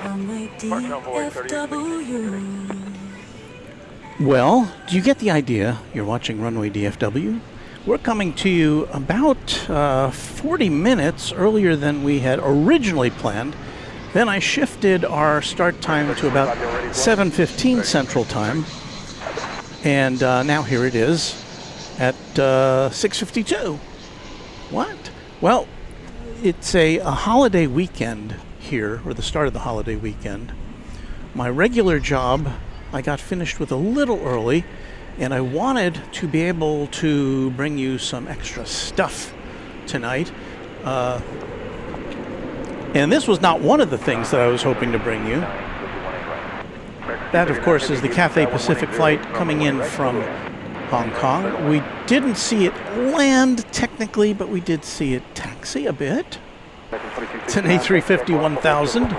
Runway DFW. Well, do you get the idea? You're watching Runway DFW. We're coming to you about 40 minutes earlier than we had originally planned. Then I shifted our start time to about 7:15 Central Time. And now here it is at 6:52. What? Well, it's a holiday weekend here, or the start of the holiday weekend. My regular job, I got finished with a little early, and I wanted to be able to bring you some extra stuff tonight. And this was not one of the things that I was hoping to bring you. That, of course, is the Cathay Pacific flight coming in from Hong Kong. We didn't see it land technically, but we did see it taxi a bit. It's an A350 1000.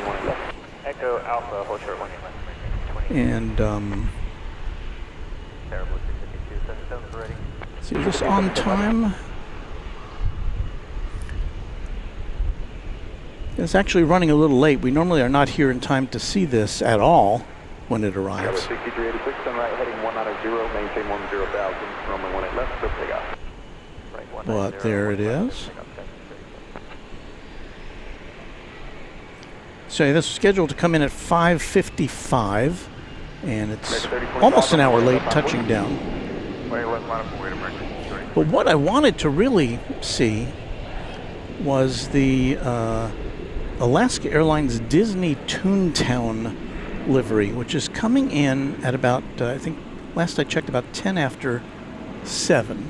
Echo Alpha, hold short 1. And see, is this on time? It's actually running a little late. We normally are not here in time to see this at all when it arrives. 6386, turn right heading 190, maintain 10,000, runway 18 left, so takeoff. Right, But there it is. So this is scheduled to come in at 5:55, and it's almost an hour late touching down. But what I wanted to really see was the Alaska Airlines Disney Toontown livery, which is coming in at about, I think last I checked, about 10 after 7.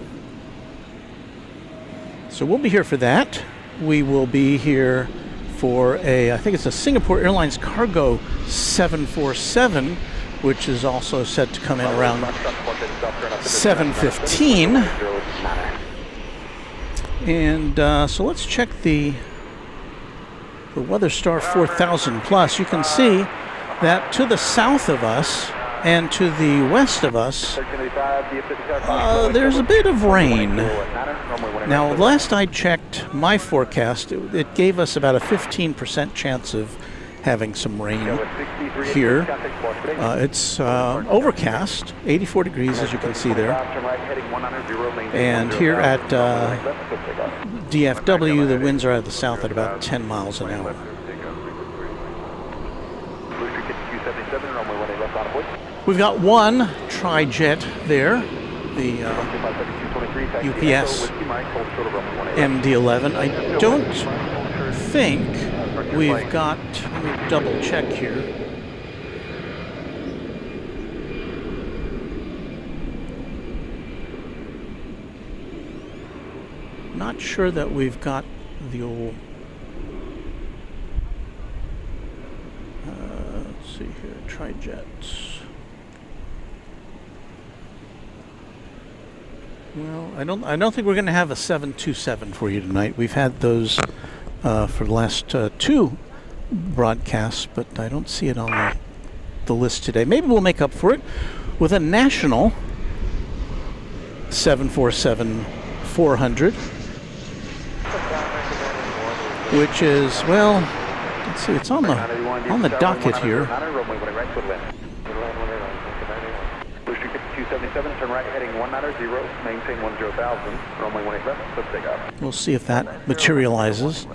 So we'll be here for that. We will be here for I think it's a Singapore Airlines Cargo 747, which is also set to come in around 7:15. And so let's check the WeatherStar 4000 Plus. You can see that to the south of us and to the west of us, there's a bit of rain. Now, last I checked my forecast, it gave us about a 15% chance of having some rain here. It's overcast, 84 degrees, as you can see there. And here at DFW, the winds are out of the south at about 10 miles an hour. We've got one tri-jet there, the UPS MD-11. I don't think we've got, let me double check here. Not sure that we've got the old, let's see here, tri-jets. Well, I don't think we're going to have a 727 for you tonight. We've had those for the last two broadcasts, but I don't see it on the list today. Maybe we'll make up for it with a national 747-400, which is, well, let's see, it's on the docket here. 277, turn right heading 190, maintain 10,000, runway 18 left, so takeoff. We'll see if that materializes.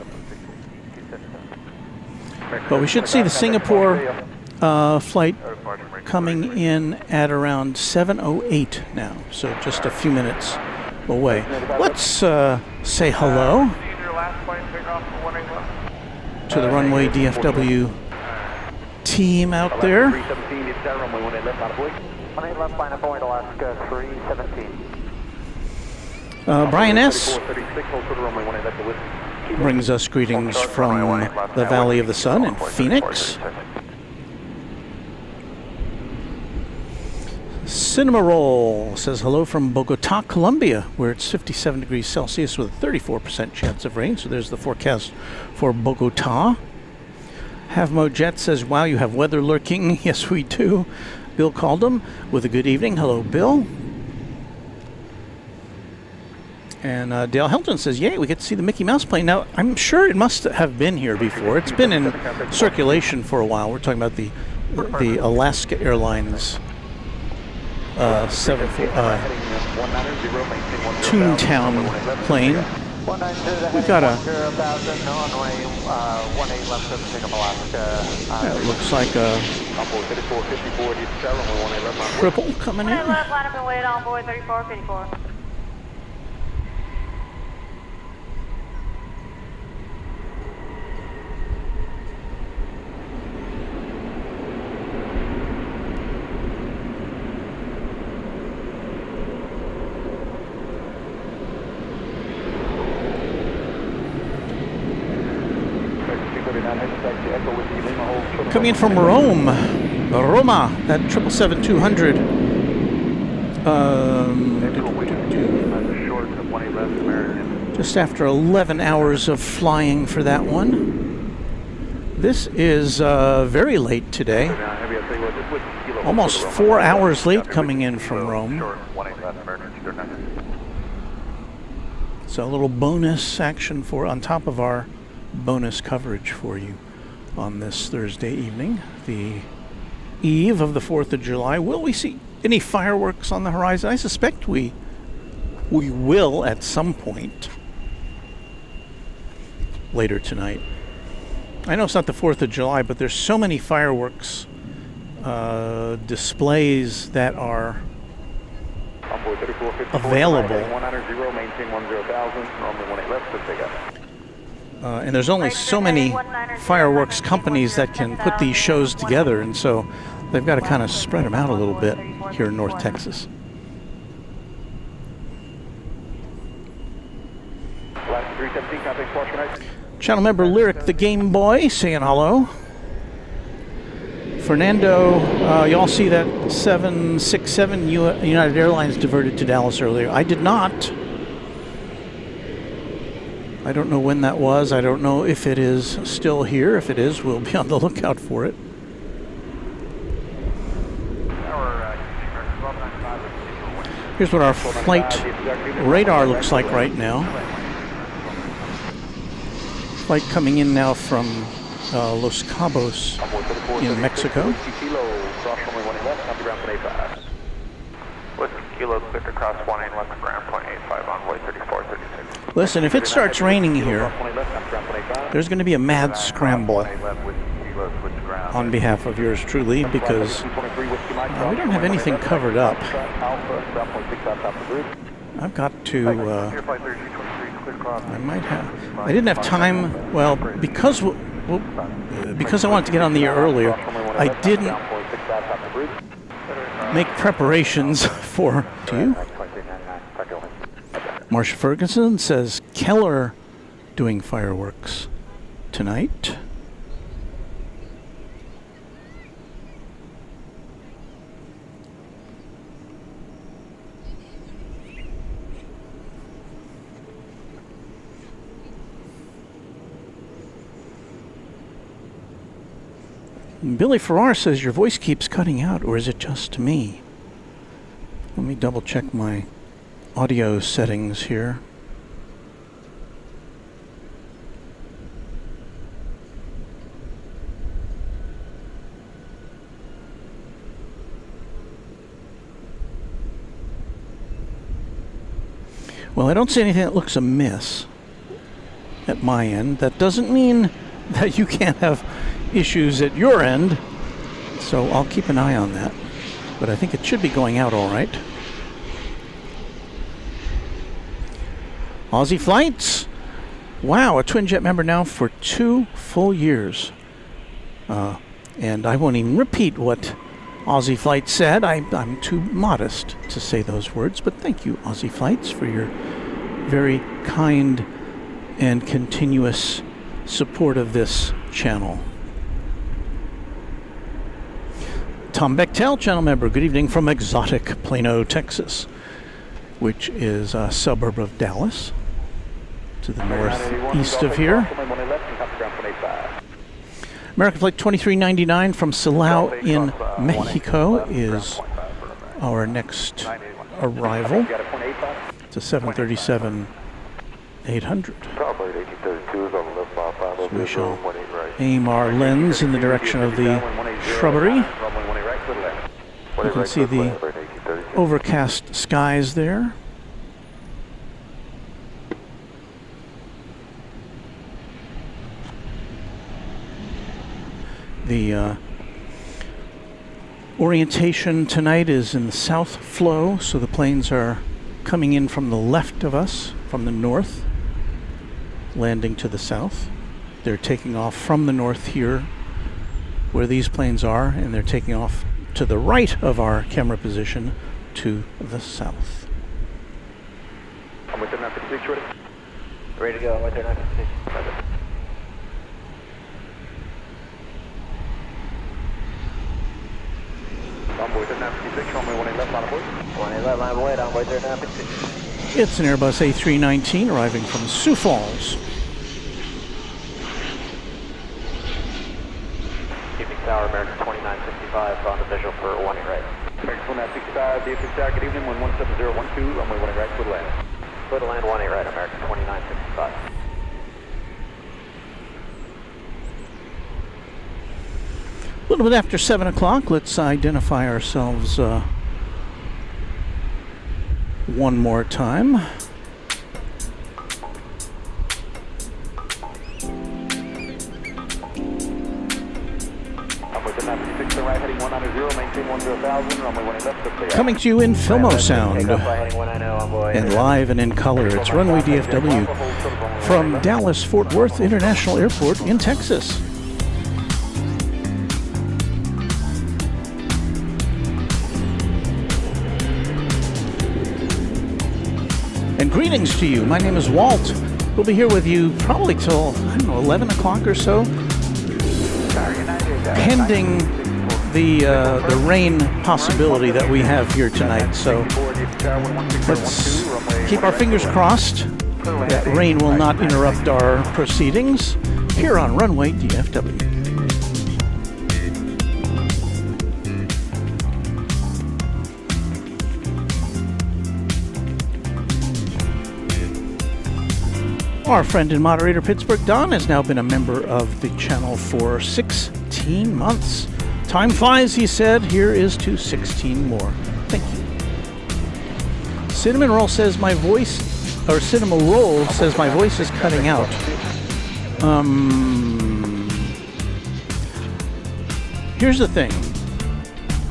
But we should see the Singapore flight coming in at around 7:08 now, so just a few minutes away. Let's say hello to the Runway DFW team out there. 317, it's that runway 18 left, out of way. 18 left, final point, Alaska 317. Brian S. brings us greetings from the Valley of the Sun in Phoenix. Cinema Roll says hello from Bogota, Colombia, where it's 57 degrees Celsius with a 34% chance of rain. So there's the forecast for Bogota. Havmo Jet says, wow, you have weather lurking. Yes, we do. Bill Caldum with a good evening. Hello, Bill. And Dale Helton says, yay, we get to see the Mickey Mouse plane. Now, I'm sure it must have been here before. It's been in circulation for a while. We're talking about the Alaska Airlines Toontown plane. We've got a... That looks like a triple coming in. Coming in from Rome, Roma, that 777-200. Just after 11 hours of flying for that one. This is very late today. Almost 4 hours late coming in from Rome. So a little bonus action for on top of our bonus coverage for you on this Thursday evening, the eve of the 4th of July. Will we see any fireworks on the horizon? I suspect we will at some point later tonight. I know it's not the 4th of July, but there's so many fireworks displays that are available. And there's only so many fireworks companies that can put these shows together, and so they've got to kind of spread them out a little bit here in North Texas. Channel member Lyric the Game Boy saying hello. Fernando, y'all see that 767 United Airlines diverted to Dallas earlier? I did not. I don't know when that was. I don't know if it is still here. If it is, we'll be on the lookout for it. Here's what our flight radar looks like right now. Flight coming in now from Los Cabos in Mexico. Listen, if it starts raining here, there's going to be a mad scramble on behalf of yours truly, because we don't have anything covered up. I've got to, I didn't have time, well, because I wanted to get on the air earlier, I didn't make preparations for you. Marsha Ferguson says Keller doing fireworks tonight. Billy Farrar says your voice keeps cutting out, or is it just me? Let me double check my audio settings here. Well, I don't see anything that looks amiss at my end. That doesn't mean that you can't have issues at your end, so I'll keep an eye on that. But I think it should be going out all right. Aussie Flights. Wow, a Twin Jet member now for 2 full years. And I won't even repeat what Aussie Flights said. I'm too modest to say those words, but thank you, Aussie Flights, for your very kind and continuous support of this channel. Tom Bechtel, channel member, good evening from exotic Plano, Texas, which is a suburb of Dallas, to the northeast of here. American Flight 2399 from Silao in Mexico is our next arrival. It's a 737 800. Probably 1832 is on the left by 5 So we shall 18 right. aim our lens in the direction of the shrubbery. You can see the overcast skies there. The orientation tonight is in the south flow, so the planes are coming in from the left of us, from the north, landing to the south. They're taking off from the north here, where these planes are, and they're taking off to the right of our camera position to the south. I'm with 956 ready. Ready to go, I'm with 956. Envoy 956, runway 18 left line of void. 18 left line of void, Envoy 956. It's an Airbus A319 arriving from Sioux Falls. Evening Tower, American 2965, on the visual for 18 right. American 2965, DFW Tower, good evening, 17012, runway 18 right, clear to land. Clear to land 18 right, American 2965. A little bit after 7 o'clock, let's identify ourselves one more time. Coming to you in Filmo sound and live and in color. It's Runway DFW from Dallas Fort Worth International Airport in Texas. And greetings to you. My name is Walt. We'll be here with you probably till, I don't know, 11 o'clock or so, pending the rain possibility that we have here tonight. So let's keep our fingers crossed that rain will not interrupt our proceedings here on Runway DFW. Our friend and moderator Pittsburgh Don has now been a member of the channel for 16 months. Time flies, he said. Here is to 16 more. Thank you. Cinnamon Roll says my voice, or Cinnamon Roll says my voice is cutting out. Here's the thing.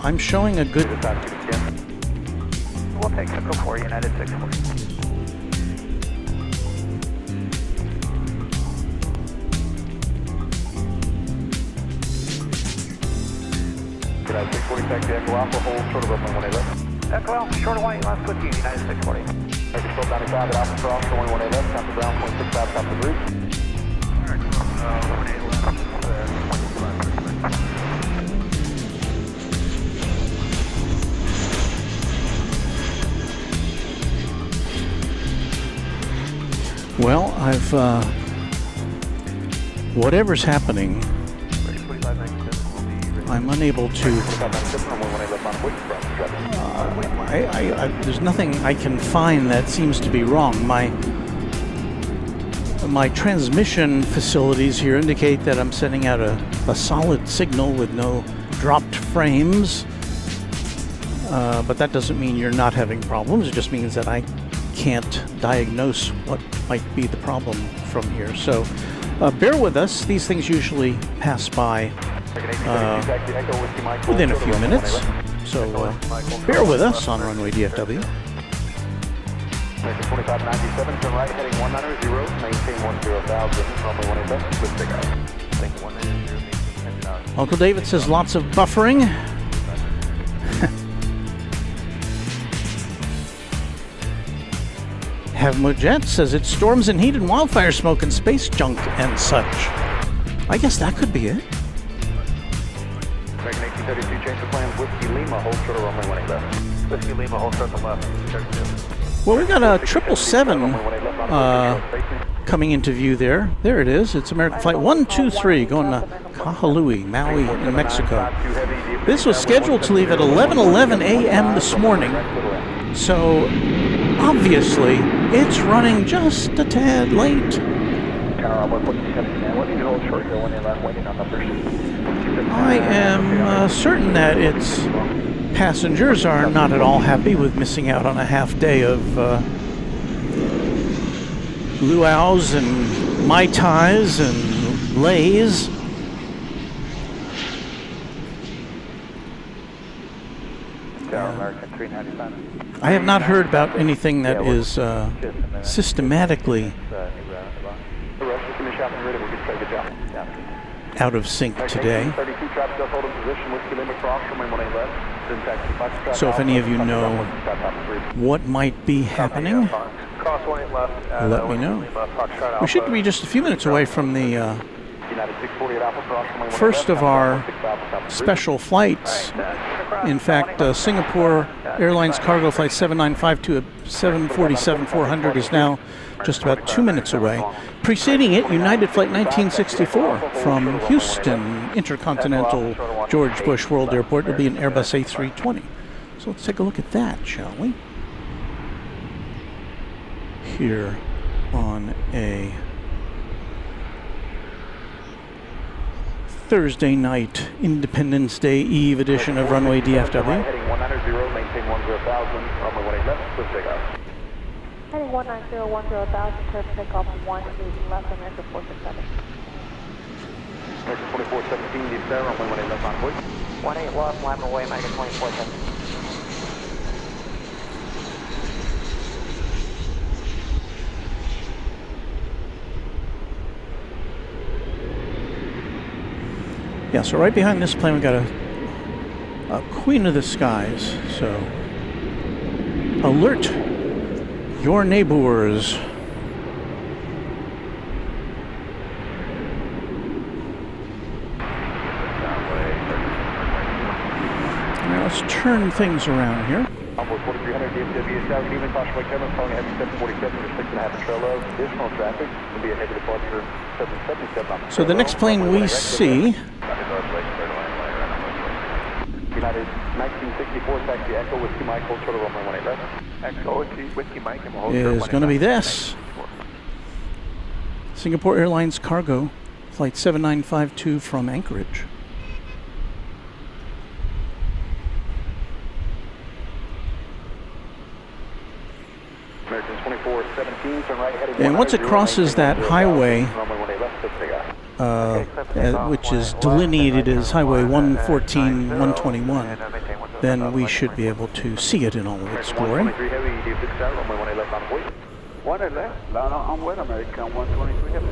I'm showing a good... We'll take Echo 4, United 640. United 640, taxi Echo Alpha, hold short of runway 18 left. Echo Alpha, short of 1 left with you, United 640. American 1295 at Alpha Cross, runway 18 left, copy ground, 0.65, top of the roof. Well, whatever's happening, I'm unable to, there's nothing I can find that seems to be wrong. My transmission facilities here indicate that I'm sending out a solid signal with no dropped frames, but that doesn't mean you're not having problems. It just means that I can't diagnose what might be the problem from here. So bear with us. These things usually pass by within a few minutes. So bear with us on Runway DFW. American 2597, turn right, heading 190, maintain 10,000, runway 18 left, clear to take off. Thank you, 190, maintain 10,000. Uncle David says lots of buffering. Havmojet says it storms and heat and wildfire smoke and space junk and such. I guess that could be it. American 1832, change the plans, Whiskey Lima, hold short of runway 18 left. Whiskey Lima, hold short on the left. Well, we got a 777 coming into view there. There it is. It's American Flight 123 going to Kahului, Maui, in Mexico. This was scheduled to leave at 11:11 a.m. this morning. So obviously, it's running just a tad late. I am certain that its passengers are not at all happy with missing out on a half day of luau's and mai tais and lays. I have not heard about anything that is systematically out of sync today. So if any of you know what might be happening, let me know. We should be just a few minutes away from the first of our special flights. In fact, Singapore Airlines cargo flight 7952 at 747-400 is now just about 2 minutes away. Preceding it, United Flight 1964 from Houston Intercontinental George Bush World Airport. It'll be an Airbus A320. So let's take a look at that, shall we? Here on a Thursday night, Independence Day Eve edition of Runway DFW. Heading 190, maintain 10,000, runway 18 left, with takeoff. Heading 190, 10,000, clear for takeoff 1 is left, America 467. America 2417, deep there, runway 18 left on voice. 18 left, line away, America 2417. Yeah, so right behind this plane we got a Queen of the Skies. So alert your neighbors. Now let's turn things around here. Onboard 4300, DFW South, even caution by cameras, calling heavy 747 or 6.5 trail low. Additional traffic will be a heavy departure 777. So the next plane we see United 1964 taxi Echo Whiskey Mike, hold short of runway 18 left. Echo Whiskey Mike, and we'll hold short is going to be this. Singapore Airlines cargo flight 7952 from Anchorage. American 2417, turn right heading. And once it crosses that highway, which is delineated as Highway 114, 121, then we should be able to see it in all of its glory. 123 heavy, DFW South, runway 18 left on voice. 1 left, line on wet, American 123 heavy.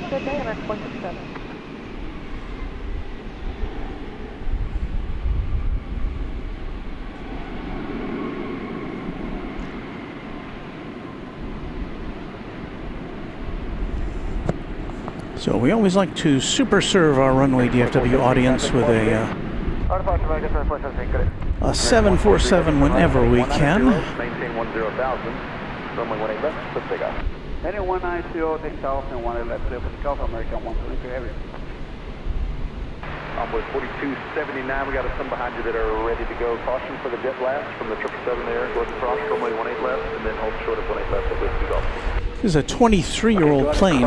Good day, America 467. So we always like to super serve our Runway DFW audience with a 747 whenever we can. Maintain 10,000, runway 18 left, with takeoff. Heading 190, takeoff, and 18 left, clear for takeoff, American 123 heavy. Onboard 4279, we got some behind you that are ready to go. Caution for the jet blast from the 777 there, go across, runway 18 left, and then hold short of 18 left at Whiskey Golf. This is a 23-year-old plane.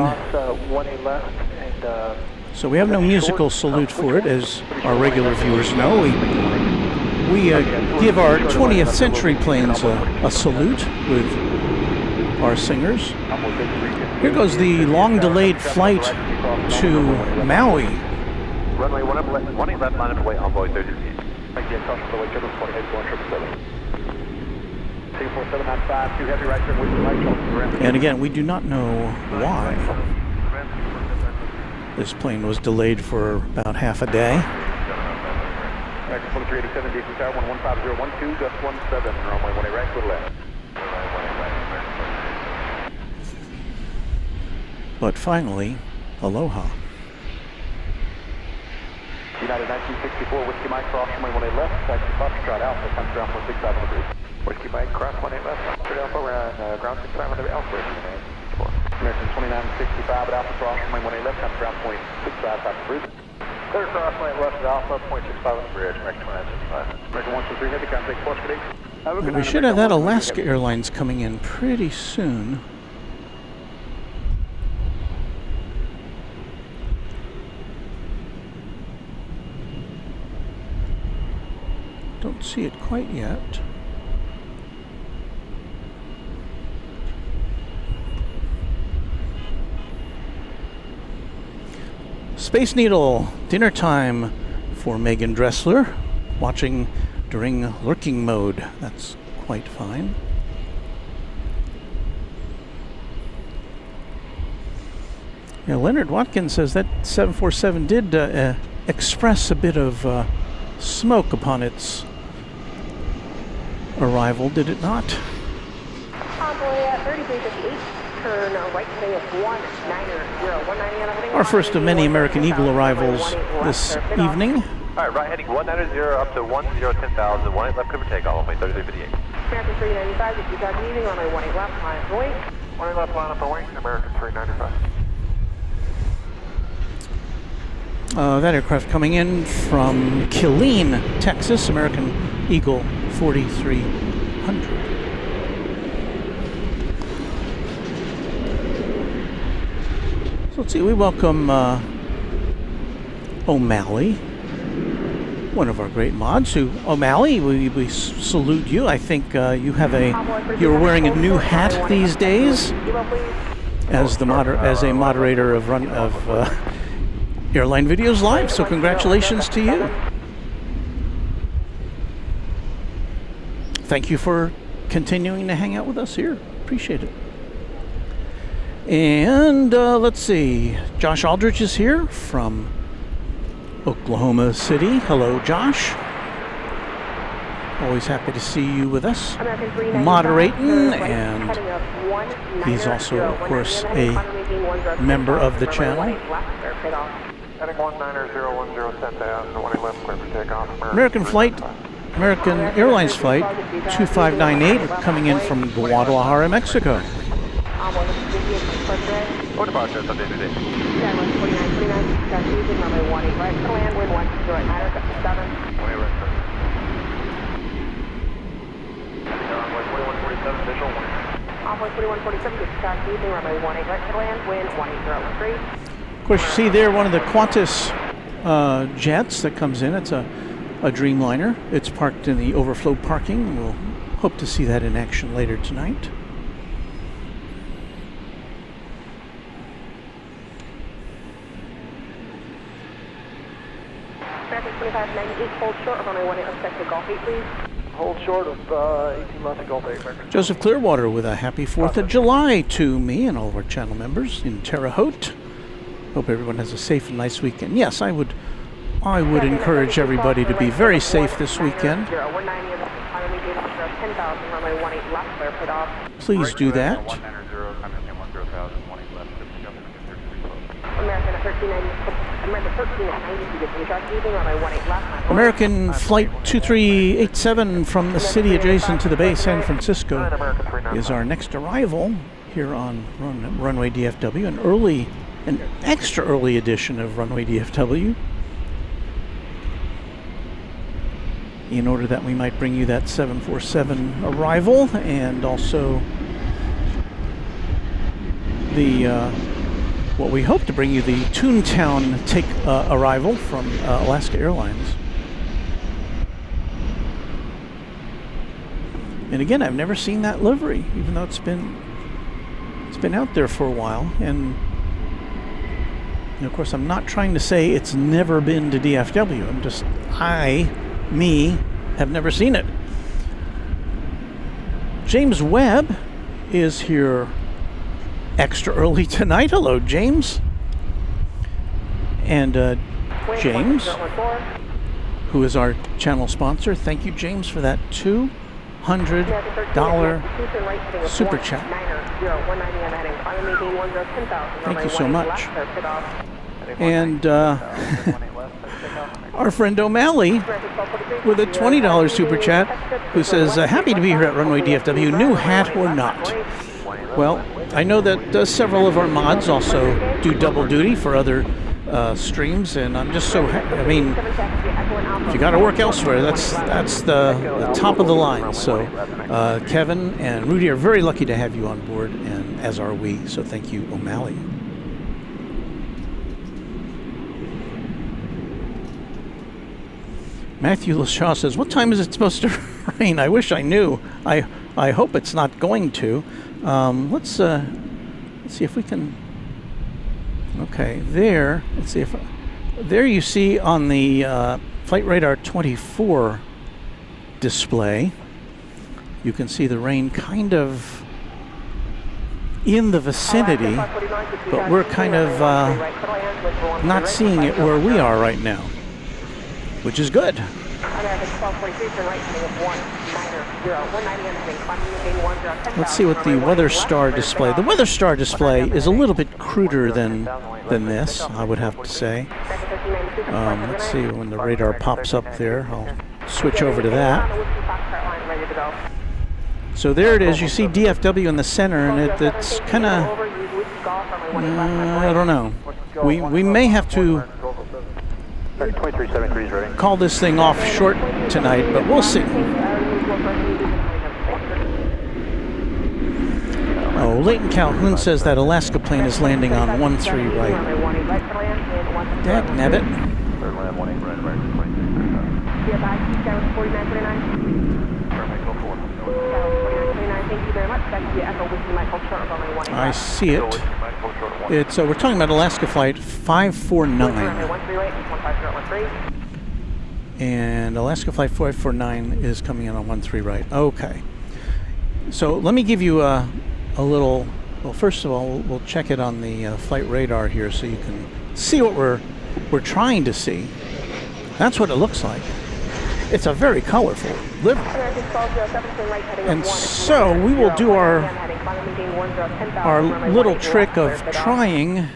So we have no musical salute for it, as our regular viewers know. We give our 20th century planes a salute with our singers. Here goes the long-delayed flight to Maui. Runway 18 left, line up away, envoy 30 feet. Thank you, caution for the way, 28 going 777. Singapore 795, 2 heavy right turn, Whiskey Mike, Charleston. And again, we do not know why this plane was delayed for about half a day. American 2387, DC Tower, 115012, gust 17, runway 18 right, to the left. But finally, aloha. United 1964, Whiskey Mike, cross runway 18 left, taxi Foxtrot Alpha, comes ground 165 on the bridge. Whiskey Mike, cross 18 left, Foxtrot Alpha, ground 65 on the Alpha. American 2965 at Alpha, cross runway 18 left, comes ground 0.65 on the bridge. Clear cross lane left at Alpha, 0.65 on the bridge, American 2965. American 123, heavy contact, force good. We should have that Alaska Airlines coming in pretty soon. Don't see it quite yet. Space Needle, dinner time for Megan Dressler, watching during lurking mode. That's quite fine. Yeah, Leonard Watkins says that 747 did express a bit of smoke upon its arrival, did it not? Envoy at 3358, turn right today at 19019. Our first of many American Eagle arrivals this evening. Alright, right heading 190 up to 10,000, 18 left, clear for takeoff, runway 3358. American 395, if you got meeting, runway 18 left, line up for wing. 18 left, line up for wing, American 395. That aircraft coming in from Killeen, Texas, American Eagle 4300. So let's see, we welcome O'Malley, one of our great mods. Who, O'Malley, we salute you. I think you're wearing a new hat these days as a moderator of Airline Videos Live, so congratulations to you. Thank you for continuing to hang out with us here. Appreciate it. And let's see, Josh Aldrich is here from Oklahoma City. Hello, Josh. Always happy to see you with us, moderating, and he's also, of course, a member of the channel. Heading 19010, 10,000, 18 left, clear for takeoff. American Airlines flight 2598 coming in from Guadalajara, Mexico. What about just Sunday today? Yeah, 4929, got using runway 18 right, to land, wind 109, got 7. 20 right, sir. Runway 2147, visual 1. Envoy 2147, got using runway 18 right, to land, wind 18013. Of course, you see there one of the Qantas jets that comes in. It's a Dreamliner. It's parked in the overflow parking. We'll hope to see that in action later tonight. American 2598, hold short of runway 18 left, to Golf 8, please. Hold short of 18 left to Gulf 8, American. Joseph Clearwater with a happy 4th of July to me and all of our channel members in Terre Haute. Hope everyone has a safe and nice weekend. Yes, I would encourage everybody to be very safe this weekend. Please do that. American Flight 2387 from the city adjacent to the bay, San Francisco, is our next arrival here on Runway DFW, an extra early edition of Runway DFW, in order that we might bring you that 747 arrival and also the what we hope to bring you, the Toontown arrival from Alaska Airlines. And again, I've never seen that livery, even though it's been out there for a while. And of course, I'm not trying to say it's never been to DFW. I'm just, me, have never seen it. James Webb is here extra early tonight. Hello, James. And James, who is our channel sponsor. Thank you, James, for that $200 super chat. Thank you so much. And our friend O'Malley with a $20 super chat who says, happy to be here at Runway DFW, new hat or not. Well, I know that several of our mods also do double duty for other streams, and I'm just so happy. I mean, if you got to work elsewhere, that's the top of the line. So Kevin and Rudy are very lucky to have you on board, and as are we. So thank you, O'Malley. Matthew LaShaw says, what time is it supposed to rain? I wish I knew. I hope it's not going to. Let's see if we can. Okay, there. Let's see if there you see on the Flight Radar 24 display. You can see the rain kind of in the vicinity, but we're kind of not seeing it where we are right now, which is good. Let's see what the Weather Star display. The Weather Star display is a little bit cruder than this, I would have to say. Let's see when the radar pops up there. I'll switch over to that. So there it is. You see DFW in the center, and it's kind of, I don't know. We may have to call this thing off short tonight, but we'll see. Oh, Leighton Calhoun says that Alaska plane is landing on 13 right. Dagnabbit. I see it. It's we're talking about Alaska flight 549. And Alaska flight 549 is coming in on 13 right. Okay. So let me give you a little. Well, first of all, we'll check it on the flight radar here, so you can see what we're trying to see. That's what it looks like. It's a very colorful livery. And so we will do our little trick of trying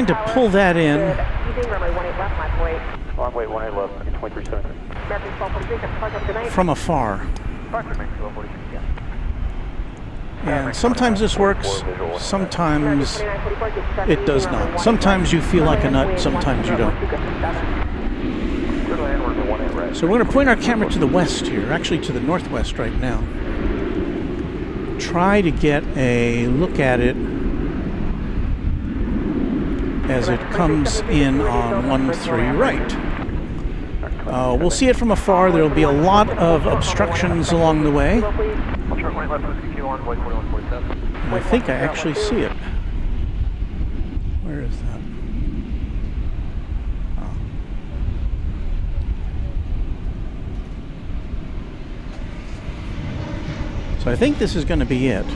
to pull that in from afar. And sometimes this works, sometimes it does not. Sometimes you feel like a nut, sometimes you don't. So we're going to point our camera to the west here, actually to the northwest right now. Try to get a look at it as it comes in on 13 right. We'll see it from afar. There'll be a lot of obstructions along the way. And I think I actually see it. Where is that? Oh. So I think this is going to be it.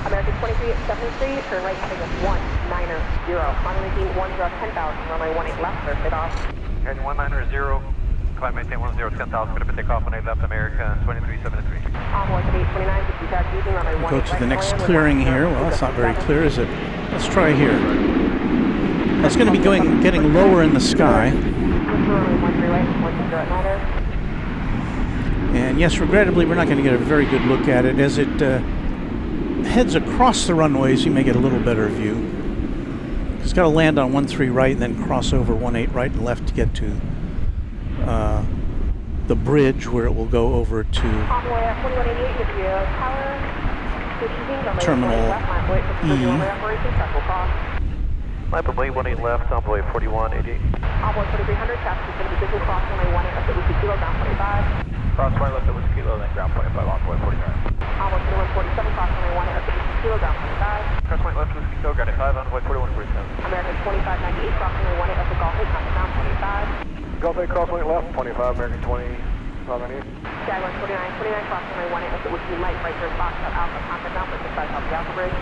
American 23 at 73, turn right heading of 190. Runway 10,000, runway 18 left, clear takeoff. Heading 190, climb maintain 10,000, going to takeoff on 8 left, American 2373. Go to the next clearing here. Well, that's not very clear, is it? Let's try here. That's going to be getting lower in the sky. And yes, regrettably, we're not going to get a very good look at it. As it heads across the runways, you may get a little better view. It's got to land on 13 right and then cross over 18 right and left to get to the bridge where it will go over to Terminal E. Livery 18 left, envoy 4188. Envoy 4300, traffic is going to be visual cross runway 18 left at Whiskey Kilo, ground 25. Cross 20 left at Whiskey Kilo, then ground 25, envoy 49. Envoy 2147, cross runway 18 left at Whiskey Kilo, ground 25. Cross 20 left, Whiskey Kilo, ground 5, envoy 4147. American 2598, cross runway 18 left at Golf 8, contact ground 25. Golf 8, cross 20 left, 25, American 2598, Jaguar 29, cross runway 18, exit with you light, right turn box at Alpha, contact now, but just by the Alpha Bridge.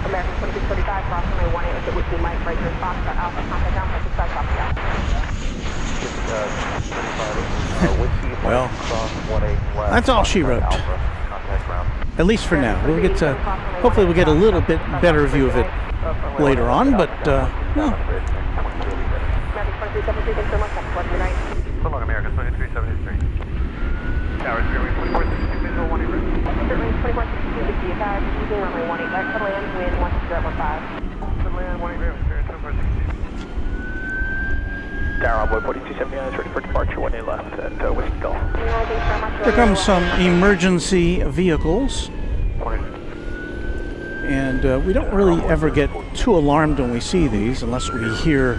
American 2635, cross runway 18, exit with you light, right turn box at Alpha, contact now, but just by the Alpha. Well, that's all she wrote. At least for now. We'll get to, hopefully we'll get a little bit better view of it later on, but no. So long, America 2373. Tower 0, 2462, visual 1 8. 2462, the DFW, using runway 18, right to land, wind 1015. To land 1 8, 2462. Tower Envoy 4279 is ready for departure, 18 left at Whiskey Golf. Here comes some emergency vehicles. And we don't really ever get too alarmed when we see these unless we hear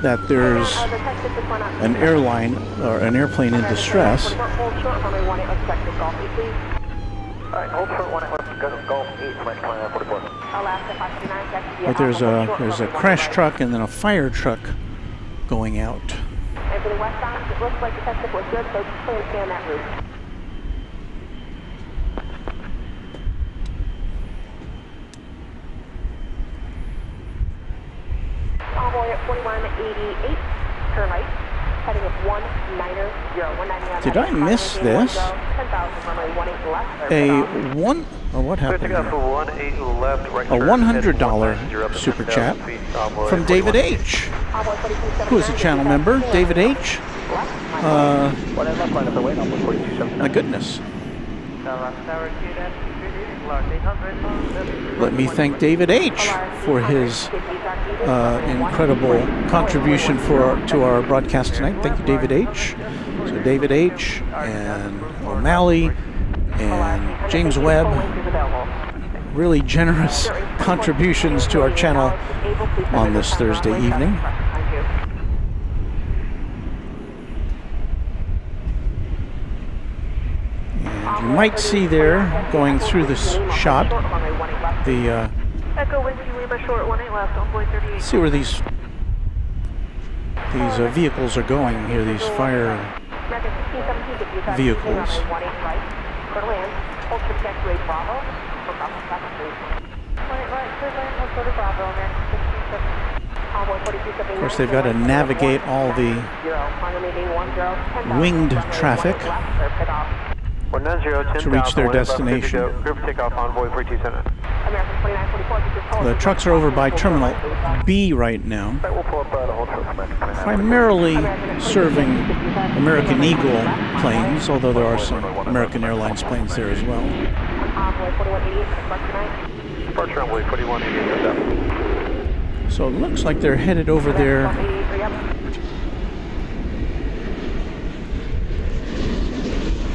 that there's an airline or an airplane in distress. Alright, hold short 18 left, Golf 8, flight plan 44. But there's a crash truck and then a fire truck going out. And for the westbound, it looks like the test was good, so just please stay on that route. Envoy at 4188, turn right, heading at 190. Did I miss this? 10,000 runway 18 left. A one, oh, what happened Take off here? for 1 8 left, right A $100 super chat from David H, who is a channel member. David H. My goodness. Let me thank David H. for his incredible contribution to our broadcast tonight. Thank you, David H. So David H. and O'Malley and James Webb, really generous contributions to our channel on this Thursday evening. And you might see there, going through this shot, the see where these vehicles are going here, these fire vehicles. Of course, they've got to navigate all the winged traffic to reach their destination. The trucks are over by Terminal B right now, primarily serving American Eagle planes, although there are some American Airlines planes there as well. So it looks like they're headed over there.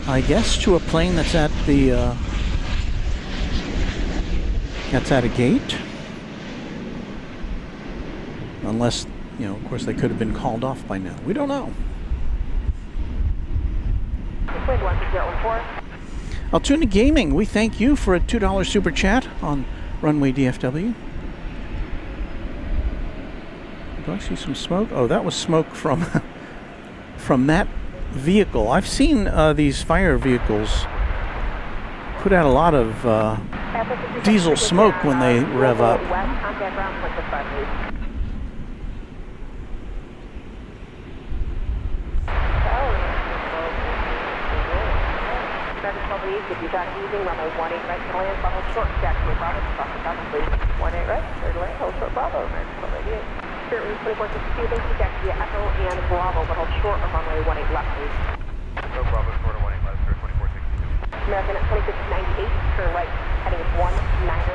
I guess to a plane that's at the that's at a gate, unless, you know, of course they could have been called off by now. We don't know. Altoona Gaming, we thank you for a $2 super chat on Runway DFW. Do I see some smoke? Oh, that was smoke from from that vehicle. I've seen these fire vehicles put out a lot of diesel smoke when they rev up.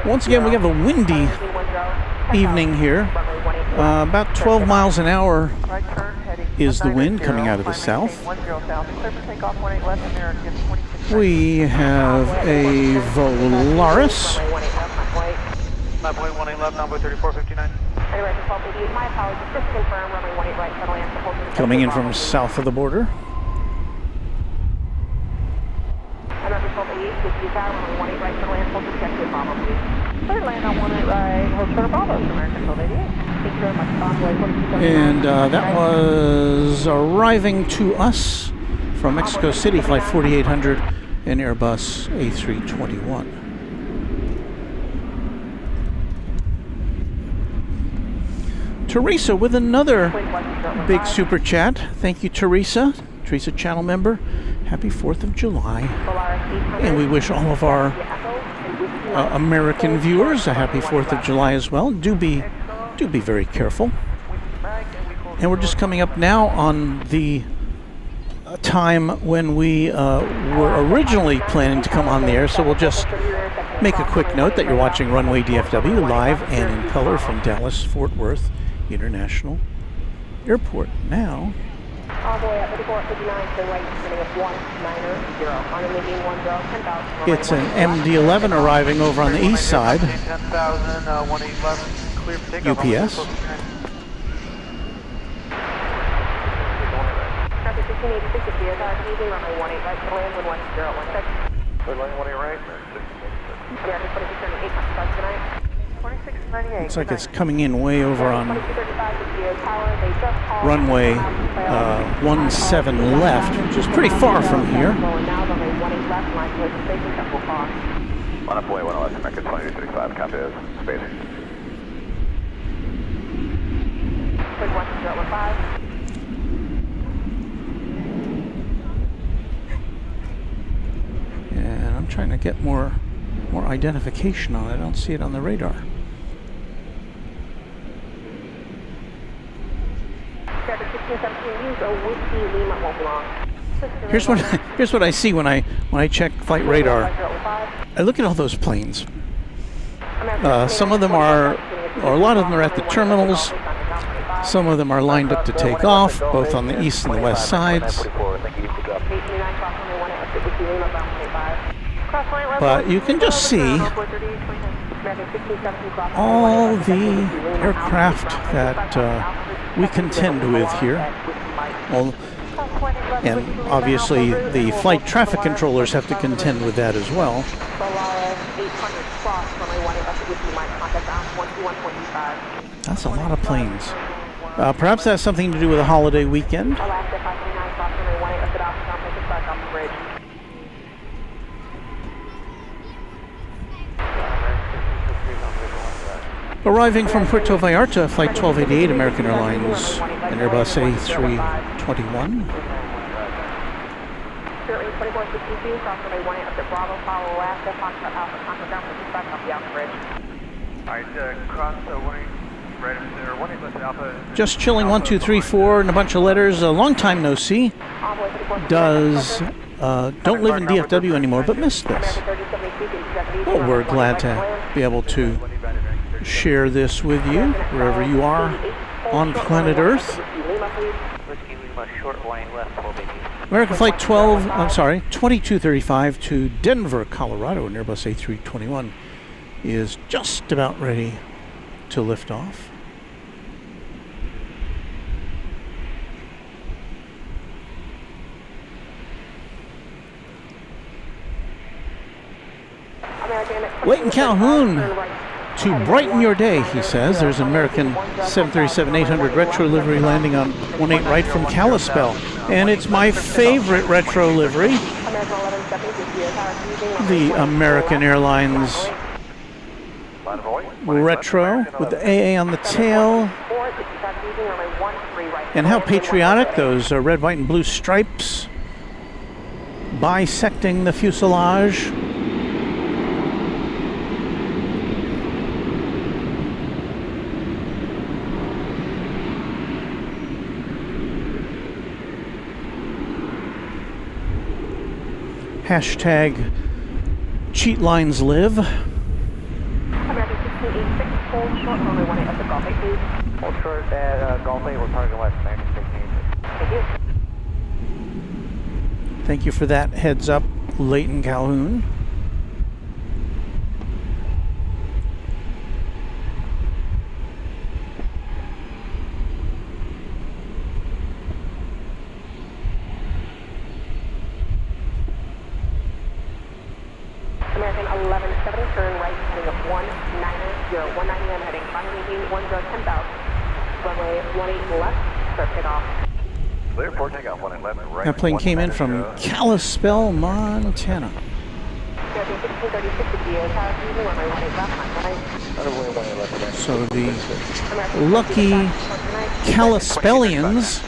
Once again, we have a windy evening here. About 12 miles an hour is the wind coming out of the south. We have a Volaris coming in from south of the border. Whiskey Tower, runway 18 right for land, hold objective Bravo, please. Clear land on 18 right, hold short of Bravo, American 1288. Thank you very much, Envoy 4279. And that was arriving to us from Mexico City, Flight 4800, an Airbus A321. Teresa with another big super chat. Thank you, Teresa. Teresa, channel member. Happy 4th of July. And we wish all of our American viewers a happy 4th of July as well. Do be very careful. And we're just coming up now on the time when we were originally planning to come on the air, so we'll just make a quick note that you're watching Runway DFW live and in color from Dallas Fort Worth International Airport. Now, it's an MD-11 arriving over on the east side. UPS. Looks like it's coming in way over on runway 17 left, which is pretty far from here. On up way 1 American 2235, copy is spacing. And I'm trying to get more identification on it. I don't see it on the radar. Here's what I see when I check flight radar. I look at all those planes. Some of them are, or a lot of them are at the terminals. Some of them are lined up to take off, both on the east and the west sides. But you can just see all the aircraft that we contend with here. And obviously the flight traffic controllers have to contend with that as well. That's a lot of planes. Perhaps that's something to do with a holiday weekend. Arriving from Puerto Vallarta, Flight 1288, American Airlines, an Airbus A321. Just chilling 1, 2, 3, 4 and a bunch of letters. A long time no see. Does don't live in DFW anymore, but missed this. Well, we're glad to be able to share this with you wherever you are on planet Earth. American Flight 2235 to Denver, Colorado, an Airbus A321 is just about ready to lift off. Leighton Calhoun, to brighten your day, he says. There's an American 737-800 retro livery landing on 18 right from Kalispell. And it's my favorite retro livery, the American Airlines retro with the AA on the tail. And how patriotic, those red, white, and blue stripes bisecting the fuselage. Hashtag cheat lines live. American 1686, hold short, runway 18 up to Golf 8, please. Hold short at Golf 8, we're targeting west, American 1686. Thank you. Thank you for that heads up, Leighton Calhoun. American 1170, turn right, heading up 190, 190, heading 580, 10,000. Runway 18 left, start takeoff. Clear for takeoff, 111, right. That plane came in from Kalispell, Montana. American 1636 to GA, tower using runway 18 left, So the lucky Kalispellians,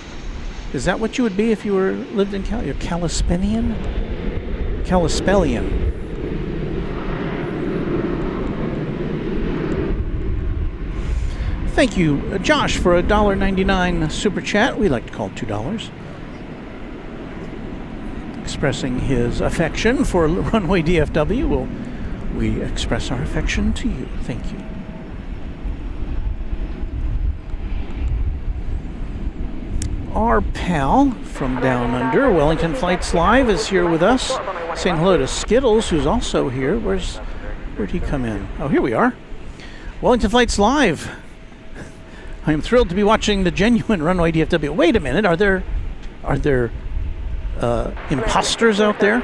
is that what you would be if you were lived in You're Kalispellian? Kalispellian. Thank you, Josh, for a $1.99 super chat. We like to call it $2. Expressing his affection for Runway DFW. Well, we express our affection to you. Thank you. Our pal from down under, Wellington Flights Live, is here with us, saying hello to Skittles, who's also here. Where'd he come in? Oh, here we are. Wellington Flights Live. I am thrilled to be watching the genuine Runway DFW. Wait a minute, are there imposters out there?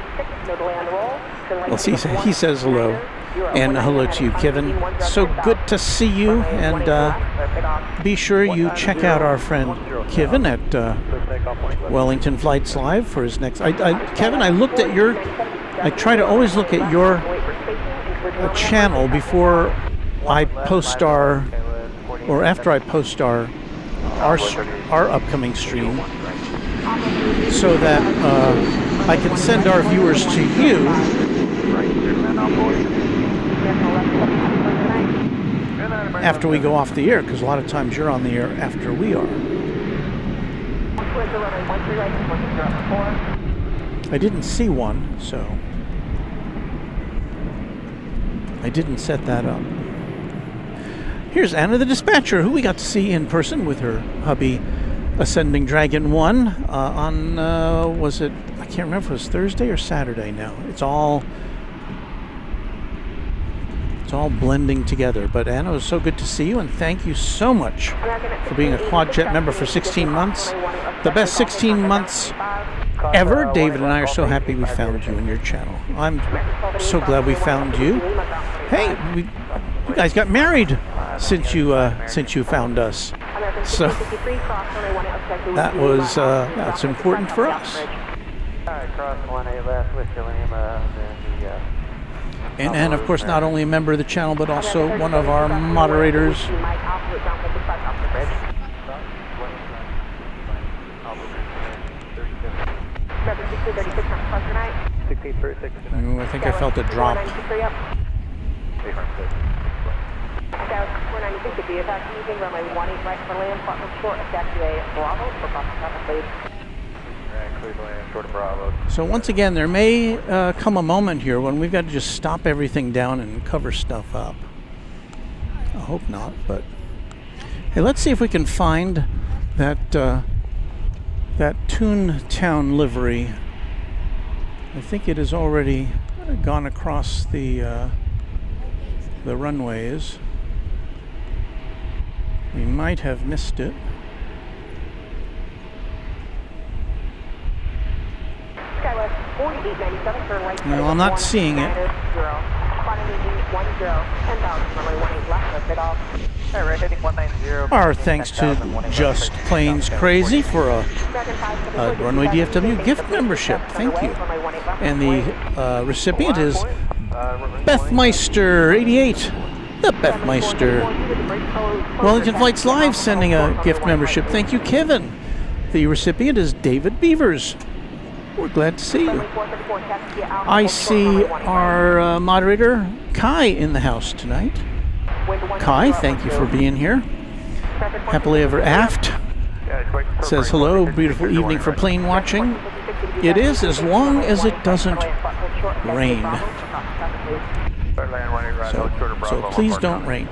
Well, see, he says hello. And hello to you, Kevin. So good to see you. And be sure you check out our friend Kevin at Wellington Flights Live for his next. Kevin, I looked at your. I try to always look at your channel before I post our, or after I post our upcoming stream, so that I can send our viewers to you after we go off the air, because a lot of times you're on the air after we are. I didn't see one, so I didn't set that up. Here's Anna the Dispatcher, who we got to see in person with her hubby Ascending Dragon 1 on, was it, I can't remember if it was Thursday or Saturday now. It's all blending together. But Anna, it was so good to see you, and thank you so much for being a QuadJet member for 16 months. The best 16 months ever. David and I are so happy we found you in your channel. I'm so glad we found you. Hey, you guys got married since you found us. So that's important for us. And of course, not only a member of the channel, but also one of our moderators. I think I felt a drop. So once again, there may come a moment here when we've got to just stop everything down and cover stuff up. I hope not, but hey, let's see if we can find that Toontown livery. I think it has already gone across the runways. We might have missed it. No, I'm not seeing it. Our thanks to Just Planes Crazy for a Runway DFW gift membership. Thank you. And the recipient is Bethmeister88. The Bethmeister. Wellington Flights Live sending a gift membership. Thank you, Kevin. The recipient is David Beavers. We're glad to see you. I see our moderator, Kai, in the house tonight. Kai, thank you for being here. Happily ever aft. Says hello, beautiful evening for plane watching. It is, as long as it doesn't rain. So please don't rain.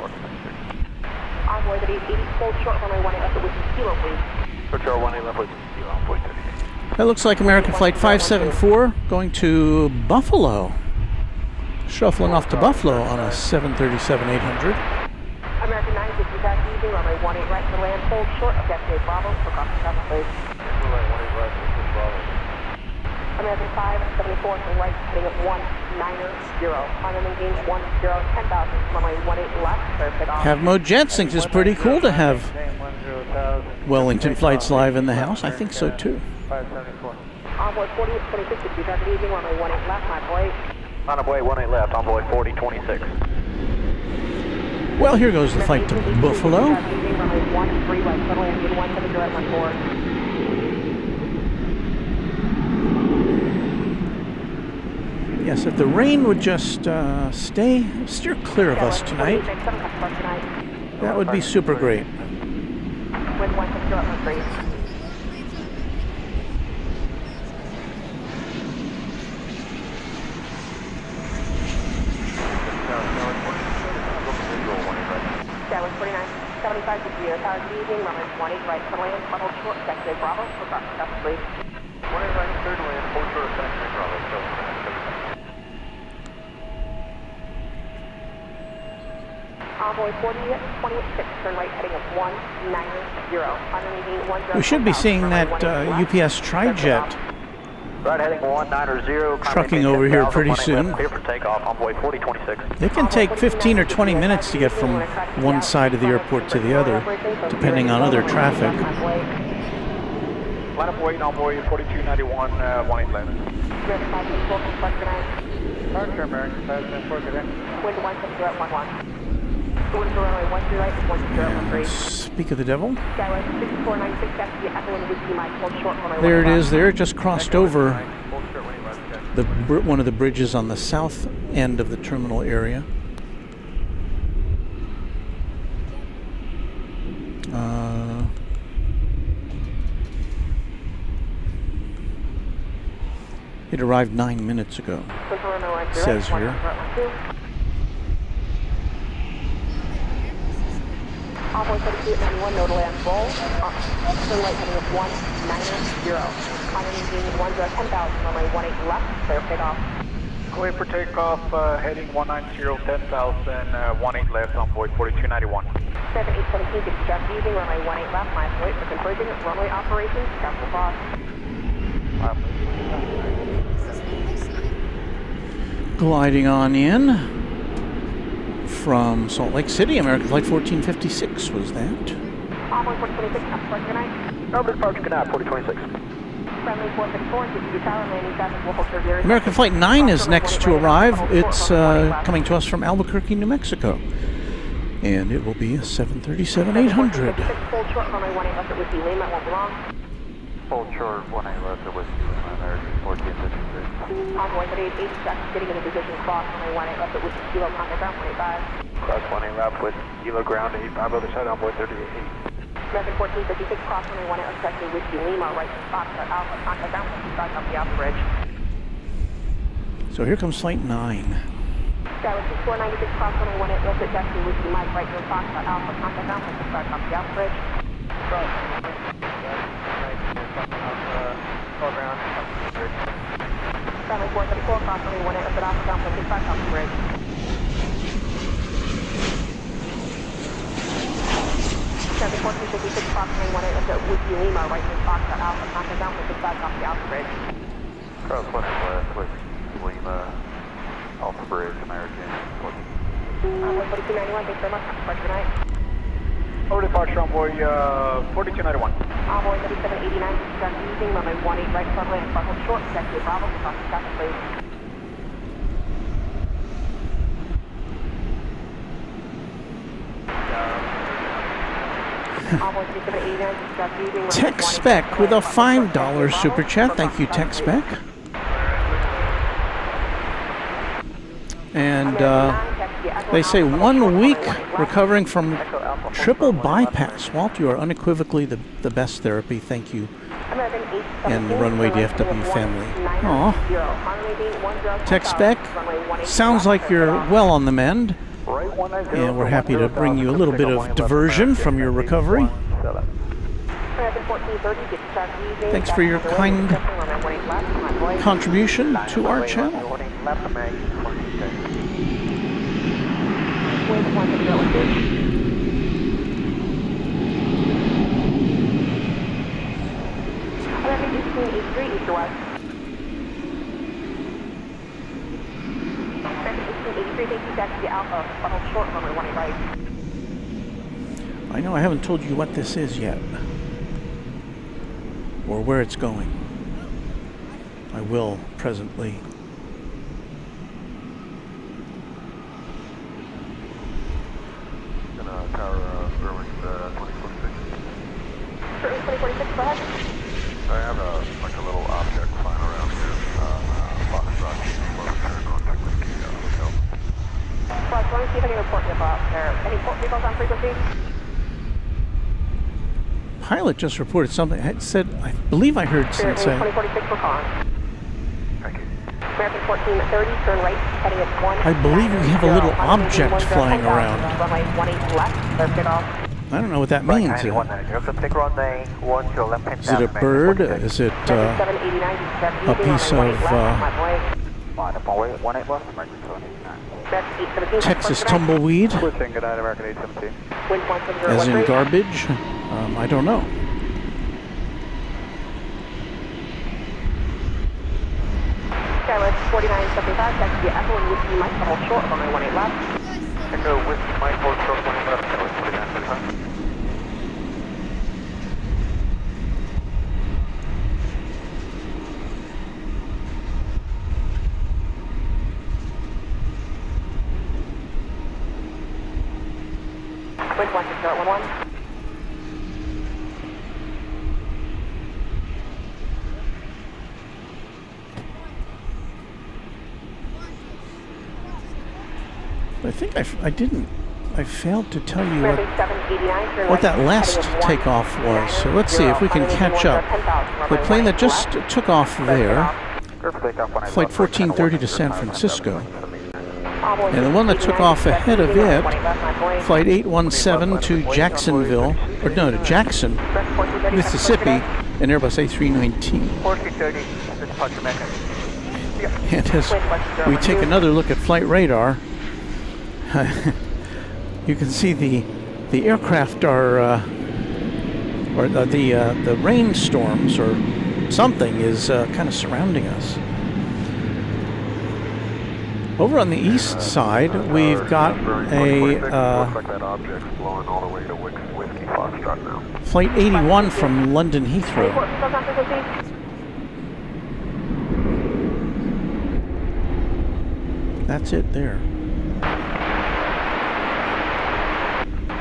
That looks like American Flight 574 going to Buffalo. Shuffling off to Buffalo on a 737-800. American 950 taxi using runway 18 right for land, hold short of destination Bravo for crossing traffic, please. American 574 to right, heading up 190. On the main gauge 10,000, runway 18 left, clear takeoff. Have mode jet sync is pretty cool to have Wellington flights live in the house. I think so too. 574. Envoy 4026, if you traffic easing, runway 18 left, my boy. Envoy 18 left, envoy 4026. Well, here goes the flight to Buffalo. Traffic easing, runway 13 right, runway 170 at 14. Yes, if the rain would just steer clear of us tonight, that would be super great. With 170 at 13. Tower 49, 75 degree, tower easing, runway 20 right, runway level short, sector Bravo, for Dr. please. 20 right, third land, 4 short, sector Bravo, still. Envoy 4026, turn right, heading of 190. We should be seeing that UPS Trijet Right, heading 190. trucking over here pretty soon. Clear for takeoff, envoy 4026. It can take 15 or 20 minutes to get from one side of the airport to the other, depending on other traffic. Line up waiting, envoy 4291, 18 left. Departure American, 574, good day. Wind 170 at 11. Wind to runway 10 right, 170 Speak of the devil. Skyway 6496, that's the Evelyn Whiskey Mike, hold short runway. There it is there, just crossed over Full short, waiting left, one of the bridges on the south end of the terminal area. It arrived 9 minutes ago, says here. Envoy 3291, no to land roll. Turn right heading of 190. On the main gauge 10,000, runway 18 left, clear takeoff. Clear for takeoff, heading 190, 10,000, 18 left, envoy 4291. 7817, get traffic easing, runway 18 left, my flight for conversion, runway operations, capital boss. Gliding on in from Salt Lake City, American Flight 1456 was that. Envoy 426, departure good night. Urban departure, good night, 4026. Friendly 464, 62 tower, landing traffic, will hold 30. American Flight 9 is next to arrive. It's coming to us from Albuquerque, New Mexico. And it will be a 737-800. Full short, runway 18 left at Whiskey Lima, won't be long. full short, 18 left at Whiskey Lima, American 1453. Envoy 3880, traffic getting into position, cross runway 18 left at Whiskey Kilo, contact ground 25. Cross 18 left with Kilo ground 85, other side, envoy 38. American 1456, cross runway 18 left at Whiskey Lima, right to Foxtrot Alpha, contact ground 55 off the Alpha Bridge. So here comes Flight 9. Skyway 6496, cross runway 18 left at Jackson Whiskey Mike, right to Foxtrot Alpha, contact ground 55 off the Alpha Bridge. Cross, foreground, bridge. Skyway 434, cross runway 18 left at Alpha, ground 55 off the bridge. Skyway 1456, cross runway 18 left at Whiskey Lima, right to Foxtrot Alpha, contact ground 55 off the Alpha Bridge. Cross 18 left with Lima, Alpha Bridge, American 4291, thanks very much. Departure good night. Over departure, envoy 4291. Envoy 3789, traffic easing, runway 18 right runway and front hold short, sector Bravo, cross the traffic please. Envoy 3789, traffic easing, runway Tech 18 Spec with a $5 super chat. Thank you, Tech Spec. And they say 1 week recovering from triple bypass. Walt, you are unequivocally the best therapy. Thank you. And the Runway DFW family. Aw. Tech Spec, sounds like you're well on the mend. And we're happy to bring you a little bit of diversion from your recovery. Thanks for your kind contribution to our channel. thank you, taxi Alpha, hold short, runway 18 right. I know I haven't told you what this is yet, or where it's going. I will presently. Tower, Irwin, 2046. Irwin 2046, go ahead. I have a little object flying around here. Foxtrot, hotel. Flight, let me see if I can report you about there. Any port vehicles on frequency? Pilot just reported something. I said, I believe I heard Spirit say. 2046 for calling. Thank you. American 1430, turn right, heading at 1. I believe we have a little object flying around. Runway 18 left, clear takeoff. I don't know what that means. Is it a bird? Is it a piece of Texas tumbleweed? Switching, good night, American 817. As in garbage? I don't know. Skywest 4975, taxi Echo and Whiskey Mike, hold short, runway 18 left. Echo, Whiskey, Mike, hold short, 20 left, Skywest 4975. Wind 16011. I think I didn't. I failed to tell you American 789, turn what that right, last heading at takeoff was. So let's see if we can catch up. The plane that just took off there, Flight 1430 to San Francisco. And the one that took off ahead of it, Flight 817 to Jacksonville, or no, to Jackson, Mississippi, an Airbus A319. 1430, departure Mecca. And as we take another look at flight radar, you can see the aircraft are, or the rainstorms or something is kind of surrounding us. Over on the east side, we've got a Flight 81 from London Heathrow. That's it there.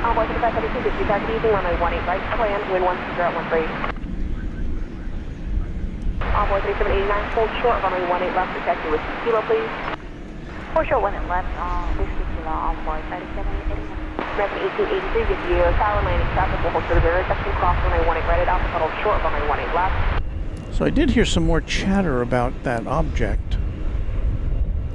Envoy 7572, target easing, runway 18 right, plan, wind 130 at 13. Envoy 3789, hold short, runway 18 left, taxi with kilo, please. For sure, 18 left, Whiskey Kilo, Envoy 3789. American 1883, get you tower landing traffic, will hold short of area, section cross, runway 18 right at Alpha, hold short, runway 18 left. So I did hear some more chatter about that object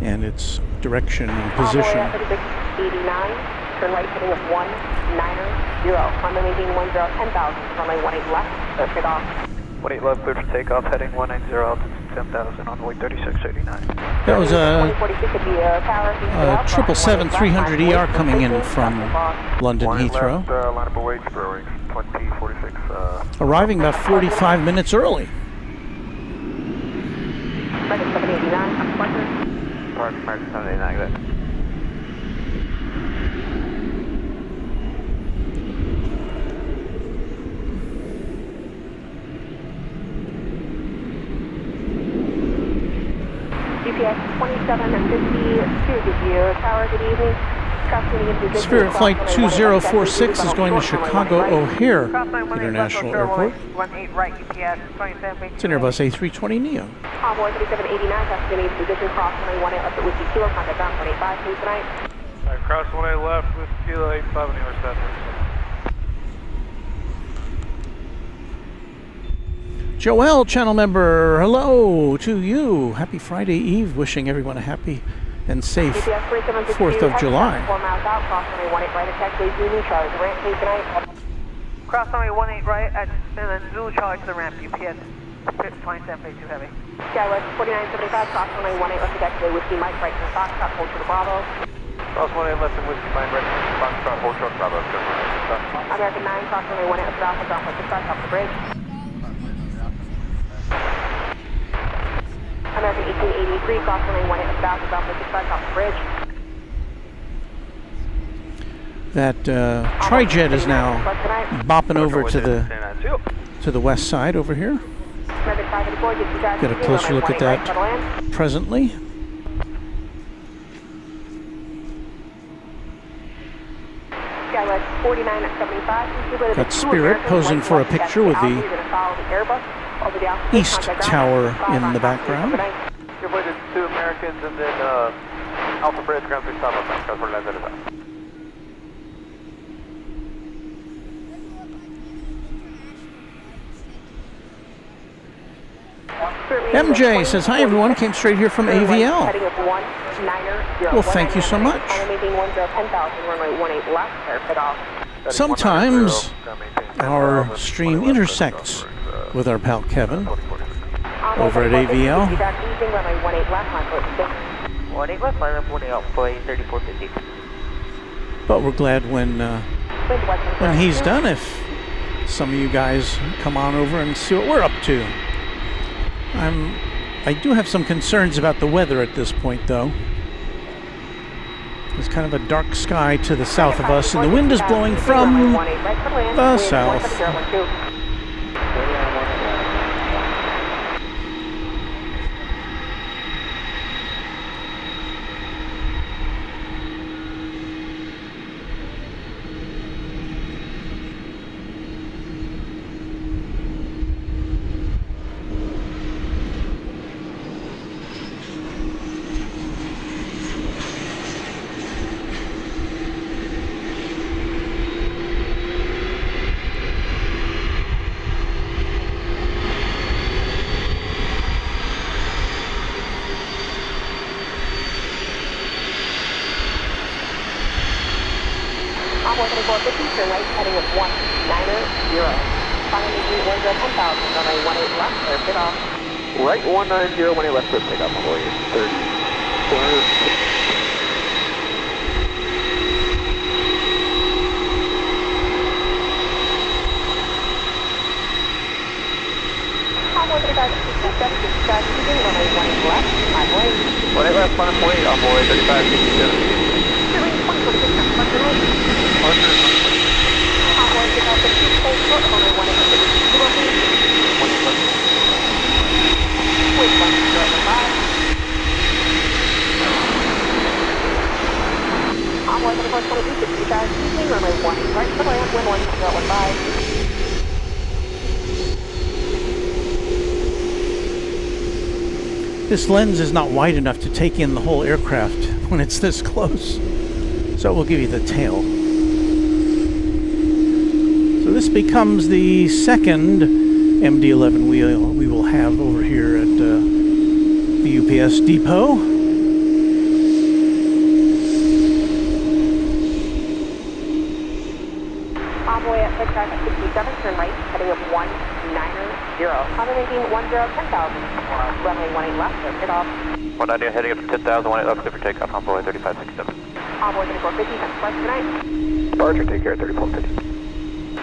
and its direction and position. Envoy 3689. Turn right, heading at 190. Runway maintain 10, 10,000. Runway 18 left, clear takeoff. 18 left, clear for takeoff, heading 190, altitude 10,000, runway 3689. That was a 777-300ER coming in from London Heathrow. Line up away, Spur 2046. Arriving about 45 minutes early. American 789, I'm Spencer. Park, American 789, good. GPS 2752, give you tower, good evening. Spirit Flight 2046 is going to Chicago O'Hare International Airport. It's an Airbus A320neo. Envoy 3789, passing position, cross runway 18 left at Whiskey Kilo, contact ground 185, please tonight. Alright, cross 18 left with Kilo 85 anywhere south. Joel, channel member, hello to you. Happy Friday Eve. Wishing everyone a happy and safe 4th of July. 4 miles out, cross runway 18 right at taxiway Zulu, Charlie, ramp, please tonight. Cross runway 18 right at, and then Zulu Charlie to the ramp, UPS 2752 heavy. Skywest 4975, cross runway 18 left at taxiway Whiskey Mike, right to the Foxtrot, hold to the Bravo. Cross 18 left and Whiskey Mike, right to the Foxtrot, hold short, Bravo. American 9, cross runway 18 left at Alpha, ground 65, top of the bridge. American 1883, cross runway 18 left at Alpha, ground 65, top of the bridge. That tri-jet is now bopping over to the west side over here. Get a closer look at that presently. Got Spirit posing for a picture with the East Tower in the background. You're with 2 Americans and then Alpha Bridge, ground 6 Alpha, California 975. MJ says, hi everyone, came straight here from AVL. Well, thank you so much. Sometimes our stream intersects with our pal Kevin over at AVL. But we're glad when he's done, if some of you guys come on over and see what we're up to. I do have some concerns about the weather at this point, though. There's kind of a dark sky to the south of us, and the wind is blowing from the south. Heading of 190. Finally, 10,000, runway 18 left, airport off. Right 190, 18 left, clear takeoff for you. 30. 400. When it left, final point, envoy 3567. This lens is not wide enough to take in the whole aircraft when it's this close, so we'll give you the tail. So this becomes the second MD-11 we will have over here at the UPS depot. Envoy at 67, turn right, heading up 190. Honda making 10,000. Runway 18 left, airport off. 190 heading up to 10,000, 18 left, clear for takeoff, envoy 3567. Envoy 3450, thanks for tonight. Departure, take care, 3450.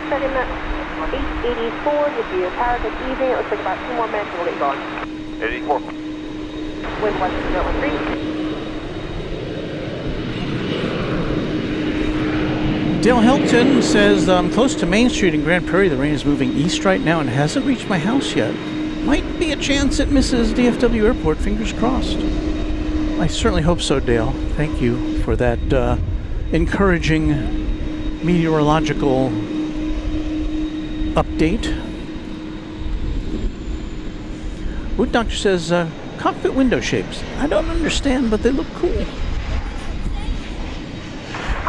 Second 884, give you a power this evening. It looks like about 2 more minutes and we'll get going. 84. Wind 1013. Dale Helton says, I'm close to Main Street in Grand Prairie. The rain is moving east right now and hasn't reached my house yet. Might be a chance it misses DFW Airport, fingers crossed. I certainly hope so, Dale. Thank you for that encouraging meteorological update. Wood Doctor says, cockpit window shapes. I don't understand, but they look cool.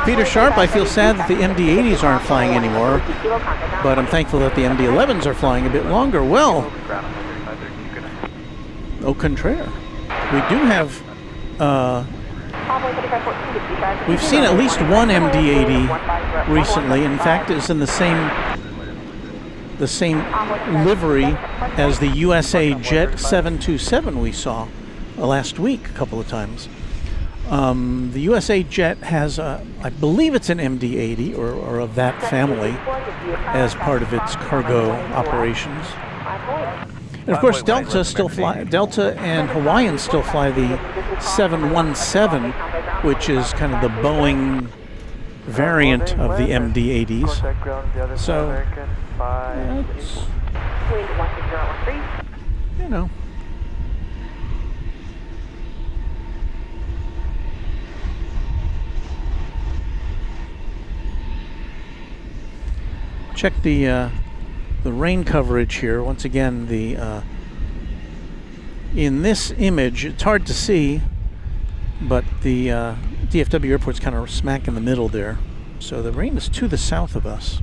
Peter Sharp, I feel sad that the MD-80s aren't flying anymore, but I'm thankful that the MD-11s are flying a bit longer. Well, au contraire. We do have, we've seen at least one MD-80 recently. In fact, it's in the same livery as the USA Jet 727 we saw last week a couple of times. The USA Jet has, I believe it's an MD-80 or of that family as part of its cargo operations. And of course, Delta and Hawaiian still fly the 717, which is kind of the Boeing variant of the MD-80s. Contact ground, the other side, So, American, 5, it's, Wind 16013. you know. Check the rain coverage here. Once again, in this image, it's hard to see, but the DFW airport's kind of smack in the middle there. So the rain is to the south of us.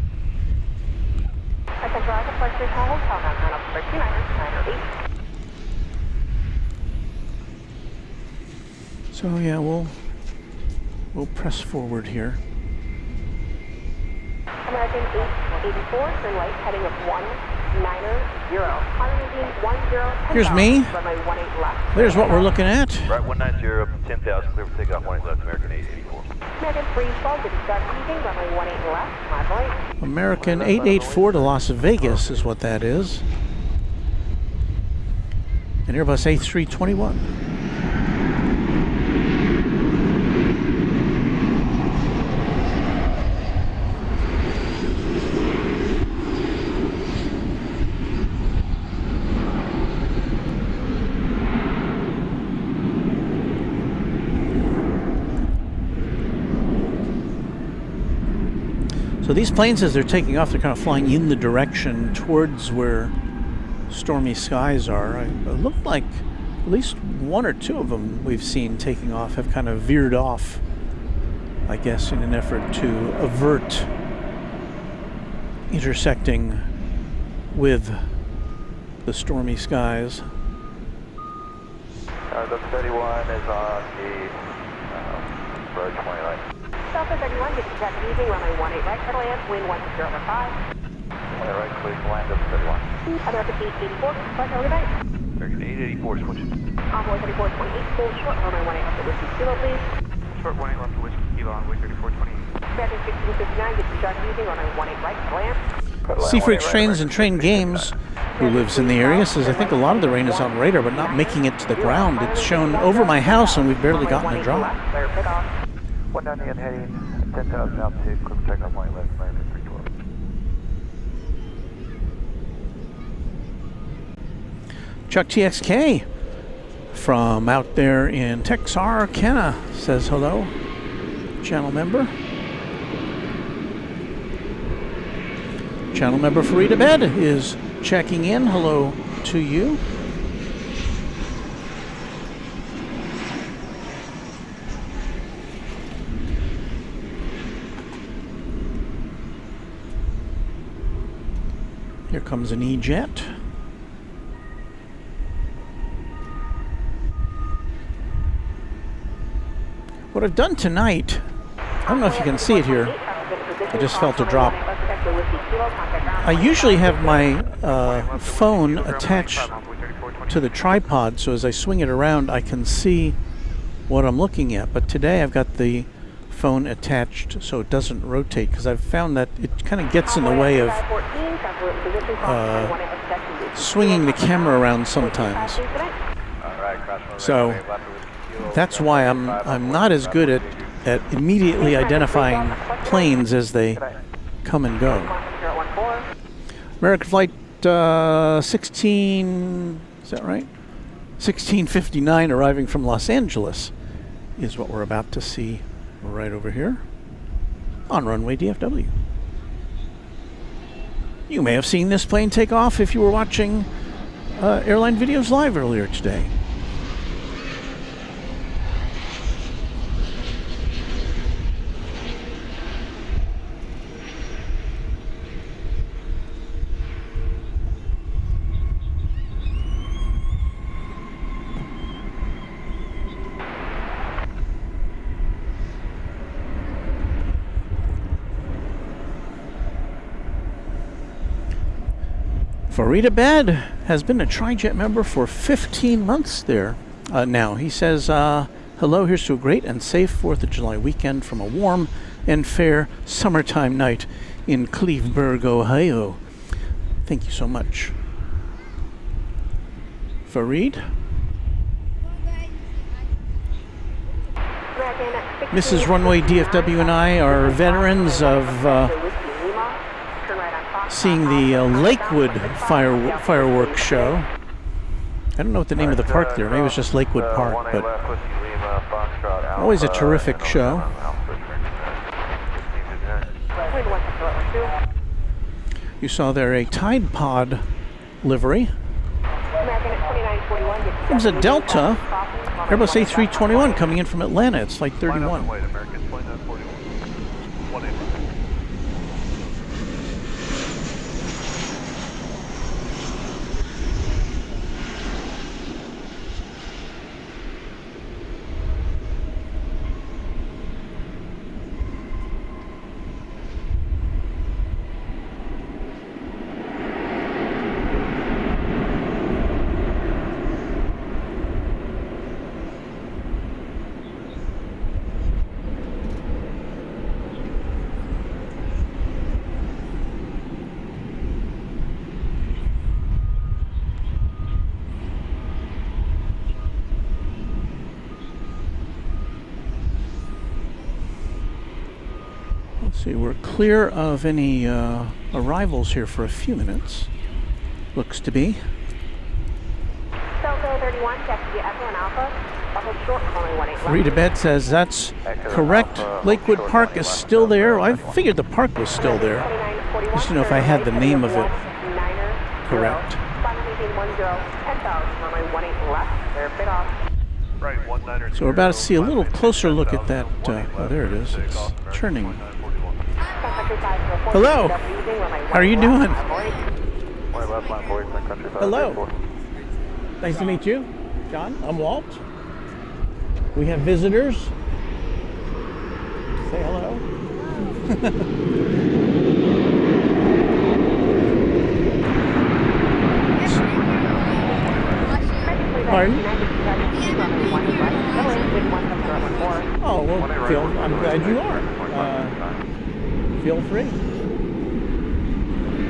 I can drive the first hotel mountain up 39er 908. So yeah, we'll press forward here. American 884, turn right, heading of 190. Honolulu 10. Here's me. Runway 18 left. There's what we're looking at. Right, 190, 10,000, clear for takeoff, 18 left, American 884. American 312, good to start easing, runway 18 left, my right. American 884 to Las Vegas is what that is. And Airbus A321. So these planes, as they're taking off, they're kind of flying in the direction towards where stormy skies are. It looked like at least one or two of them we've seen taking off have kind of veered off, I guess, in an effort to avert intersecting with the stormy skies. The 31 is on the road 20 line. Delta 31, good to start easing, runway 18 right, clear to land, wind 1015. 20 right, clear to land up 31. American 884, flight over night. American 884, switch. Envoy 3428, full short, runway 18 left at Whiskey Kilo, please. Short 18 left to Whiskey Kilo on way 3428. American 1659, good to start easing, runway 18 right, clear to land. Seafreaks Trains and Train Games, who lives in the area, says I think a lot of the rain is on radar, but not making it to the ground. It's shown over my house, and we've barely gotten a drop. 190 and heading 10,000 altitude, clear for takeoff, 18 left, American 312. Chuck TXK from out there in Texarkana says hello. Channel member. Channel member Farida Bed is checking in. Hello to you. Here comes an E-jet. What I've done tonight, I don't know if you can see it here, I just felt a drop. I usually have my phone attached to the tripod, so as I swing it around I can see what I'm looking at, but today I've got the phone attached so it doesn't rotate, because I've found that it kind of gets in the way of swinging the camera around sometimes. So that's why I'm not as good at immediately identifying planes as they come and go. American Flight 16, is that right? 1659 arriving from Los Angeles is what we're about to see right over here on runway DFW. You may have seen this plane take off if you were watching Airline Videos Live earlier today. Farida Bed has been a TriJet member for 15 months there now. He says, hello, here's to a great and safe 4th of July weekend from a warm and fair summertime night in Cleveburg, Ohio. Thank you so much. Farid? American Mrs. Runway DFW and I are veterans of seeing the Lakewood fireworks show. I don't know what the name of the park there. Maybe it was just Lakewood Park, but always a terrific show. You saw there a Tide Pod livery. There's a Delta Airbus A321 coming in from Atlanta. It's like 31. See, we're clear of any arrivals here for a few minutes. Looks to be. Delta 31, taxi Echo and Alpha. Alpha short, runway 18 left. Rita Bed says that's correct. Lakewood Park is still there. I figured the park was still there. Just to know if I had the name of it correct. So we're about to see a little closer look at that. Oh, there it is. It's turning. Hello. How are you doing? Hello. Nice to meet you. John, I'm Walt. We have visitors. Say hello. Pardon? Oh, well, Phil, I'm glad you are. Feel free.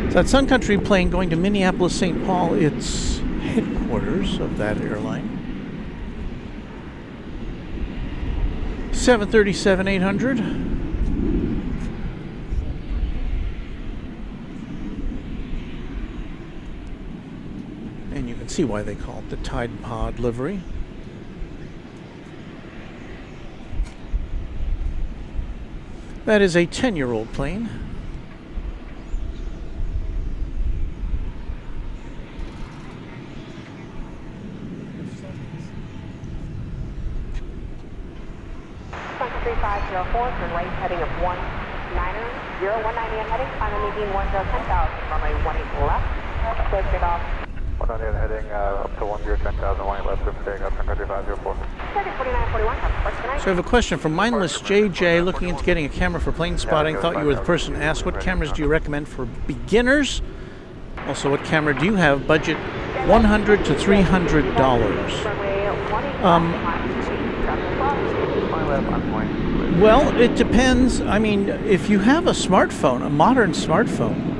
So that Sun Country plane going to Minneapolis, St. Paul, it's headquarters of that airline. 737-800. And you can see why they call it the Tide Pod livery. That is a 10-year-old plane. Sun 3504, turn right, heading of 190, 190 and heading, final meeting 10,000, runway 18 left, clear takeoff. 190 heading up to 10,000, 18 left, clear takeoff, Sun 3504. So I have a question from Mindless JJ, looking into getting a camera for plane spotting. Thought you were the person to ask. What cameras do you recommend for beginners? Also, what camera do you have? Budget $100 to $300. Well, it depends. I mean, if you have a smartphone, a modern smartphone,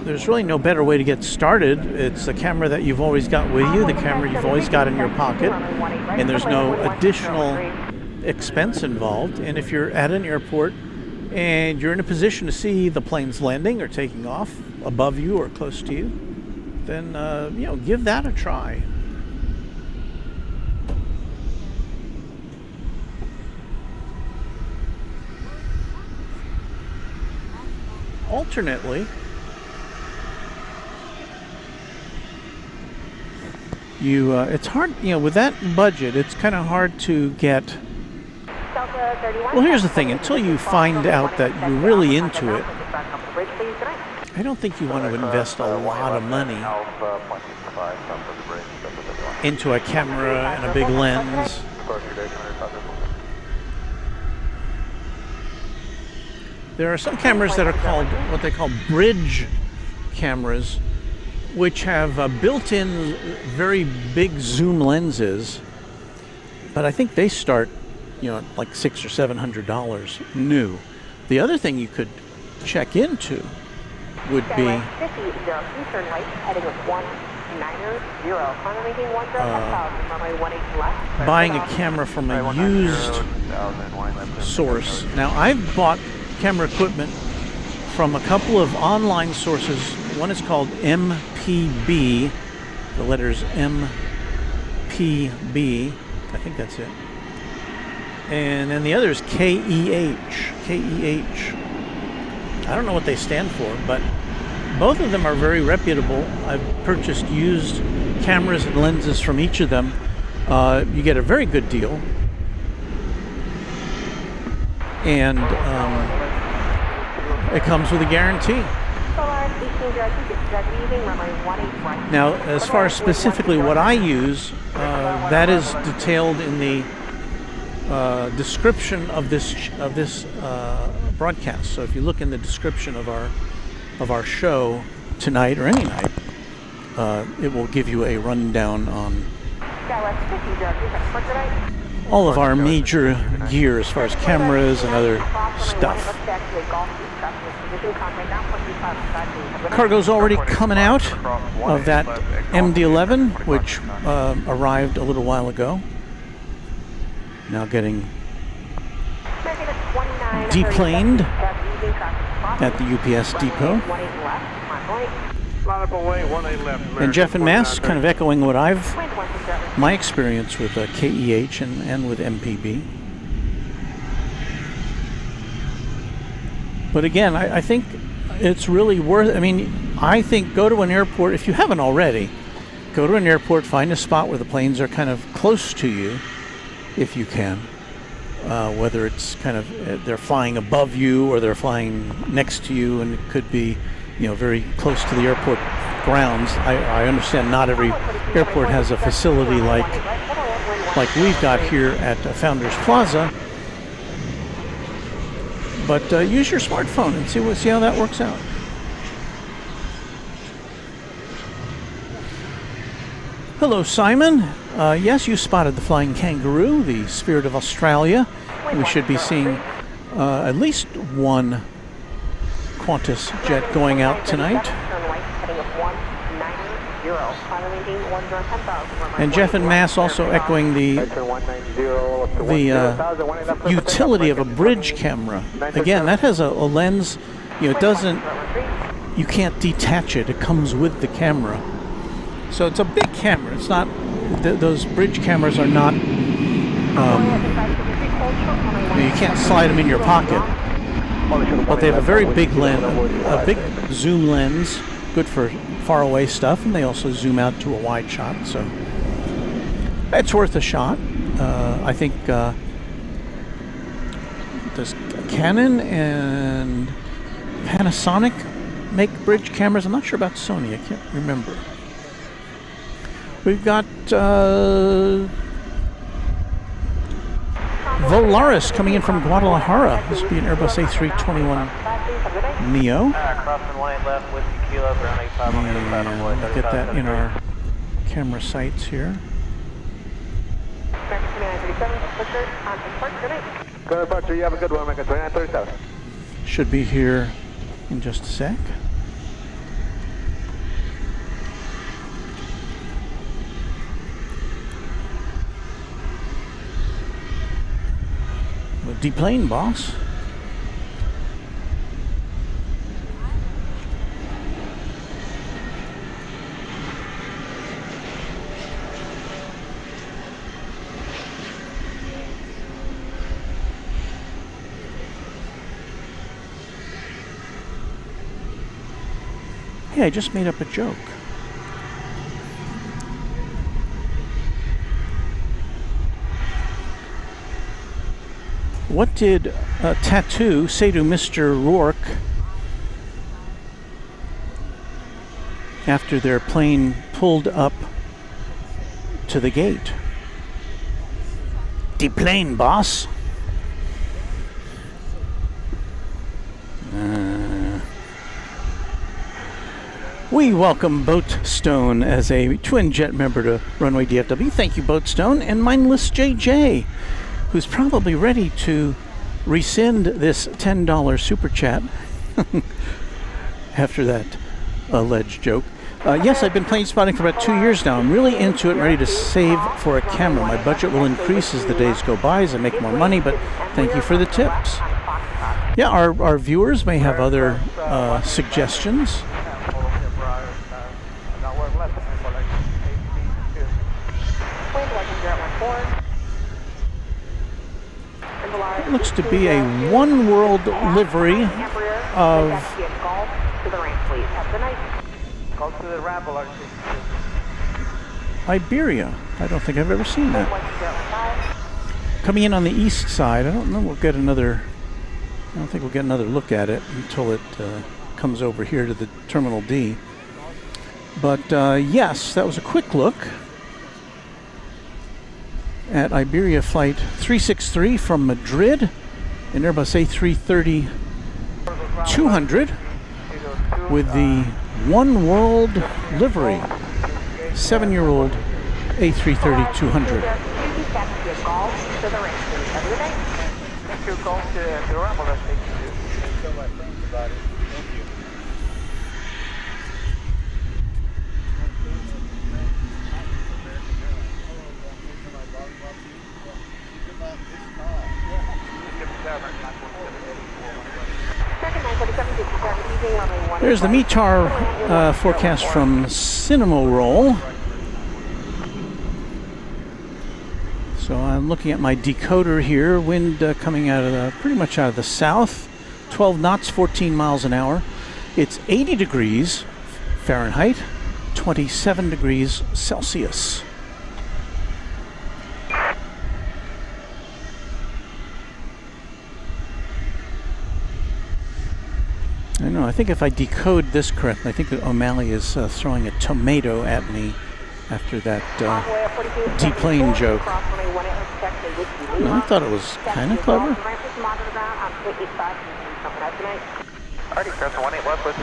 there's really no better way to get started. It's the camera that you've always got with you, the camera you've always got in your pocket, and there's no additional expense involved. And if you're at an airport and you're in a position to see the planes landing or taking off above you or close to you, then give that a try. Alternately, it's hard, with that budget, it's kind of hard to get. Well, here's the thing, until you find out that you're really into it, I don't think you want to invest a lot of money into a camera and a big lens. There are some cameras that are called what they call bridge cameras, which have built-in very big zoom lenses, but I think they start, like $600 or $700 new. The other thing you could check into would be Climb making 10,000, runway 18 left. buying a camera from a used source. Now, I've bought camera equipment from a couple of online sources. One is called MPB, the letters MPB, I think that's it. And then the other is KEH. I don't know what they stand for, but both of them are very reputable. I've purchased used cameras and lenses from each of them. You get a very good deal. And it comes with a guarantee. Now, as far as specifically what I use, that is detailed in the description of this broadcast. So if you look in the description of our show tonight or any night, it will give you a rundown on all of our major gear as far as cameras and other stuff. Cargo's already coming out of that MD-11, which arrived a little while ago. Now getting deplaned at the UPS depot. And Jeff and Mass kind of echoing what my experience with KEH and with MPB. But again, I think it's really worth, I think go to an airport, if you haven't already, go to an airport, find a spot where the planes are kind of close to you, if you can. Whether it's kind of, they're flying above you or they're flying next to you, and it could be, very close to the airport grounds. I understand not every airport has a facility like we've got here at Founders Plaza. But use your smartphone and see how that works out. Hello, Simon. Yes, you spotted the flying kangaroo, the Spirit of Australia. We should be seeing at least one Qantas jet going out tonight. And Jeff and Mass also echoing the utility of a bridge camera. Again, that has a lens. It doesn't. You can't detach it. It comes with the camera. So it's a big camera. It's not. Those bridge cameras are not. You can't slide them in your pocket. But they have a very big lens, a big zoom lens, good for far away stuff, and they also zoom out to a wide shot. So it's worth a shot. I think does Canon and Panasonic make bridge cameras? I'm not sure about Sony. I can't remember. We've got Volaris coming in from Guadalajara. This will be an Airbus A321 Neo. And we'll get that in our camera sights here. You have a good one, American 2937. Should be here in just a sec. Deplane, boss. Hey, I just made up a joke. What did Tattoo say to Mr. Rourke after their plane pulled up to the gate? Deplane, boss. We welcome Boatstone as a twin jet member to Runway DFW. Thank you, Boatstone, and Mindless JJ, who's probably ready to rescind this $10 super chat after that alleged joke. Yes, I've been plane spotting for about 2 years now. I'm really into it and ready to save for a camera. My budget will increase as the days go by as I make more money, but thank you for the tips. Yeah, our viewers may have other suggestions. It looks to be a One World livery of Iberia. I don't think I've ever seen that. Coming in on the east side, I don't know. I don't think we'll get another look at it until it comes over here to the Terminal D. But yes, that was a quick look at Iberia Flight 363 from Madrid, an Airbus A330-200 with the One World livery, 7-year-old A330-200. There's the METAR forecast from Cinema Roll. So I'm looking at my decoder here. Wind coming out of pretty much out of the south. 12 knots, 14 miles an hour. It's 80 degrees Fahrenheit, 27 degrees Celsius. I don't know, I think if I decode this correctly, I think that O'Malley is throwing a tomato at me after that deplane joke. No, I thought it was kind of clever.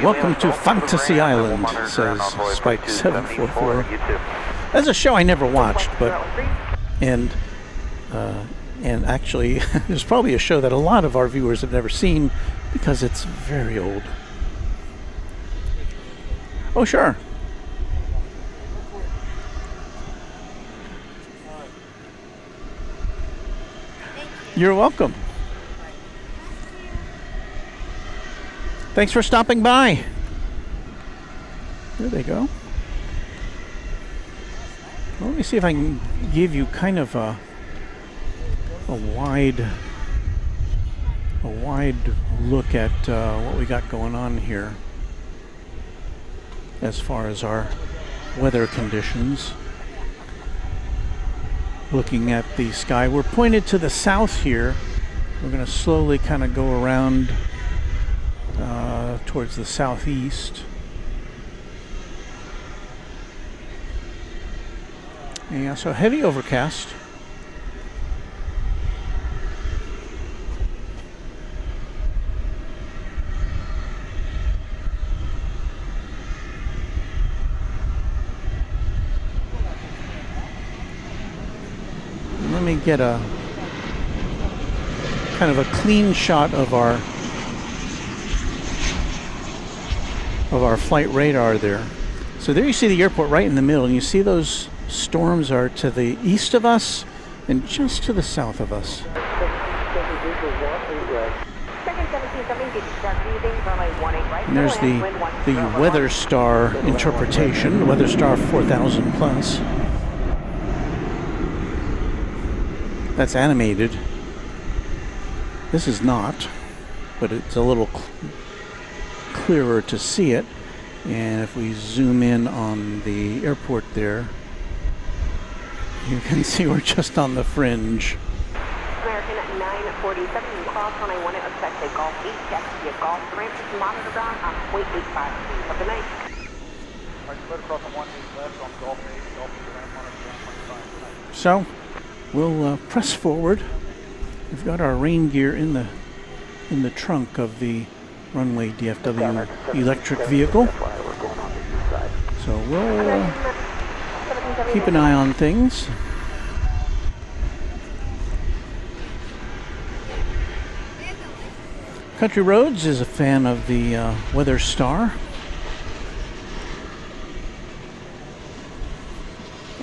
Welcome to Fantasy Island, says Spike 744. That's a show I never watched, and actually, there's probably a show that a lot of our viewers have never seen because it's very old. Oh, sure. You're welcome. Thanks for stopping by. There they go. Well, let me see if I can give you kind of a wide look at what we got going on here as far as our weather conditions. Looking at the sky, we're pointed to the south here. We're going to slowly kind of go around towards the southeast. Yeah, so heavy overcast. Let me get a kind of a clean shot of our flight radar there. So there you see the airport right in the middle, and you see those storms are to the east of us and just to the south of us. And there's the Weather Star interpretation, Weather Star 4000 plus. That's animated. This is not, but it's a little clearer to see it. And if we zoom in on the airport there, you can see we're just on the fringe. American 947, you cross runway 18, expect a Golf 8, taxi at Golf, the ramp is monitor ground on point 85, of the night. So, we'll press forward. We've got our rain gear in the trunk of the Runway DFW electric vehicle. So we'll keep an eye on things. Country Roads is a fan of the Weather Star.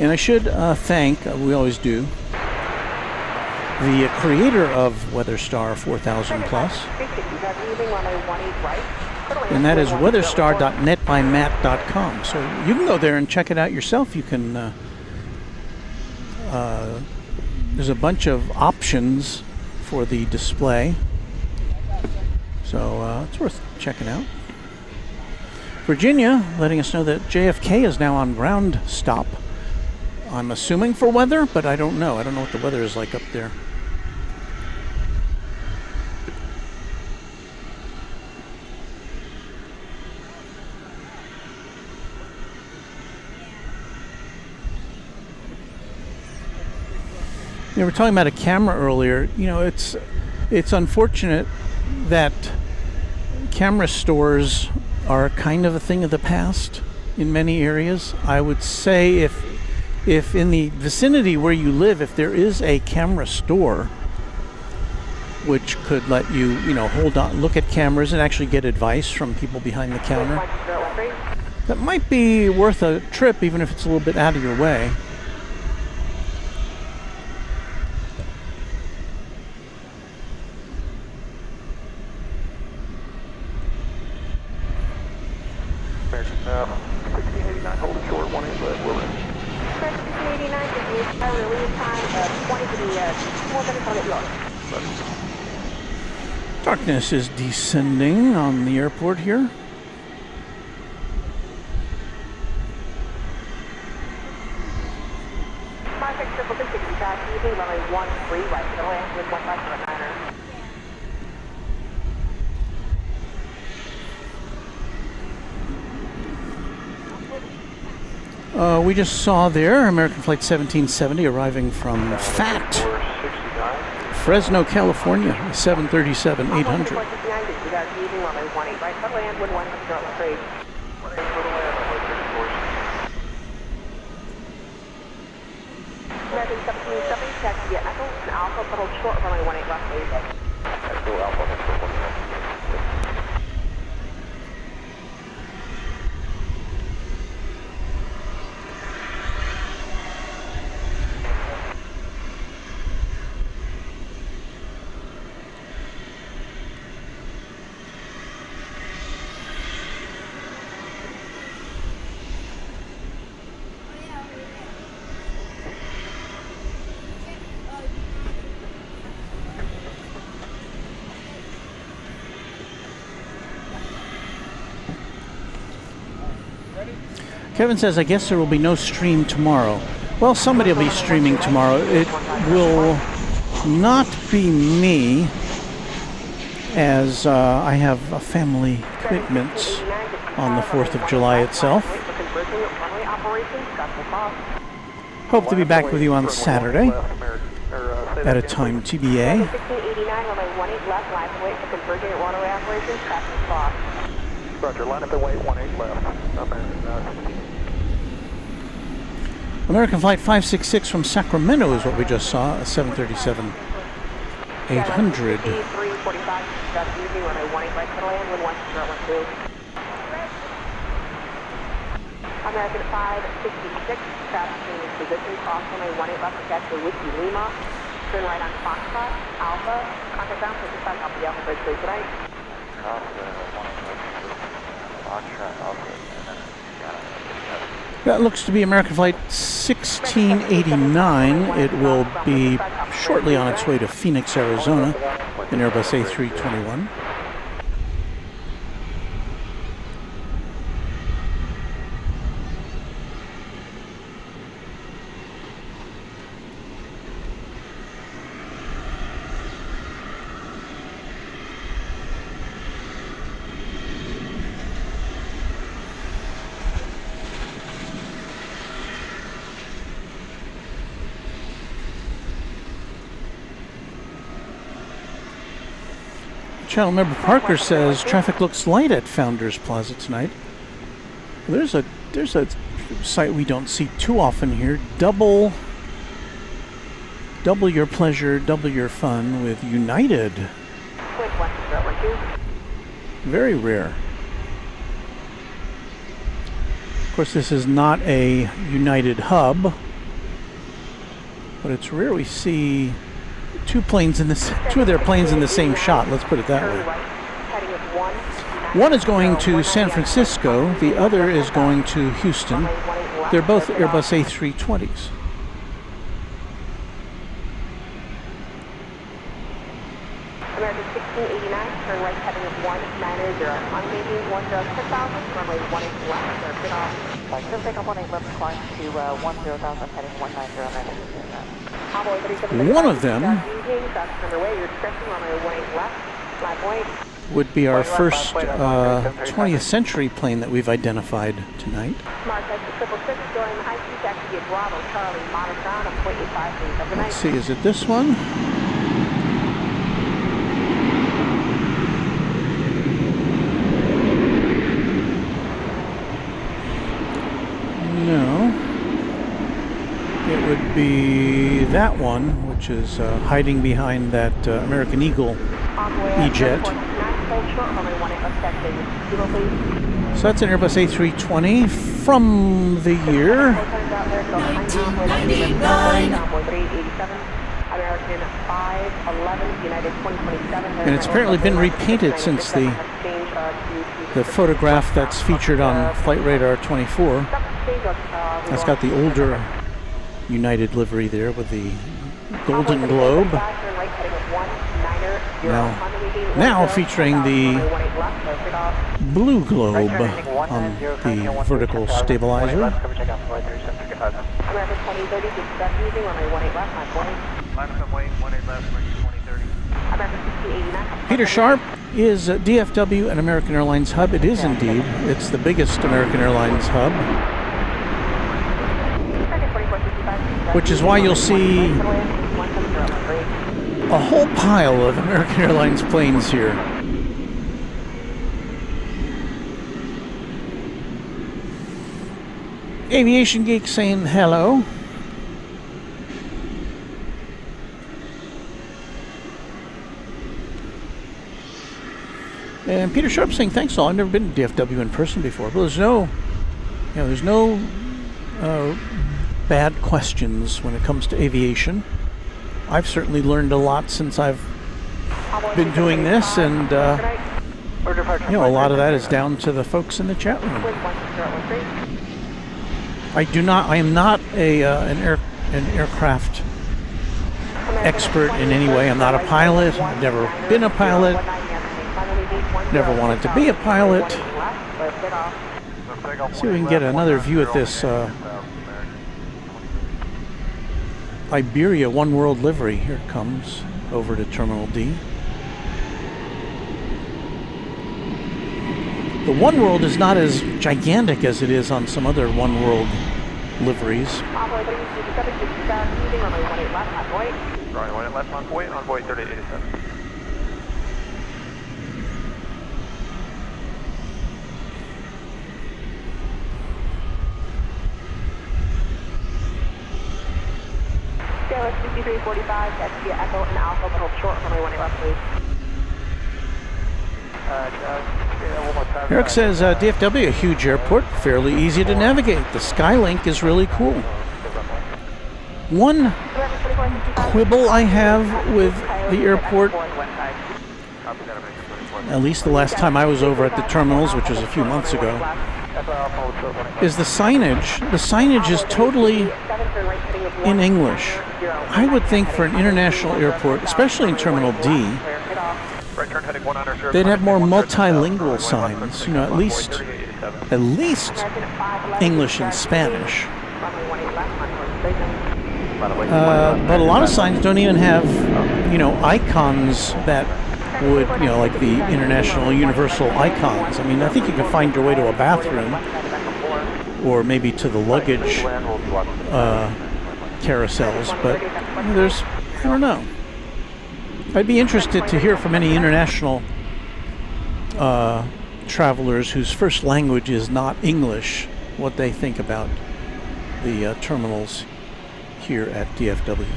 And I should thank, we always do, the creator of WeatherStar 4000 Plus, and that is weatherstar.netbymatt.com. So you can go there and check it out yourself. You can, there's a bunch of options for the display, so it's worth checking out. Virginia letting us know that JFK is now on ground stop. I'm assuming for weather, but I don't know. I don't know what the weather is like up there. We were talking about a camera earlier. You know, it's unfortunate that camera stores are kind of a thing of the past in many areas. I would say if in the vicinity where you live, if there is a camera store which could let you, you know, hold on, look at cameras and actually get advice from people behind the counter, that might be worth a trip, even if it's a little bit out of your way. American 1689, holding short, 18 left, we're ready. 1689, release time 20 to the 4 minutes on the yard. Darkness is descending on the airport here. My picture for 65, evening, runway 13, right to the land with 1509er. We just saw there American Flight 1770 arriving from FAT, Fresno, California, 737-800. American 1770, taxi at Echo and Alpha, but hold short, runway 18 left, please. Echo Alpha, next to 1 left. Kevin says, I guess there will be no stream tomorrow. Well, somebody will be streaming tomorrow. It will not be me, as I have a family commitments on the 4th of July itself. Hope to be back with you on Saturday at a time TBA. 1689, runway 18 left, line to wait for converging at waterway operations, traffic off. Roger, line up and wait, 18 left. American Flight 566 from Sacramento is what we just saw, a 737-800. American 566, traffic position, cross runway 18 left to catch the Whiskey Lima. Turn right on Foxtrot, Alpha, contact down, 55 off the Alpha Bridge, please, tonight. That looks to be American Flight 1689. It will be shortly on its way to Phoenix, Arizona, in Airbus A321. Channel member Parker says traffic looks light at Founders Plaza tonight. There's a site we don't see too often here. Double your pleasure, double your fun with United. Very rare. Of course, this is not a United hub. but it's rare we see two of their planes in the same shot. Let's put it that way. One is going to San Francisco. The other is going to Houston. They're both Airbus A320s. American 1689, turn right heading of 190. On making 10,000, runway 18 left, good off. Still take up 18 left, climb to 10,000, heading 190. One of them would be our first 20th century plane that we've identified tonight. Let's see, is it this one? No. It would be that one, which is hiding behind that American Eagle E-Jet. So that's an Airbus A320 from the year 1999. And it's apparently been repainted since the photograph that's featured on Flight Radar 24. That's got the older United livery there with the Golden Globe. Now featuring the blue globe on the vertical stabilizer. Peter Sharp, is DFW an American Airlines hub? It is indeed. It's the biggest American Airlines hub, which is why you'll see a whole pile of American Airlines planes here. Aviation Geek saying hello. And Peter Sharp saying thanks all. I've never been to DFW in person before, but there's no bad questions when it comes to aviation. I've certainly learned a lot since I've been doing this, and a lot of that is down to the folks in the chat room. I am not an aircraft expert in any way. I'm not a pilot. I've never been a pilot. Never wanted to be a pilot. Let's see if we can get another view at this Iberia One World livery. Here it comes over to Terminal D. The One World is not as gigantic as it is on some other One World liveries. Envoy 3887. Dallas 5345, that's via Echo and Alpha, but hold short, runway 18 left, please. Eric says, DFW, a huge airport, fairly easy to navigate. The Skylink is really cool. One quibble I have with the airport, at least the last time I was over at the terminals, which was a few months ago, is the signage. The signage is totally in English. I would think for an international airport, especially in Terminal D, they'd have more multilingual signs, at least English and Spanish. But a lot of signs don't even have, icons that would, like the international universal icons. I mean, I think you can find your way to a bathroom or maybe to the luggage carousels, but I don't know. I'd be interested to hear from any international travelers whose first language is not English, what they think about the terminals here at DFW.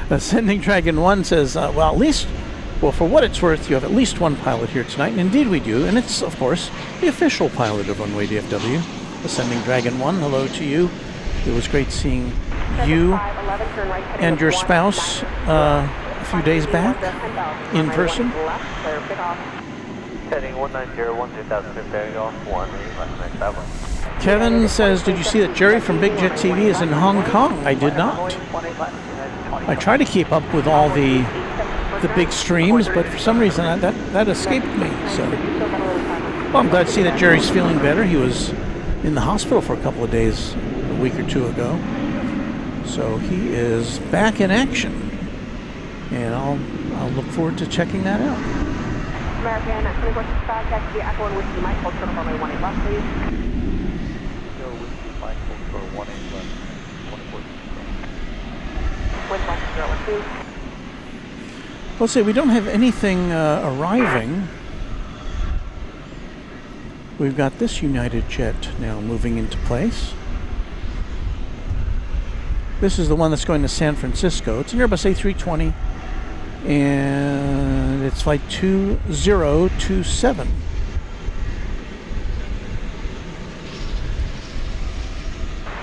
Ascending Dragon 1 says, for what it's worth, you have at least one pilot here tonight, and indeed we do, and it's, of course, the official pilot of Runway DFW, Ascending Dragon 1, hello to you. It was great seeing you and your spouse a few days back in person. Heading 190, 2000, bearing off 1, left 97. Kevin says, did you see that Jerry from Big Jet TV is in Hong Kong? I did not. I try to keep up with all the big streams, but for some reason that escaped me. So, well, I'm glad to see that Jerry's feeling better. He was in the hospital for a couple of days a week or two ago. So he is back in action. And I'll look forward to checking that out. American 2465, taxi Echo and Whiskey Mike, hold short runway 18 left, please. Go Whiskey Mike, hold for 18 left, 24. Wind 1012. Let's see, we don't have anything arriving. We've got this United jet now moving into place. This is the one that's going to San Francisco. It's an Airbus A320, and it's flight 2027.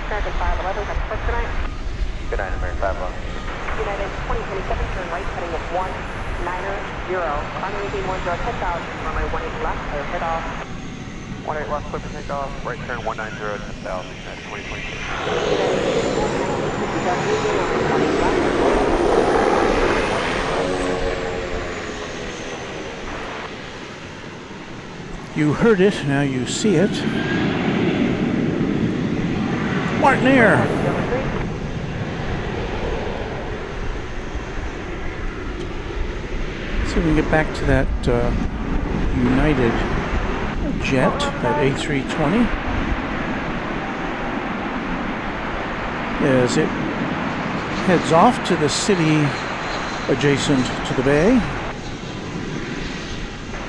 American 511, that's first good night. Good night, American 511. United 2027, turn right, heading of 190. Runway 10,000, runway 18 left, clear head off. 18 left, clear for takeoff. Right turn 190, 10,000, United 2022. You heard it, now you see it. Martinair! See if we can get back to that United jet, that A320. As it heads off to the city adjacent to the bay.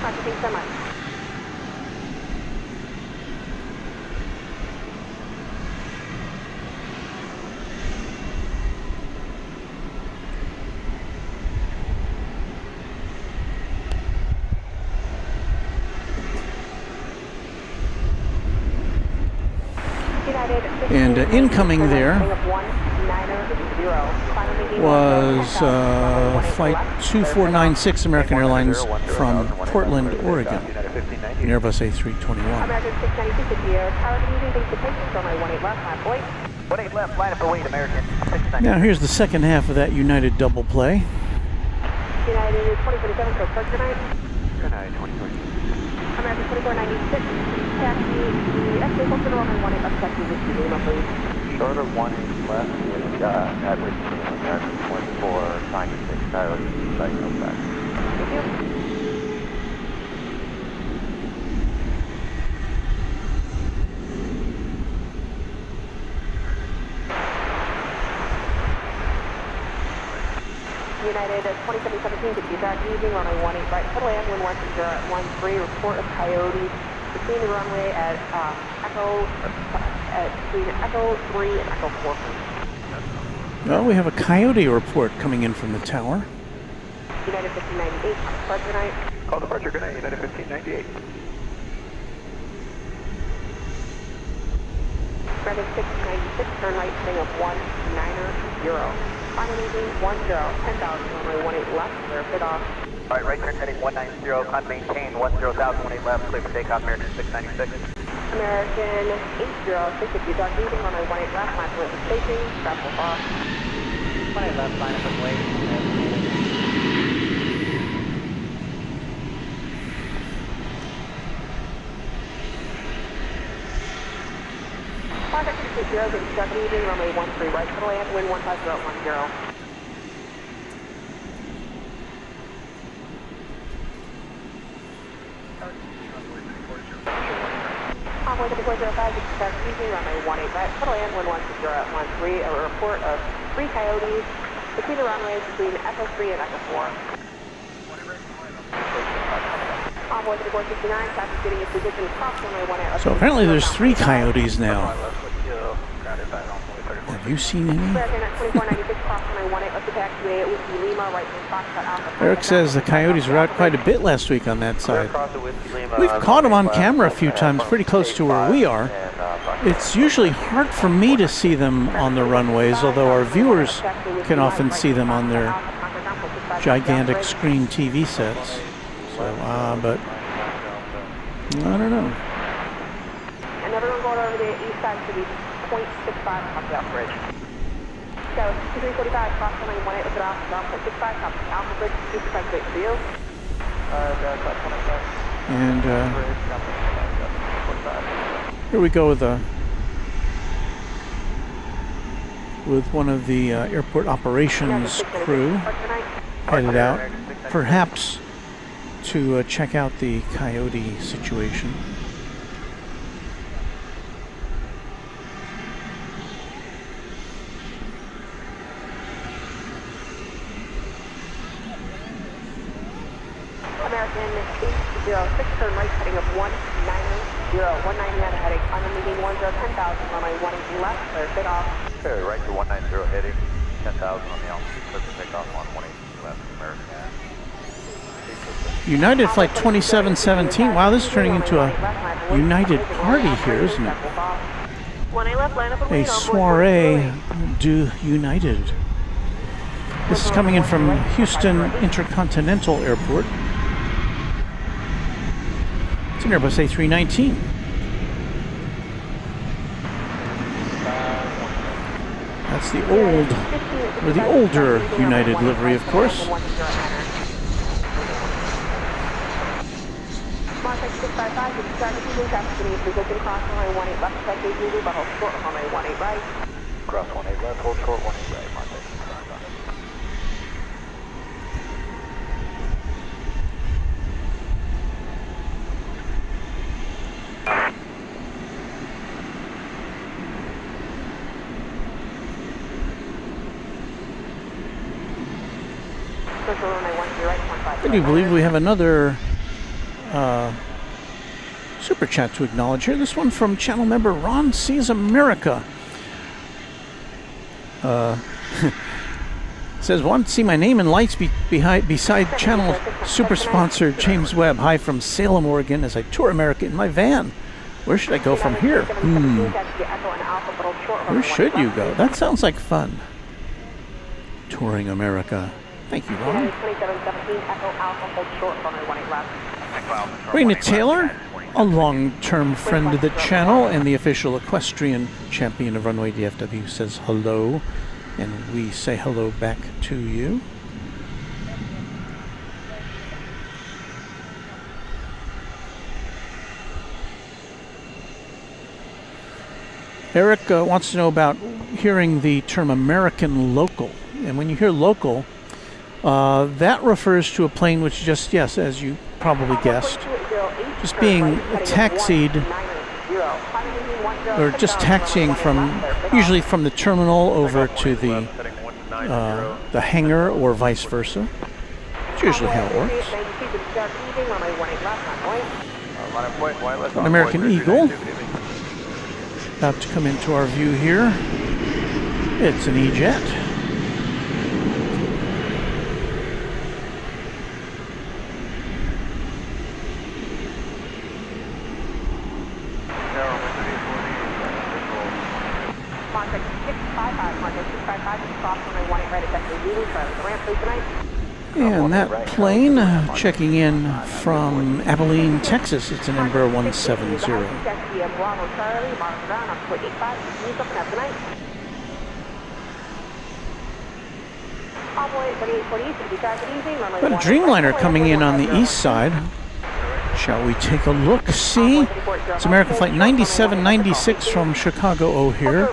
Roger, thanks so much. And incoming there was flight 2496 American Airlines from Portland, Oregon, an Airbus A321. American 696 at the air. Tower, can you do things to take this runway 18 left, line for weight? 18 left, line up for weight, American 690. Now here's the second half of that United double play. United 2027, so first good night. Good night, 2022. American 2496, taxi, the SA Fulton runway 18 left, taxi, Whiskey Lima, please. Short of 18 left with at Whiskey American 2496, Coyote, site no back. Thank you. United 2717 to Utah, using runway 18 right, total land, wind 1013, report of coyotes between the runway at between Echo 3 and Echo 4. Well, we have a coyote report coming in from the tower. United 1598, departure night. Call departure, good night, United 1598. United 696, turn right, heading of 190. Final easy, 10, 10,000, runway 18 left, clear fit off. Alright, right turn heading 190, climb maintain 10,000, 18 left, clear for takeoff, American 696. American 806, if you duck leaving, runway 18 left, line for station, travel off. 18 left, line up and wait. Contact 660, if you duck leaving, runway 13 right, total land, wind 15010. Convoy 3405, if you duck leaving, runway 18 right, total land, wind 16013, a report of 3 coyotes between the runways between Echo 3 and Echo 4. Convoy 3469, traffic getting in position across runway 18 left. So apparently there's 3 coyotes now. Have you seen any? American at 2496, cross runway 18 left to taxiway at Whiskey Lima, right in Foxtrot Alpha. Eric says the Coyotes were out quite a bit last week on that side. Cross at Whiskey Lima. We've caught them on camera a few times pretty close to where we are. It's usually hard for me to see them on the runways, although our viewers can often see them on their gigantic screen TV sets. So, but I don't know. And everyone going over the east side should be 0.65 off the Alpha Bridge. So, 2345, cross runway 18 left to Alpha, 0.65 off the Alpha Bridge, 265 great for you. And here we go with one of the airport operations crew headed out, perhaps to check out the Coyote situation. American 806, turn right, heading of 190, 190 at a heading, on the meeting 10,000, runway 18 left, clear takeoff. Okay, right to 190 heading, 10,000 on the altitude, clear for takeoff on 18 left, American. United Flight 2717. Wow, this is turning into a United party here, isn't it? 18 left, line up and A wait, soiree du United. This is coming in from Houston Intercontinental Airport. It's an Airbus A319. That's the old, or the older United livery, of course. Contact 655, if you start to move after the position, cross runway 18 left, check the Zulu, but hold short runway 18 right. Cross 18 left, hold short 18 right, Contact 655. I do believe we have another super chat to acknowledge here. This one from channel member Ron Sees America. Says, want to see my name and lights beside channel super sponsor James Webb. Hi from Salem, Oregon, as I tour America in my van. Where should I go from here? Where should you go? That sounds like fun. Touring America. Thank you, Ron. Raina Taylor, a long-term friend of the channel and the official equestrian champion of Runway DFW, says hello, and we say hello back to you. Eric wants to know about hearing the term American local. And when you hear local, that refers to a plane which just, yes, as you probably guessed, just being taxied, or just taxiing from, usually from the terminal over to the hangar or vice versa. It's usually how it works. An American Eagle, about to come into our view here. It's an E-Jet. And that plane checking in from Abilene, Texas. It's an Embraer 170. Got a Dreamliner coming in on the east side. Shall we take a look? See? It's American Flight 9796 from Chicago O'Hare.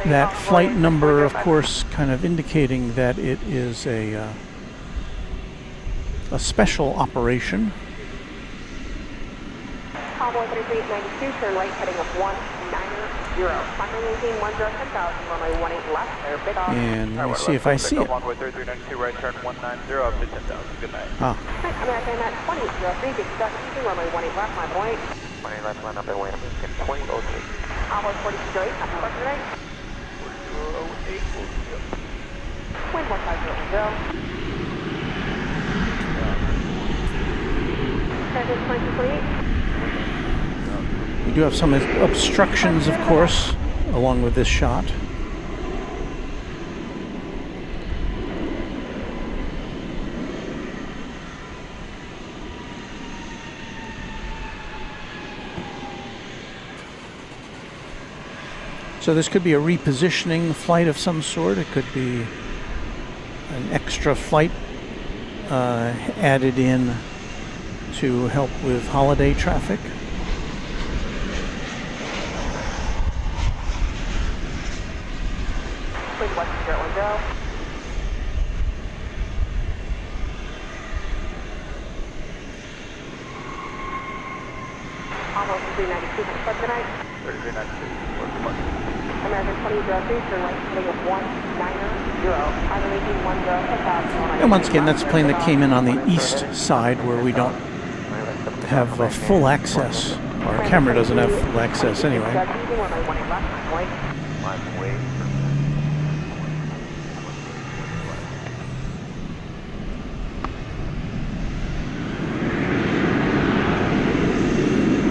That flight number, of course, kind of indicating that it is a special operation. Cowboy 3892, turn right, heading of 190. Maintain 10,000, runway 18 left, clear big off. And let me see if I see it. Runway 3392, right turn 190 up to 10,000. Good night. Ah. American at 2003, get stuck using runway 18 left, my boy. 18 left, line up and wait. 2003. Cowboy 4208, happy work today. Wind 1510. American 2228. We do have some obstructions, of course, along with this shot. So this could be a repositioning flight of some sort. It could be an extra flight added in to help with holiday traffic. Wind 1010. Almost 392 for tonight. 3392. What's the mark? American 2003, turn right, heading of 190. Final making 10. And once again, that's a plane that came in on the east side where we don't have full access. Our camera doesn't have full access anyway.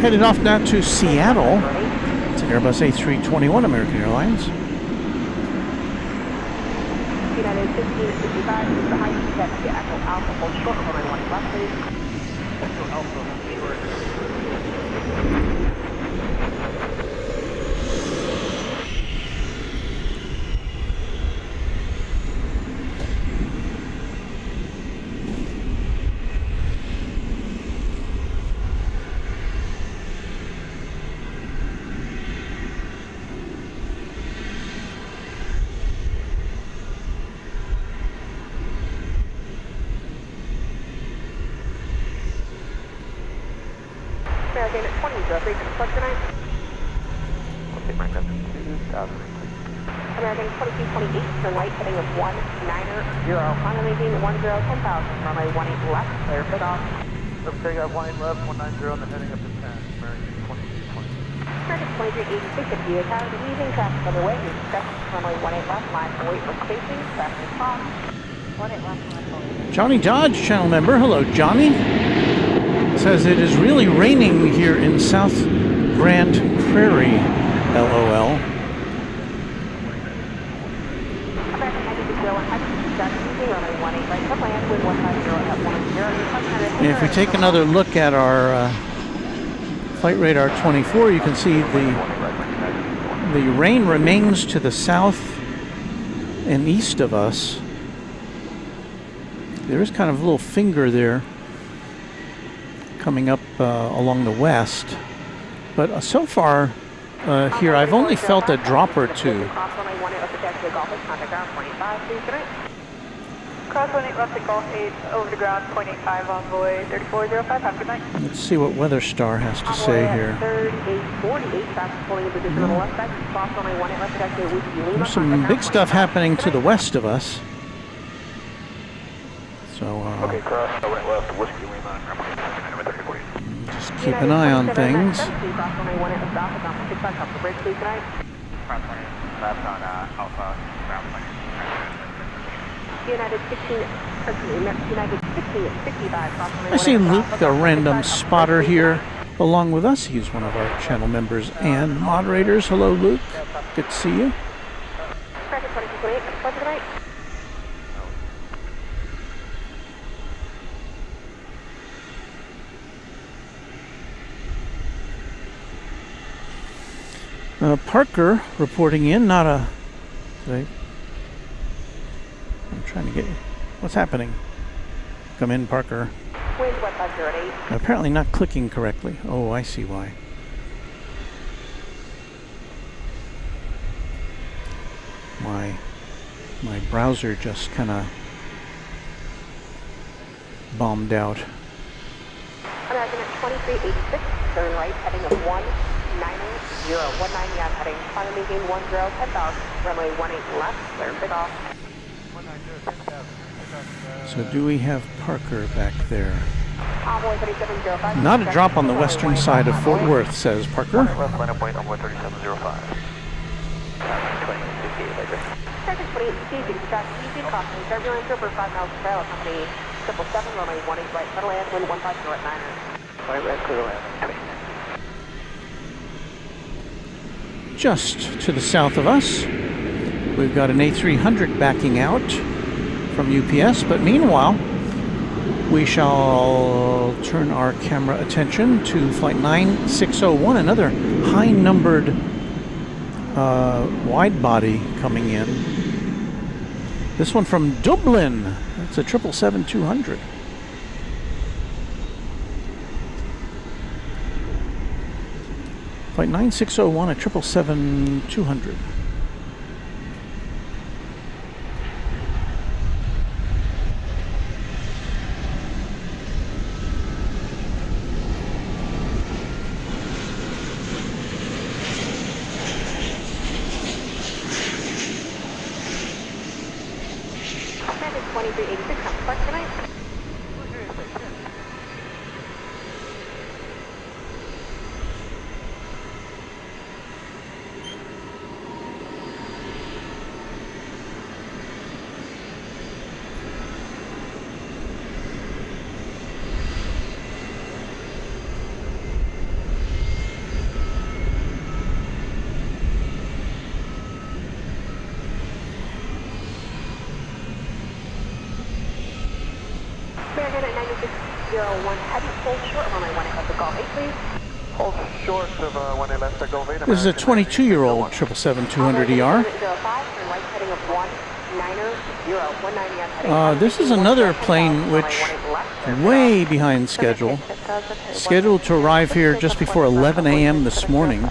Headed off now to Seattle. It's an Airbus A321 American Airlines. United 1555 is the height set to Echo Alpha, hold short, runway 18 left, please. Echo Alpha, short. American 2003, conflict tonight. I'll take my captain 2000. American 2228, turn right, heading of 190. Final making 10, 10,000, runway 18 left, clear for off. Left takeoff, 18 left, 190 on the heading up to 10. American 2220. American 2386, if you have leaving traffic underway, you expect runway 18 left, line for wait for spacing, traffic is off. 18 left, line for wait. Johnny Dodge, channel member. Hello, Johnny. Says it is really raining here in South Grand Prairie, LOL. And if we take another look at our Flight Radar 24, you can see the rain remains to the south and east of us. There is kind of a little finger there coming up along the west, but so far here I've only felt a drop or two. Cross 18 left to Golf 8, over the ground, 0.85 envoy, 3405, have a good night. Let's see what Weather Star has to say here. There's some big stuff happening to the west of us. So Okay, cross, I went left, Whiskey Lima, just keep an eye on things. Cross 20, left on Alpha, ground 20. United 1665. I see Luke, the random spotter here, along with us. He's one of our channel members and moderators. Hello, Luke. Good to see you. American 2228, what's the night? Parker reporting in, not a... I'm trying to get... What's happening? Come in, Parker. Wind 1508. Apparently not clicking correctly. Oh, I see why. My browser just kind of bombed out. American at 2386, turn right, heading of 190, 190 on heading, final making 10, 10,000, runway 18 left, clear big off. 190, 10,000. So do we have Parker back there? Envoy 3705. Not a drop on the western side of Fort Worth, says Parker. left line up point, Envoy 3705. 20, 58, 18, track easy, crossing turbulence over 5 miles per hour, company 777, runway 18 right, clear to land, wind 150 at 9. Right, red, clear to land. Just to the south of us, we've got an A300 backing out from UPS, but meanwhile, we shall turn our camera attention to flight 9601, another high-numbered wide-body coming in. This one from Dublin. It's a 777-200. Flight 9601, a 777-200. American 2386, come to park tonight. American at 9601, heavy full short, runway 18 left of Golf 8, please. Hold short of 18 left to Golf 8. This is a 22-year-old 777-200 ER. 05, turn right heading of 190, This is another plane which way behind schedule. Scheduled to arrive here just before 11 a.m. this morning.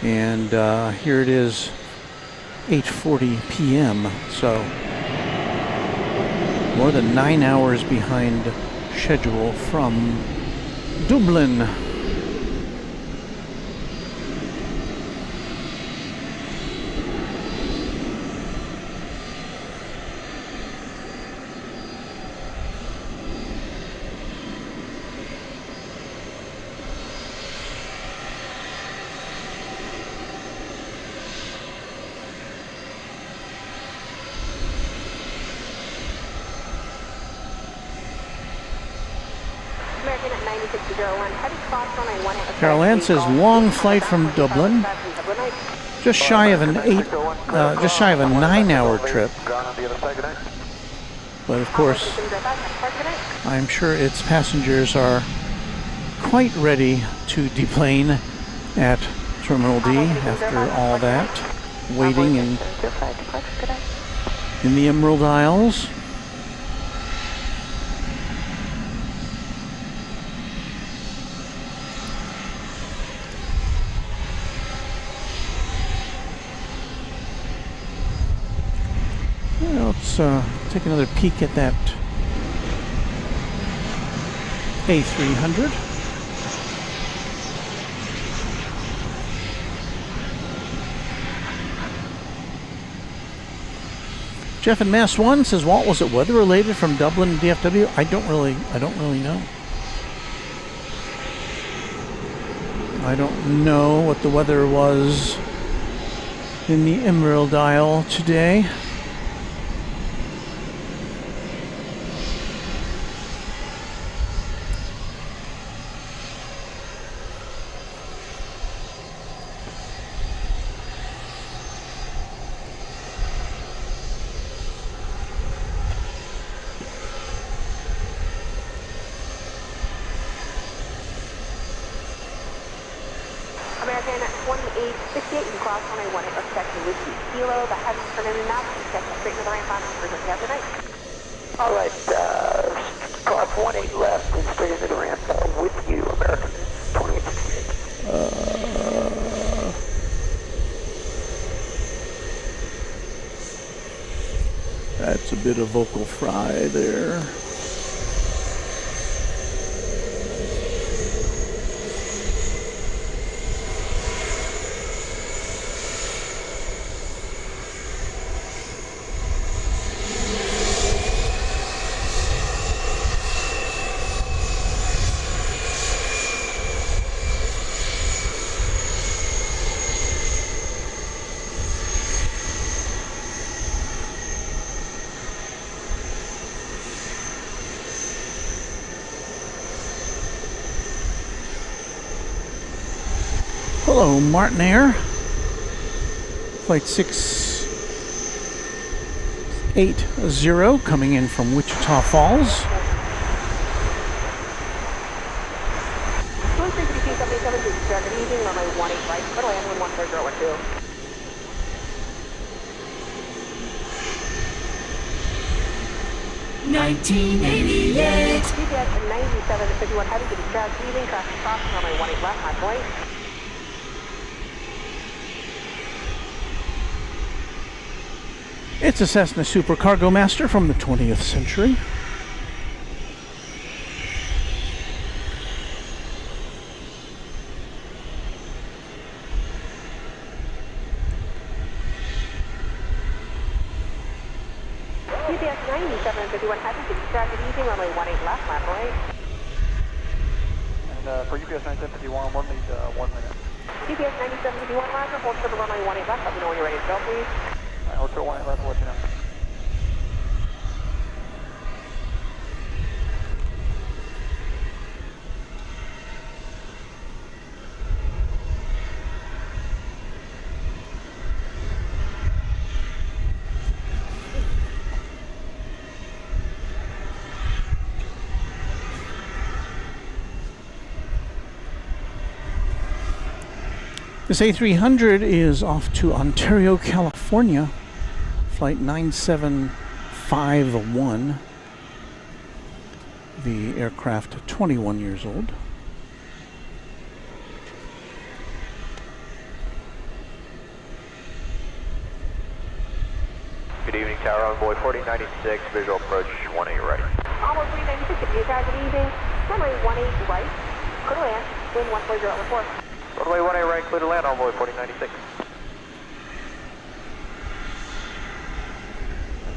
And here it is, 8:40 p.m. So more than 9 hours behind schedule from Dublin. American at 9601, heavy cross runway 18 left. Carol Ann says long flight from Dublin, just shy of a 9-hour trip. But of course, I'm sure its passengers are quite ready to deplane at Terminal D after all that waiting in the Emerald Isles. Let's take another peek at that A300. Jeff in Mass 1 says, Walt, was it weather related from Dublin to DFW? I don't really know. I don't know what the weather was in the Emerald Isle today. American at 2868, you cross runway 18 left, check the Whiskey Kilo, the heavy turn in and out, check the straight to the ramp on frequency of the night. All right, cross 18 left and straight into the ramp with you, American 2868. That's a bit of vocal fry there. Hello, Martin Air. Flight 680 coming in from Wichita Falls. 23277 to start an evening, runway 18 right, clear to land, wind 14012. GPS 9751 heavy to discharge evening, traffic crossing, runway 18 left, my point. It's a Cessna Super Cargo Master from the 20th century. GPS 9751 heavy to discharge evening, runway 18 left, my point. And for UPS 9751, we'll need 1 minute. GPS 9751 Roger, hold short of runway 18 left, let me know when you're ready to go, please. Hold short 18 left, we'll let you know. This A300 is off to Ontario, California, flight 9751. The aircraft 21 years old. Good evening, Tower Envoy 4096, visual approach 18 right. Almost 396, if you guys are evening, runway 18 right, clear to land, wind 14014. Runway 18 right, clear to land, Envoy 4096.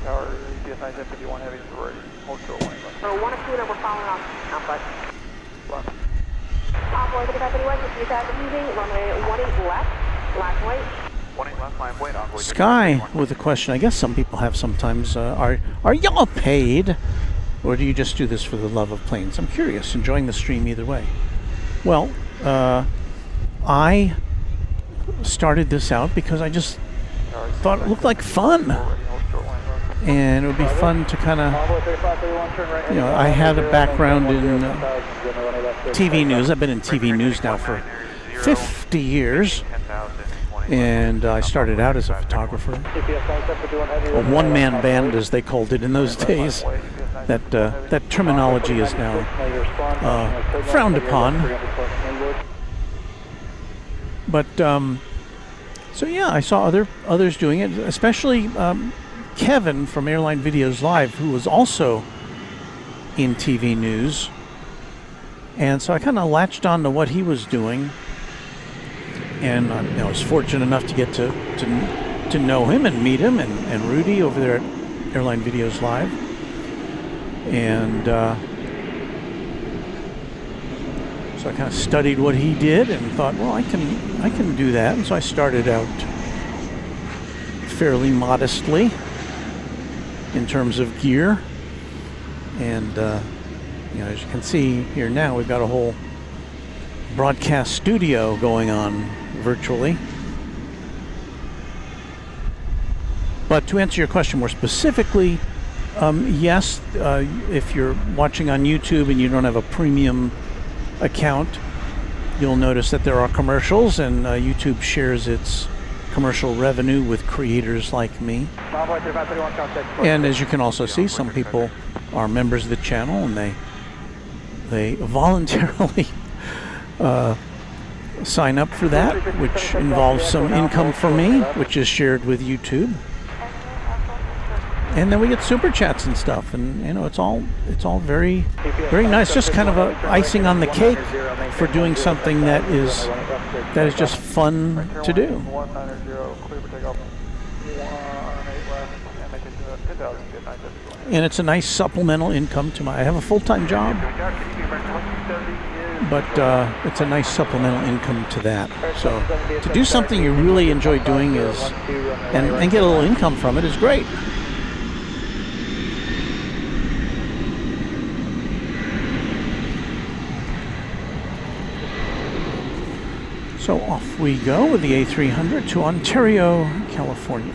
Tower UPS 9751 heavy is ready. Hold short 18 left. So 1 or 2, and we're following on but Left. Envoy 5531, if you guys are evening, runway 18 left, last weight. 18 left, line wait, Envoy. Sky with a question. I guess some people have sometimes. Are y'all paid, or do you just do this for the love of planes? I'm curious. Enjoying the stream either way. Well, I started this out because I just thought it looked like fun, and it would be fun to kind of, you know, I had a background in TV news. I've been in TV news now for 50 years. And I started out as a photographer, a one-man band as they called it in those days. That terminology is now frowned upon. But so yeah, I saw others doing it, especially Kevin from Airline Videos Live, who was also in TV news. And so I kind of latched on to what he was doing. And I was fortunate enough to get to know him and meet him and Rudy over there at Airline Videos Live. And so I kind of studied what he did and thought, well, I can do that. And so I started out fairly modestly in terms of gear. And as you can see here now, we've got a whole broadcast studio going on virtually. But to answer your question more specifically, yes, if you're watching on YouTube and you don't have a premium account, you'll notice that there are commercials, and YouTube shares its commercial revenue with creators like me. And as you can also see, some people are members of the channel, and they voluntarily sign up for that, which involves some income for me, which is shared with YouTube. And then we get super chats and stuff, and it's all very, very nice. Just kind of a icing on the cake for doing something that is just fun to do. And it's a nice supplemental income to I have a full-time job, but it's a nice supplemental income to that. So to do something you really enjoy doing and get a little income from it is great. So off we go with the A300 to Ontario, California.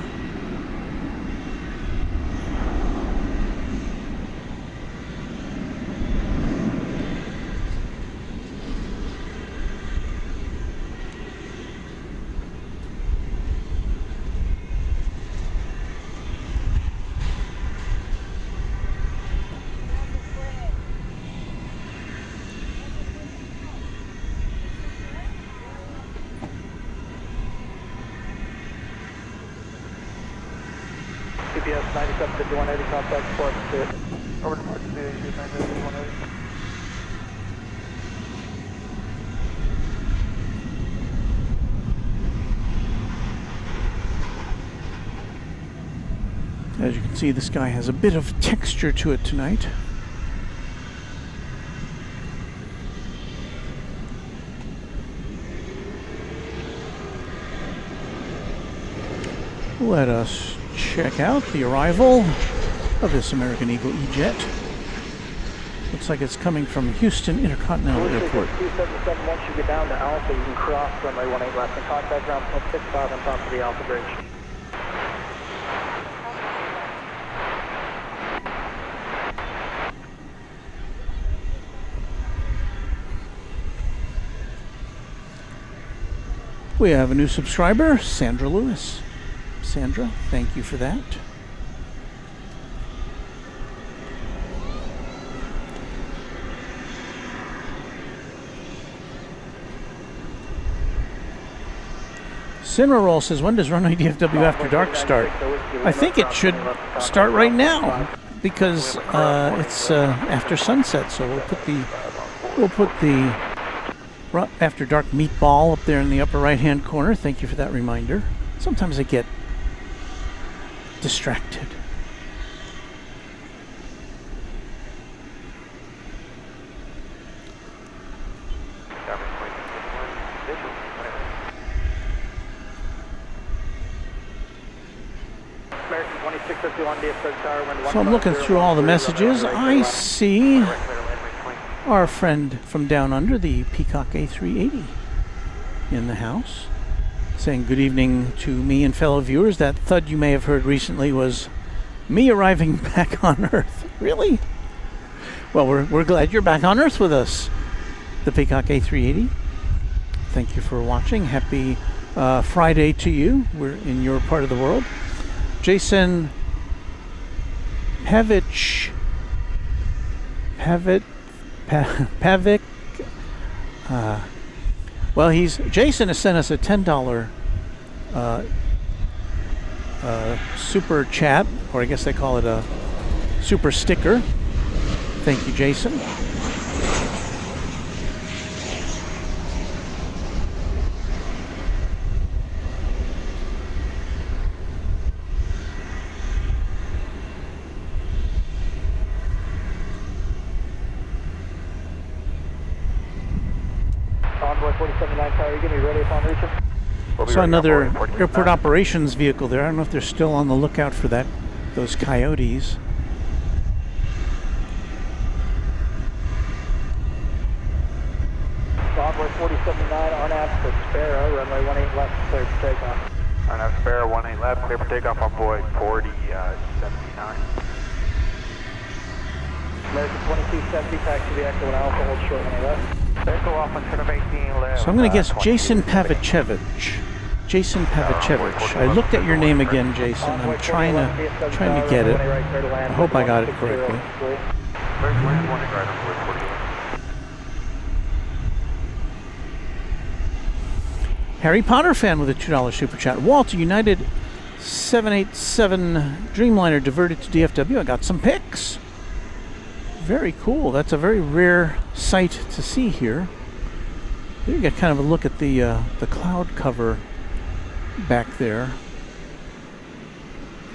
CPS 975180, contact Fort Pitt. Over to Mark 98180. As you can see, the sky has a bit of texture to it tonight. Let us check out the arrival of this American Eagle E-Jet. Looks like it's coming from Houston Intercontinental Airport. 277, once you get down to Alpha, you can cross runway 18 left and contact ground 65 on top of the Alpha Bridge. We have a new subscriber, Sandra Lewis. Sandra, thank you for that. Cinema says, when does Runway DFW After Dark start? I think it should start right now because it's after sunset. So we'll put the After Dark meatball up there in the upper right hand corner. Thank you for that reminder. Sometimes I get distracted. So I'm looking through all the messages. I see our friend from down under, the Peacock A380, in the house, saying good evening to me and fellow viewers. That thud you may have heard recently was me arriving back on Earth. Really? Well, we're glad you're back on Earth with us, the Peacock A380. Thank you for watching. Happy Friday to you. We're in your part of the world. Jason Pavic. Well, Jason has sent us a $10 super chat, or I guess they call it a super sticker. Thank you, Jason. So another airport operations vehicle there. I don't know if they're still on the lookout for those coyotes. Envoy 4079, RNAV for Sparrow, runway 18 left, clear for takeoff. RNAV Sparrow, 18 left, clear for takeoff on board 4079. American 2270, taxi the Echo and Alpha, hold short 18 left. Echo off on 18 left. So I'm going to guess Jason Pavicevich. Jason Pavicevich. I looked at your name again, Jason. I'm trying to get it. I hope I got it correctly. Harry Potter fan with a $2 super chat. Walter, United 787 Dreamliner diverted to DFW. I got some pics. Very cool. That's a very rare sight to see here. You get kind of a look at the cloud cover back there.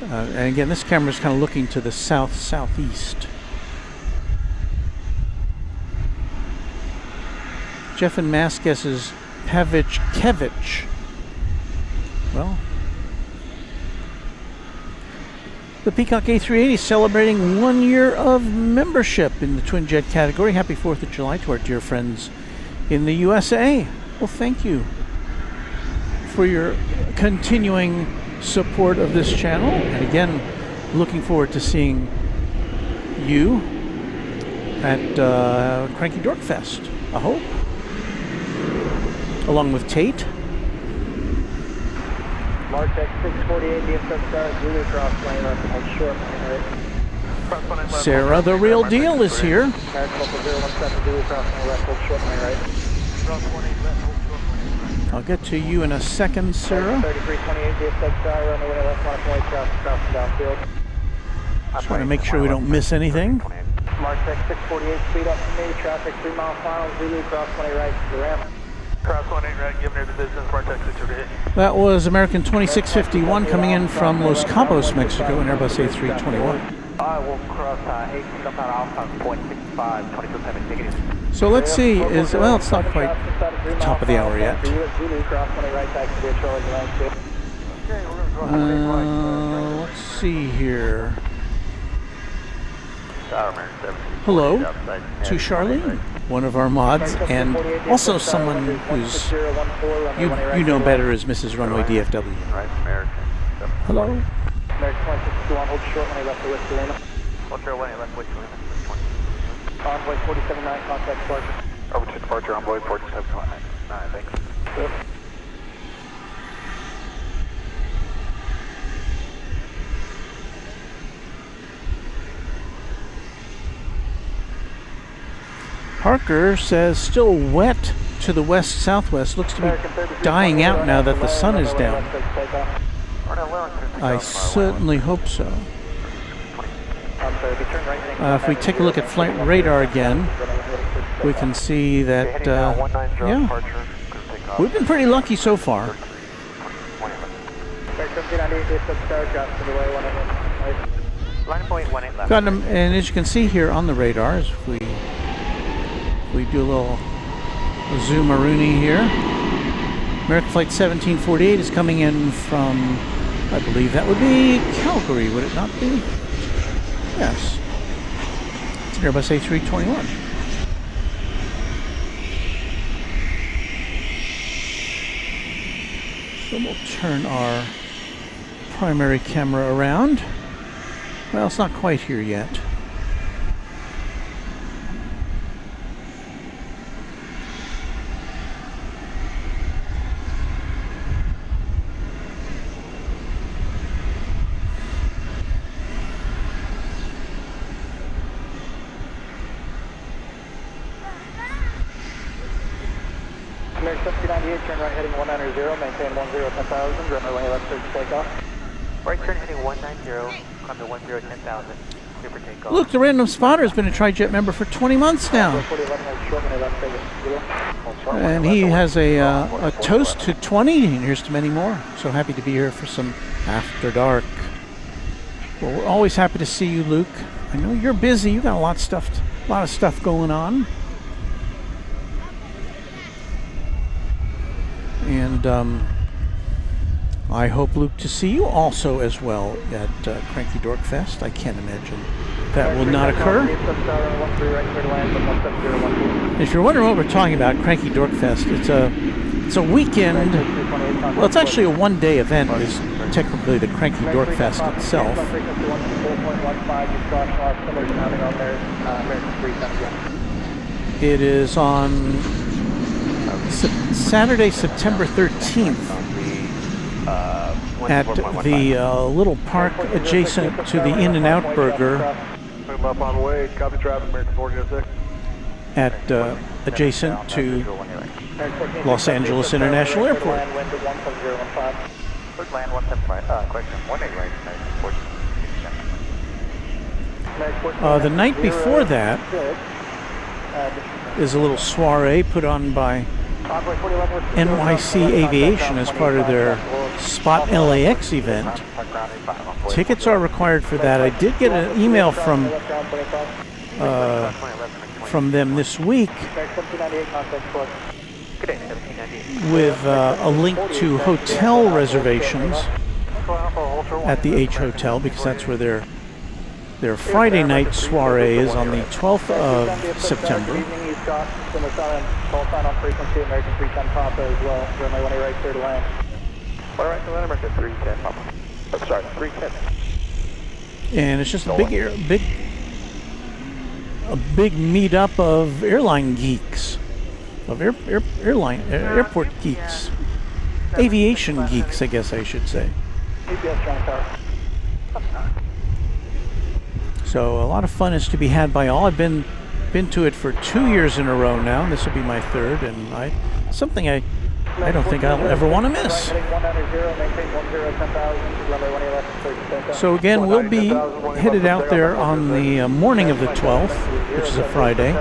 And again, this camera is kind of looking to the southeast. Jeff and Mass guesses Pavichkevich. Well, the Peacock A380 celebrating 1 year of membership in the twin jet category. Happy 4th of July to our dear friends in the USA. Well, thank you. for your continuing support of this channel. And again, looking forward to seeing you at Cranky Dork Fest, I hope. Along with Tate. Mark X 648, DFW Zulu crossplane left, hold short, right. Sarah, the real deal, is here. American Local 017 Zulu crossplane left, hold short, right. I'll get to you in a second, Sarah. 3328, DFW runway left, line point, traffic crossing downfield. Just want to make sure we don't miss anything. Mark X 648, speed up to me, traffic 3 mile final, Zulu cross 20 right to the ramp. Cross 18 right, give near the distance, Mark X 648. That was American 2651 coming in from Los Cabos, Mexico, in Airbus A321. I will cross 8 compound alpha, 0.65, 22.7, take it easy. So let's see, well, it's not quite the top of the hour yet. Zulu cross 20 right, taxi to Charlie landscape. Let's see here. Hello to Charlene, one of our mods, and also someone who's, you know better as Mrs. Runway DFW. Hello. American 2621, hold short when I left the West Lima. Hold short when I left West Lima. Envoy 479, contact departure. Over to departure, envoy 479. Thanks. Yep. Parker says still wet to the west-southwest. Looks to be dying out now that the sun is down. I certainly hope so. If we take a look at flight radar again, we can see that, yeah, we've been pretty lucky so far. Got them, and as you can see here on the radars, if we do a little zoom-a-rooney here. American Flight 1748 is coming in from, I believe that would be Calgary, would it not be? Yes. It's an Airbus A321. So we'll turn our primary camera around. Well, it's not quite here yet. American 1798, turn right heading 190, maintain 10,000, runway left to takeoff. Right turn heading 190, climb to 10,000, clear for takeoff. Look, the Random Spotter has been a TriJet member for 20 months now. And he has a toast to 20, and here's to many more. So happy to be here for some After Dark. Well, we're always happy to see you, Luke. I know you're busy. You got a lot of stuff going on. And I hope, Luke, to see you also as well at Cranky Dork Fest. I can't imagine that will not occur. If you're wondering what we're talking about, Cranky Dork Fest, it's a weekend. Well, it's actually a one-day event. Is technically the Cranky Dork Fest itself. It is on Saturday, September 13th at the little park adjacent to the In-N-Out Burger at adjacent to Los Angeles International Airport. The night before that is a little soiree put on by NYC Aviation as part of their Spot LAX event. Tickets are required for that. I did get an email from them this week with a link to hotel reservations at the H Hotel, because that's where their Friday night soiree is on the 12th of September. All right, American 310, Papa. Oh, sorry, 310. And it's just a big meetup of airline geeks, of airport geeks, aviation geeks, I guess I should say. So a lot of fun is to be had by all. I've been to it for 2 years in a row now, and this will be my third, and something I don't think I'll ever want to miss. So again, we'll be headed out there on the morning of the 12th, which is a Friday.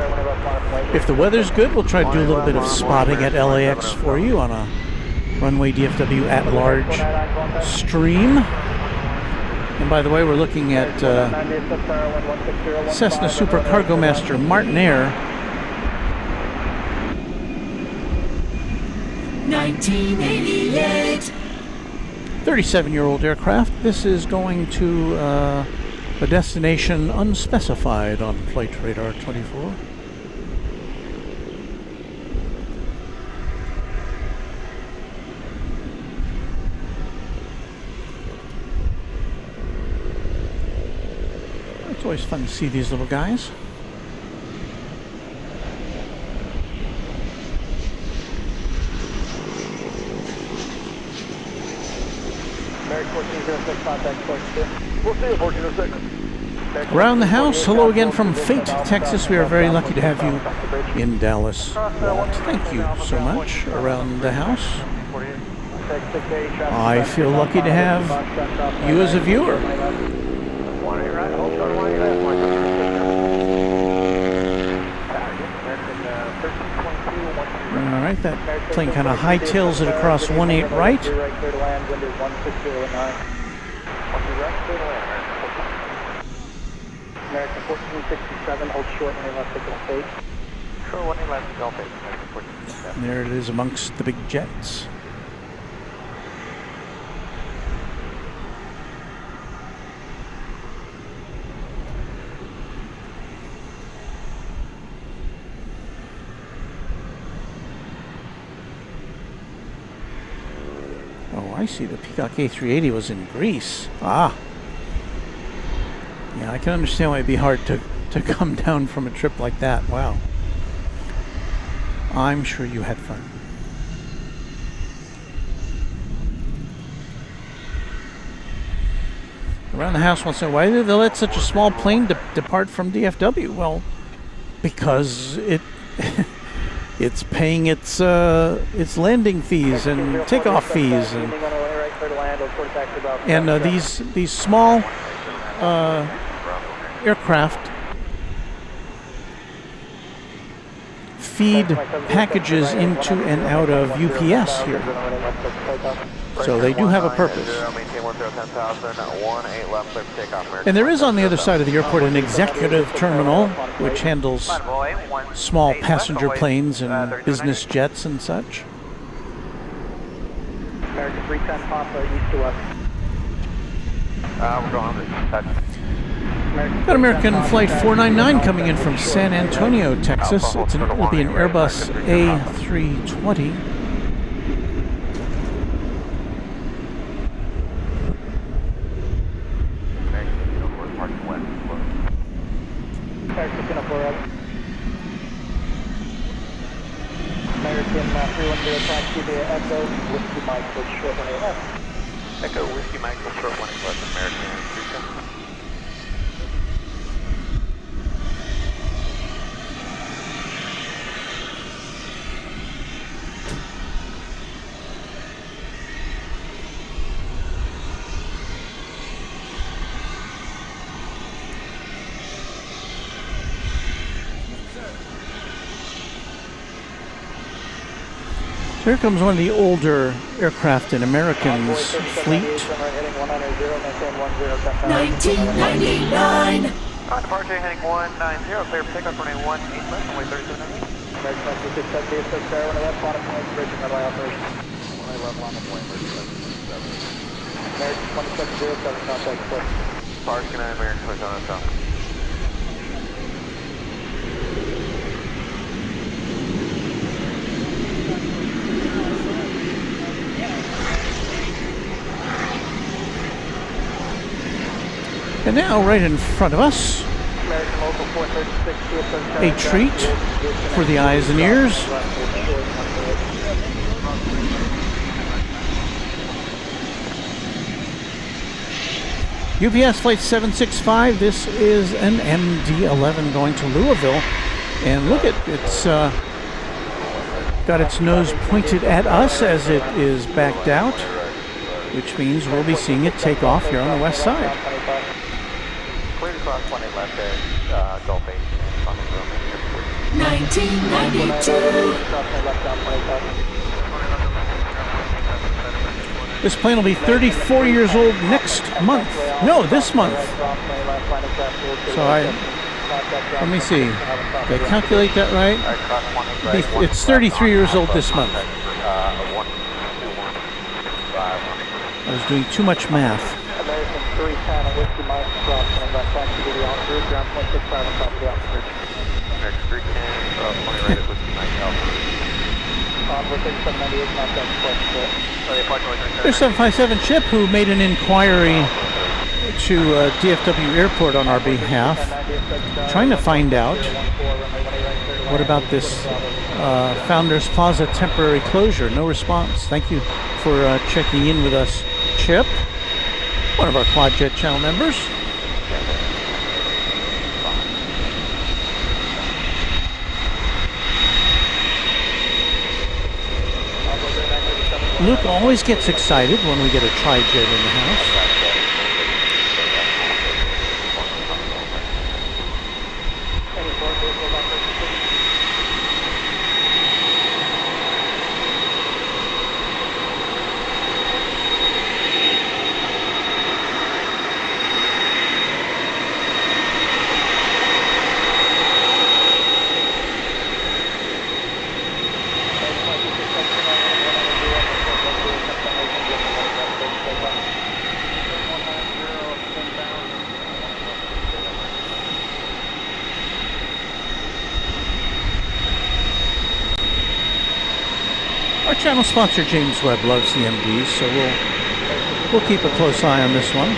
If the weather's good, we'll try to do a little bit of spotting at LAX for you on a Runway DFW at-large stream. And by the way, we're looking at Cessna Super Cargo Master Martin Air. 1988. 37-year-old aircraft. This is going to a destination unspecified on Flight Radar 24. It's always fun to see these little guys. We'll see you, 1406. Around the house, hello again from Fate, Texas. We are very lucky to have you in Dallas, Walt. Thank you so much. Around the house, I feel lucky to have you as a viewer. All right, that plane kind of hightails it across 18 right. American 1467, hold short when they left the Gulf 8. Short when they left the Gulf 8, American 1467. There it is amongst the big jets. Oh, I see. The Peacock A380 was in Greece. Ah. Yeah, I can understand why it'd be hard to come down from a trip like that. Wow. I'm sure you had fun. Around the house wants to know, why did they let such a small plane depart from DFW? Well, because it's paying its landing fees and takeoff fees, and these small aircraft feed packages into and out of UPS here. So they do have a purpose. And there is on the other side of the airport an executive terminal which handles small passenger planes and business jets and such. American 310 Papa, east to west. We're going on this. Got American Flight 499 coming in from San Antonio, Texas. It'll be an Airbus A320. American 310 taxi via Echo, Whiskey Mike, short 18 left. Echo, Whiskey Mike, short 18 left, American 310. So here comes one of the older aircraft in American's fleet. 1999. Departure heading 190, clear for takeoff running 18 left, runway 37. American 670, 6 there, when I left on a point, bridge and red-eye operation. When I left on a point, bridge 777. American 2707, contact clear. Park and American Hotel South. And now, right in front of us, American Local 436, a treat for the eyes and ears. UPS Flight 765, this is an MD-11 going to Louisville. And look at it's got its nose pointed at us as it is backed out, which means we'll be seeing it take off here on the west side. Clear across 18 left there, Gulf 8. 1992. This plane will be 34 years old next month. No, this month. So let me see. Did I calculate that right? It's 33 years old this month. I was doing too much math. American 310, Whiskey Mike, cross 20 left, taxi to the altitude, ground 0.65 on top of the altitude. American 310, 20 right at Whiskey Mike, Alpha. There's 757 Chip who made an inquiry to DFW Airport on our behalf, trying to find out what about this Founders Plaza temporary closure. No response. Thank you for checking in with us, Chip, one of our Quadjet channel members. Luke always gets excited when we get a tri-jet in the house. Our channel sponsor James Webb loves the MDs, so we'll keep a close eye on this one.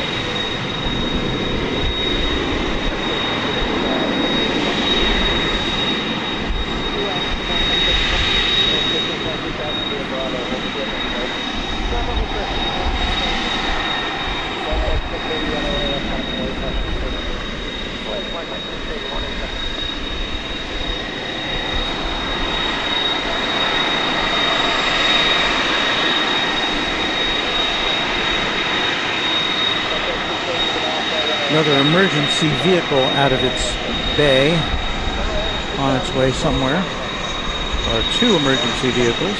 Another emergency vehicle out of its bay on its way somewhere, or two emergency vehicles.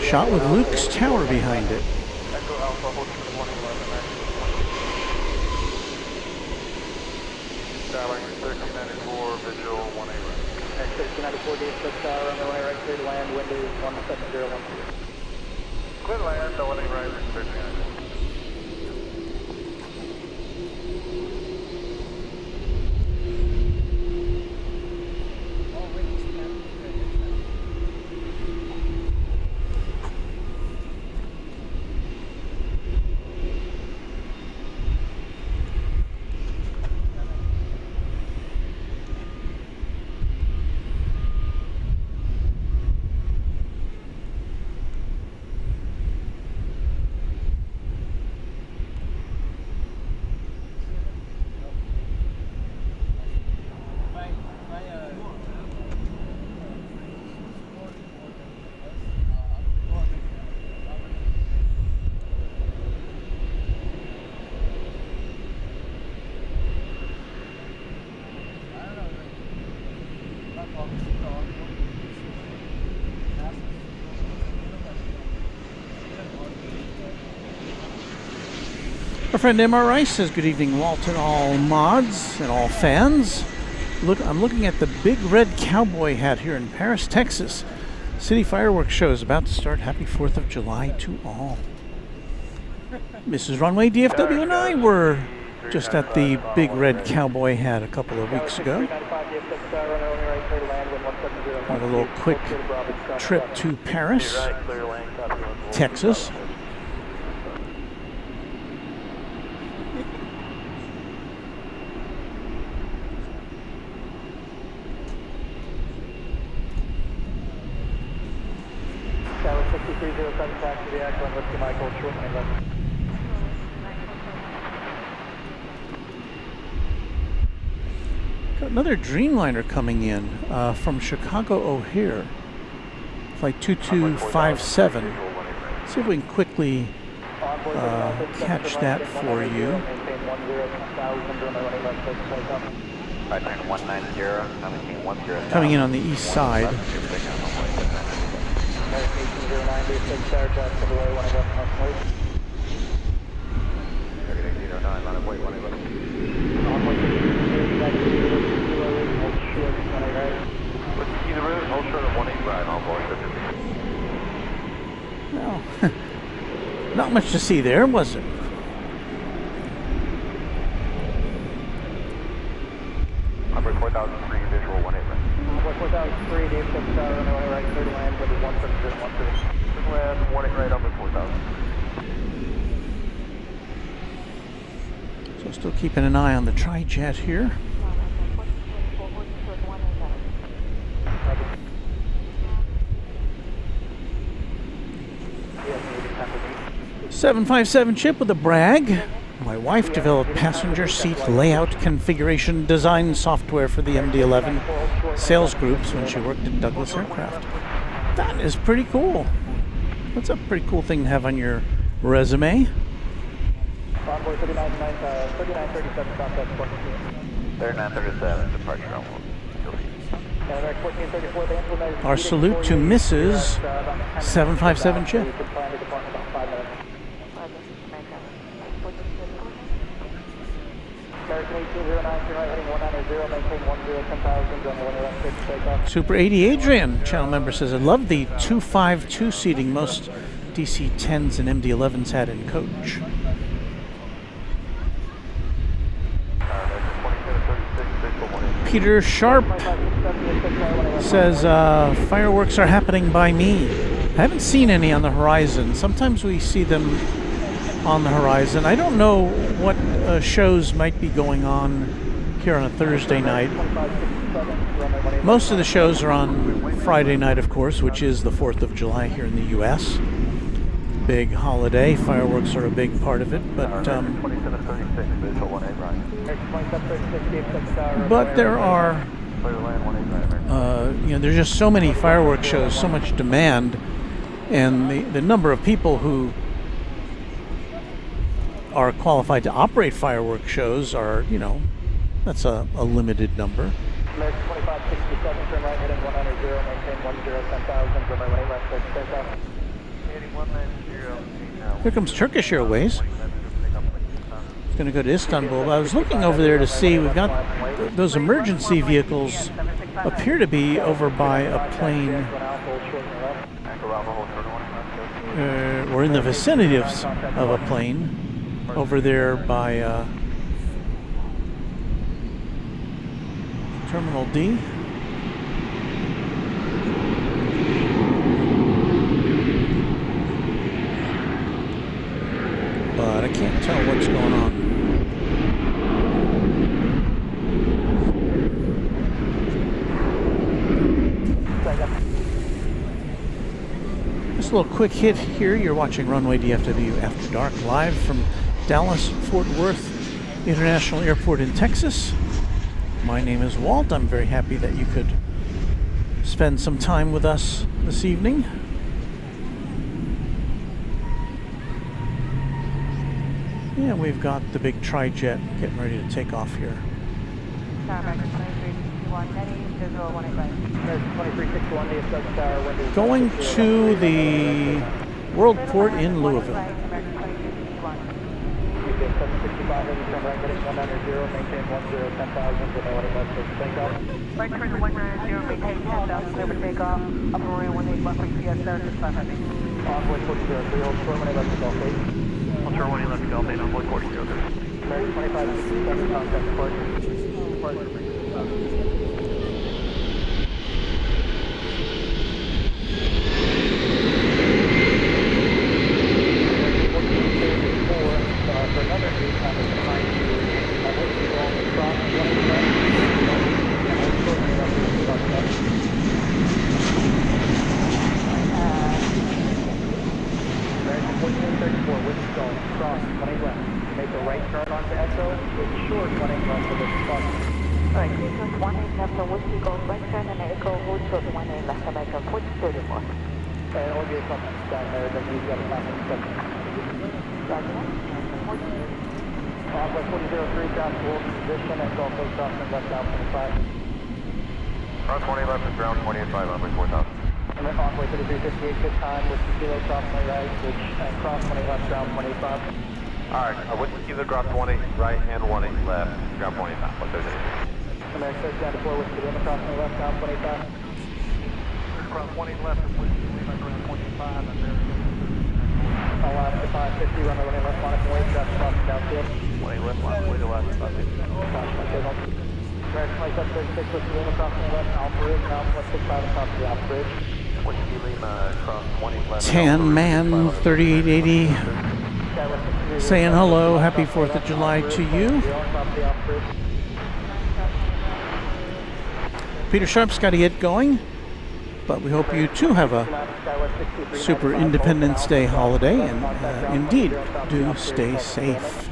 Shot with Luke's tower behind it. Echo Alpha, hold to the 111, Tower, circum 94, visual 1A right. X-Station 94, DFW Tower, on the runway right, clear to land, wind is 17012. Clear land, the 1A right, circum 94. Our friend MRI says, good evening, Walt, and all mods and all fans. Look, I'm looking at the big red cowboy hat here in Paris, Texas. City fireworks show is about to start. Happy 4th of July to all. Mrs. Runway DFW and I were just at the big red cowboy hat a couple of weeks ago. On a little quick trip to Paris, Texas. Tower 6307, taxi the Act 1, Whiskey Michael, short lane left. Got another Dreamliner coming in from Chicago O'Hare, flight 2257. See if we can quickly catch that for you. Right turn 190, Coming in on the east side. Well, not much to see there, was it? Number 4003, visual 18 right. 4003, DFW Tower, on the runway right, clear to land, wind is 17013. Land, 18 right, number 4000. So still keeping an eye on the tri-jet here. Yeah, 757 chip with a brag. My wife developed passenger seat layout configuration design software for the MD-11 sales groups when she worked at Douglas Aircraft. That is pretty cool. That's a pretty cool thing to have on your resume. Envoy 3937, contact 3937, departure on 1. Our salute to Mrs. 757 chip. Super 80 Adrian, channel member, says, I love the 252 seating most DC-10s and MD-11s had in coach. Peter Sharp says, fireworks are happening by me. I haven't seen any on the horizon. Sometimes we see them on the horizon. I don't know what shows might be going on here on a Thursday night. Most of the shows are on Friday night, of course, which is the 4th of July here in the U.S. Big holiday. Fireworks are a big part of it, but there are, there's just so many fireworks shows, so much demand, and the number of people who are qualified to operate fireworks shows are, that's a limited number. American 2567, turn right, heading 190, maintain 10, 10,000, runway 18 left, takeoff. Here comes Turkish Airways. It's going to go to Istanbul. I was looking over there to see, we've got those emergency vehicles appear to be over by a plane, or in the vicinity of a plane over there by Terminal D. But I can't tell what's going on. Just a little quick hit here. You're watching Runway DFW After Dark live from Dallas Fort Worth International Airport in Texas. My name is Walt. I'm very happy that you could spend some time with us this evening. Yeah, we've got the big tri-jet getting ready to take off here. Going to the World Port in Louisville. Right turn to 190, maintain 10,000, clear for takeoff. Upper runway 18 left, PS 75 heavy. Envoy 403, hold short, 18 left to Golf 8. I'll turn 18 left to Golf 8, Envoy 403. American 2567, contact departure. For another new time behind you, I hope you all cross 20 left, and hold short, 18 left to Golf 8. American 1434, Whiskey Golf, cross 20 left. Make a right turn onto Echo, with short 20 left for the spot. Alright, this is 18 left of Whiskey Golf, right turn and Echo, hold short 18 left of Echo, 4034. And all your comments down there, then you've got a time in second. Roger that. Envoy 403, ground full position, and Golf 8 crossing left down 25. Cross 20 left is ground 28.5, Envoy 4000. And then Envoy 3358, good time, Whiskey Kilo, cross 20 right, which, and cross 20 left, ground 25. Alright, Whiskey Kilo, ground 20 right and 18 left, ground 25. What's those in? American 34, Whiskey Lima, cross 20 left, ground 25. Cross 20 left is Whiskey Lima, ground 25, and there. Alaska 550, runway 18 left, Monaco Way, traffic crossing downfield. 20 left, Monaco Way to left, 550. American 2736, Whiskey Lima, cross 20 left, Alpha Ridge, now 165 across the Alpha Ridge. Whiskey Lima, cross 20 left. Tan Man 3880 saying hello. Happy 4th of July to you. Peter Sharp's got to get going, but we hope you too have a super Independence Day holiday, and indeed do stay safe.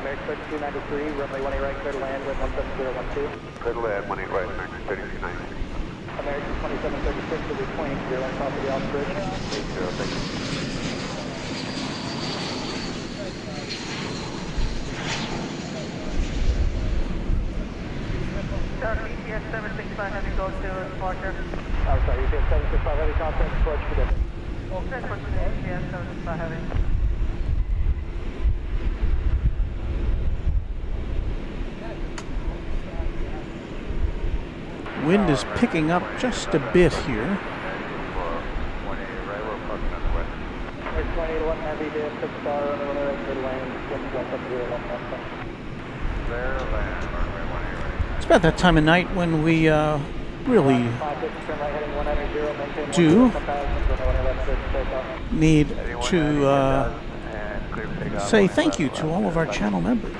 American 3293, runway 18 right, clear to land, wind 17012. Clear to land, 18 right, American 3293. American 2736, will be pointing to your left off of the Alpha Bridge. 80, thank you. ETS 765 heavy, go to departure. I'm sorry, ETS 765 heavy, contact departure, good. Transport to ETS 765 heavy. Wind is picking up just a bit here. 2881 heavy, DF6 star, runway 18 right, clear to land, wind 170 There, land, runway 18 right. It's about that time of night when we really do need to say thank you to all of our channel members.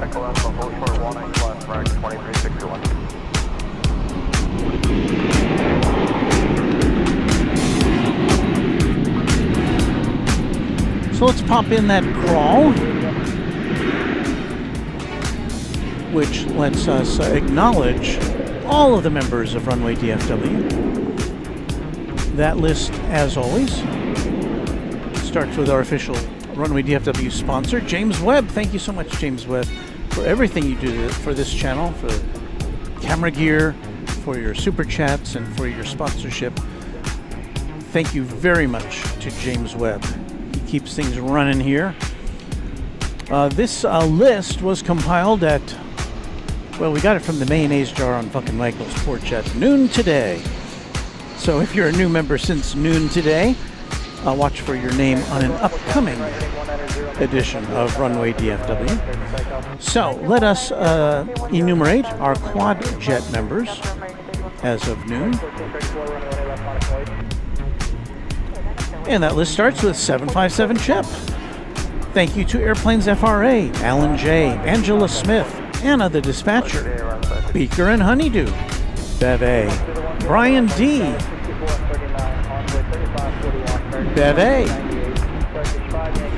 Echo Alpha, hold short 18 left, right, 2361. So let's pop in that crawl, which lets us acknowledge all of the members of Runway DFW. That list, as always, starts with our official Runway DFW sponsor, James Webb. Thank you so much, James Webb, for everything you do for this channel, for camera gear, for your super chats, and for your sponsorship. Thank you very much to James Webb. He keeps things running here. This list was compiled at, well, we got it from the mayonnaise jar on fucking Michael's porch at noon today. So if you're a new member since noon today, watch for your name on an upcoming edition of Runway DFW. So let us enumerate our quad jet members as of noon. And that list starts with 757 Chip. Thank you to Airplanes FRA, Alan J, Angela Smith, Anna the Dispatcher, Beaker and Honeydew, Bev A, Brian D, Bev A,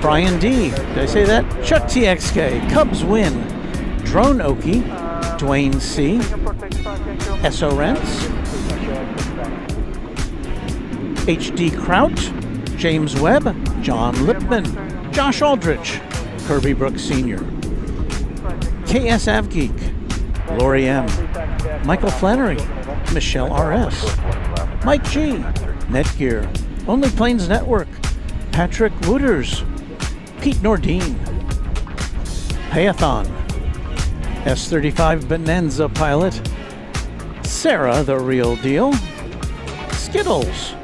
Brian D, did I say that? Chuck TXK, Cubs Win, Drone Oki, Dwayne C, SO Rents, HD Kraut, James Webb, John Lipman, Josh Aldrich, Kirby Brooks Sr., KS Avgeek, Lori M, Michael Flannery, Michelle RS, Mike G, Netgear, Only Planes Network, Patrick Wooders, Pete Nordine, Payathon, S35 Bonanza Pilot, Sarah the Real Deal, Skittles,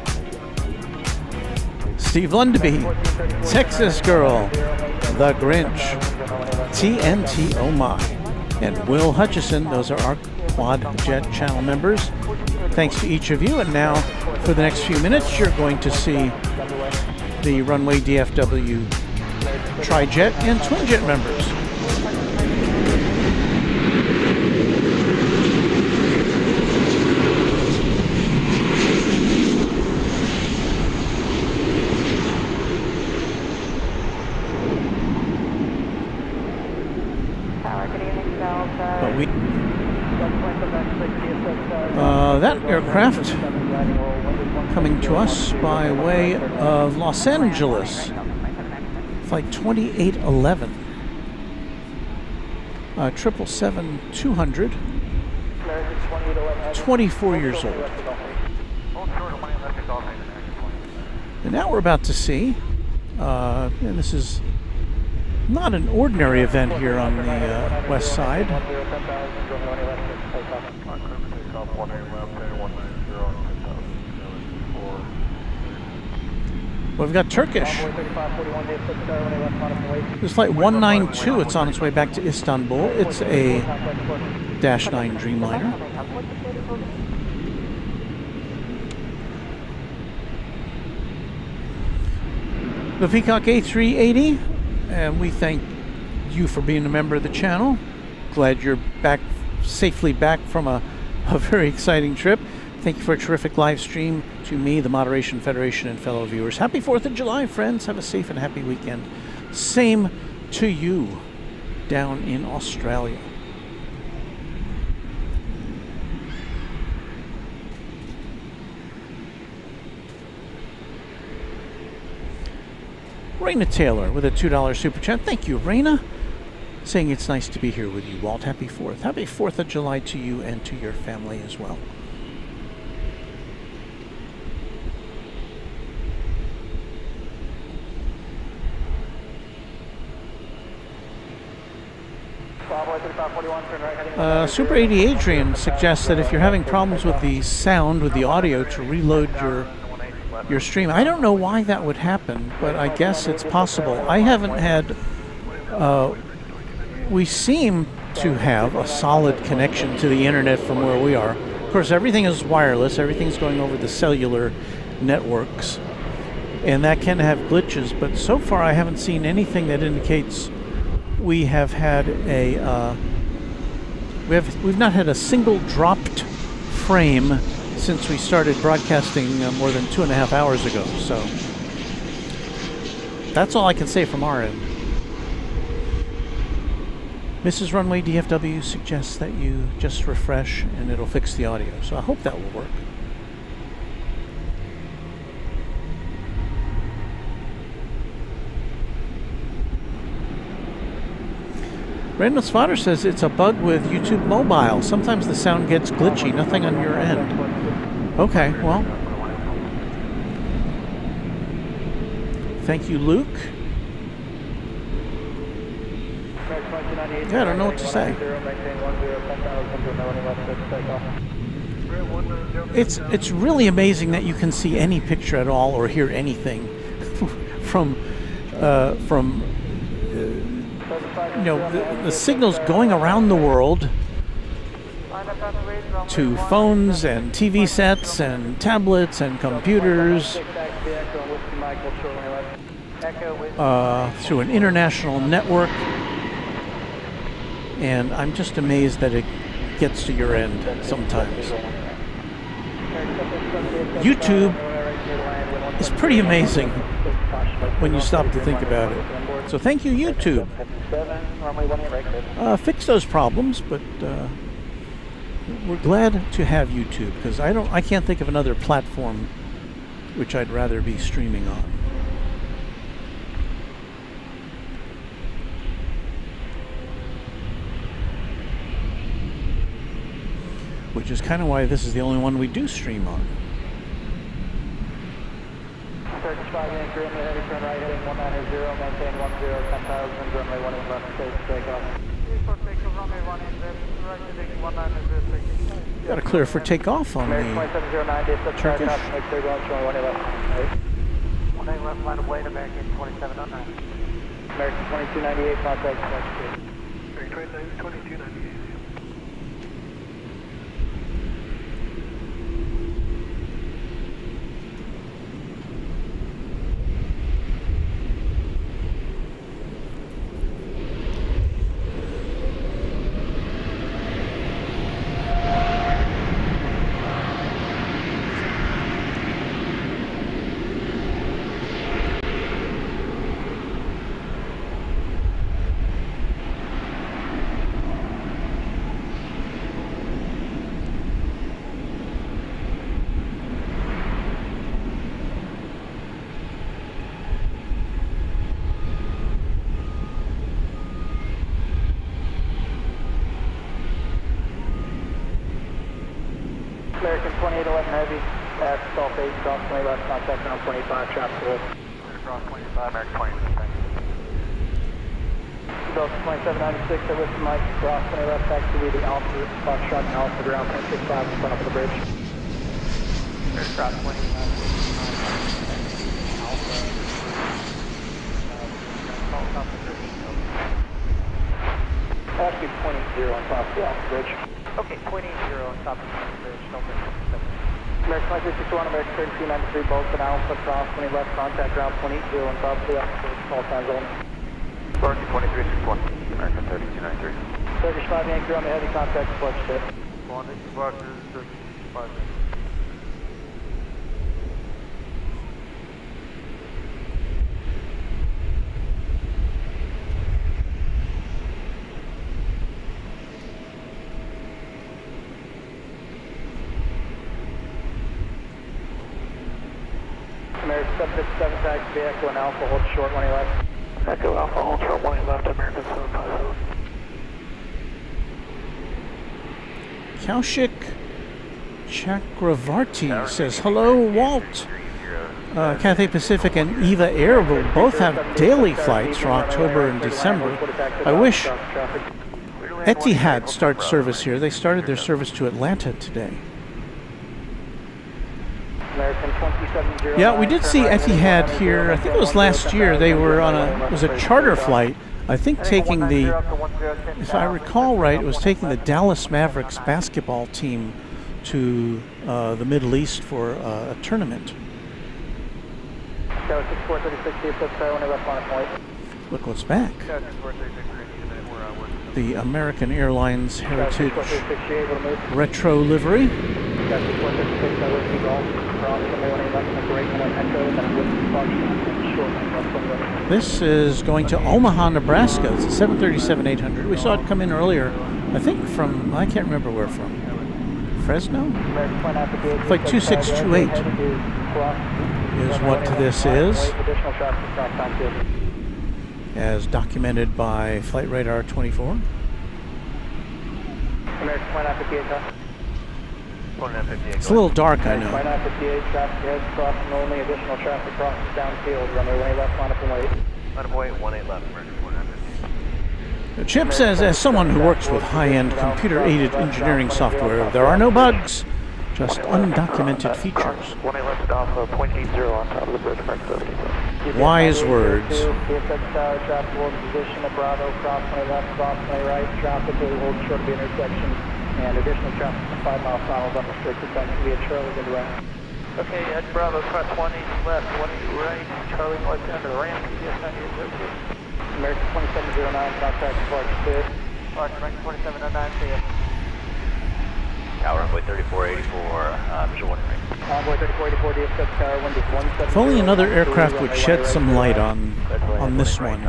Steve Lundaby, Texas Girl, The Grinch, TNT Oh My, and Will Hutchison. Those are our Quad Jet channel members. Thanks to each of you. And now, for the next few minutes, you're going to see the Runway DFW Tri-Jet and Twin Jet members. That aircraft coming to us by way of Los Angeles, flight 2811, 777-200, 24 years old. And now we're about to see, and this is not an ordinary event here on the west side. We've got Turkish. This flight 192, it's on its way back to Istanbul. It's a Dash 9 Dreamliner. The Peacock A380, and we thank you for being a member of the channel. Glad you're safely back from a very exciting trip. Thank you for a terrific live stream to me, the Moderation Federation, and fellow viewers. Happy 4th of July, friends. Have a safe and happy weekend. Same to you down in Australia. Raina Taylor with a $2 super chat. Thank you, Raina. Saying it's nice to be here with you, Walt. Happy 4th. Happy 4th of July to you and to your family as well. Super 80 Adrian suggests that if you're having problems with the sound, with the audio, to reload your stream. I don't know why that would happen, but I guess it's possible. I haven't had... we seem to have a solid connection to the internet from where we are. Of course, everything is wireless. Everything's going over the cellular networks, and that can have glitches, but so far I haven't seen anything that indicates we have had a we've not had a single dropped frame since we started broadcasting more than 2.5 hours ago. So that's all I can say from our end. Mrs. Runway DFW suggests that you just refresh and it'll fix the audio. So I hope that will work. Randall Spotter says it's a bug with YouTube Mobile. Sometimes the sound gets glitchy. Nothing on your end. Okay, well. Thank you, Luke. Yeah, I don't know what to say. It's really amazing that you can see any picture at all or hear anything from you know, the signals going around the world to phones and TV sets and tablets and computers through an international network, and I'm just amazed that it gets to your end sometimes. YouTube is pretty amazing when you stop to think about it. So thank you, YouTube. Fix those problems, but we're glad to have YouTube, because I can't think of another platform which I'd rather be streaming on. Which is kind of why this is the only one we do stream on. 35 anchor in the heavy turn right, heading 190, maintain 10,000, runway 18 left, stage takeoff. Got to clear for takeoff on the Turkish. One left, line of way to American 2709. American 2298, contact flight. 2298. American 2811 Heavy at Gulf 8, cross 20 left, contact ground 25, traffic hold. Cross 25, American 20, thanks. Delta 2796 at Whiskey Mike, cross 20 left, taxi to the Alpha, Foxtrot and Alpha, ground 0.65 in front of the bridge. Cross 20, Actually, 20 on top of the Alpha bridge. Okay, 20 on top of the bridge. American 561, American 3293, Bolton Alpha, cross 20 left, contact ground 20 on top of the Alpha bridge, small time zone. Sparky 2361, American 3293. Turkish 5 anchor on the heavy, contact flush tip. American 757 taxi to Echo and Alpha, hold short 1 left. Echo Alpha, hold short 1 left, American 750. Kaushik Chakravarti says, hello, Walt. Cathay Pacific and EVA Air will both have daily flights for October and December. I wish Etihad starts service here. They started their service to Atlanta today. Yeah, we did see Etihad here. I think it was last year. They were on it was a charter flight. I think taking the, if I recall right, it was taking the Dallas Mavericks basketball team to the Middle East for a tournament. Look what's back. The American Airlines Heritage Retro livery. This is going to Omaha, Nebraska. It's a 737-800. We saw it come in earlier, I think from, I can't remember where from. Fresno? Flight 2628 is what this is. as documented by Flight Radar 24. American 2958, copy. 2958. It's a little dark, I know. 2958, traffic ahead, crossing only, additional traffic crosses downfield, runway 18 left, line up and wait. Line up and wait, 18 left, American 2958. Chip says, as someone who works with high-end computer-aided engineering software, there are no bugs, just undocumented features. 18 left off 0.80 on top of the bridge, American 30. Wise words. DFW Tower, traffic hold position at Bravo, cross 20 left, cross 20 right, traffic will hold short of the intersection, and additional traffic from 5 mile finals unrestricted, thanks to be at Charlie and right. Okay, at Bravo, cross 180 left, 180 right, Charlie North down to the ramp, yes, 98, okay. American 2709, contact Clark Spirit. Clark, American 2709, see ya. Tower, runway 3484, visual 1 ring. Envoy 3484, DFW Tower, wind is 170. If only another aircraft would shed some light on this one,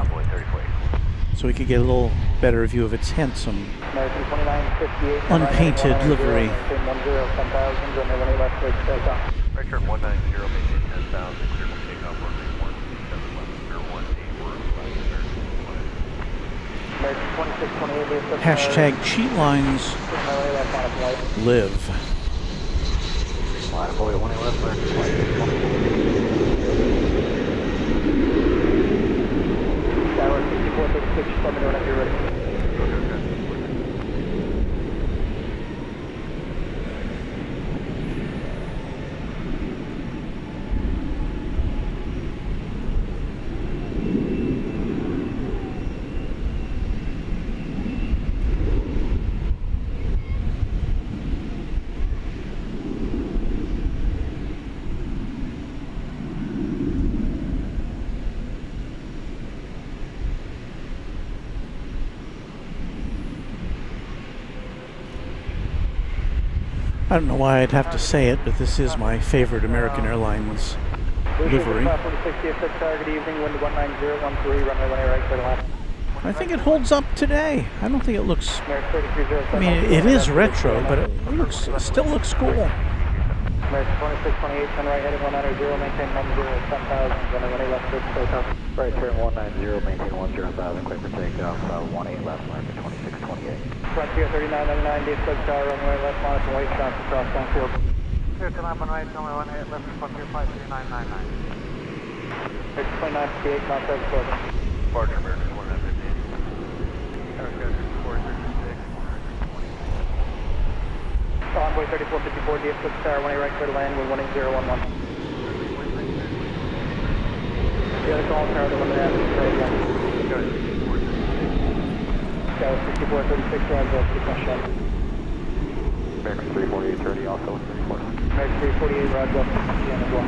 so we could get a little better view of its handsome, American 2958, unpainted livery. 10,000, runway 18 left, clear to take off. Right turn 190, maintain 10,000, clear to take off, runway 127 left, clear 18, we're American 2628, DFW Hashtag cheat lines runway left, line up and wait. live. Line up and wait, 18 left, American 2628. Tower 6436, just let me know whenever you're ready. I don't know why I'd have to say it, but this is my favorite American Airlines livery. 46 DFW Tower, good evening, wind 19013, runway 18 right, clear to land. I think it holds up today. I don't think it looks... American 3307. I mean, it is retro, but it still looks cool. American 2628, turn right heading 190, maintain 10, 10,000, runway 18 left, clear to take off. Right turn 190, maintain 10,000, clear for takeoff, 18 left, American 2628. Frontier 3999, DFW Tower, runway left, line up and wait, traffic cross downfield. Clear to line 1 right, runway 18 left, Frontier 53999. American 2958, contact Clark. Departure, American 1958. Tower code 436, Envoy 3454, DFW Tower, 18 right, clear to land, wind 18011. The other call, tower to 11 after, clear to land. Tower 6436, Roswell, sequence shot. American 34830, also 34. American 348, Roswell, again as well.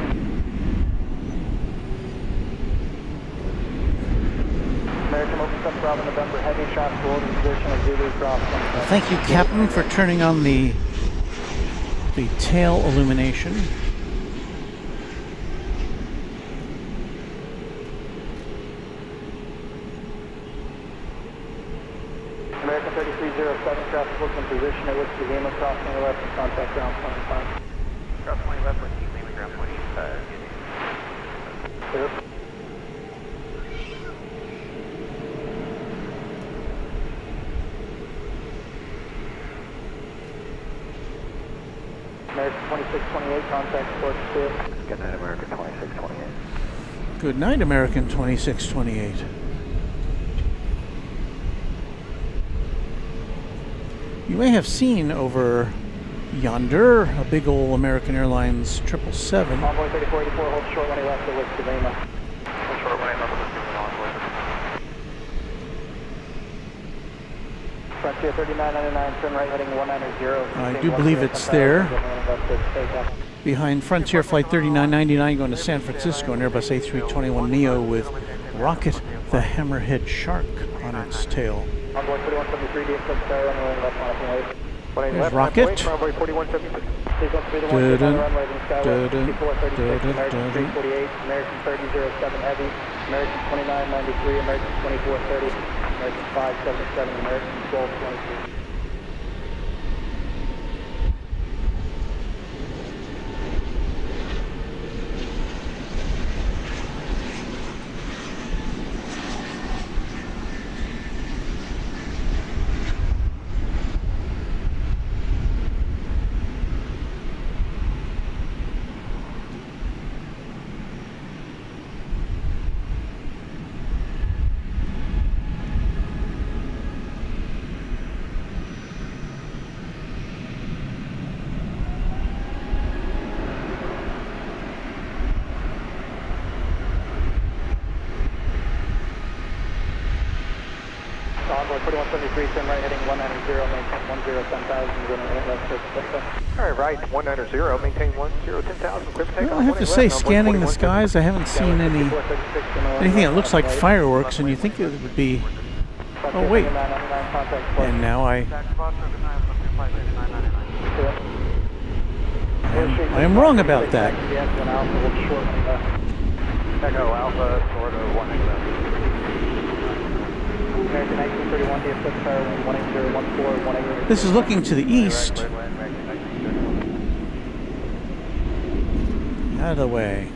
American Open 7 Bravo November, heavy shots forward in position of Zulu cross. Thank you, Captain, for turning on the tail illumination. American 3307, traffic looks in position at Whiskey Lima, crossing the left and contact ground 25. Cross 20 left, keep leaving ground 20, Clear. American 2628, contact Port Spirit. Good night, American 2628. Good night, American 2628. You may have seen over yonder a big old American Airlines 777. Envoy 3484, hold short when he left the Whiskey Lima. hold short when I level the envoy. Frontier 3999, turn right heading 190. I do believe it's there. Behind Frontier Flight 3999 going to San Francisco, an Airbus A321neo with Rocket the Hammerhead Shark on its tail. Envoy 4173, DFW Tower, runway left, line up and wait. There's Rocket. Envoy 4173. Sequence 3 to 1, on the runway, then Skyway, 6436, American 348, American 3007 Heavy, American 2993, American 2430, American 577, American 1223. 4173, turn right heading 190, maintain 1010,000, going to left to All right, 190, maintain 10,000, clear for takeoff. Well, I have to say, scanning the skies, I haven't seen anything that looks like fireworks, and you think it would be. Oh wait! And now I am wrong about that. Echo Alpha, short of 180 left. American 1931, DFW Tower, 18014, 180. This is looking to the east. Out of the way.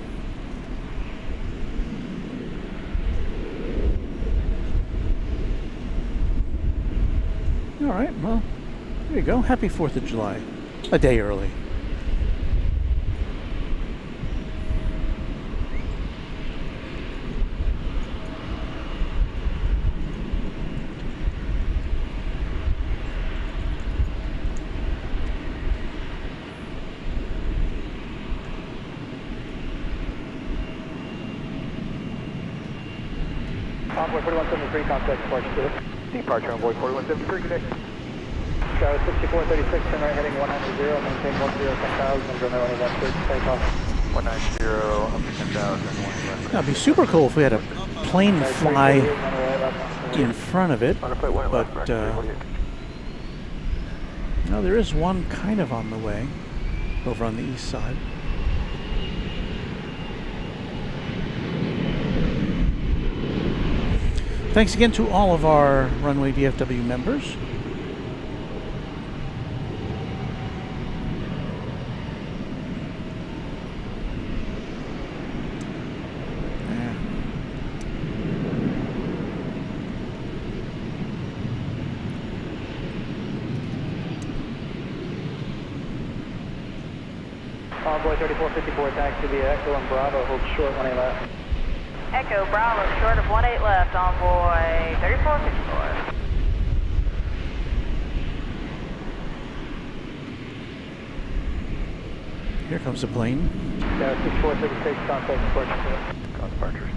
All right, well, there you go. Happy 4th of July. A day early. Envoy 4173, contact departure to it. Departure Envoy 4173, good day. Sky 6436, turn right heading 190, maintain 10,000, going to left to takeoff. 190, up to 10,000, That'd be super cool if we had a plane fly in front of it, but no, there is one kind of on the way over on the east side. Thanks again to all of our Runway DFW members. Envoy 3454, taxi via Echo and Bravo, hold short 18 left. Echo Bravo, short of 18 left, envoy 3454. Here comes the plane. Yeah, 6436, contact departure. Departure.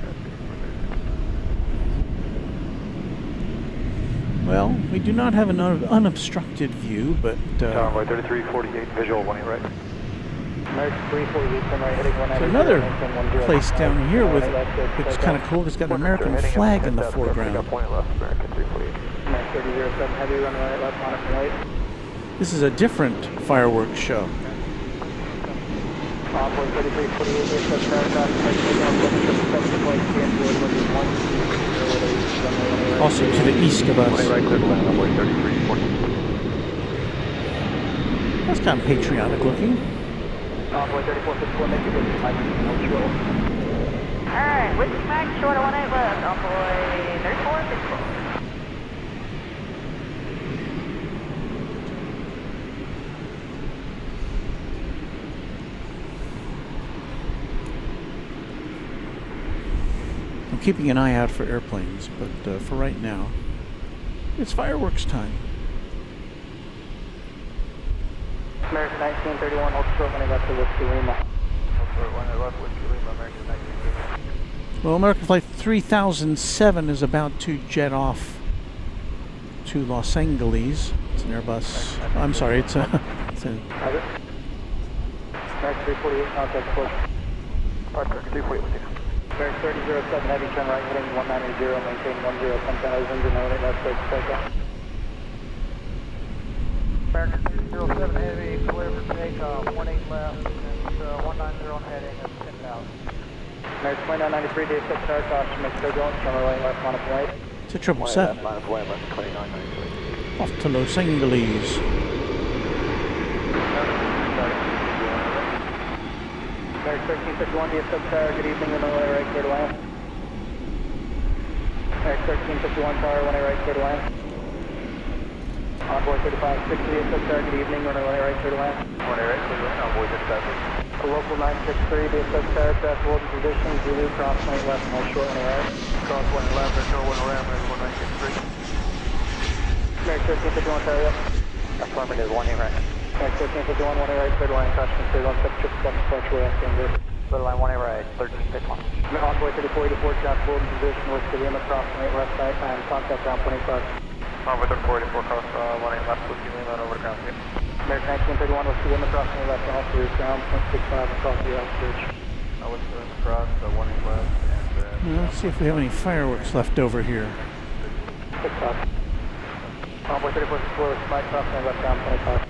Well, we do not have an unobstructed view, but Envoy 3348, visual 18 right. American 348, turn right heading 190. so another place down here with, which is kind of cool. It's got an American flag in the foreground. American 348. American 3007, heavy run right left, monitor right. This is a different fireworks show. Envoy 3348, DFW aircraft, taking off 777 deployed TN 1 Also to the east of us. Right, clear to land, Envoy 3348. That's kind of patriotic looking. Envoy 3454, make it with Mike, control. Alright, Whiskey Max, short of 18 left, envoy 3454. I'm keeping an eye out for airplanes, but for right now, it's fireworks time. American 1931, hold short 18 left to Whiskey Lima. Hold short 18 left, Whiskey Lima, American 1931. Well, American Flight 3007 is about to jet off to Los Angeles. It's an Airbus. I'm sorry, it's a. American 348, contact departure. Departure, 348 with you. American 3007, heavy, turn right heading 190, maintain 10,000, and 18 left to takeoff. American 307 Heavy, clear for takeoff, 18 left, and 190 on heading at 10,000. American 2993, DFW Tower, caution, make clear going, turn right left, monitor right. It's a 777. Line of way left, 2993. Off to Los Angeles. American 1351, DFW Tower, good evening, runway right, clear to land. American 1351 Tower, 18 right, clear to land. Envoy 3560, DFW Tower, good evening, runway right, clear to land. 18 right, clear to land, Envoy 37. A local 963, DFW Tower, craft holding position, Zulu, cross 20 left, and hold short 20 right. Cross 20 left, visual 1 around, American 1963. American 1351 Tower, yep. Affirmative, 18 right. American 1351, 18 right, clear to land, caution, clear on 767, departure way after English. Clear line 18 right, 1351. Envoy 3484, craft holding position, Whiskey Lima, cross 20 left side, and contact ground 25. Convoy 3484 cross 18 left, Whiskey Lima, over to ground speed. American 1931, Whiskey Lima, crossing left on Alpha ground, 0.65 across the altitude. Whiskey Lima cross 18 left, and Let's see if we have any fireworks left over here. 6 5. Convoy 3464, Whiskey Mike, crossing left ground, 25.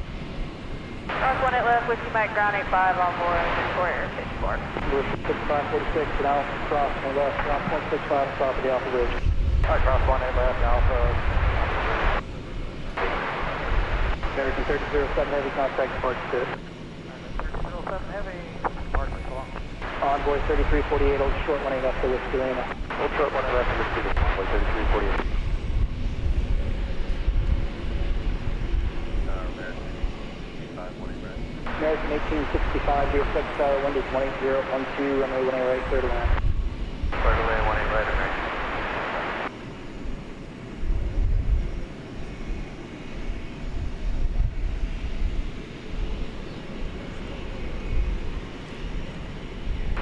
Cross 18 left, Whiskey Mike, ground 85 on board, Victoria Air 64. Whiskey 6546, and now crossing left ground, 0.65 across the Alpha Ridge. Alright, cross 18 left, Alpha. American 3007 Heavy, contact Mark 2. 07 Heavy, Mark along. Envoy 3348, old short 18 left to Whiskey Lima. Old short 18 left, Whiskey Lima, Envoy 3348. American 1865, DFW Tower, window 2012, runway 18 right, clear to land. Clear to land, 18 right, American.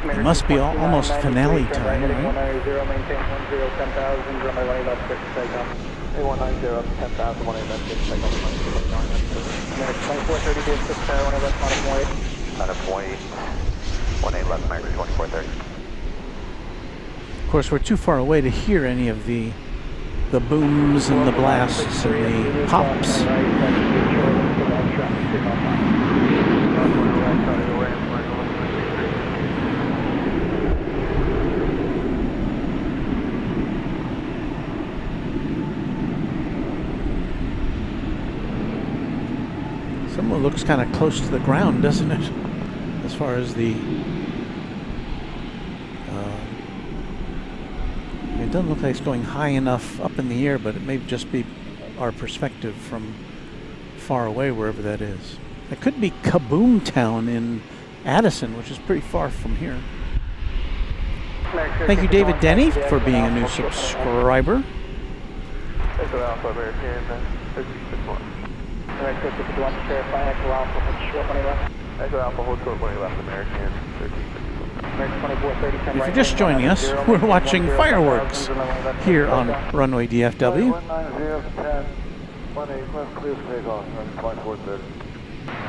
It must be almost finale time, right? 190, maintain 10, 10,000, runway 18 left, clear to take off. 190, 10,000, 18 left, take off. American 2430, DFW Tower, 18 left, on point. Out of point, 18 left, American 2430. Of course, we're too far away to hear any of the booms and the blasts and the pops. Someone looks kind of close to the ground, doesn't it? As far as the... it doesn't look like it's going high enough up in the air, but it may just be our perspective from far away, wherever that is. It could be Kaboom Town in Addison, which is pretty far from here. Thank you, David Denny, for being a new subscriber. Echo Alpha, American 3661. American 51, verify Echo Alpha, hold short 20 left. Echo Alpha, hold short 20 left, American 3661. American 2430, If you're just joining us, we're watching fireworks here on Runway DFW. 190, 10, 18 left, clear for takeoff, 2430.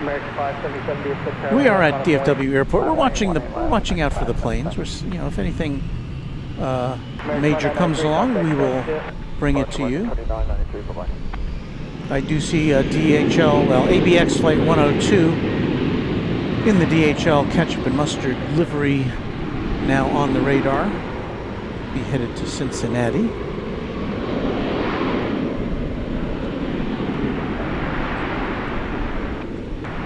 American 577, DFW Tower. We are at DFW Airport. We're watching out for the planes. We're, if anything major comes along, we will bring it to you. I do see a DHL, well, ABX Flight 102 in the DHL ketchup and mustard livery now on the radar. Be headed to Cincinnati.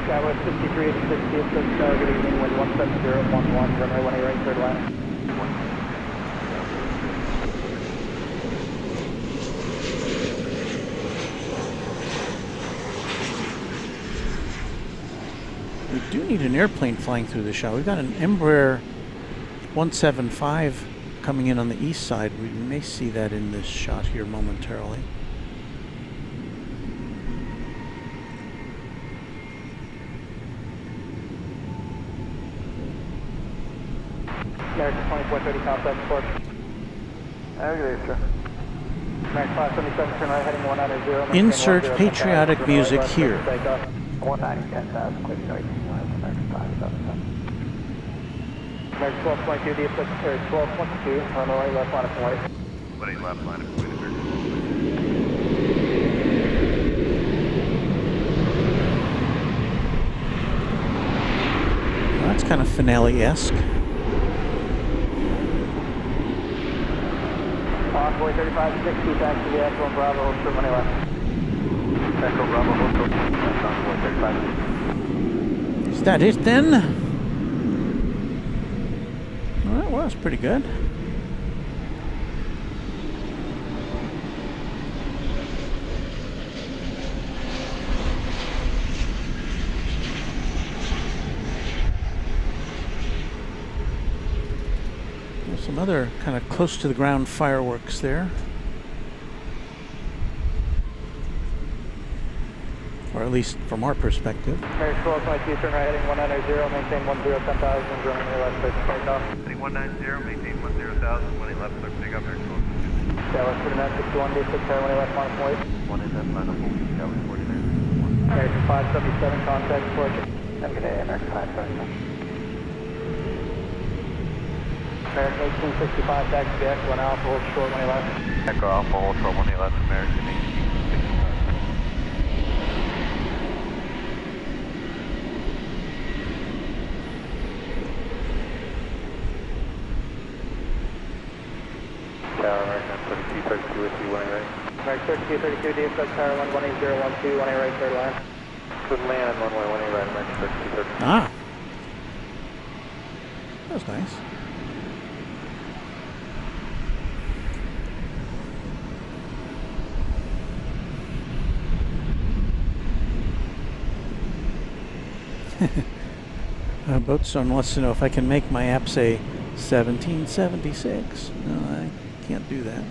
Southwest 5386, DFW Tower, good evening, wind 17011, runway 18 right, third line. We do need an airplane flying through the shot. We've got an Embraer 175 coming in on the east side. We may see that in this shot here momentarily. American 2430, contact port. Good day, sir. American 577, turn right, heading 190. Insert patriotic music here. 190, 10,000, clear to 18 left, American 577. American 1222, DFW, 1222, runway right, left line of point. 18 left, line of point, Well, that's kind of finale-esque. Envoy 3560, back to the Echo and Bravo, hold short money left. Echo Bravo, hold short, Envoy 3560. Is that it then? All right, well, that's pretty good. There's some other kind of close to the ground fireworks there. Or at least from our perspective. American 1222, turn right, heading 190, maintain 10, 10,000, runway left, clear for takeoff. Heading 190, maintain 10,000, 18 left, clear for takeoff, American 1222. Dallas 4961, DFW Tower 18 left, minus 1 1 8 left, final full, Dallas 49. American 577, contact departure. Have a good day, American 577. American 1865, taxi to Echo 1 Alpha, hold short 1 left. Echo Alpha, hold short 1 8 left, American 1865. Tower, American 3232 with you, 1 right. American 3232, DFW Tower 18012, 1 right, third line. Good land on runway 1 right, American 3232. Ah. That was nice. Boatstone wants to know if I can make my app say 1776. No, I can't do that.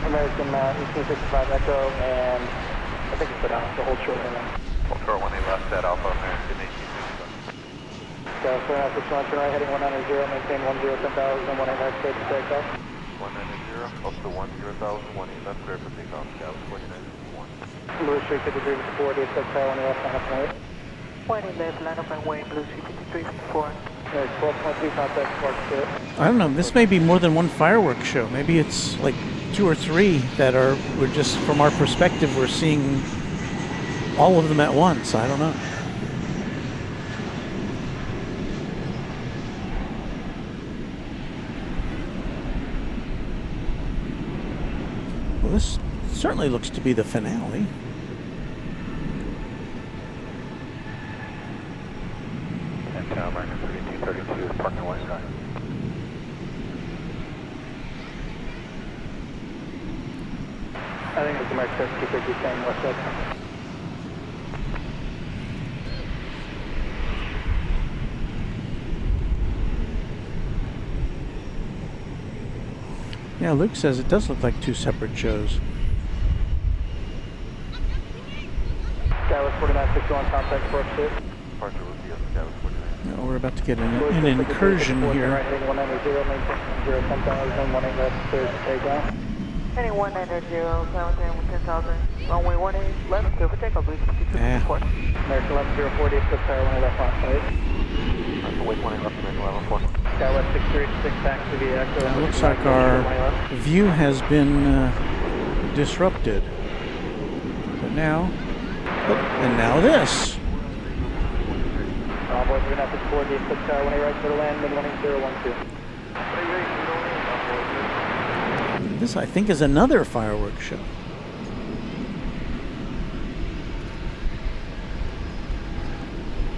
American 1865 Echo, and I think it's the hold short 1 left. Hold short 1 8 left at Alpha, American 1865. Dallas 4961, turn right heading 190, maintain 10, 10,000, 1 right, clear to takeoff. 190, up to 10,000, 1 8 left, clear for takeoff, Dallas 4961. Blue Street 53 54, DFW Tower 1 left, minus 1 1 left, line up runway, Blue Street 5354. There's 12.3 contact departure. I don't know. This may be more than one fireworks show. Maybe it's like 2 or 3 that we're just, from our perspective, we're seeing all of them at once. I don't know. Well, this certainly looks to be the finale. And Tower, American 3232 is parking west side. I think it's American 3250 staying west side. Yeah, Luke says it does look like 2 separate shows. Dallas 4961, contact departure. Departure will be up to Dallas 49. No, we're about to get an incursion here. Right heading 190, maintain 10,000, 1 left, clear to takeoff. Heading 190, 10,000, runway 18 left, clear for takeoff, Blue Street 5354. American 1104, DFW Tower 1 left, minus 8. Wait 1 8 left, American 11 Dallas 636, taxi to Echo. It looks like our view has been disrupted. But now, and now this. Boys, we're going to have to board DFW Tower 1 right for the land, mid 18012. This, I think, is another fireworks show.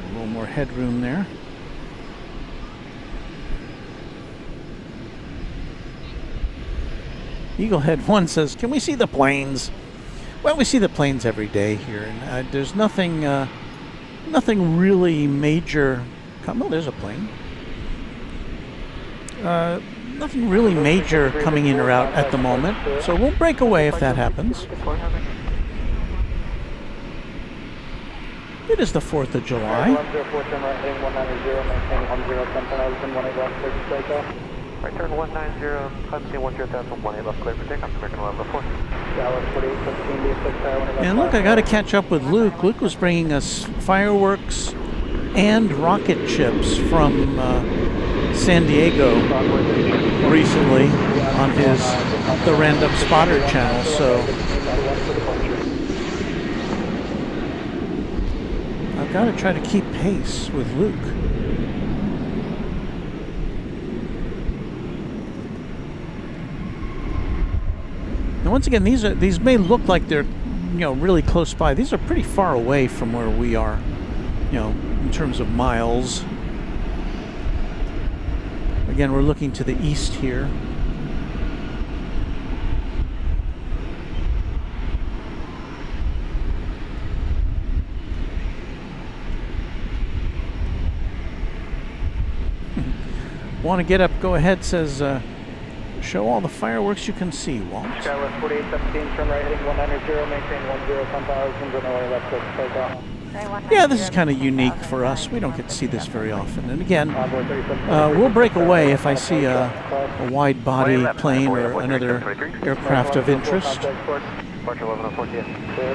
A little more headroom there. Eaglehead 1 says, "Can we see the planes?" Well, we see the planes every day here, and there's nothing really major. Oh, there's a plane. Nothing really major coming in or out at the moment, so we'll break away if that happens. It is the 4th of July. 104, turn right heading 190, maintain 10,000, 1 left, clear to takeoff. Right turn 190, maintain 10,000, 1 8 left, clear for takeoff, American 11 Dallas 4815, DFW Tower 1 left. And look, I got to catch up with Luke. Luke was bringing us fireworks and rocket ships from San Diego recently on the Random Spotter channel. So I've got to try to keep pace with Luke. And once again, these may look like they're, really close by. These are pretty far away from where we are, in terms of miles. Again, we're looking to the east here. Want to get up? Go ahead, says, show all the fireworks you can see, Walt. Skywest 4817, turn right heading 190, maintain 10,000, runway left, clear to takeoff. Yeah, this is kind of unique for us. We don't get to see this very often. And again, we'll break away if I see a wide-body plane or another aircraft of interest. Departure 11:48.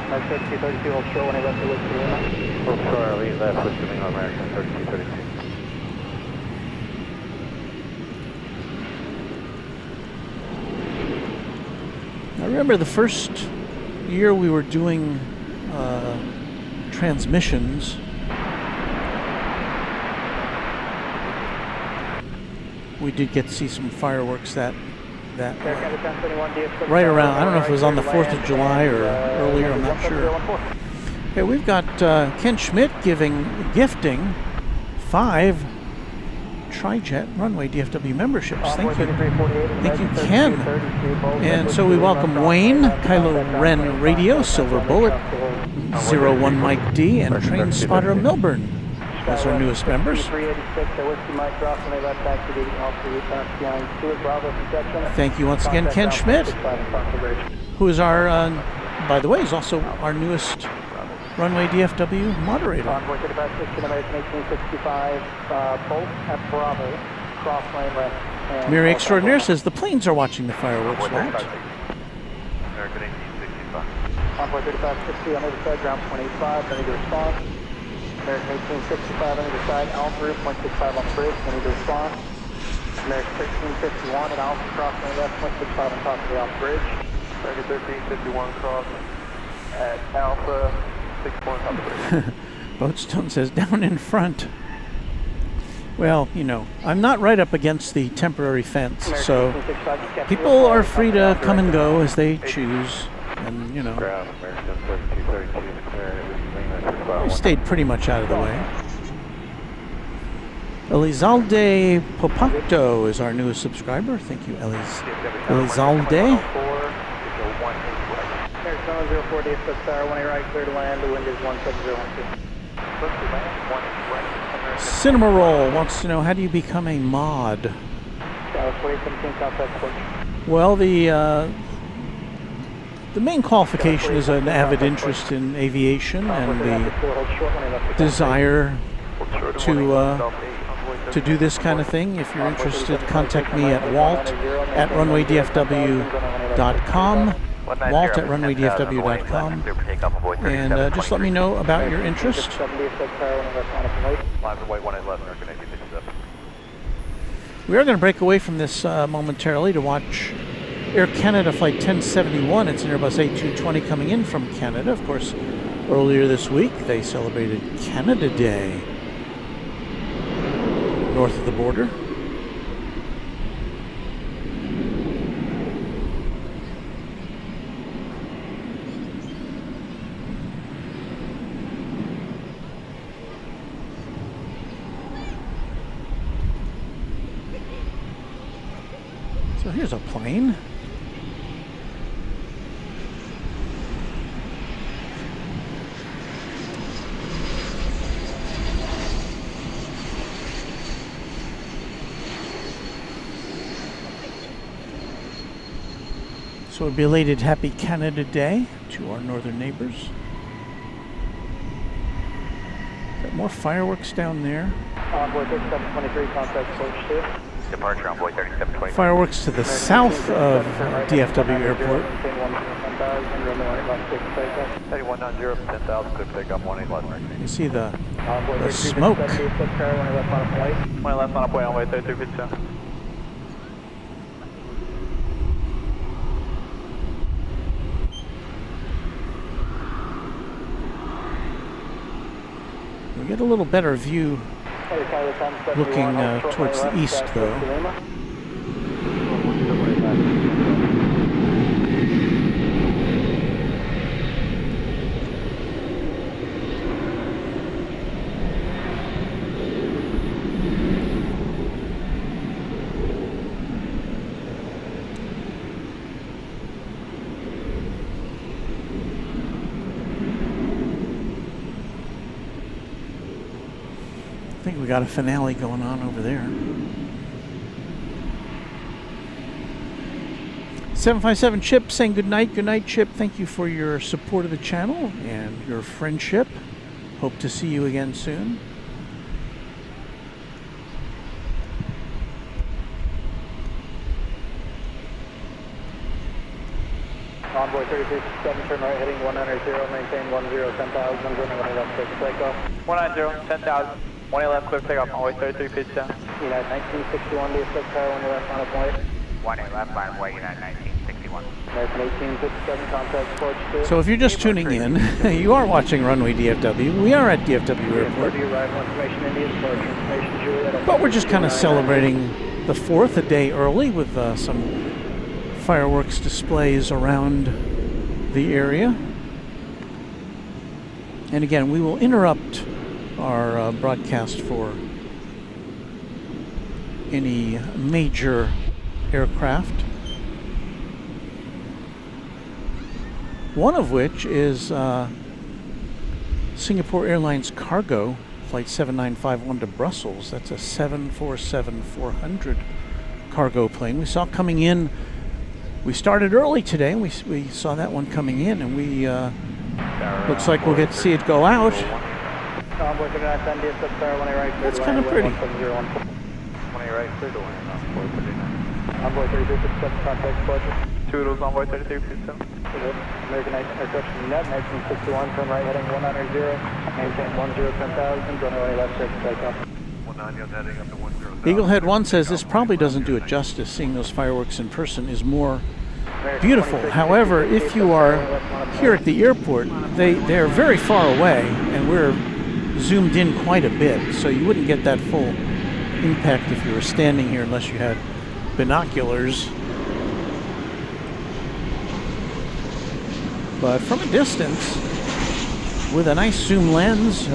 Night 3232, hold short when I left the Whiskey Lima. Hold short, leave left, Whiskey Lima, American 3232. I remember the first year we were doing transmissions. We did get to see some fireworks that right around, I don't know if it was on the 4th of July or earlier, I'm not sure. Okay, we've got Ken Schmidt gifting 5 Tri-Jet Runway DFW memberships. Thank you. Thank you, Ken. And so we welcome Wayne, Kylo Ren Radio, Silver Bullet, 01 Mike D, and Train Spotter Melbourne as our newest members. Thank you once again, Ken Schmidt, who is our, by the way, is also our newest Runway DFW moderator. Envoy to the best system, American 1865, Bolt at Bravo, cross lane left. Mary Extraordinaire says the planes are watching the fireworks. What? American 1865. Envoy 3560 on the other side, ground 185, ready to respond. American 1865 on the other side, Alpha Route 165 on the bridge, ready to respond. American 1351 at Alpha, cross lane left, 165 on top of the Alpha bridge. American 1351 cross at Alpha. Boatstone says down in front. Well, you know, I'm not right up against the temporary fence, so people are free to come and go as they choose, and you know, I stayed pretty much out of the way. Elizalde Popacto is our newest subscriber. Thank you, Elizalde. 048 foot star, 1 right, clear to land, the wind is 17012. Cinema Roll wants to know, how do you become a mod? Dallas 4817, Southwest Porch. Well, the main qualification is an avid interest in aviation and the desire to do this kind of thing. If you're interested, contact me at walt@runwaydfw.com. walt@runwaydfw.com, and just let me know about your interest. We are going to break away from this momentarily to watch Air Canada Flight 1071. It's an Airbus A220 coming in from Canada. Of course, earlier this week they celebrated Canada Day north of the border. So here's a plane. So a belated Happy Canada Day to our northern neighbors. Got more fireworks down there. Envoy 3723, contact Porch 2. Departure Envoy 3720. Fireworks to the south of DFW Airport. 3190, 10,000, clear takeoff, 18 left. You see the smoke. When I left on up way on way 3257. We get a little better view looking towards the east, though. I think we got a finale going on over there. 757 Chip saying good night. Good night, Chip. Thank you for your support of the channel and your friendship. Hope to see you again soon. Envoy 3367, turn right heading 190, maintain 10, 10,000, running 1 left, clear for takeoff. 190, 10,000, 1 left, clear for takeoff, Runway 33, pitch down. United 1961, DFW Tower, 1 left, final point. 1 left, line way, United 1961. American 1857, contact approach to. So if you're just tuning in, you are watching Runway DFW. We are at DFW Airport. But we're just kind of celebrating the 4th, a day early, with some fireworks displays around the area. And again, we will interrupt our broadcast for any major aircraft, one of which is Singapore Airlines cargo flight 7951 to Brussels. That's a 747-400 cargo plane. We saw coming in. We started early today, and we saw that one coming in, and we looks like we'll get to see it go out. That's kind of pretty. 1 right, clear to 1 Envoy 39. Envoy 3367, contact approach. Toodles, Envoy 3357. American Net 1961, turn right heading 190, maintain 10,000, runway left, clear for takeoff. 190, heading up to 10,000. Eaglehead 1 says this probably doesn't do it justice. Seeing those fireworks in person is more beautiful. However, if you are here at the airport, they're very far away, and we're zoomed in quite a bit, so you wouldn't get that full impact if you were standing here unless you had binoculars. But from a distance, with a nice zoom lens,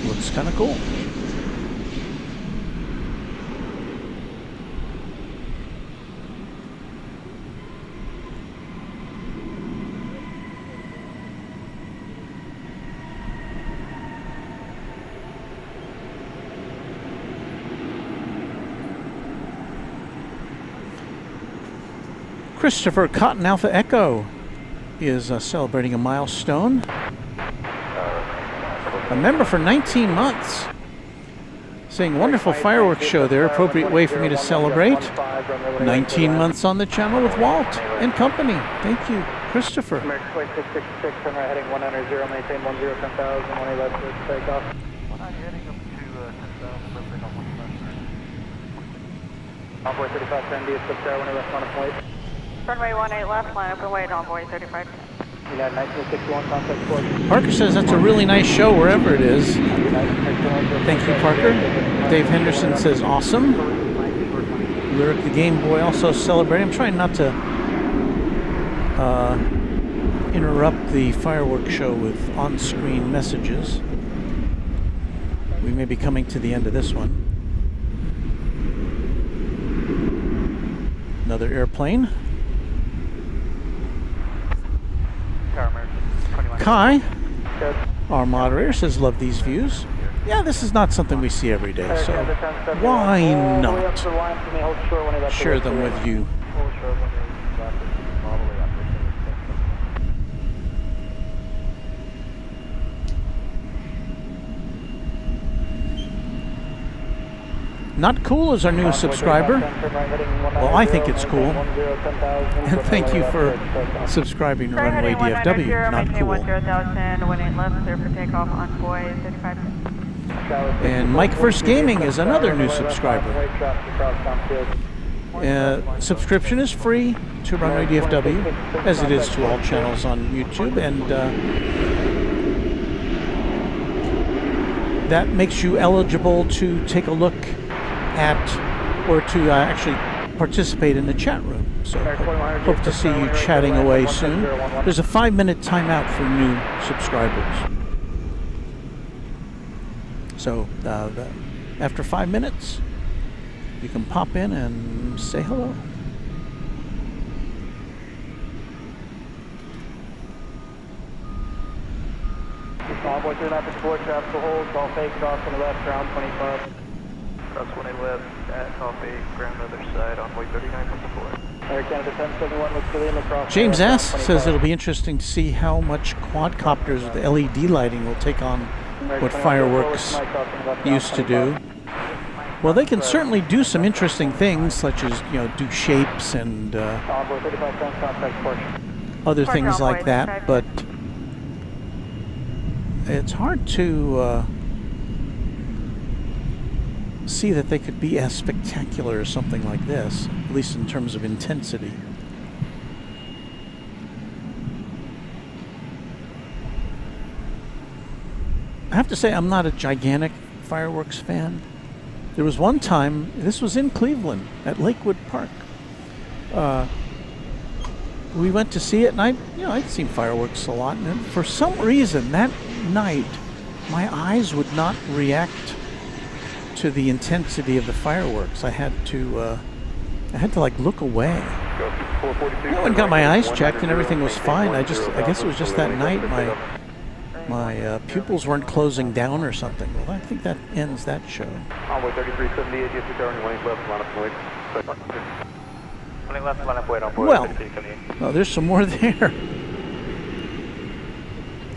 looks kind of cool. Christopher Cotton Alpha Echo is celebrating a milestone. A member for 19 months. Saying wonderful fireworks show there, appropriate way for me to celebrate. 19 months on the channel with Walt and company. Thank you, Christopher. American 2666, turn right heading 190, maintain 10,000, 1 left, clear for takeoff. 190, heading up to 10,000, clear for takeoff, 1 left. Envoy 3510, DFW Tower, 1 left, final point. Runway 18 left, line up and wait, Envoy 35. United 1961, contact approach. Parker says that's a really nice show wherever it is. Thank you, Parker. Dave Henderson says awesome. Lyric the Game Boy also celebrating. I'm trying not to interrupt the fireworks show with on-screen messages. We may be coming to the end of this one. Another airplane. Kai, our moderator, says love these views. Yeah, this is not something we see every day, so why not share them with you? Not Cool is our new subscriber. Well, I think it's cool. And thank you for subscribing to Runway DFW. Not Cool. 10,000, left, clear for takeoff, Envoy 35. And Mike First Gaming is another new subscriber. Subscription is free to Runway DFW, as it is to all channels on YouTube, and that makes you eligible to take a look at, or to actually participate in the chat room. So hope to see you chatting away soon. There's a 5-minute timeout for new subscribers. So after 5 minutes, you can pop in and say hello. Envoy 3954, traffic to hold, call fake, cross on the left, ground 25. Cross 1 left, at copy, ground other side, Envoy 3954. Air Canada 1071 with Lima, cross. James S. says it'll be interesting to see how much quadcopters with LED lighting will take on what fireworks used to do. Well, they can certainly do some interesting things, such as, you know, do shapes and other things like that, but it's hard to see that they could be as spectacular as something like this, at least in terms of intensity. I have to say, I'm not a gigantic fireworks fan. There was one time, this was in Cleveland, at Lakewood Park. We went to see it, and I'd seen fireworks a lot, and for some reason that night, my eyes would not react to the intensity of the fireworks. I had to like look away. I went and got my eyes checked, and everything was fine. I guess it was just that night my pupils weren't closing down or something. Well, I think that ends that show. Envoy 3378, DFW running left, line up point. Running left, line up point on board. Well, there's some more there.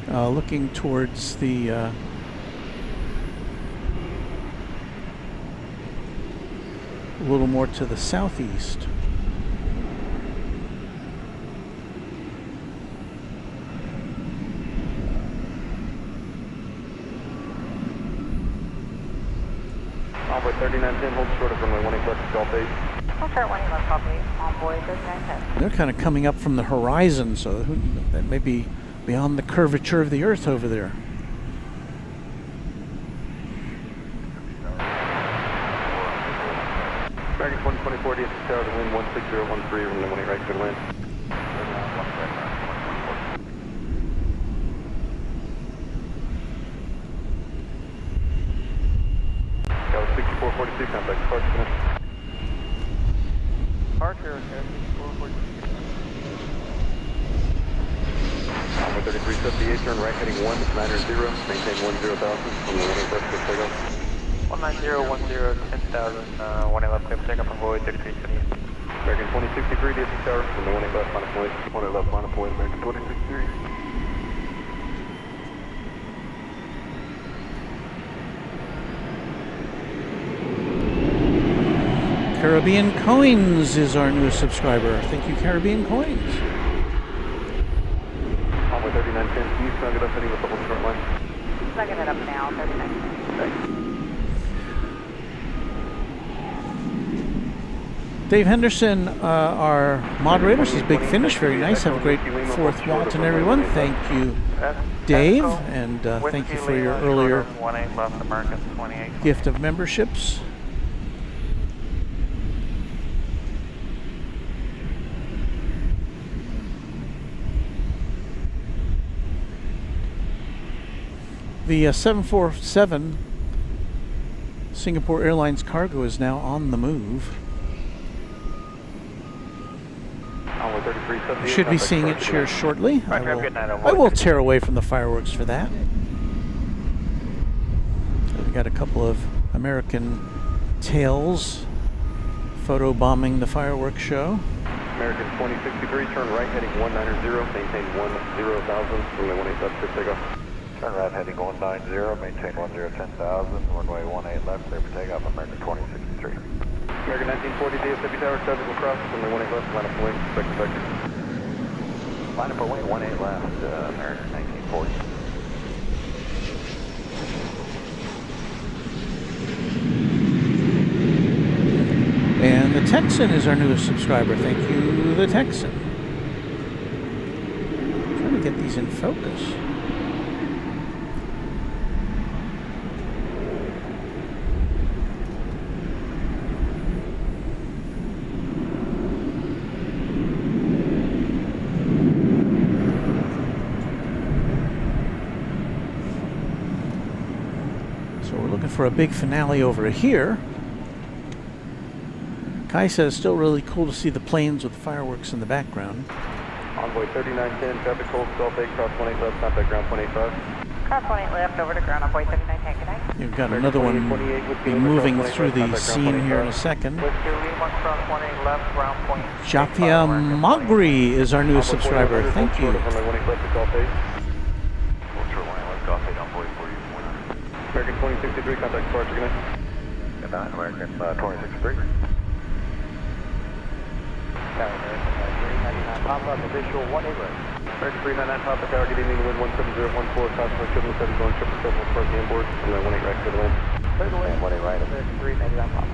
Looking towards the a little more to the southeast. Envoy 3910, hold short of runway 18 left, Golf 8. Hold short 18 left, Golf 8, Envoy 3910. They're kind of coming up from the horizon, so that may be beyond the curvature of the Earth over there. American 124, DFW Tower to wind 16013, runway 18 right, good wind. That was 6442, contact departure finish. Departure, 6442. Envoy 3378, turn right heading 190, maintain 10,000, from the 18 left, good takeoff. 190, 10,000, 18 left, clear for takeoff, Envoy 3378. American 2063, DFW Tower, from the 18 left, line of point, 18 left, line of point, American 2063. Caribbean Coins is our newest subscriber. Thank you, Caribbean Coins. Envoy 3910, can you snug it up heading with the whole short line? Snugging it up now, 3910. Thanks. Dave Henderson, our moderator, says Big Finish, very nice. Have a great 4th Walton, everyone. Thank you, Dave, and thank you for your earlier gift of memberships. The 747 Singapore Airlines cargo is now on the move. You should be seeing it here shortly. I will tear away from the fireworks for that. We've got a couple of American tails photobombing the fireworks show. American 2063, turn right heading 190, maintain 10,000, runway 18 left, clear for takeoff. Turn right heading 190, maintain 10,000, runway 18 left, clear for takeoff, American 2063. American 1940, DFW Tower, traffic will cross, runway 18 left, line up wing, second sector. Line up for wing 18 left, American 1940. And the Texan is our newest subscriber. Thank you, the Texan. I'm trying to get these in focus. For a big finale over here. Kai says still really cool to see the planes with fireworks in the background. Envoy 3910, traffic hold, Golf 8, cross 18 left, contact ground 185. Cross 18 left, over to ground, Envoy 3910, good night. You've got another one be moving through the scene here in a second. Jafia Magri is our newest subscriber. Thank you. 2063, contact departure, good night. Good night, American 2063. American 399 Papa, visual 18 right. American 399 Papa Tower, good evening, wind 17014, cosmic 777 going 777 parking on board, and then 18 right, clear the land. Clear the land, 18 right, American 399 Papa.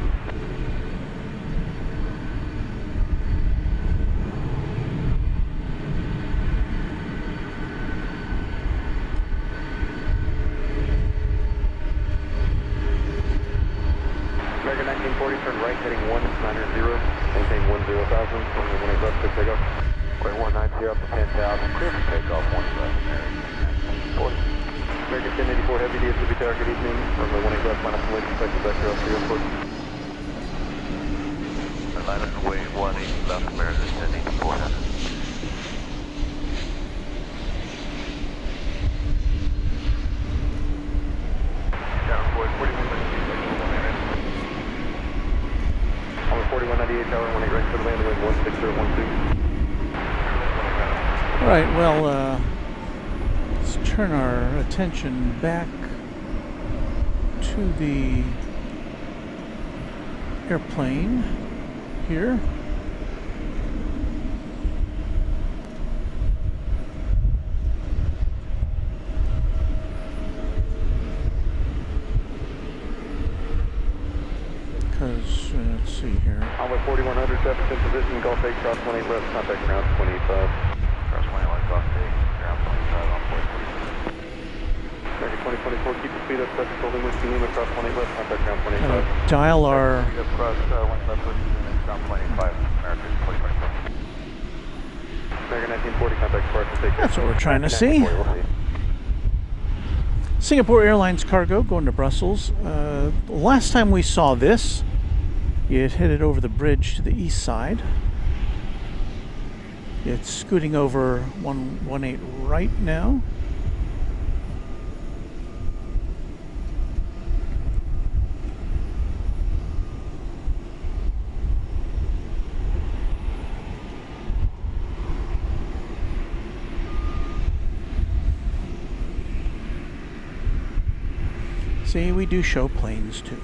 American 1940, turn right, heading 190, maintain 10,000, runway 18 left, clear takeoff. Runway 190 up to 10,000, clear for takeoff, 1 left, American 1940. American 1084 Heavy DFW Tower, good evening, runway 18 left, line up and wait, expected back to the airport. Line up and wait, 18 left, American 1084 Heavy. Down 41, 4198 Tower, 18 right, clear the land, wind 16012. All right, well, let's turn our attention back to the airplane here. Because, let's see here. Runway 4100, traffic in position, Gulf 8, cross 18 left, contact ground 25. cross 21, Gulf 8, ground 25 on board. American 2024, keep the speed up, traffic holding whiskey Lima, cross 18 left, contact ground 25. Gotta dial our Speed up cross 1 left, ground 25, American 2024. American 1940, contact departure, take care. That's what we're trying to see. Singapore Airlines cargo going to Brussels. Last time we saw this, it headed over the bridge to the east side. It's scooting over 118 right now. See, we do show planes too.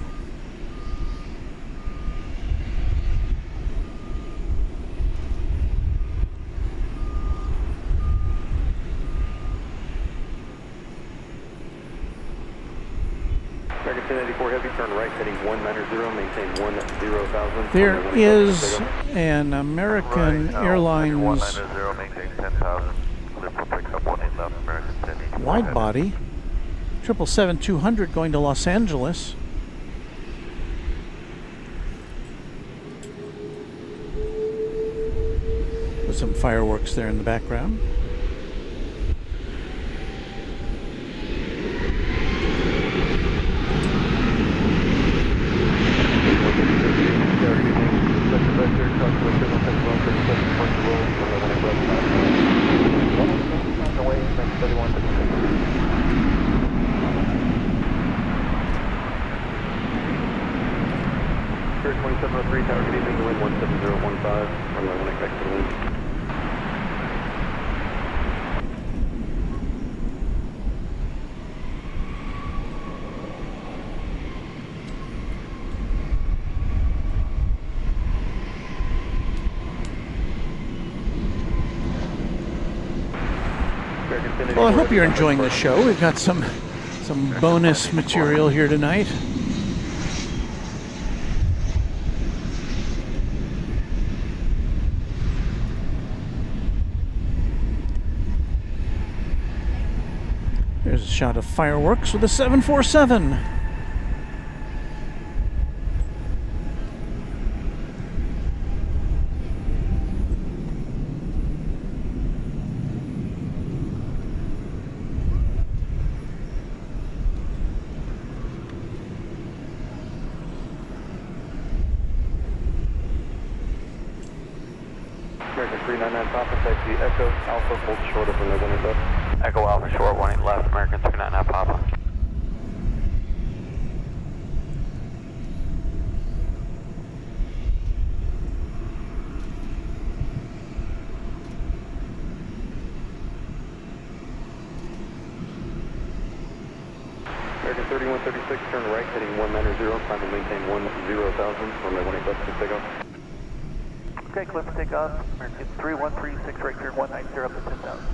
American 1084 Heavy, turn right, heading 190, maintain 10,000. There is an American Airlines 190, maintain 10,000, clear for pickup 18 left, American 1084. Widebody 777-200 going to Los Angeles. With some fireworks there in the background. Spirit 2703, tower, good evening, the wind 17015, runway 18 back to the wind. Well, I hope you're enjoying the show. We've got some bonus material here tonight. There's a shot of fireworks with a 747. American 399 Papa, taxi Echo Alpha, hold short of runway 18 left. Echo Alpha short, 18 left, American 399 Papa. American 3136, turn right, heading 190, climb and maintain 10,000, runway 18 left to takeoff. Okay, clear for takeoff. American 3136, right turn 190 up to 10,000.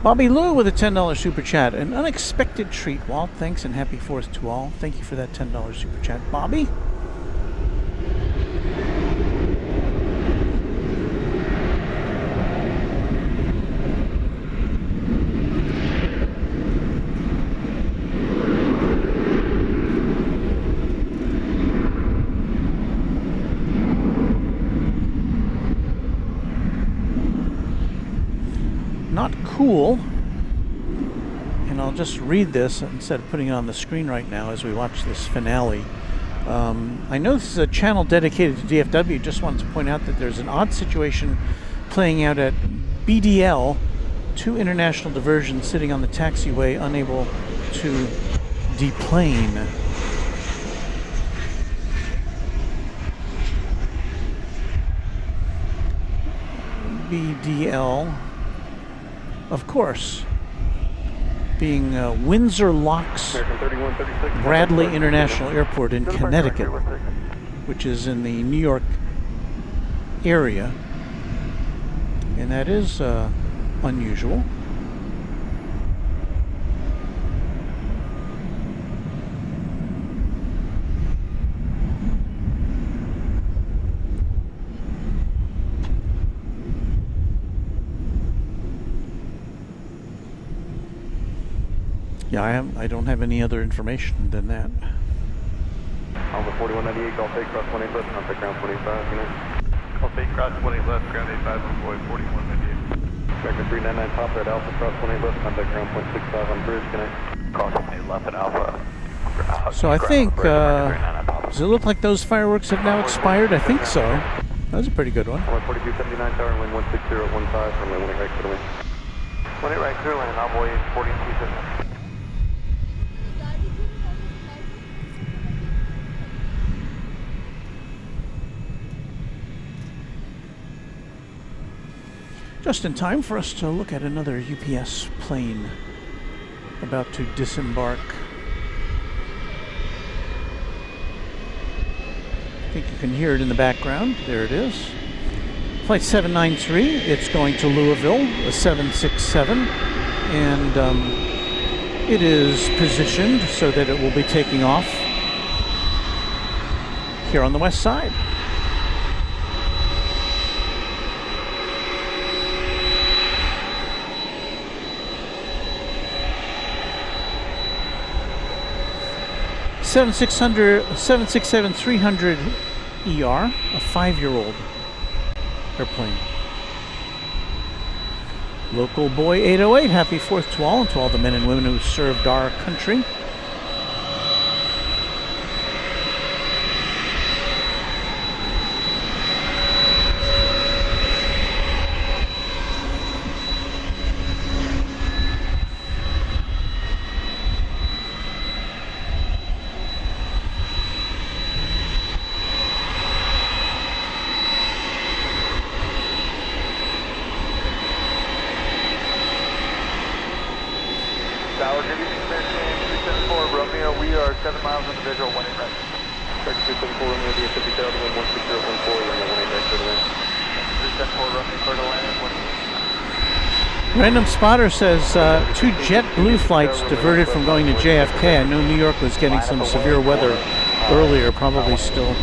Bobby Lou with a $10 super chat. An unexpected treat, Walt. Thanks and happy 4th to all. Thank you for that $10 super chat, Bobby. Not cool, and I'll just read this instead of putting it on the screen right now as we watch this finale. I know this is a channel dedicated to DFW. Just wanted to point out that there's an odd situation playing out at BDL. 2 international diversions sitting on the taxiway, unable to deplane. BDL, of course, being Windsor Locks Bradley International Airport in Connecticut, which is in the New York area, and that is unusual. Yeah, I don't have any other information than that. Alpha 4198, Golf 8, cross 18 left, contact ground 25, Golf 8, cross 20 left, ground 85, Boy 4198. American 399, top red, Alpha, cross 18 left, contact ground 0.65 on bridge, connect. Cross 20 left at Alpha. So I think, does it look like those fireworks have now expired? I think so. That was a pretty good one. 4279, tower, wind 16015, runway 18 right, clear to wind. 18 right, clear land, Boy 4279. Just in time for us to look at another UPS plane about to disembark. I think you can hear it in the background. There it is. Flight 793, it's going to Louisville, a 767, and it is positioned so that it will be taking off here on the west side. (767-300 ER), a 5-year-old airplane. Local boy 808, happy 4th to all, and to all the men and women who served our country. Tower, give you American 374 Romeo. We are 7 miles on the visual, 18 right. American 374 Romeo, DFW Tower, wind 16014, runway 18 right, clear to wind. 374 Romeo, clear to land, 1. Random Spotter says 2 JetBlue flights diverted from going to JFK. I know New York was getting some severe weather earlier, probably still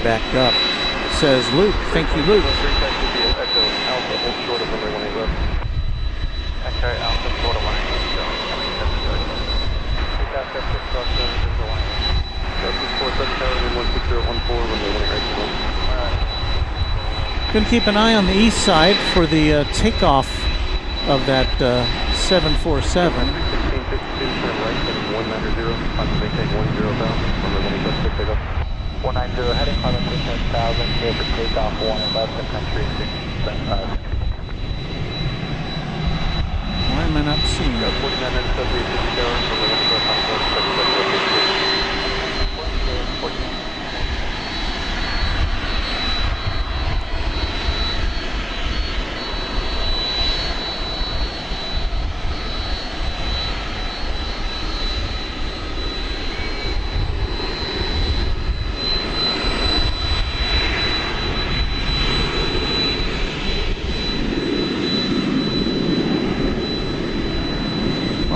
backed up. Says Luke. Thank you, Luke. Echo Alpha, hold short of runway 18 left. Echo Alpha, short of 18. Going to keep an eye on the east side for the takeoff of that 747. 190, heading climb 6,000, clear for takeoff, 1 and left of country, 675. Why am I not seeing it?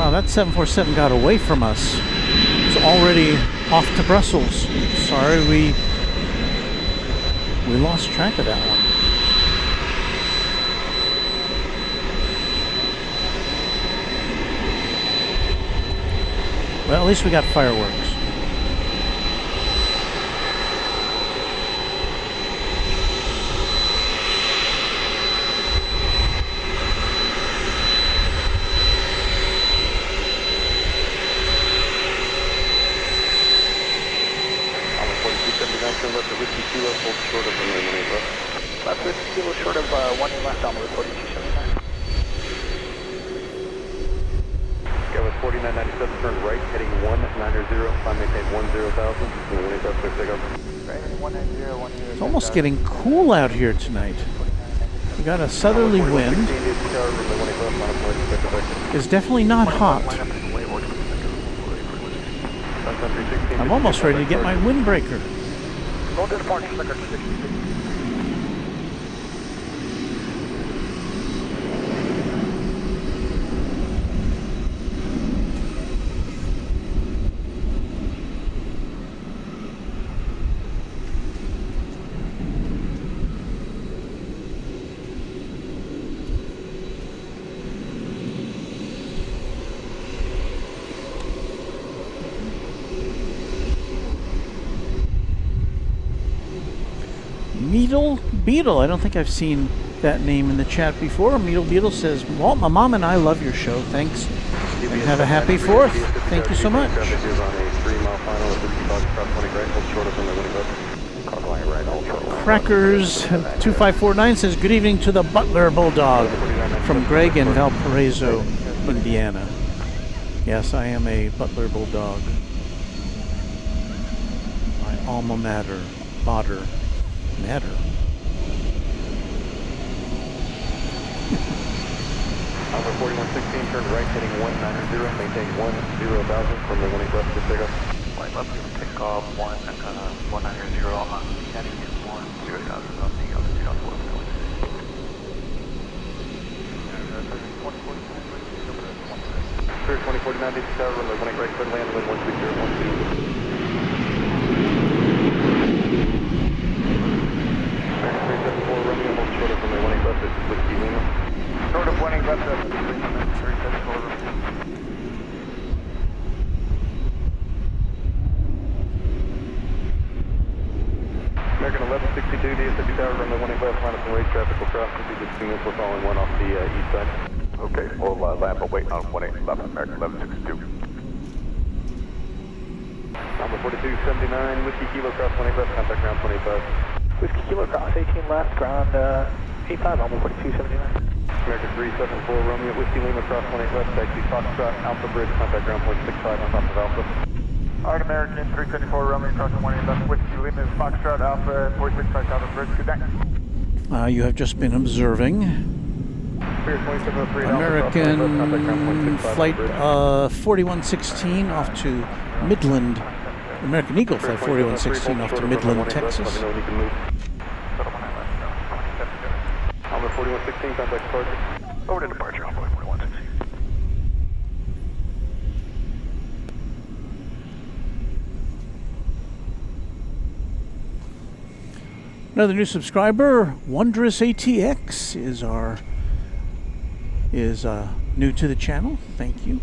Wow, that 747 got away from us. It's already off to Brussels. Sorry, we lost track of that one. Well, at least we got fireworks. Short of runway 18 left. Left 50 kilo short of 1 left on 4279. Skywest 4997, turn right, heading 190, climb maintain 10,000, 18 left, clear takeoff. Right, 190, 10. It's almost getting cool out here tonight. We got a southerly wind. It's definitely not hot. I'm almost ready to get my windbreaker. No departure, sector 66. Beetle. I don't think I've seen that name in the chat before. Beetle says, well, my mom and I love your show. Thanks. And have a happy 4th. Thank you so much. Crackers 2549 says, good evening to the Butler Bulldog from Greg in Valparaiso, Indiana. Yes, I am a Butler Bulldog. My alma mater. Matter. Alpha 4116, turn right, heading 190, maintain 10,000 from the 18 left to takeoff. White left, takeoff 190, heading 10,000 on the altitude on 4. Clear 2049, tower, runway 18 right, clear land, wind 160, 160. Short of runway 18 left, this is Whiskey Lima. Short of 18 left, 374. American 1162, DFW Tower, runway 18 left, line up and race traffic will cross into the units. We're following one off the east side. Okay, we'll land, but wait on 18 left, American 1162. Number 4279, Whiskey Kilo, cross 18 left, contact ground 25. Whiskey Kilo cross 18 left, ground 85, Alpha 4279. American 374, Romeo, Whiskey Lima, cross 18 left, taxi Foxtrot, Alpha Bridge, contact ground point 65 on top of Alpha. Alright, American 374, Romeo, crossing 18 left, Whiskey Lima, Foxtrot, Alpha 465, Alpha Bridge, good day. You have just been observing American flight 4116 off to Midland. American Eagle flight 4116 off to Midland, Texas. Alpha 4116, contact departure. Over to departure, Alpha 4116. Another new subscriber, Wondrous ATX, is new to the channel. Thank you.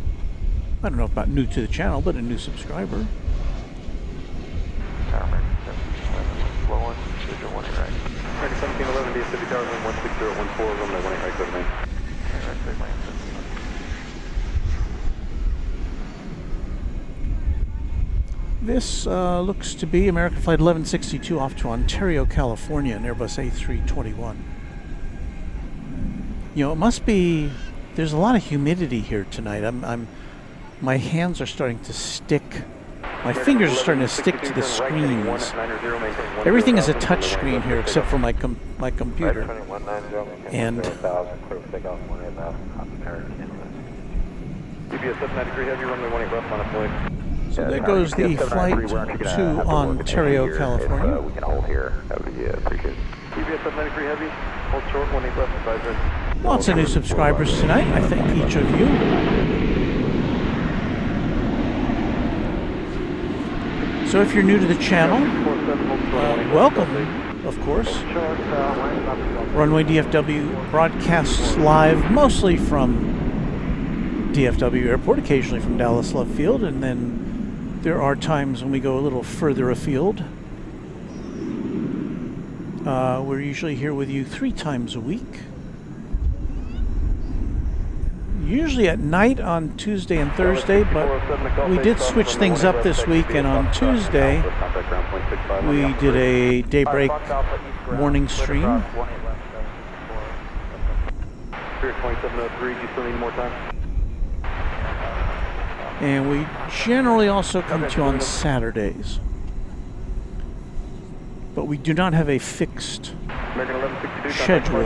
I don't know about new to the channel, but a new subscriber. American 1711, DFW Tower, 16014, runway 18 right, clear land. This looks to be American Flight 1162 off to Ontario, California, an Airbus A321. You know, it must be, there's a lot of humidity here tonight. My hands are starting to stick. My fingers are starting to stick to the screens. Everything is a touch screen here except for my computer. And so there goes the flight to Ontario, California. We can hold here. That would be appreciated. UBS 793 Heavy, hold short, 18 left, 5 right. Lots of new subscribers tonight. I thank each of you. American 1711, DFW Tower, 16014, runway 18 right, clear land. Lots of new subscribers tonight. I thank each of you. 18 left, 5 right. So if you're new to the channel, welcome, of course. Runway DFW broadcasts live mostly from DFW Airport, occasionally from Dallas Love Field, and then there are times when we go a little further afield. We're usually here with you 3 times a week. Usually at night on Tuesday and Thursday, but we did switch things up this week, and on Tuesday we did a daybreak morning stream. 2703, you still need more time? And we generally also come to you on Saturdays. But we do not have a fixed schedule.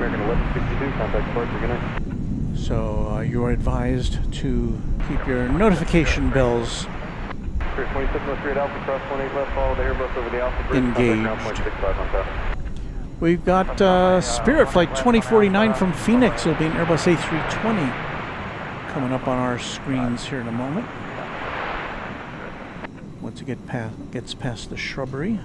American 1162, contact departure, good night. So you are advised to keep your notification bells 2703 at Alpha, cross 18 left, follow the Airbus over the Alpha bridge, engaged. contact ground 65 on top. We've got Spirit Flight 2049 from Phoenix. It'll be an Airbus A320 coming up on our screens here in a moment. Once it gets past the shrubbery.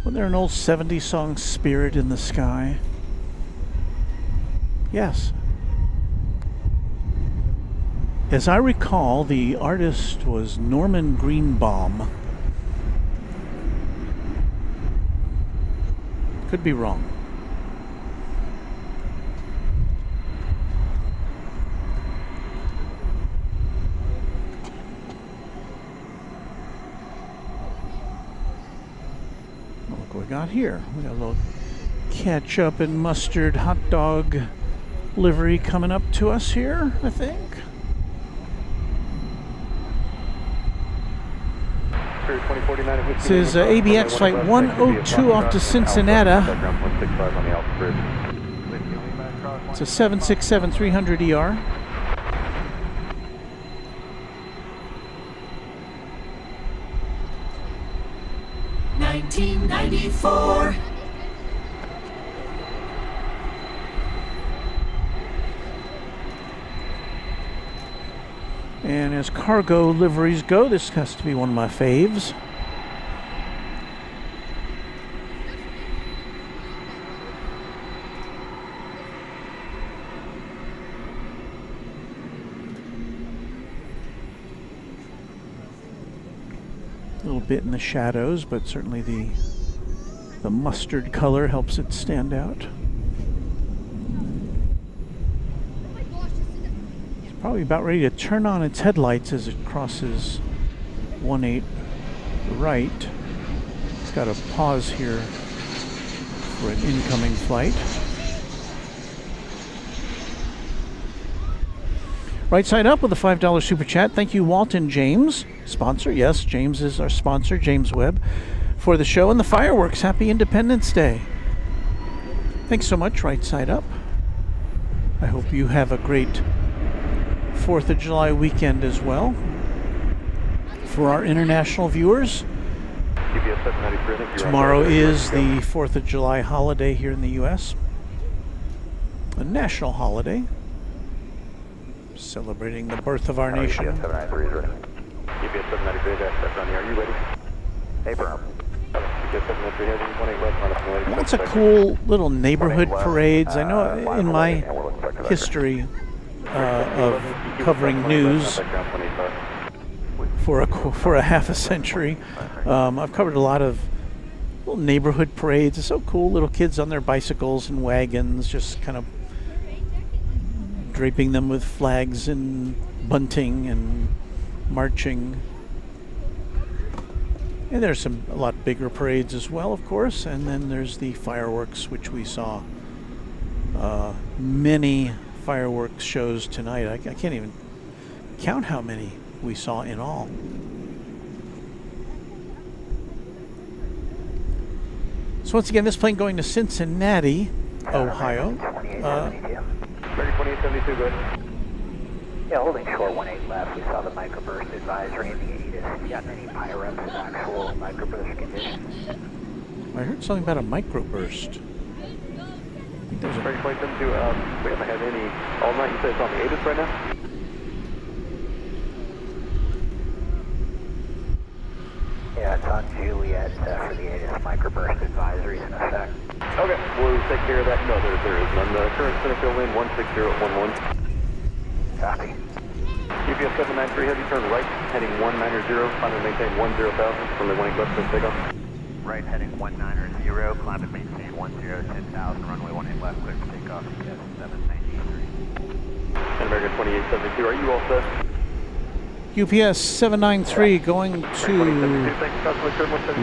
Wasn't there an old 70s song, Spirit in the Sky? Yes. As I recall, the artist was Norman Greenbaum. Could be wrong. Look what we got here. We got a little ketchup and mustard hot dog livery coming up to us here, I think. This is ABX Flight 102 off to Cincinnati. It's a 767-300 ER. '94. And as cargo liveries go, this has to be one of my faves. A little bit in the shadows, but certainly the mustard color helps it stand out. Probably about ready to turn on its headlights as it crosses 18 right. It's got a pause here for an incoming flight. Right side up with a $5 super chat. Thank you, Walton James, sponsor. Yes, James is our sponsor, James Webb, for the show and the fireworks. Happy Independence Day. Thanks so much, right side up. I hope you have a great 4th of July weekend as well. For our international viewers, tomorrow is the 4th of July holiday here in the U.S. A national holiday celebrating the birth of our nation. GPS 793 is ready. GPS 793 are you ready? Hey, Brown. GPS 793 heading 28 left, minus 1. Lots of cool little neighborhood parades. I know in my history of covering news for a half a century, I've covered a lot of little neighborhood parades. It's so cool, little kids on their bicycles and wagons, just kind of draping them with flags and bunting and marching. And there's a lot bigger parades as well, of course. And then there's the fireworks, which we saw many fireworks shows tonight. I can't even count how many we saw in all. So once again, this plane going to Cincinnati, Ohio. 2872, good. Yeah, holding short 18 left. We saw the microburst advisory in the ATIS. You got any PIREPs and actual microburst conditions? I heard something about a microburst. I think there's a... 2872, we haven't had any all night. You said it's on the ATIS right now? Yeah, it's on Juliet for the ATIS microburst advisories in effect. Okay, we'll take care of that. No, there is none. The current center field wind 16011. Copy. UPS 793, heavy turn right, heading 190, climb and maintain 10,000 from the 18 left to takeoff. Right, heading 190, climb and maintain 10,000, runway 18 left, clear for takeoff, UPS 793. And American 2872, are you all set? UPS 793 going to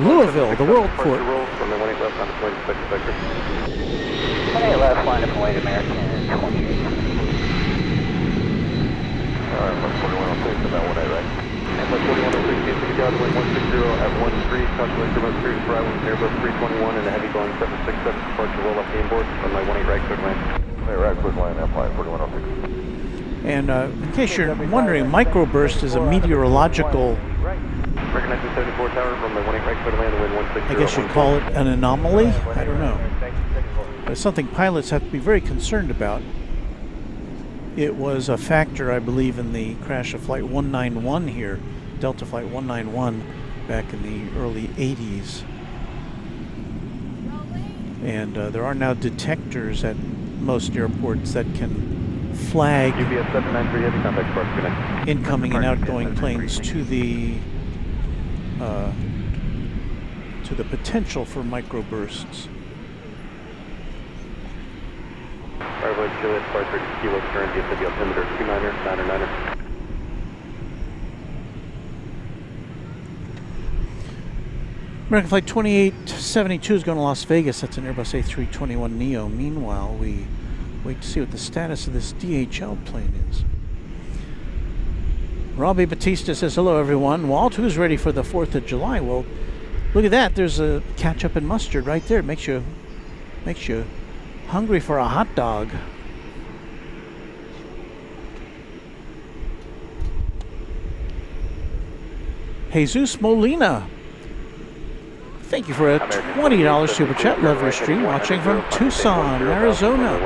Louisville, the world port. From the 18 left on the 22nd sector. 28 left, line up and wait, American 28. Alright, plus 4106 about 18, right? And plus 4106, East Chicago, wind 160 at 13, calculate your most serious for Island, Airbus 321 and a heavy Boeing 767 departure roll up game board from my 18 right, quick land. Right, quick land, flight 4106. And in case you're wondering, microburst is a meteorological, American 1974 tower from the 18 right, quick land, wind 160. I guess you'd call it an anomaly? I don't know. But it's something pilots have to be very concerned about. It was a factor, I believe, in the crash of Flight 191 here, Delta Flight 191, back in the early 80s. And there are now detectors at most airports that can flag UPS 793, heavy contact departure, good night. incoming and outgoing planes to the potential for microbursts. Alright, Juliet departure, kilo current, DFW altimeter 29er. American Flight 2872 is going to Las Vegas. That's an Airbus A321neo. Meanwhile, we wait to see what the status of this DHL plane is. Robbie Batista says, hello everyone. Walt, who's ready for the 4th of July? Well, look at that. There's a ketchup and mustard right there. It makes you hungry for a hot dog. Jesus Molina, thank you for a $20 super chat. Love your stream. Watching from Tucson, Arizona.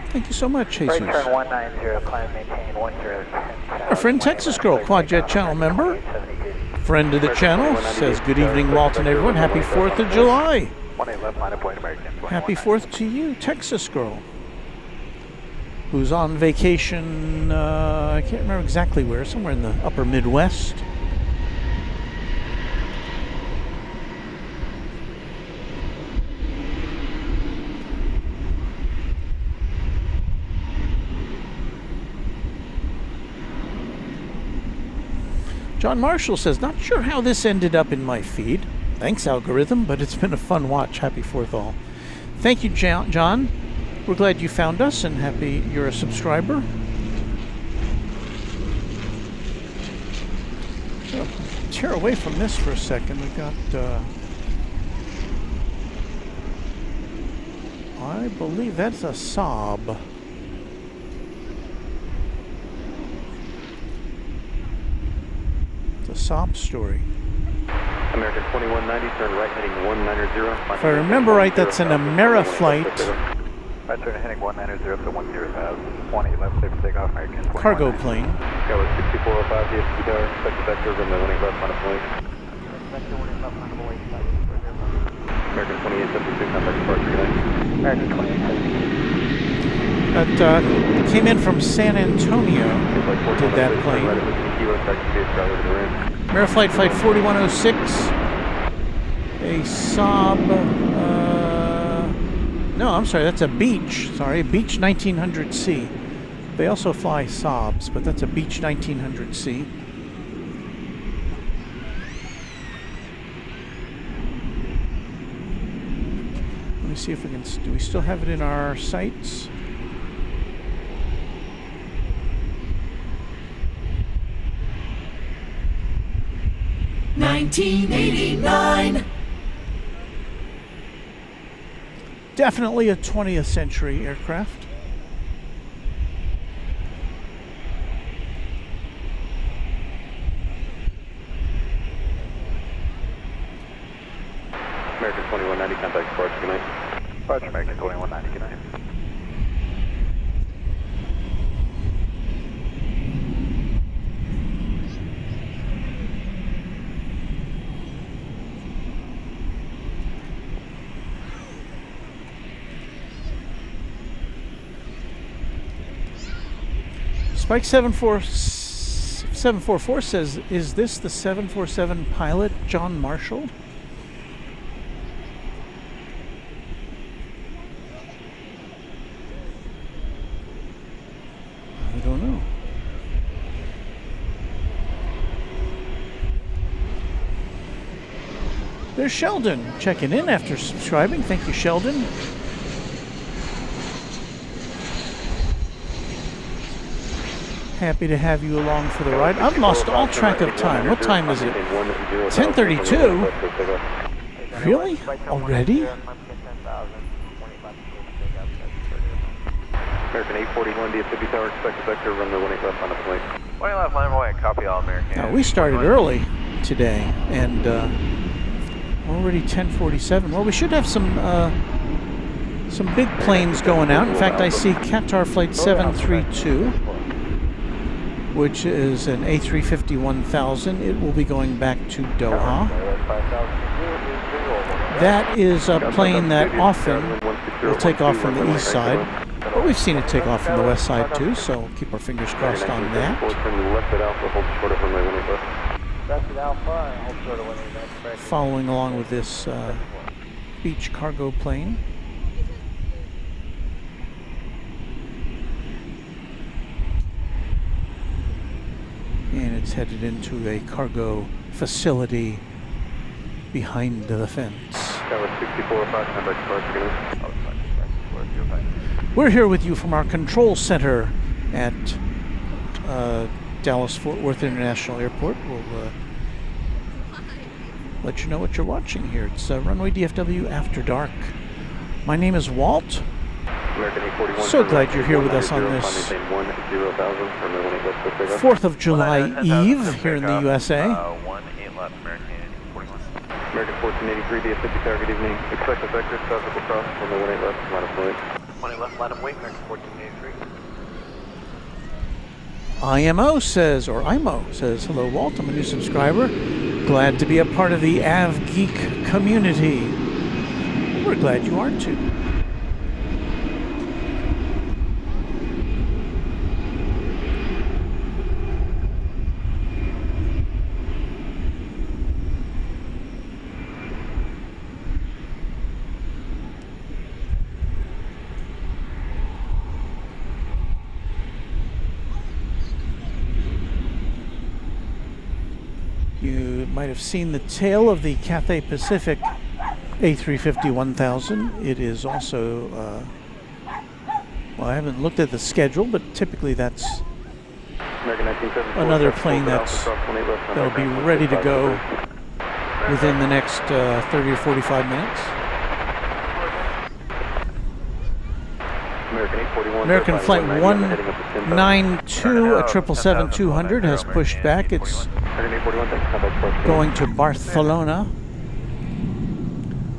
Thank you so much, Jesus. Right turn 190, climb maintain 10. Our friend Texas Girl, Quadjet channel member, friend of the channel, says good evening, Walt and everyone. Happy 4th of July. Happy 4th to you, Texas Girl, who's on vacation, I can't remember exactly where, somewhere in the upper Midwest. John Marshall says, not sure how this ended up in my feed. Thanks, algorithm, but it's been a fun watch. Happy 4th all. Thank you, John. We're glad you found us and happy you're a subscriber. So, tear away from this for a second. We've got, I believe that's a Saab. It's a Saab story. American 2190, turn right heading 190. If I remember right, that's an Ameriflight Right turn heading 190 up to 10,000. 20 left, clear for takeoff, American 2190. cargo plane. Go with 6405, DFW tower, expect the vector, and the winning left on the plane. American 2872, contact departure, good night. American 2872. That came in from San Antonio, did that plane. Ameriflight Flight 4106, a Saab, no, I'm sorry, that's a Beech, Beech 1900C. They also fly Saabs, but that's a Beech 1900C. Let me see if we can, do we still have it in our sights? 1989. Definitely a 20th century aircraft. American 2190, contact departure, good night. Departure American 2190, good night. Spike 744 says, is this the 747 pilot, John Marshall? I don't know. There's Sheldon checking in after subscribing. Thank you, Sheldon. Happy to have you along for the ride. I've lost all track of time. What time is it? 10:32? Really? Already? American 841, DFW Tower, expect vector, runway 18 left on the plane. 20 left, line away, copy all American. Now, we started early today, and already 10:47. Well, we should have some big planes going out. In fact, I see Qatar Flight 732, which is an A350-1000. It will be going back to Doha. That is a plane that often will take off from the east side, but we've seen it take off from the west side too, so we'll keep our fingers crossed on that. Following along with this beach cargo plane. And it's headed into a cargo facility behind the fence. We're here with you from our control center at Dallas-Fort Worth International Airport. We'll let you know what you're watching here. It's Runway DFW After Dark. My name is Walt. So glad you're here with us on this 4th of July Eve here in the USA. American 1483, DFW Tower, good evening. Expect a vector, south of the cross, runway 18 left, line of flight. 20 left, line of weight, American 1483. IMO says, hello Walt, I'm a new subscriber. Glad to be a part of the Av Geek community. We're glad you are too. You might have seen the tail of the Cathay Pacific A350-1000. It is also, well, I haven't looked at the schedule, but typically that's another plane that'll be ready to go within the next 30 or 45 minutes. American Flight 192, a 777-200 has pushed back. It's going to Barcelona.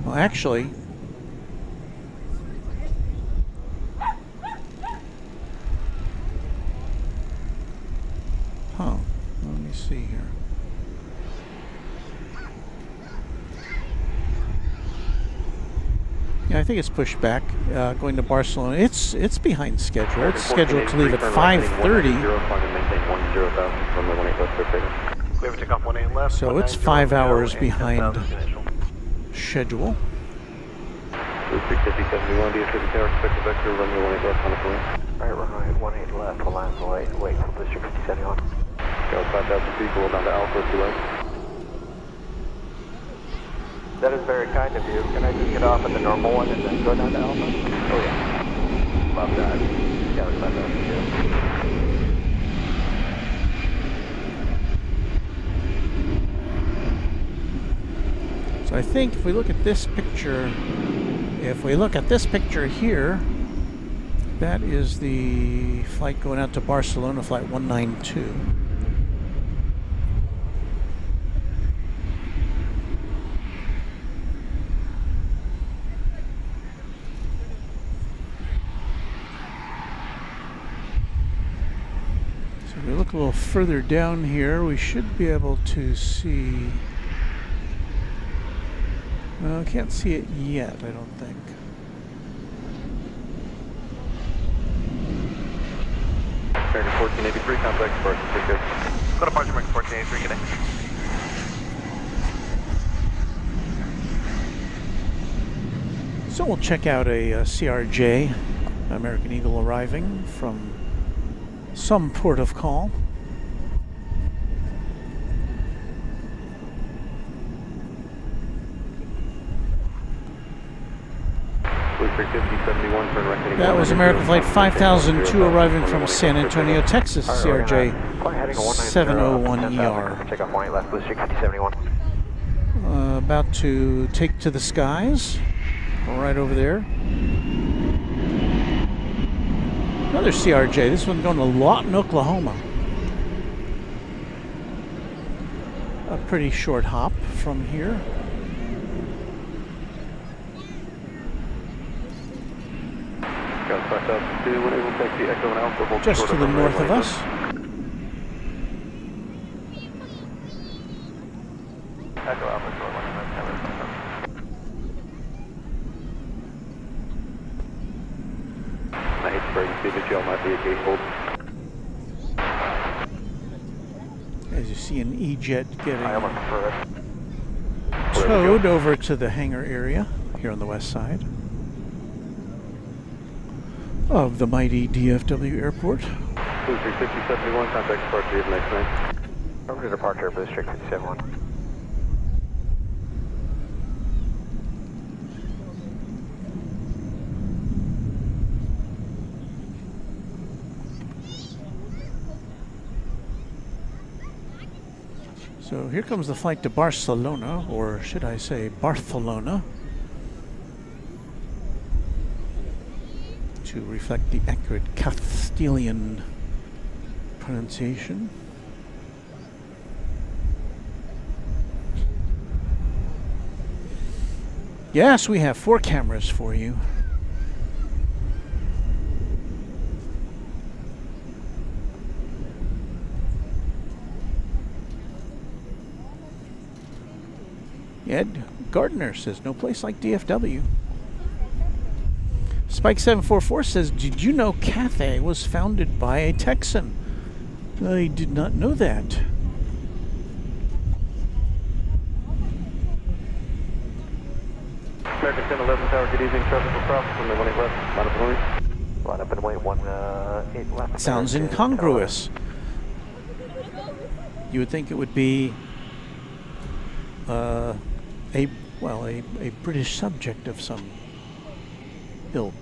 Well, actually, let me see here. Yeah, I think it's pushed back, going to Barcelona. It's behind schedule. It's scheduled to leave at 5:30. So it's 5 hours behind schedule. Alright, runway 18 left, line away, wait till District 5071. Go 5,000 feet, go down to Alpha, 2 left. That is very kind of you. Can I just get off at the normal one and then go down to Alpha? Oh yeah. Love that. Yeah, it's 5,000 feet. think if we look at this picture, here, that is the flight going out to Barcelona, flight 192. So if we look a little further down here, we should be able to see. Well, I can't see it yet, I don't think. American 1483, contact departure, take care. Go to departure, American 1483, good day. So we'll check out a CRJ, American Eagle, arriving from some port of call. That was American Flight 5002 arriving from San Antonio, Texas, CRJ 701ER. Takeoff 18 left, blue streak 5071. About to take to the skies, right over there. Another CRJ, this one going to Lawton, Oklahoma. A pretty short hop from here. Just to the north of us. Echo Alpha, I hate to break the gel might be a gatefold. As you see an E-jet getting towed over to the hangar area here on the west side of the mighty DFW Airport. Blue Streak 5071, contact departure of next name. Over to departure, Blue Streak 5071. So here comes the flight to Barcelona, or should I say Barcelona, to reflect the accurate Castilian pronunciation. Yes, we have 4 cameras for you. Ed Gardner says, no place like DFW. Spike744 says, did you know Cathay was founded by a Texan? I did not know that. American 1011 Tower, good evening. Traffic will cross from the 18 left. Line up and wait. Line up and wait, 18 left. Sounds incongruous. You would think it would be a British subject of some ilk.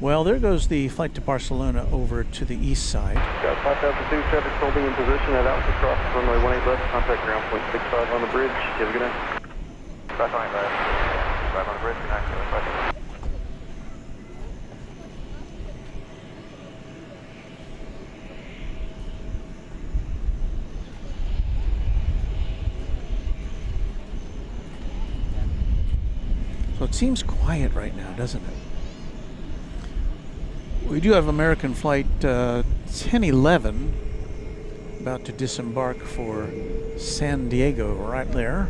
Well, there goes the flight to Barcelona over to the east side. Got 5002 traffic holding in position at Alpha cross runway 18 left. Contact ground point 65 on the bridge. You have a good night. 5 on the bridge. Good night. Bye. So it seems quiet right now, doesn't it? We do have American Flight 1011 about to disembark for San Diego right there.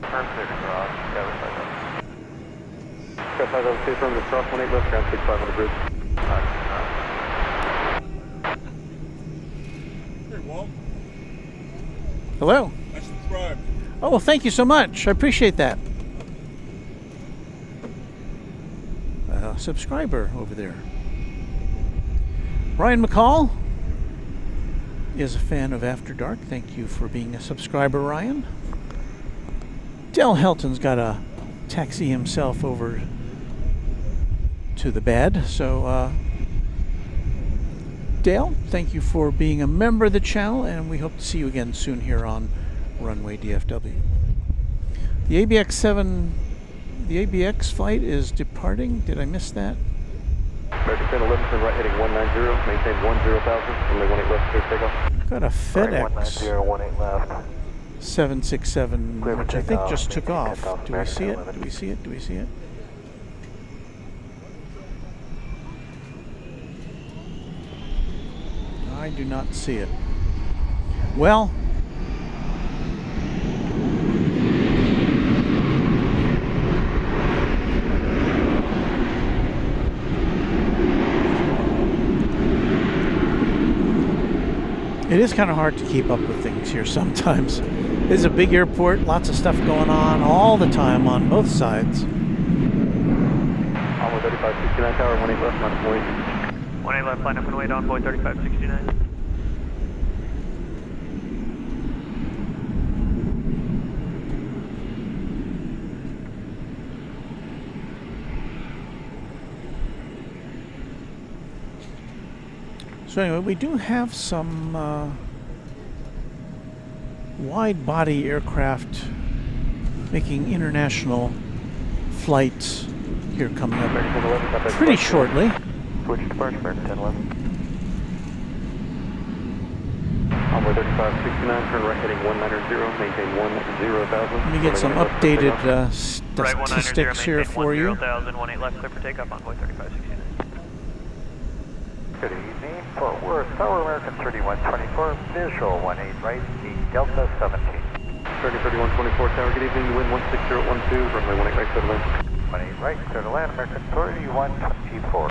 Got 502 from the cross 18 left, ground 65 on the bridge. Hey, Walt. Hello. I subscribed. Oh, well, thank you so much. I appreciate that. Subscriber over there. Ryan McCall is a fan of After Dark. Thank you for being a subscriber, Ryan. Del Helton's got to taxi himself over Dale, thank you for being a member of the channel, and we hope to see you again soon here on Runway DFW. The ABX flight is departing. Did I miss that? American 10 11, turn right heading 190, maintain 10,000, runway 18 left, clear takeoff. Got a FedEx 190, 18 left. 767, Clear for which I think takeoff, just took maintain off. takeoff, Do we American see it? 11. Do we see it? Do we see it? I do not see it. Well, it is kind of hard to keep up with things here sometimes. This is a big airport, lots of stuff going on all the time on both sides. Almost 3569 tower, 18 left, minus 40. 18 left, line up and wait on boy 3569. So anyway, we do have some wide-body aircraft making international flights here coming up pretty shortly. Switch departure, American 10 11. Envoy 3569, turn right heading 190, maintain 10,000. Let me get some updated statistics here for you. 18 left, clear for takeoff on boy 3569. Good evening, Fort Worth, Tower American 3124, visual 18 right, the Delta 17. American 3124 tower, good evening, wind 16012, runway 18 right, clear to land. 18 right, clear to land, American 3124.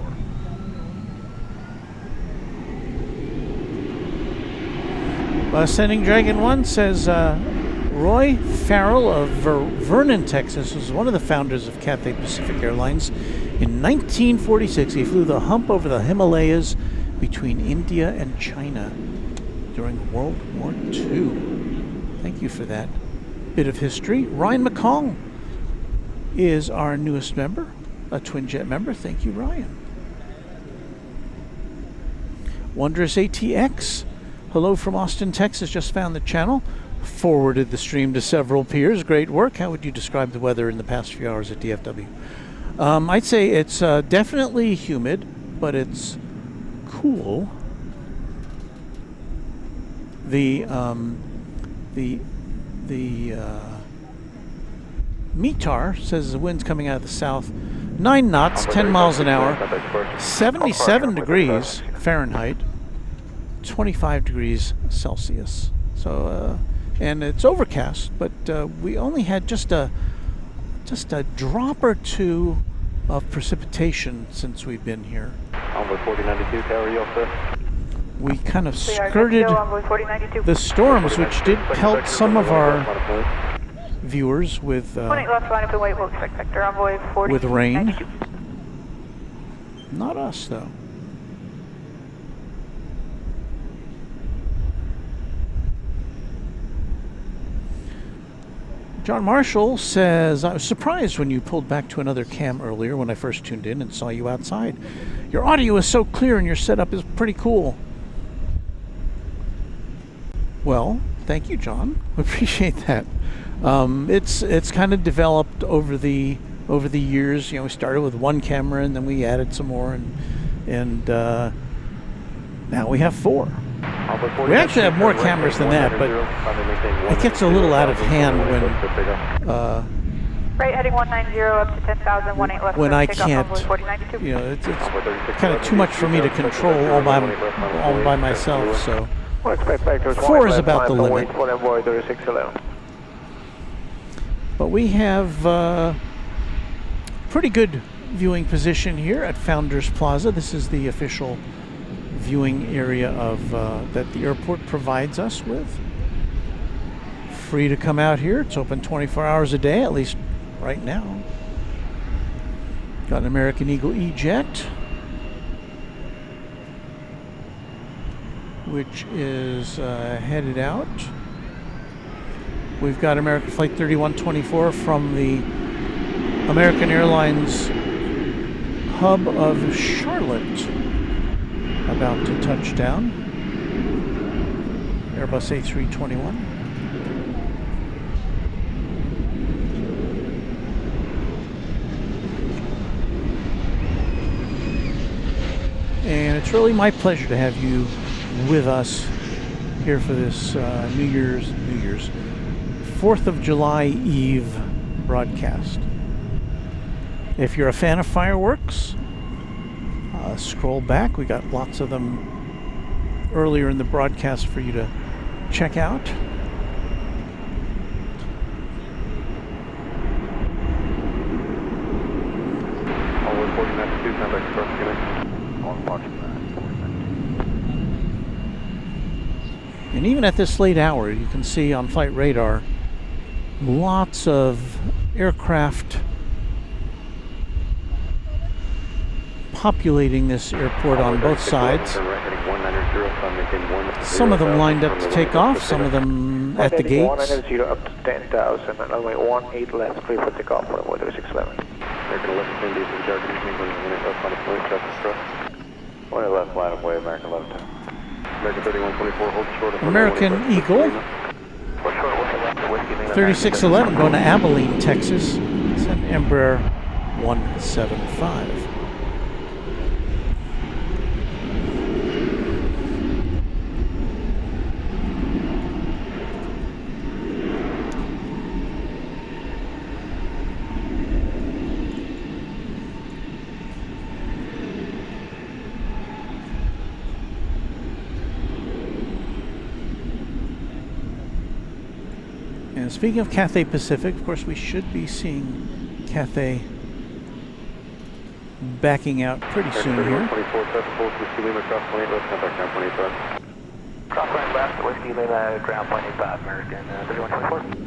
Sending Dragon 1 says Roy Farrell of Vernon, Texas, was one of the founders of Cathay Pacific Airlines. In 1946, he flew the hump over the Himalayas between India and China during World War II. Thank you for that bit of history. Ryan McCall is our newest member, a twin jet member. Thank you, Ryan. Wondrous ATX, hello from Austin, Texas, just found the channel. Forwarded the stream to several peers. Great work. How would you describe the weather in the past few hours at DFW? I'd say it's definitely humid, but it's cool. The METAR says the wind's coming out of the south, 9 knots, 10 miles an hour, 77 degrees Fahrenheit, 25 degrees Celsius. So, and it's overcast, but we only had just a drop or two of precipitation since we've been here. Envoy 4092 tower, you all set? We kind of skirted the storms, which did pelt some of our viewers with rain. Not us, though. John Marshall says, I was surprised when you pulled back to another cam earlier when I first tuned in and saw you outside. Your audio is so clear and your setup is pretty cool. Well, thank you, John. We appreciate that. It's kind of developed over the years. You know, we started with one camera and then we added some more, and now we have 4. We actually have more cameras than that, but it gets a little out of hand when right heading 190 up to 10,000, 18 left. when I can't, you know, it's kind of too much for me to control all by myself. So 4 is about the limit. But we have pretty good viewing position here at Founders Plaza. This is the official viewing area of that the airport provides us with. Free to come out here. It's open 24 hours a day, at least right now. Got an American Eagle E-Jet, which is headed out. We've got American Flight 3124 from the American Airlines hub of Charlotte. about to touch down. Airbus A321. And it's really my pleasure to have you with us here for this New Year's 4th of July Eve broadcast. If you're a fan of fireworks, scroll back. We got lots of them earlier in the broadcast for you to check out. And even at this late hour, you can see on flight radar lots of aircraft populating this airport on both sides. Some of them lined up to take off, some of them at the gates. 190 up to 10,000 and runway 18 left, clear for takeoff, runway 3611. American 1110, decent Jargon, England, unit left on the flight, traffic cross. 1 left, line of way, American 1110. American 3124, hold short of American Eagle 3611 going to Abilene, Texas. It's an Embraer 175. And speaking of Cathay Pacific, of course, we should be seeing Cathay backing out pretty soon here. 24, Whiskey Lima, cross 28 left, contact ground 25. Cross line left, Whiskey Lima, ground 25, American 3124.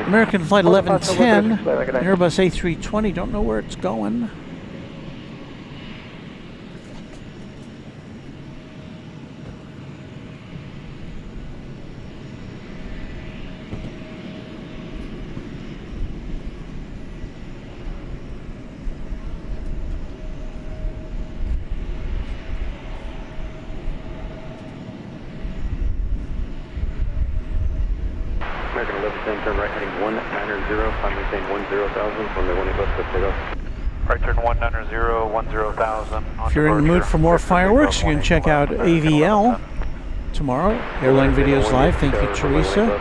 American Flight 1110, Airbus A320, don't know where it's going. American 1110, turn right heading 190, climb maintain 10,000 from the 18 left to takeoff. Right turn 190, 10,000. If you're in the mood for more fireworks, you can check out AVL tomorrow. Airline Videos Live. Thank you, Teresa.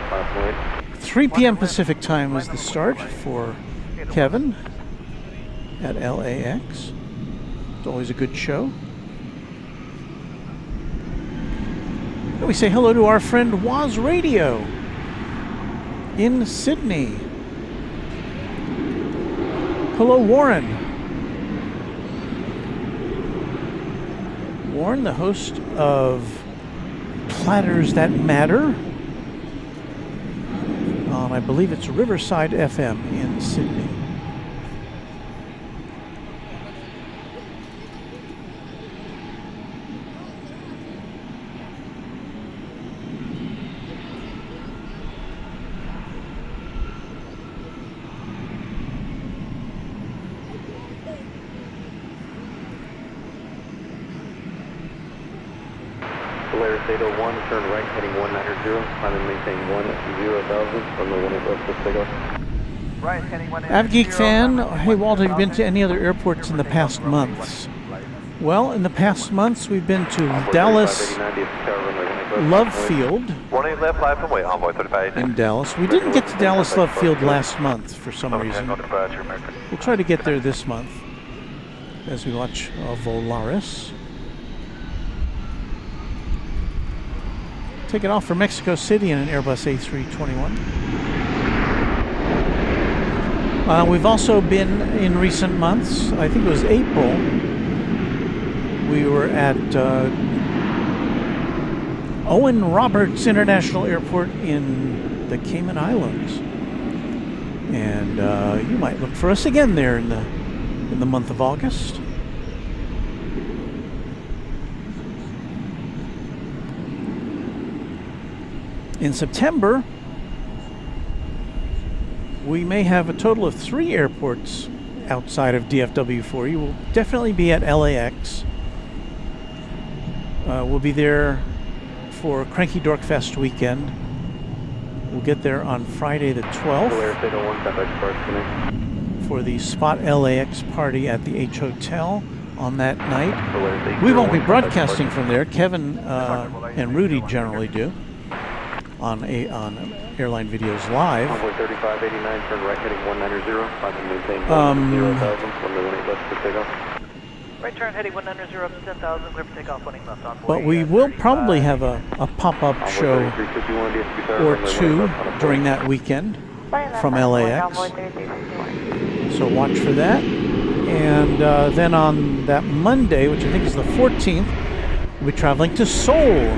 3 p.m. Pacific time is the start for Kevin at LAX. It's always a good show. And we say hello to our friend Waz Radio in Sydney. Hello, Warren. Warren, the host of Platters That Matter on, I believe it's Riverside FM in Sydney. Polaris 801, turn right heading 190, climb and maintain 10,000 from the 18 left to takeoff. Right, heading 190. Avgeek fan, hey Walt, have you been to any other airports in the past months? Well, in the past months we've been to Dallas Love Field 18 left, live from way, envoy 35. in Dallas. We didn't get to Dallas Love Field last month for some reason. We'll try to get there this month as we watch Volaris. Taking off from Mexico City in an Airbus A321. We've also been in recent months, I think it was April, we were at Owen Roberts International Airport in the Cayman Islands. And you might look for us again there in the month of August. In September, we may have a total of 3 airports outside of DFW for you. We'll definitely be at LAX. We'll be there for Cranky Dork Fest weekend. We'll get there on Friday the 12th for the Spot LAX party at the H Hotel on that night. We won't be broadcasting from there. Kevin and Rudy generally do on Airline Videos Live. Envoy 3589, turn right heading 190, maintain 0,000, 118 left for takeoff. Right turn heading 190 up to 10,000, clear for takeoff, 20 left on board. But we will probably have a pop-up show or two during that weekend from LAX. So watch for that. And then on that Monday, which I think is the 14th, we'll be traveling to Seoul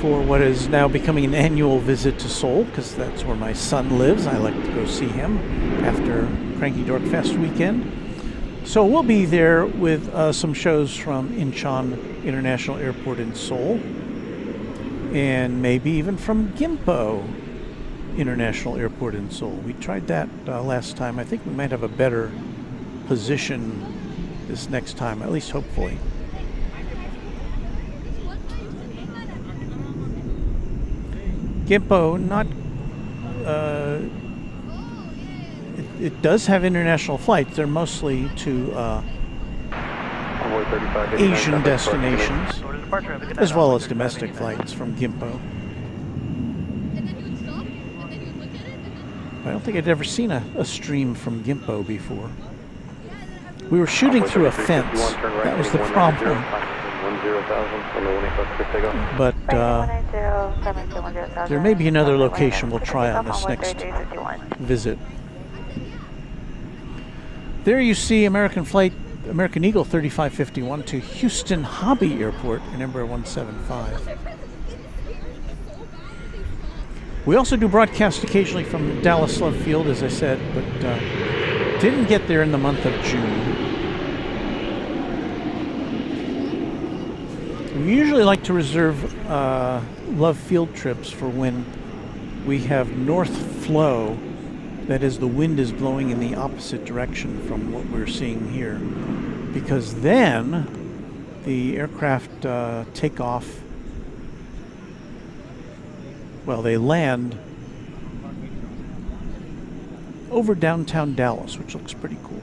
for what is now becoming an annual visit to Seoul, because that's where my son lives. I like to go see him after Cranky Dork Fest weekend. So we'll be there with some shows from Incheon International Airport in Seoul, and maybe even from Gimpo International Airport in Seoul. We tried that last time. I think we might have a better position this next time, at least hopefully. Gimpo, not it does have international flights. They're mostly to Asian destinations, as well as domestic flights from Gimpo. I don't think I'd ever seen a stream from Gimpo before. We were shooting through a fence. That was the problem. But there may be another location we'll try on this next visit. There you see American Eagle 3551 to Houston Hobby Airport in Embraer 175. We also do broadcast occasionally from Dallas Love Field, as I said, but didn't get there in the month of June. We usually like to reserve Love Field trips for when we have north flow. That is, the wind is blowing in the opposite direction from what we're seeing here. Because then the aircraft take off, well, they land over downtown Dallas, which looks pretty cool.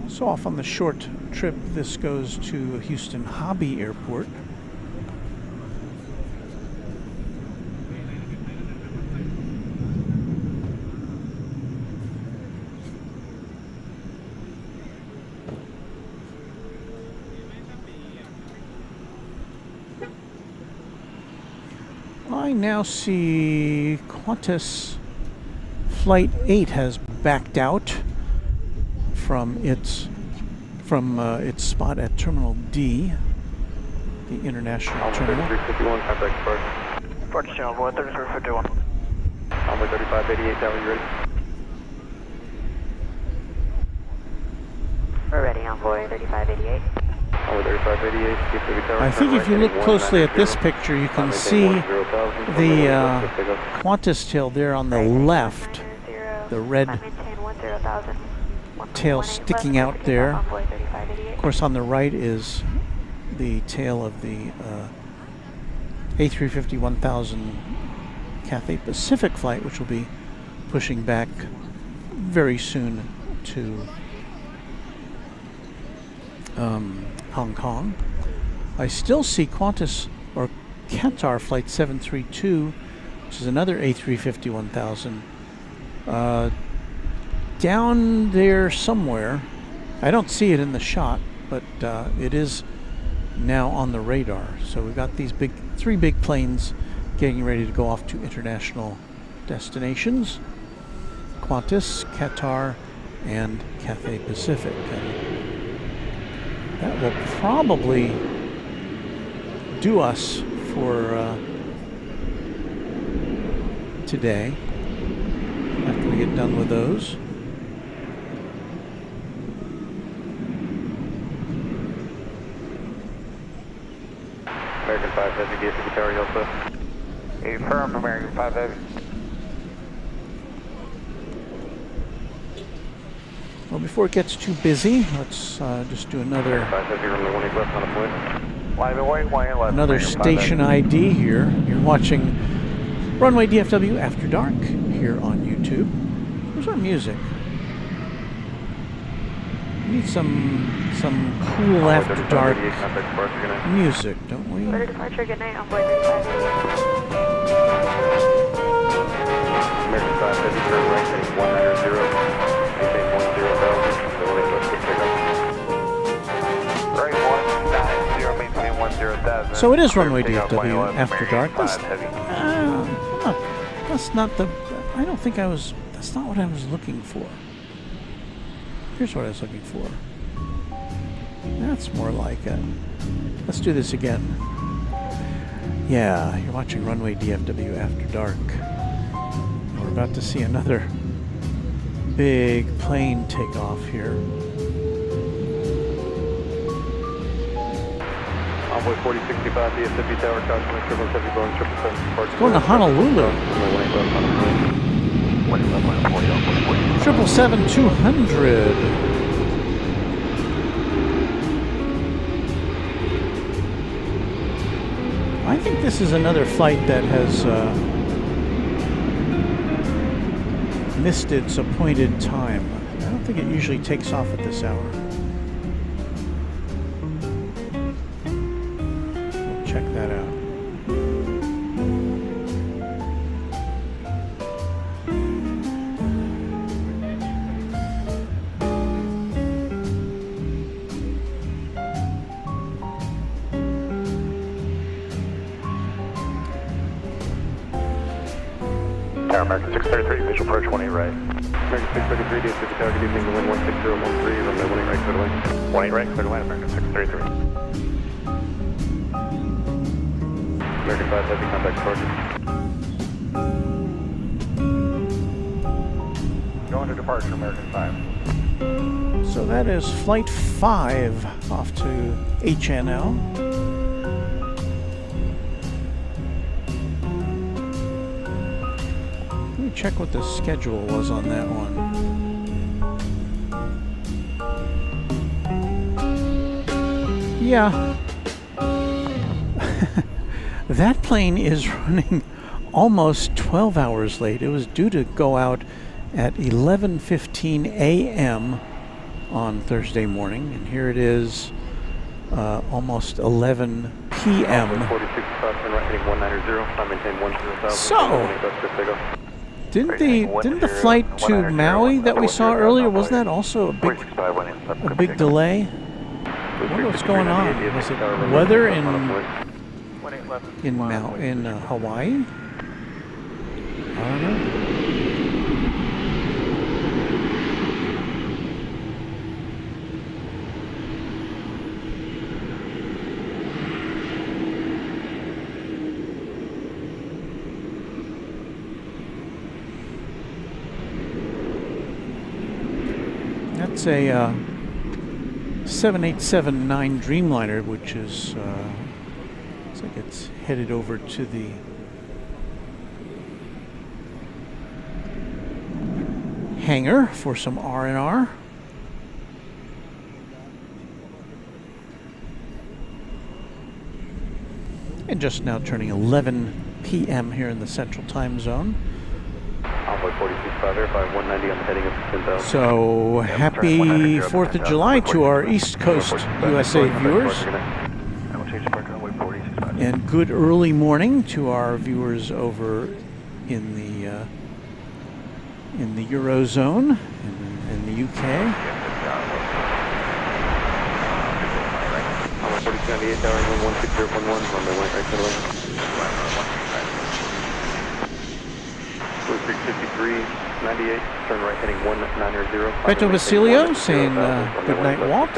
So off on the short trip, this goes to Houston Hobby Airport. I now see Qantas Flight 8 has backed out from its spot at Terminal D, the international terminal. 3351, contact departure. Departure channel, boy, 3351. Envoy 3588, tower, you ready? We're ready, Envoy 3588. Envoy 3588, DFW tower. I think if you look closely at this picture, you can see the Qantas tail there on the left, the red tail sticking out there. Of course, on the right is the tail of the A350-1000 Cathay Pacific flight, which will be pushing back very soon to Hong Kong. I still see Qantas or Qatar Flight 732, which is another A350-1000, down there somewhere. I don't see it in the shot, but it is now on the radar. So we've got these three big planes getting ready to go off to international destinations: Qantas, Qatar, and Cathay Pacific. And that will probably do us for today after we get done with those. American American 5 Heavy, DFW Tower, Delta. Affirm, American 5 Heavy. Well, before it gets too busy, let's just do another 5 Heavy, runway 18 left on a point. another station ID here. You're watching Runway DFW After Dark here on YouTube. Where's our music? We need some cool after dark music, don't we? Better departure, good night, on board 35. American 5 Heavy, turn right, heading 190, maintain 10,000, runway left, quick takeoff. Right 190, maintain 10,000. So it is Runway DFW After Dark. That's not the. I don't think I was. That's not what I was looking for. Here's what I was looking for. That's more like it. Let's do this again. Yeah, you're watching Runway DFW After Dark. We're about to see another big plane take off here. Envoy 4065, DFW Tower, caution, 777, Boeing 777, Going to Honolulu. 777-200. I think this is another flight that has missed its appointed time. I don't think it usually takes off at this hour. We'll check that out. Tower American 633, visual approach 18 right. American 633, DFW Tower, good evening, the wind 16013, runway 18 right, clear to land. 18 right, clear to land, American 633. American 5 Heavy, contact target. Going to departure, American 5. So that is Flight 5 off to HNL. Let me check what the schedule was on that one. Yeah. That plane is running almost 12 hours late. It was due to go out at 11:15 a.m. on Thursday morning, and here it is almost 11 p.m. So, didn't the flight to Maui that we saw earlier, wasn't that also a big delay? I wonder what's going on. Was it weather in Hawaii? I don't know. That's a 7879 Dreamliner, which is looks like it's headed over to the hangar for some R&R. And just now turning 11 p.m. here in the Central Time Zone. So happy 4th of July to our East Coast USA viewers. And good early morning to our viewers over in the Eurozone in the UK. 353.98, turn right heading 190. Beto Basilio saying good night, Walt.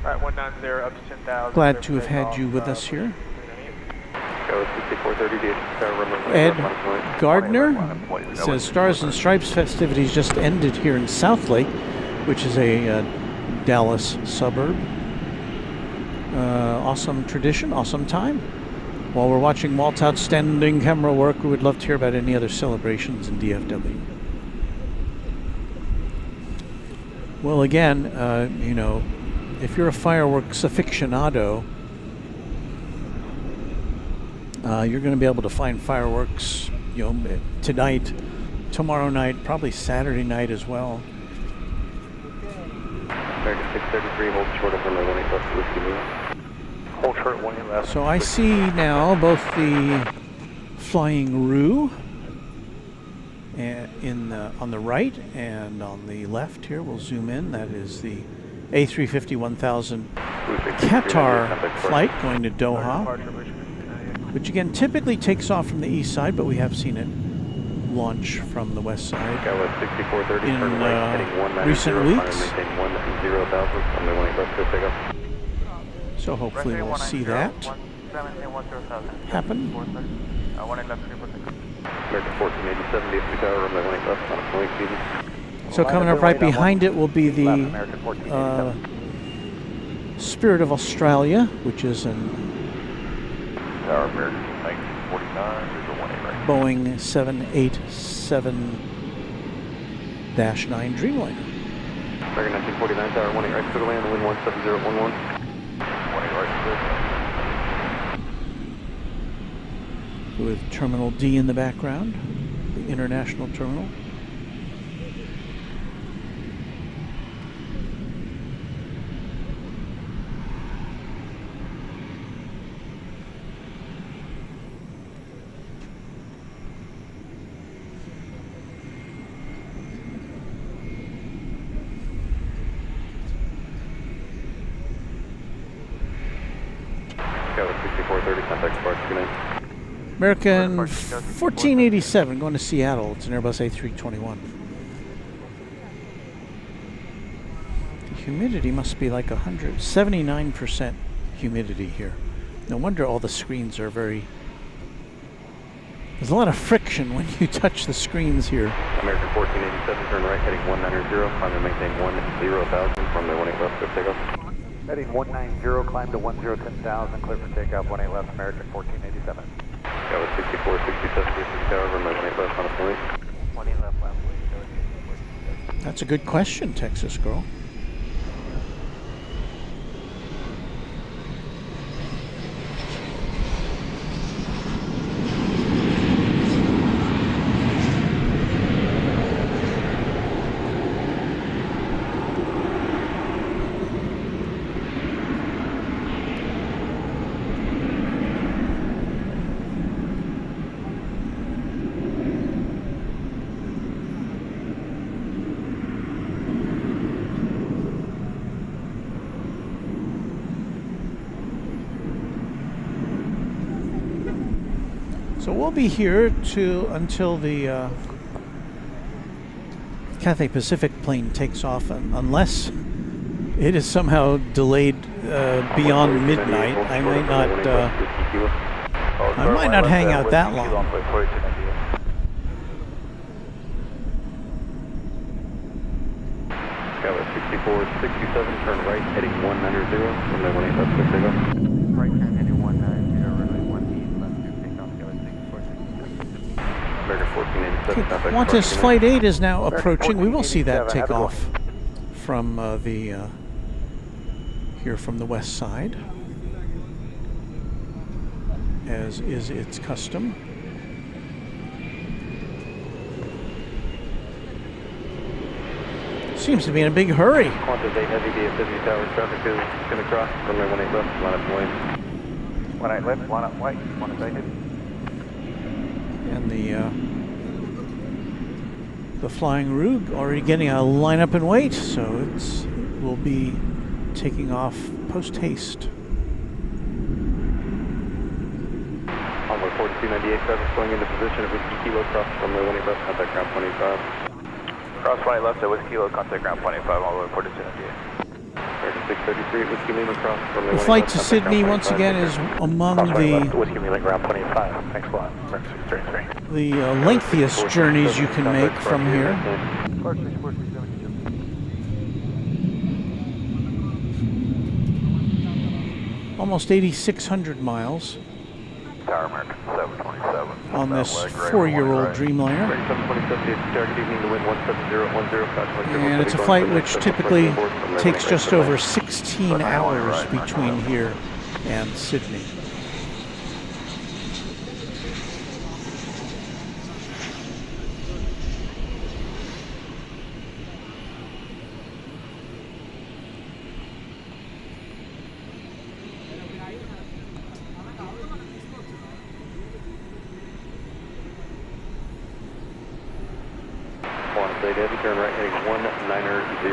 Right, 190 up to 10,000. Glad to have had you with us here. Ed Gardner says Stars and Stripes festivities just ended here in Southlake, which is a Dallas suburb. Awesome tradition, awesome time. While we're watching Walt's outstanding camera work, we would love to hear about any other celebrations in DFW. Well, again, you know, if you're a fireworks aficionado, you're going to be able to find fireworks, you know, tonight, tomorrow night, probably Saturday night as well. American 633, hold short of runway 18 left, whiskey Lima. Hold short 18 left. So I see now both the Flying Roo on the right and on the left here. We'll zoom in. That is the A350 1000 Qatar flight going to Doha, which again typically takes off from the east side, but we have seen it launch from the west side in recent weeks. So hopefully we'll see that happen. So coming up right behind it will be the Spirit of Australia, which is an Boeing 787-9 Dreamliner. American 1949 Tower 18 right, clear to land, wind 17011. 18 right, clear. With Terminal D in the background, the international terminal. American 1487 going to Seattle. It's an Airbus A321. The humidity must be like 79% humidity here. No wonder all the screens are very... There's a lot of friction when you touch the screens here. American 1487, turn right, heading 190, climb and maintain 10,000, from the 18 left, clear takeoff. Heading 190, climb to 10,000, clear for takeoff, 18 left, American 1487. That was 64, 67, tower, runway 18 left, on a point. 18 left, left, That's a good question, Texas girl. So we'll be here until the Cathay Pacific plane takes off, unless it is somehow delayed beyond midnight. I might not hang out that long. Skyline 64, 67, turn right, heading 190, runway 18 left, clear takeoff. Right turn, heading 190, runway 18 left, clear takeoff, Skyline 64. American 1487, Okay, Qantas Flight 8 is now approaching. We will see that take off from here from the west side, as is its custom. Seems to be in a big hurry. Qantas 8 Heavy, DFW Tower, traffic is going to cross, runway 18 left, line up white. 18 left, line up white, Qantas 8 Heavy. And the Flying Roo already getting a lineup and wait, so it will be taking off post haste. Onward 4298, traffic going into position at Whiskey Kilo, cross runway 18 left, contact ground 25. Cross 20 left at Whiskey Kilo, contact ground 25, all the way 4298. American 633, Whiskey Lima, cross runway 18 The flight left, to contact Sydney ground once 25. again is among Whiskey Lima, ground 25, thanks a lot, American 633. the lengthiest journeys you can make from here. Almost 8,600 miles. Tower, American 727. On this 4-year-old Dreamliner. 727, target evening to wind 17010, And it's a flight which typically takes just over 16 hours between here and Sydney. Turn right heading 190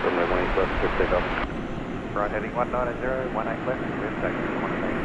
from the 18 left, quick takeoff. Right heading 190, 18 left, wind taxi 190.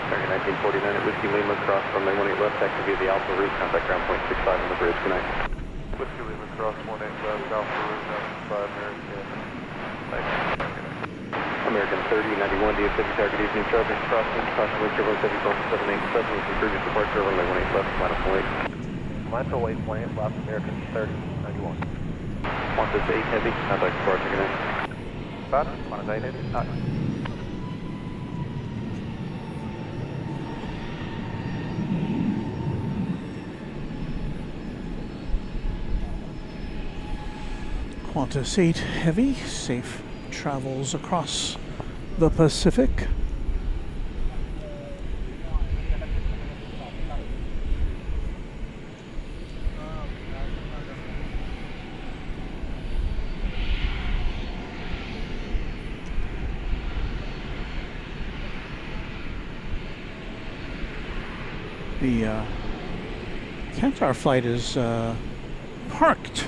Target 1949 at Whiskey Lima, cross from the 18 left, taxi via the Alpha route, contact ground point 65 on the bridge, good night. Whiskey Lima, cross 18 left, Alpha route, 95, American. American 3091, DFW target evening traffic, crossing, caution wind turbulence heavy Boeing 787 with previous departure, runway 18 left, final point. Landfill waypoint, last American 3091. Qantas 8 heavy, contact departure, good night. Qantas 8 heavy, nice. Qantas 8 Heavy, safe travels across the Pacific. The Qatar flight is parked.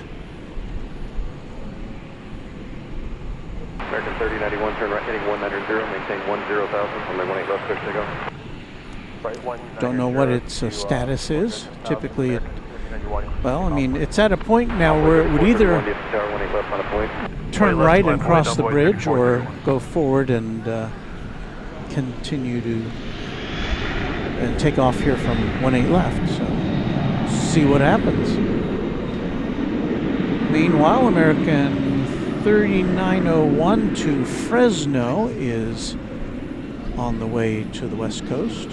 American 3091, turn right heading 190, maintain 10,000 on the 18 left, push to go. Don't know what its status is. Typically, well, I mean, it's at a point now where it would either turn right and cross the bridge or go forward and continue to and take off here from 18 left. So, see what happens. Meanwhile, American 3901 to Fresno is on the way to the West Coast.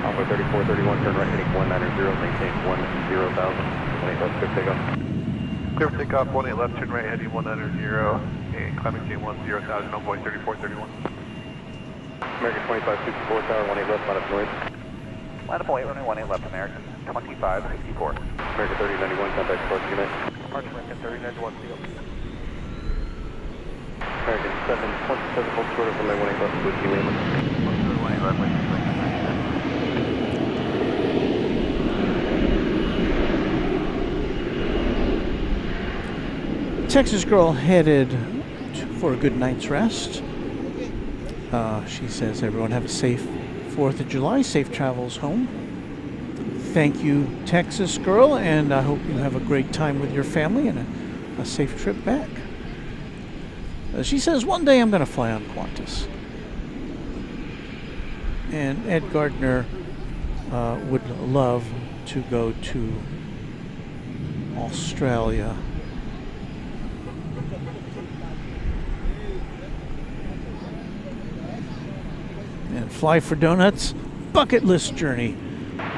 Alpha 3431, turn right heading 190, maintain 10,000. 18 left, clear takeoff. Clear for takeoff, 18 left, turn right heading 190, and climbing K 10,000 on Boeing 3431. American 2564, tower 18 left, line of noise. Line of point, runway 18 left, American 2564. American 3091, contact departure, good night. March American 3091, see you. American 727, hold short of runway 18 left, Whiskey Lima. 18 left, Whiskey Lima. Texas girl headed for a good night's rest. She says, everyone have a safe 4th of July, safe travels home. Thank you, Texas girl, and I hope you have a great time with your family and a safe trip back. She says, one day I'm going to fly on Qantas. And Ed Gardner would love to go to Australia. And fly for donuts, bucket list journey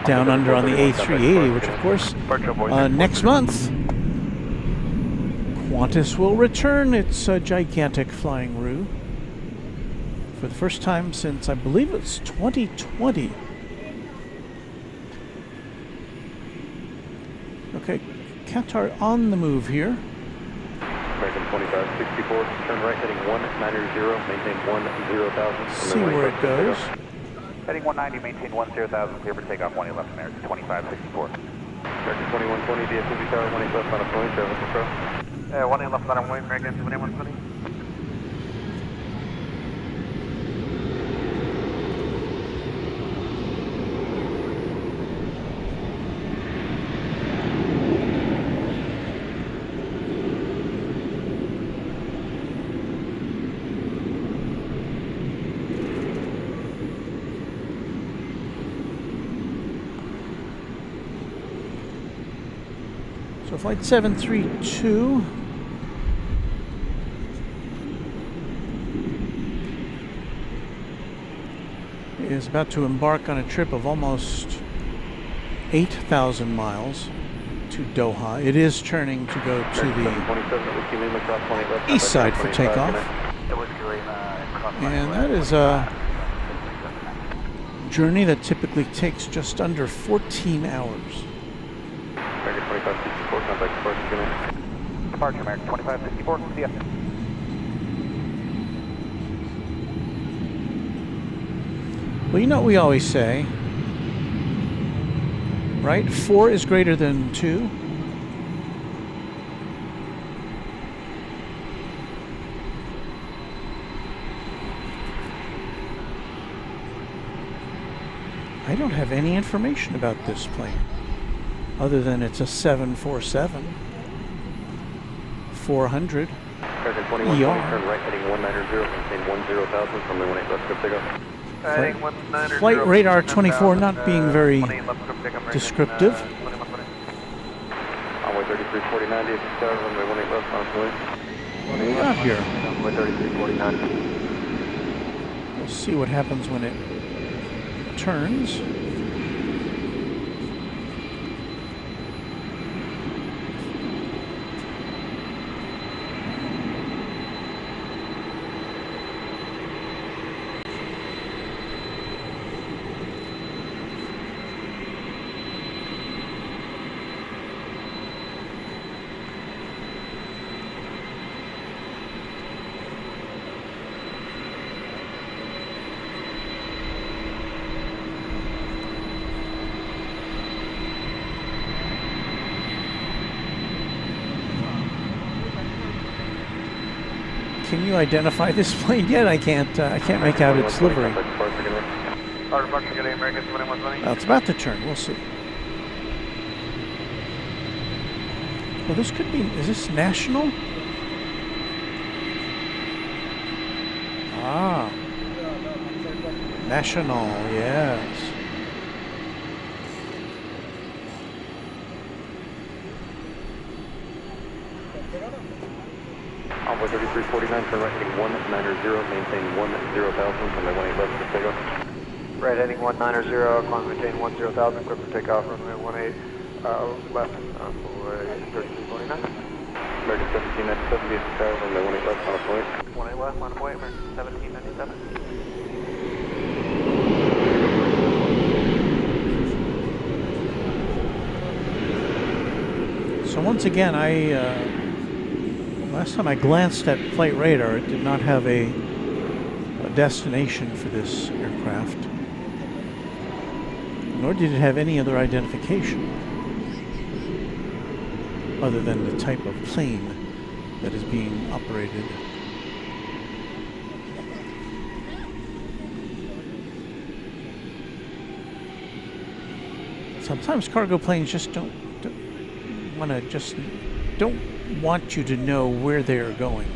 down under on the A380, which of course next month Qantas will return its gigantic flying roux for the first time since I believe it's 2020. Okay, Qatar on the move here. American 2564, turn right heading 190, maintain 10,000. See where it goes. Heading 190, maintain 10,000, clear for takeoff 1 left, American 2564. American 2120, DFW Tower 1 left on a point, traffic control. 1 left on a point, American 2120. So flight 732 is about to embark on a trip of almost 8,000 miles to Doha. It is turning to go to the east side for takeoff. And that is a journey that typically takes just under 14 hours. American 2564, contact departure, good night. Departure, American 2564, see ya. Well, you know what we always say, right? 4 is greater than 2. I don't have any information about this plane, other than it's a 747 400 American 2120, turn right heading 190, maintain 10,000 from the 18 left, script takeoff. Flight radar 24 not being very descriptive. Runway 3349, DFW Tower, runway 18 left on its way. What do we got here? Runway 3349. We'll see what happens when it turns. Can you identify this plane yet? I can't make out its livery. Well, it's about to turn. We'll see. Well, this could be. Is this national? Ah, national. Yes. Envoy 3349, turn right heading 190, maintain 10,000 from the 18 left for takeoff. Right heading 190, climb maintain 10,000, clear for takeoff, runway 18 left, runway 3349. American 1797, DFW Tower, runway 18 left on a point. 18 left on a point, American 1797. So once again, last time I glanced at flight radar, it did not have a destination for this aircraft, nor did it have any other identification other than the type of plane that is being operated. Sometimes cargo planes just don't want you to know where they are going.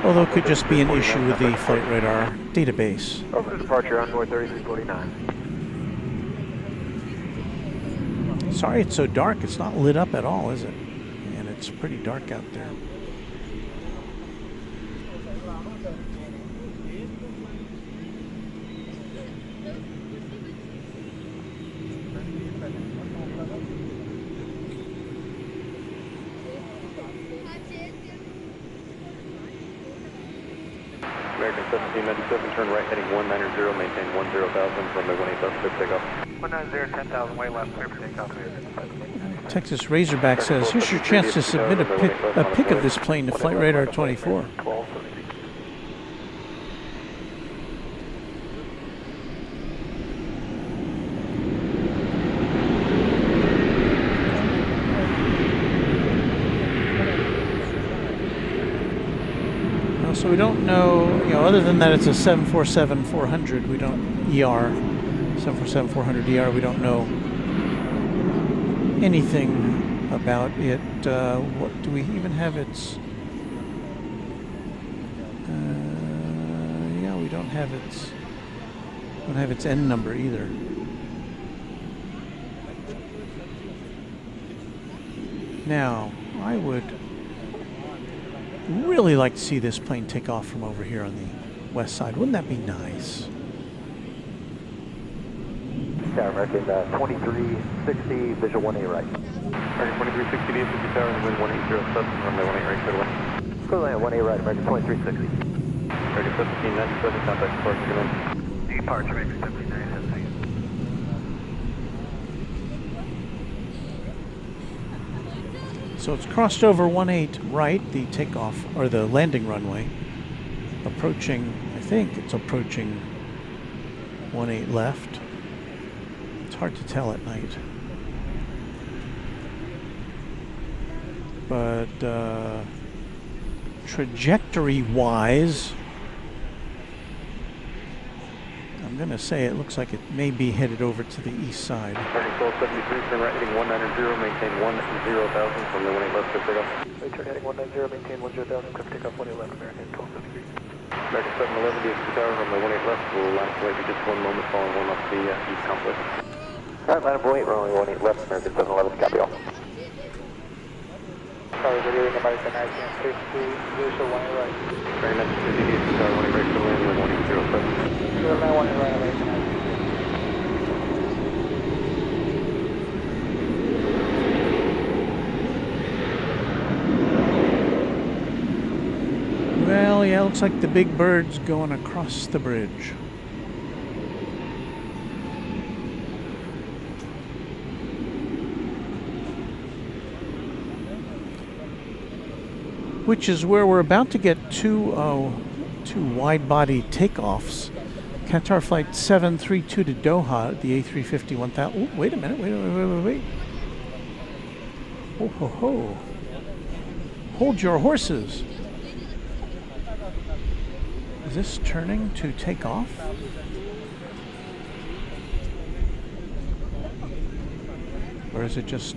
Although it could just be an issue with the flight radar database. Over to departure, Envoy 3349. Sorry it's so dark. It's not lit up at all, is it? And it's pretty dark out there. American 1797, turn right heading 190, maintain 10,000, runway 18 left, clear takeoff. 190, 10,000, way left, clear for takeoff. Texas Razorback says, here's your chance to submit a pic of this plane to Flight Radar 24. So we don't know, other than that it's a 747-400, we don't, ER, 747-400 ER, we don't know anything about it. What do we even have its, yeah, we don't have its N number either. Now, I would really like to see this plane take off from over here on the west side. Wouldn't that be nice? Yeah, American 2360, visual 1A right. American 2360, DFW tower, wind 1807, runway 18 right, clear away. Clear line 1A right, American 2360. American 1797, contact departure, come in. Departure, American 1797. So it's crossed over 18 right, the takeoff, or the landing runway. Approaching, I think it's approaching 18 left. It's hard to tell at night. But trajectory-wise, I'm going to say it looks like it may be headed over to the east side. American 1273, turn right heading 190, maintain 10,000, from the 18 left, clear takeoff. Turn heading 190, maintain 10,000, clear takeoff 111, American 1273. American 711, DFW tower, runway 18 left, we'll line up away for just 1 moment, following one off the east complex. Alright, line up away, runway 18 left, American 711, copy all. Sorry, reviewing American 1960, visual 1A right. American 1960, DFW tower, 18 right, clear landing, 1807. Clear line 1A right, American 1960. Well, yeah, looks like the big bird's going across the bridge. Which is where we're about to get two wide-body takeoffs. Qatar Flight 732 to Doha, the A350 1000. Oh, wait a minute, wait. Oh, ho, ho. Hold your horses. Is this turning to take off? Or is it just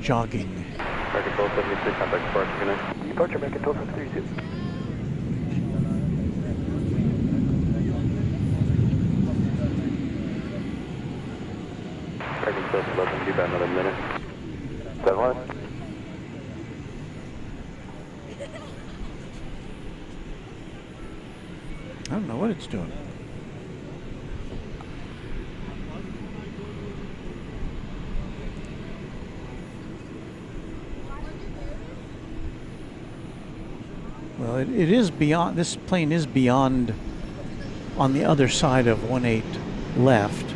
jogging? American 1273, contact departure, good night. Departure, American 1232. American 711, give about another minute. 711. I don't know what it's doing. Well, it is beyond, this plane is beyond, on the other side of 18 left,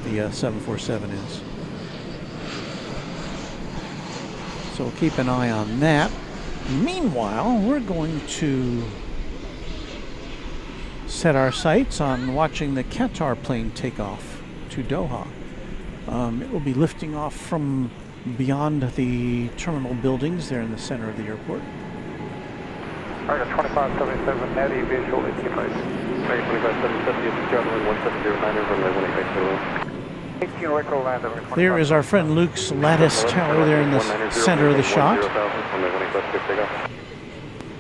the 747 is. So we'll keep an eye on that. Meanwhile, we're going to set our sights on watching the Qatar plane take off to Doha. It will be lifting off from beyond the terminal buildings there in the center of the airport. American 2577, Natty, visual 18 right. American 2570, runway 1709, runway 18 right, clear away. 18 right, go land over. There is our friend Luke's lattice tower there in the center of the shot.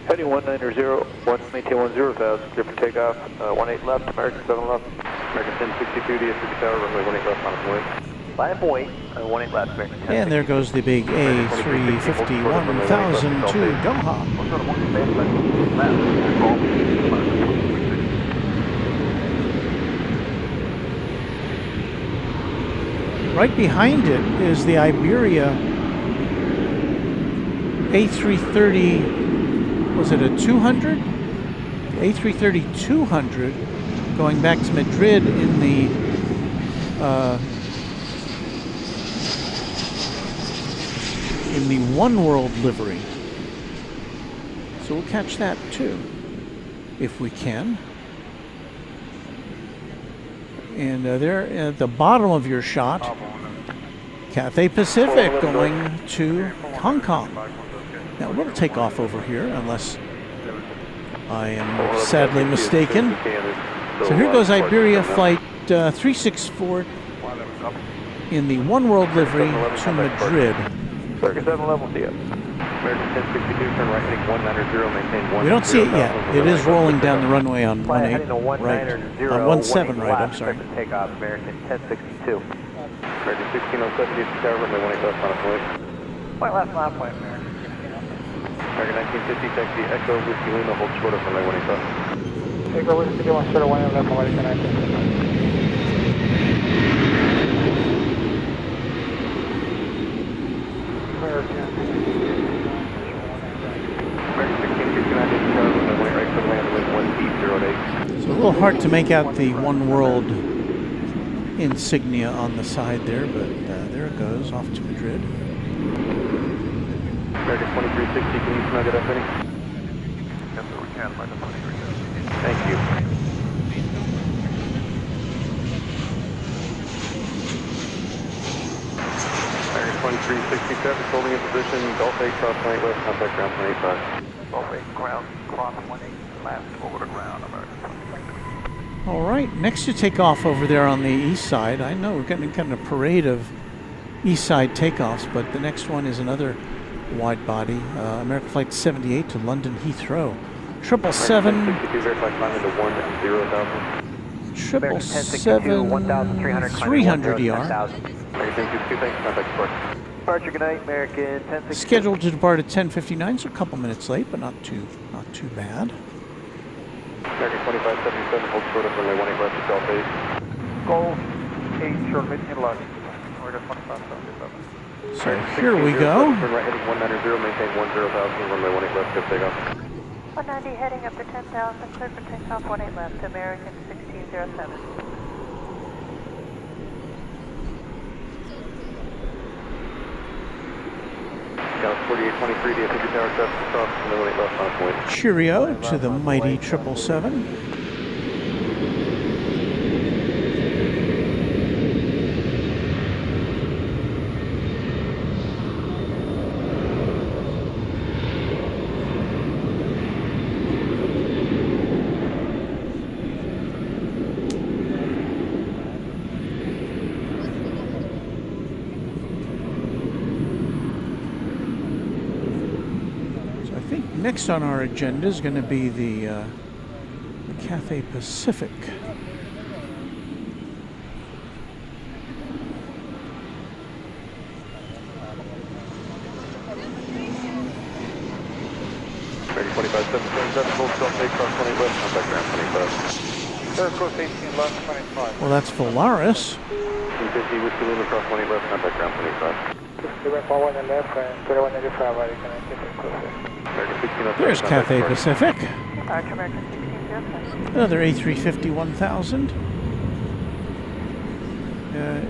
Heading 190, maintain 10,000, clear for takeoff, 18 left, American 7 left, American 1062, DFW Tower, runway 18 left, final point. 5.8, 18 left, American 10. And there goes the big A350-1000 to Doha. Right behind it is the Iberia A330, was it a 200? A330-200 going back to Madrid in the One World livery. So we'll catch that too, if we can. And there at the bottom of your shot, Cathay Pacific going to Hong Kong. Now we'll take off over here unless I am sadly mistaken. So here goes Iberia flight 364 in the One World livery to Madrid. Circuit 7 level, see ya. American 1062, turn right, heading 190, maintain 1. We don't see it yet. It is rolling down the runway on 18 right, on 17 right, I'm sorry. Takeoff, American 1062. American 1607, DFW Tower, runway 18 left, final point. Point left, last point, American 1607. American 1950, taxi, Echo, Whiskey Lima, hold short of runway 18 left. Echo Whiskey 1 short of 1 left, American 1950. So a little hard to make out the One World insignia on the side there, but there it goes, off to Madrid. American 2360, can you snug it up any? Yes, sir, we can. American 2360. Thank you. American 2367, holding in position, Gulf 8, cross 18 west, contact ground 185. Gulf 8, ground, cross 18, last over to ground, American 2360. All right, next to take off over there on the east side. I know we're getting kind of a parade of east side takeoffs, but the next one is another wide body, American Flight 78 to London Heathrow. 777, 300 ER. Departure, good night, American 1062. Scheduled to depart at 10:59, so a couple minutes late, but not too bad. American 2577, hold short of runway 18 left to Gulf 8. Gulf 8, short, mid-in left. American 2577. So here we go. Turn right heading 190, maintain 10,000, runway 18 left, go takeoff. 190 heading up to 10,000, clear for takeoff 18 left, American 1607. Dallas 4823, DFW Tower, traffic across, runway 18 left, final point. Cheerio to the mighty 777. Next on our agenda is going to be the Cathay Pacific. Ready 2577, hold stop, takeoff 20 west, contact ground 25. Air course 18 left, 25. Well, that's Volaris. 250, Whiskey Lima, cross 20 left, contact ground 25. Forward and left, and 3195, American 1950. There's Cathay Pacific. American 1607. Another A350-1000.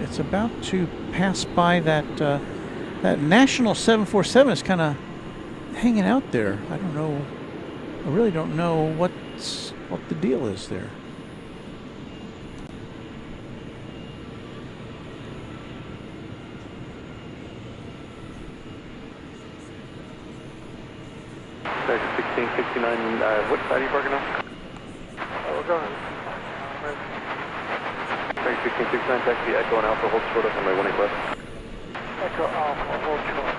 It's about to pass by that that National 747 is kind of hanging out there. I don't know. I really don't know what the deal is there. American 1669, what side are you parking on? We're going. American 1669, taxi Echo and Alpha, hold short of runway 18 left. Echo Alpha, hold short.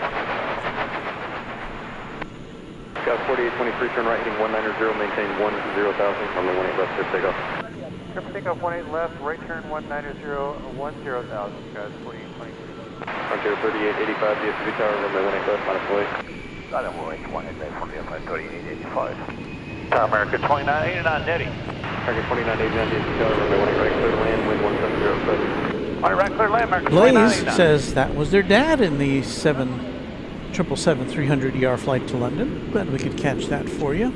Got 4823, turn right, heading 190, maintain 10,000, runway 18 left, clear takeoff. Clear for takeoff 18 left, right turn 190, 10,000, guys, 4823. Frontier 3885, DFW Tower, runway 18 left, minus weight. Runway 18 left, from DFW 3885. Tower America 2989, Nettie. America 2989, DFW Tower, runway 18 right, clear to land, wind 1707. On right, clear land, America Blaze 2989. says that was their dad in the 777-300ER flight to London. Glad we could catch that for you.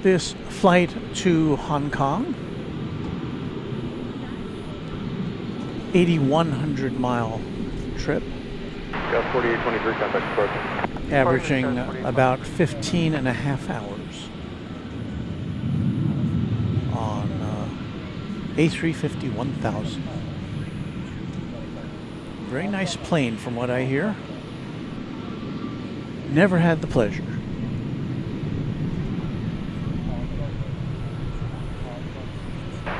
This flight to Hong Kong, 8,100 mile trip, Got 4823, contact approach. averaging about 15 and a half hours on A350 1000. Very nice plane from what I hear. Never had the pleasure.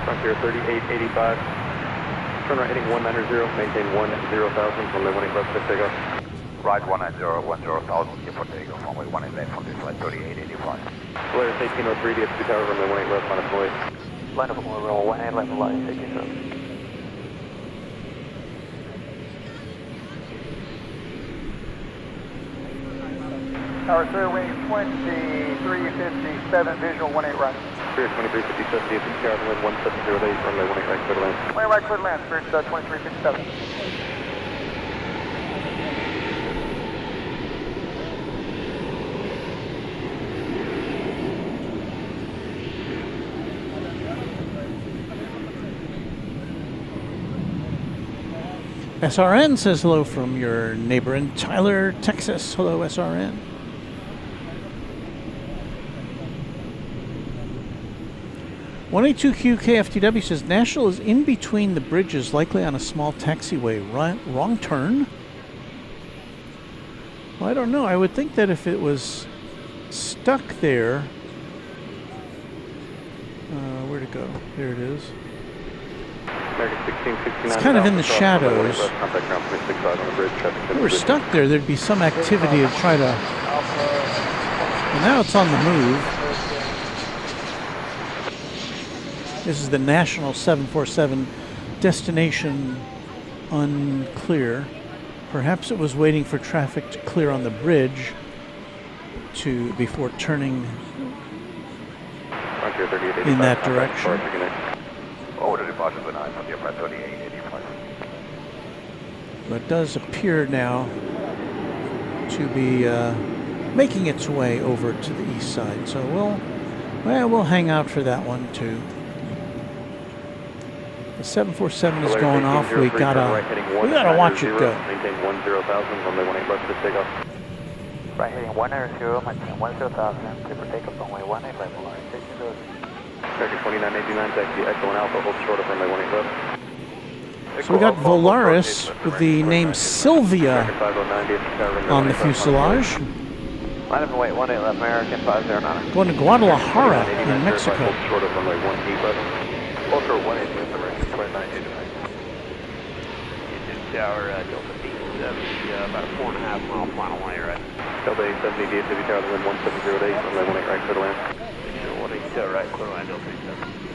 Frontier 3885, turn right, heading 190, maintain 10,000, runway 18 left, clear takeoff. Right 190, 10,000, clear for takeoff. Runway 18 left, from DFW 3885. Polaris 1803, DFW Tower, runway 18 left, minus weight. Line up runway 18 left, line, taking service. Tower clear, wing 2357, visual 18 right. Spirit 2357, DFW Tower, wind 1708, runway 18 right, clear to land. 18 right, clear to land, Spirit 2357. SRN says hello from your neighbor in Tyler, Texas. Hello, SRN. $182Q KFTW says Nashville is in between the bridges, likely on a small taxiway. Wrong turn? Well, I don't know. I would think that if it was stuck there... where'd it go? There it is. American 1669. It's kind of in the shadows. Contact ground point 65 on the bridge. If we were stuck there, there'd be some activity to try to... Well, now it's on the move. This is the National 747 destination unclear. Perhaps it was waiting for traffic to clear on the bridge before turning in that direction. Order departure for 9 from DFW 3885. But it does appear now to be making its way over to the east side. So we'll hang out for that one too. The 747 is going off. We gotta watch it go. Maintain 10,000, runway 18 left, clear takeoff. Right heading 190, maintain 10,000, clear for takeoff, runway 18 left, line, taking service. American 2989, taxi Echo and Alpha, hold short of runway 18 left. So we got Volaris with the name Sylvia on the fuselage. Line up and wait, 18 left, American 509. Going to Guadalajara in Mexico. Hold short of runway 18 left. Ultra 180 with American 2989. Engine tower, Delta B 70, about a 4.5 mile final line, right? Delta 870, DFW Tower, wind 1708, runway 18 right, clear to land. 180 right, clear line, Delta 870.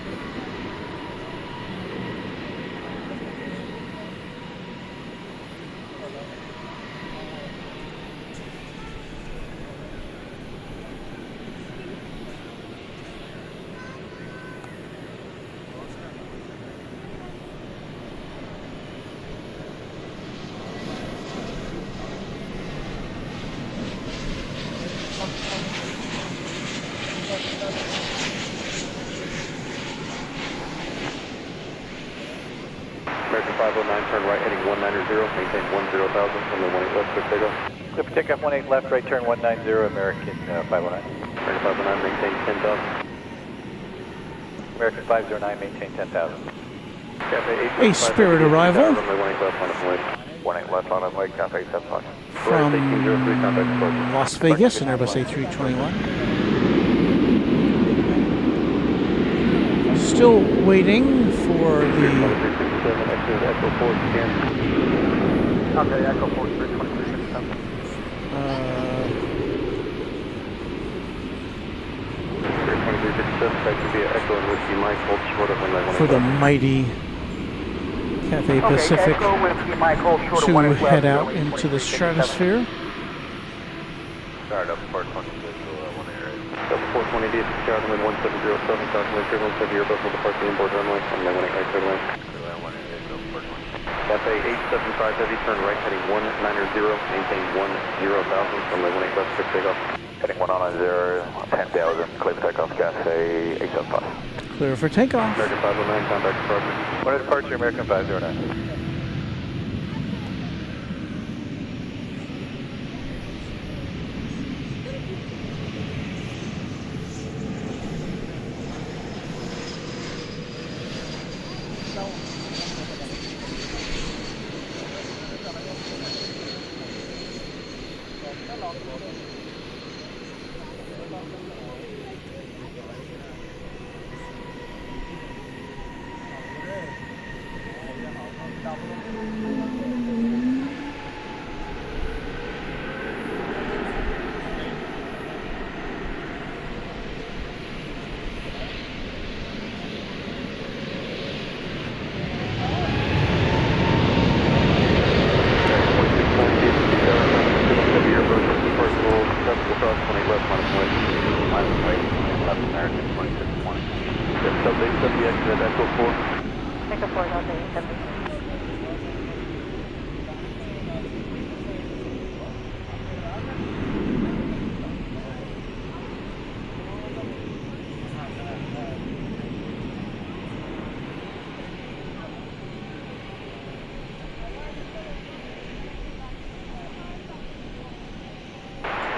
American 509, turn right, heading 190, maintain 10,000, runway 18 left, clear takeoff. Clear for takeoff, 18 left, right turn 190, American 509. American 509, maintain 10,000. American 509, maintain 10,000. A Spirit arrival Runway 18 left, line of way. 18 left on way, contact 75. from Las Vegas, an Airbus A321. still waiting for the... Okay, Echo 4, 32357. For the mighty Cathay Pacific to head out into the stratosphere. Start up 420 420 DFW Charlie, wind 1707, calculate turbulence of your vessel depart the inboard runway, runway 18 right, clear lane. Cathay 875 heavy, turn right heading 190, maintain 10,000, runway 18 left, fix takeoff. Heading 190, 10,000, clear for takeoff, Cathay 875. Clear for takeoff. American 509, contact departure. What is departure, American 509?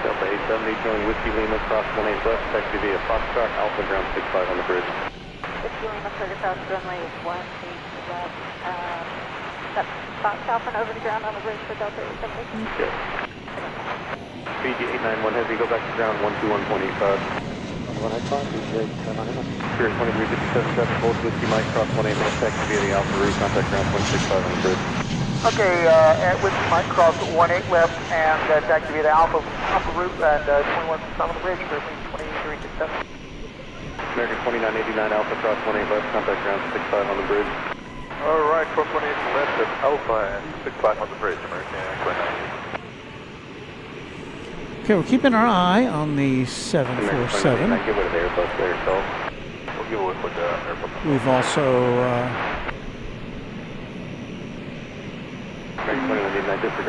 Delta 870, showing Whiskey Lima, cross 18 left, taxi via Foxtrot, Alpha, ground 65 on the bridge. Whiskey Lima, clear across runway 18 left. That's Foxtrot and over the ground on the bridge for Delta 870. Yes. BG 891 Heavy, go back to ground 121.85. 185, BG 891. Spirit 2357, hold Whiskey Mike, cross 18 left, taxi via the Alpha route, contact ground 165 on the bridge. Okay, at Whiskey Mike, cross 18 left and taxi via the Alpha route and 21 on the bridge for 2367. American 2989 Alpha, cross 18 left, contact ground 65 on the bridge. All right, cross 18 left at Alpha and 65 on the bridge, American 29. Okay, we're keeping our eye on the 747. Give it an Airbus there, so We'll give it with the airport. We've also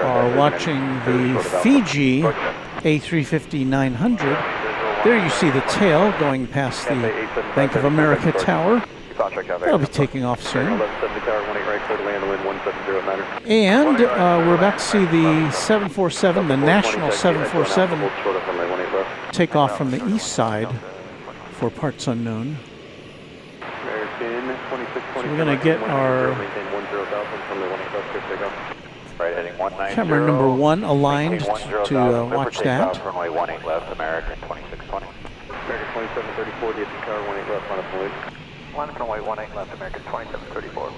are watching the Fiji A350-900. There you see the tail going past the Bank of America Tower. That'll be taking off soon. And we're about to see the 747, the national 747, take off from the east side for parts unknown. So we're going to get our camera number 1 aligned to watch that. Runway 18 left, American 2620. American 2734, DFW Tower 18 left, line of police. Line of runway 18 left, American 2734.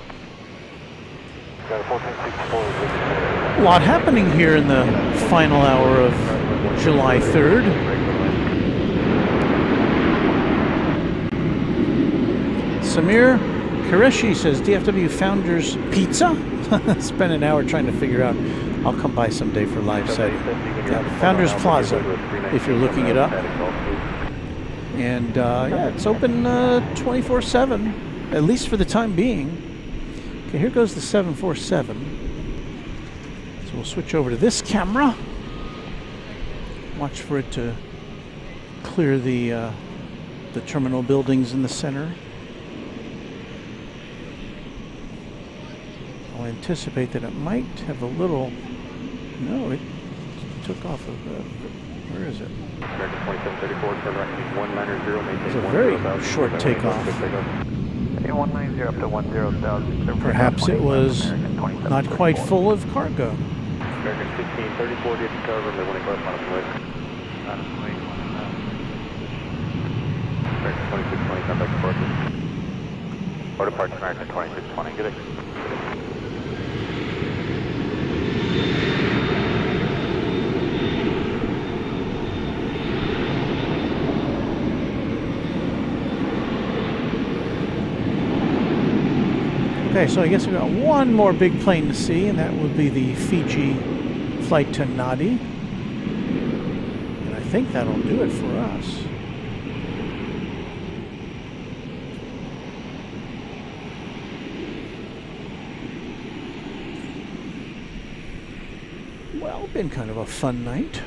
Got a 1464. A lot happening here in the final hour of July 3rd. Samir Qureshi says DFW Founders Pizza. Spent an hour trying to figure out. I'll come by someday for live sighting. Yeah, Founders Plaza, if you're looking it up. And yeah, it's open 24/7, at least for the time being. Okay, here goes the 747. So we'll switch over to this camera. Watch for it to clear the terminal buildings in the center. I'll anticipate that it might have a little... No, it took off of... where is it? American 2734, turn right, 190, maintain It's a very short takeoff. 190 up to 10,000. Perhaps it was not quite full of cargo. American 1634, DFW Tower, runway 18 left, line of police. American 2620, contact departure. Or departure American 2620, good day. Okay, so I guess we've got one more big plane to see, and that would be the Fiji flight to Nadi. And I think that'll do it for us. Well, been kind of a fun night.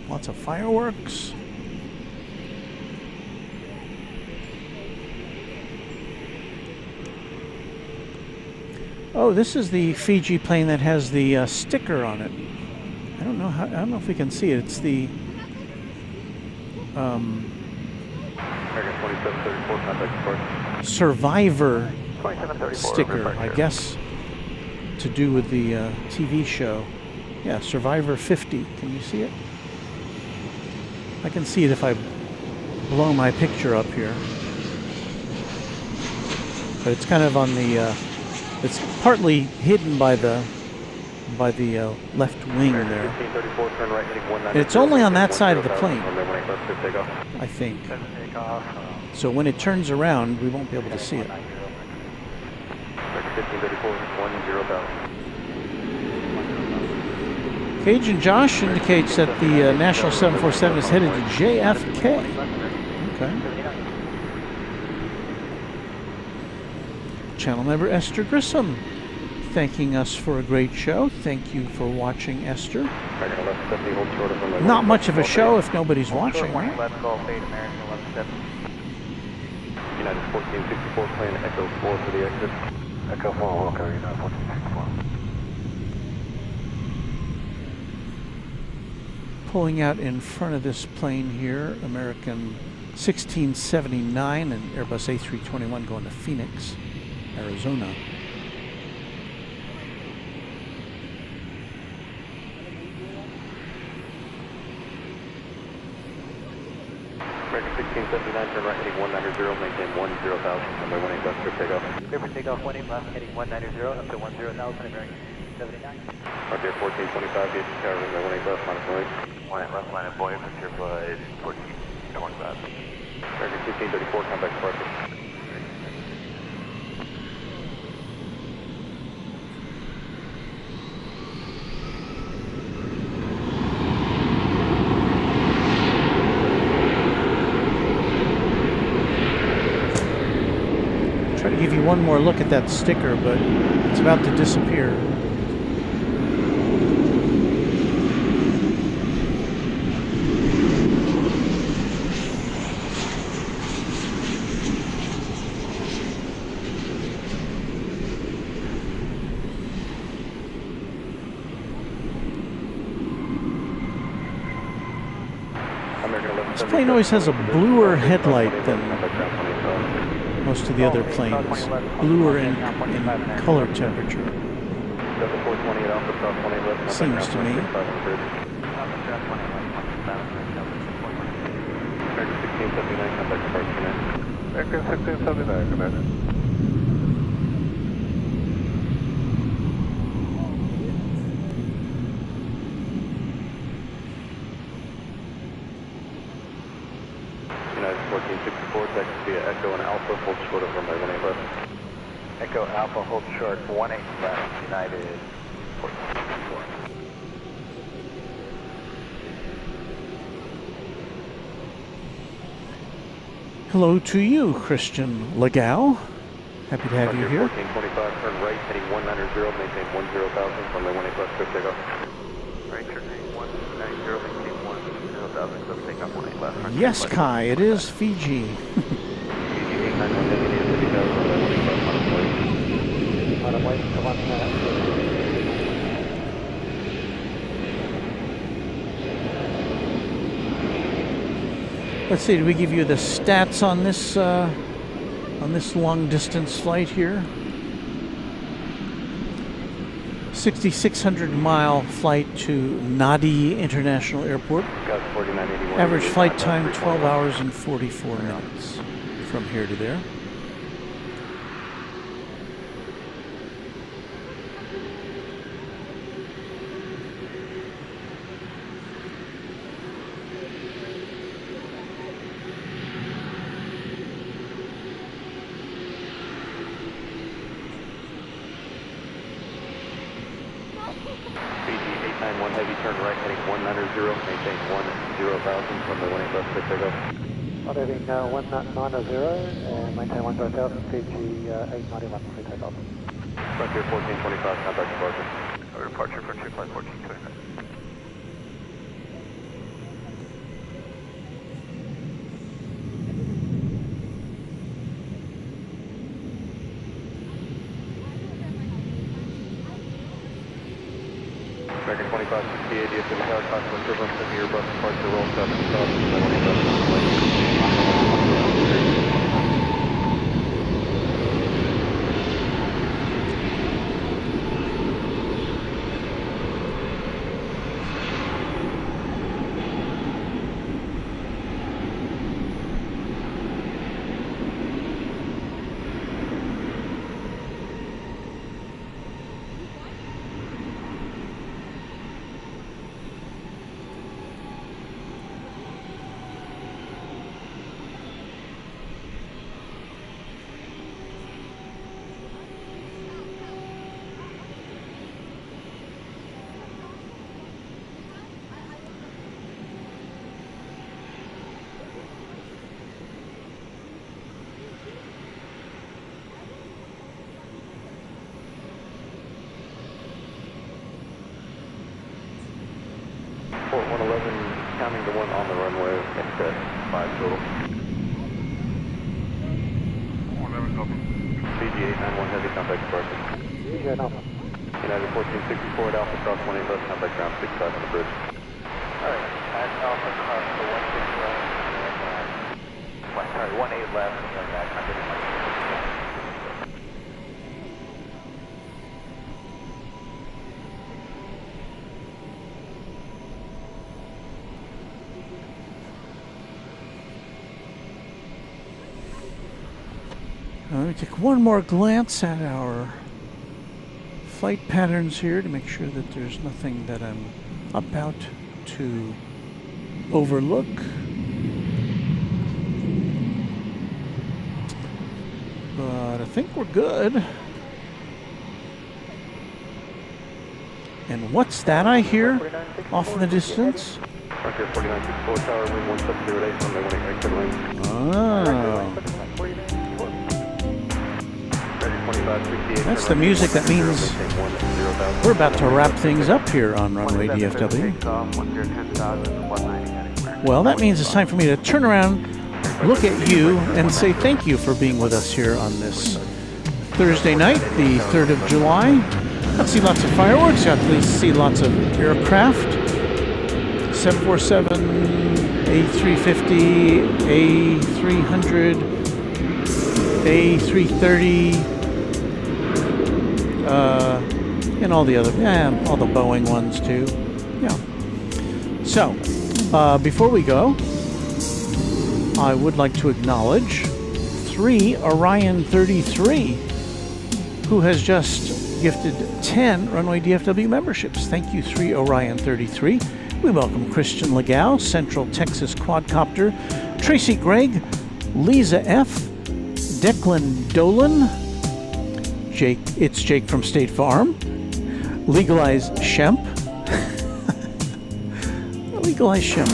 Lots of fireworks. Oh, this is the Fiji plane that has the sticker on it. I don't know if we can see it. It's the Survivor sticker, I guess, to do with the TV show. Yeah, Survivor 50. Can you see it? I can see it if I blow my picture up here. But it's kind of on the it's partly hidden by the left wing there. And it's only on that side of the plane, I think. So when it turns around, we won't be able to see it. Cajun Josh indicates that the National 747 is headed to JFK. Okay. Channel member Esther Grissom thanking us for a great show. Thank you for watching, Esther. Not much of a show if nobody's watching, right? United 1464 plane Echo 4 for the exit. Echo 4, okay, United 1464. Pulling out in front of this plane here, American 1679 and Airbus A321 going to Phoenix, Arizona. American 1679, turn right heading 190, maintain 10,000, runway 18 left, clear takeoff. Clear for takeoff 18 left, heading 190, up to 10,000, American 79. Roger, 1425, gauge tower, runway 18 left, minus 1 Line left, line of Boeing, clear flight 1425. American 1634, come back departure. Try to give you one more look at that sticker, but it's about to disappear. This plane always has a bluer headlight than most of the other planes. Bluer in color temperature. Seems to me. American 1679, come back. United 1464, taxi via Echo and Alpha, hold short of runway 18 left. Echo Alpha, hold short 18 left, United 1464. Hello to you, Christian Legal. Happy to have you here. 1425, turn right, heading 190, maintain 10,000, runway 18 left, clear takeoff. Right, turn 190, maintain 10,000, clear takeoff 18 left. Yes, Kai, it is Fiji. Let's see, did we give you the stats on this long distance flight here? 6,600 mile flight to Nadi International Airport. Average flight time 12 hours and 44 minutes. from here to there. BG891 Heavy, turn right heading 190, maintain 10,000 from the 18 left, take takeoff. Heading 190 and maintain 10,000, BG891 for takeoff. Frontier 1425, contact departure. Departure, Frontier Flight 1425. American 2568, DFW Tower, Constable Equivalent, send me your bus departure, roll 7,000, Port 111, counting the one on the runway, excess 5 total. 111, copy. BG891 Heavy, contact departure. BG891. United 1464 at Alpha, cross 18 left, contact ground 65 on the bridge. Alright, at Alpha, cross the 16 left, and sorry, 18 left, and then back, I'm getting my Let me take one more glance at our flight patterns here to make sure that there's nothing that I'm about to overlook. But I think we're good. And what's that I hear off in the distance? Frontier 4964 tower, room 1708, from the 18 exit lane. Oh. That's the music that means we're about to wrap things up here on Runway DFW. Well, that means it's time for me to turn around, look at you, and say thank you for being with us here on this Thursday night, the 3rd of July. Let's see lots of fireworks. Got to see lots of aircraft. 747, A350, A300, A330. And all the other, all the Boeing ones too. Yeah. So, before we go, I would like to acknowledge 3 Orion 33, who has just gifted 10 Runway DFW memberships. Thank you, 3 Orion 33. We welcome Christian Legao, Central Texas Quadcopter, Tracy Gregg, Lisa F, Declan Dolan, Jake, it's Jake from State Farm, Legalize Shemp, Legalize Shemp,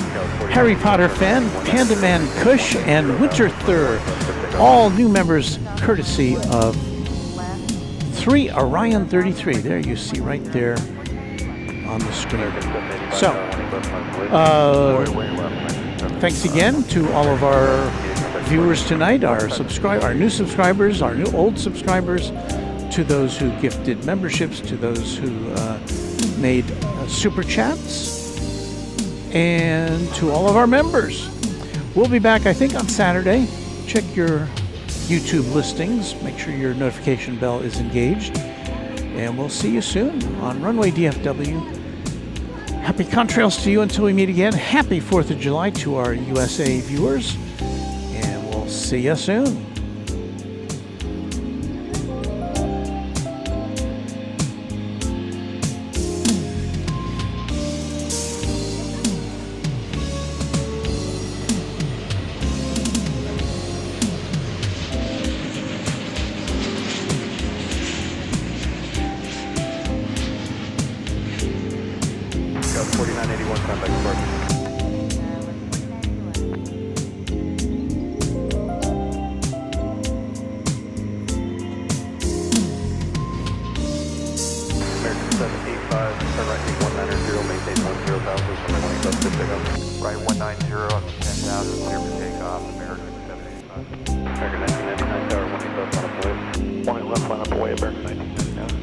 Harry Potter fan, Panda Man Kush, and Winter Thur, all new members courtesy of 3 Orion 33. There you see right there on the screen. So, thanks again to all of our viewers tonight, our new subscribers, our new old subscribers, to those who gifted memberships, to those who made super chats, and to all of our members. We'll be back, I think, on Saturday. Check your YouTube listings. Make sure your notification bell is engaged. And we'll see you soon on Runway DFW. Happy contrails to you until we meet again. Happy 4th of July to our USA viewers. And we'll see See you soon. Got 4981, come back to American 785, turn right, 190, maintain 10,000, from 20 plus to pick up. Right 190 up to 10,000, clear for takeoff, American 785. American 1999, tower 1 plus on up away. 1 left, line up away, American 1999.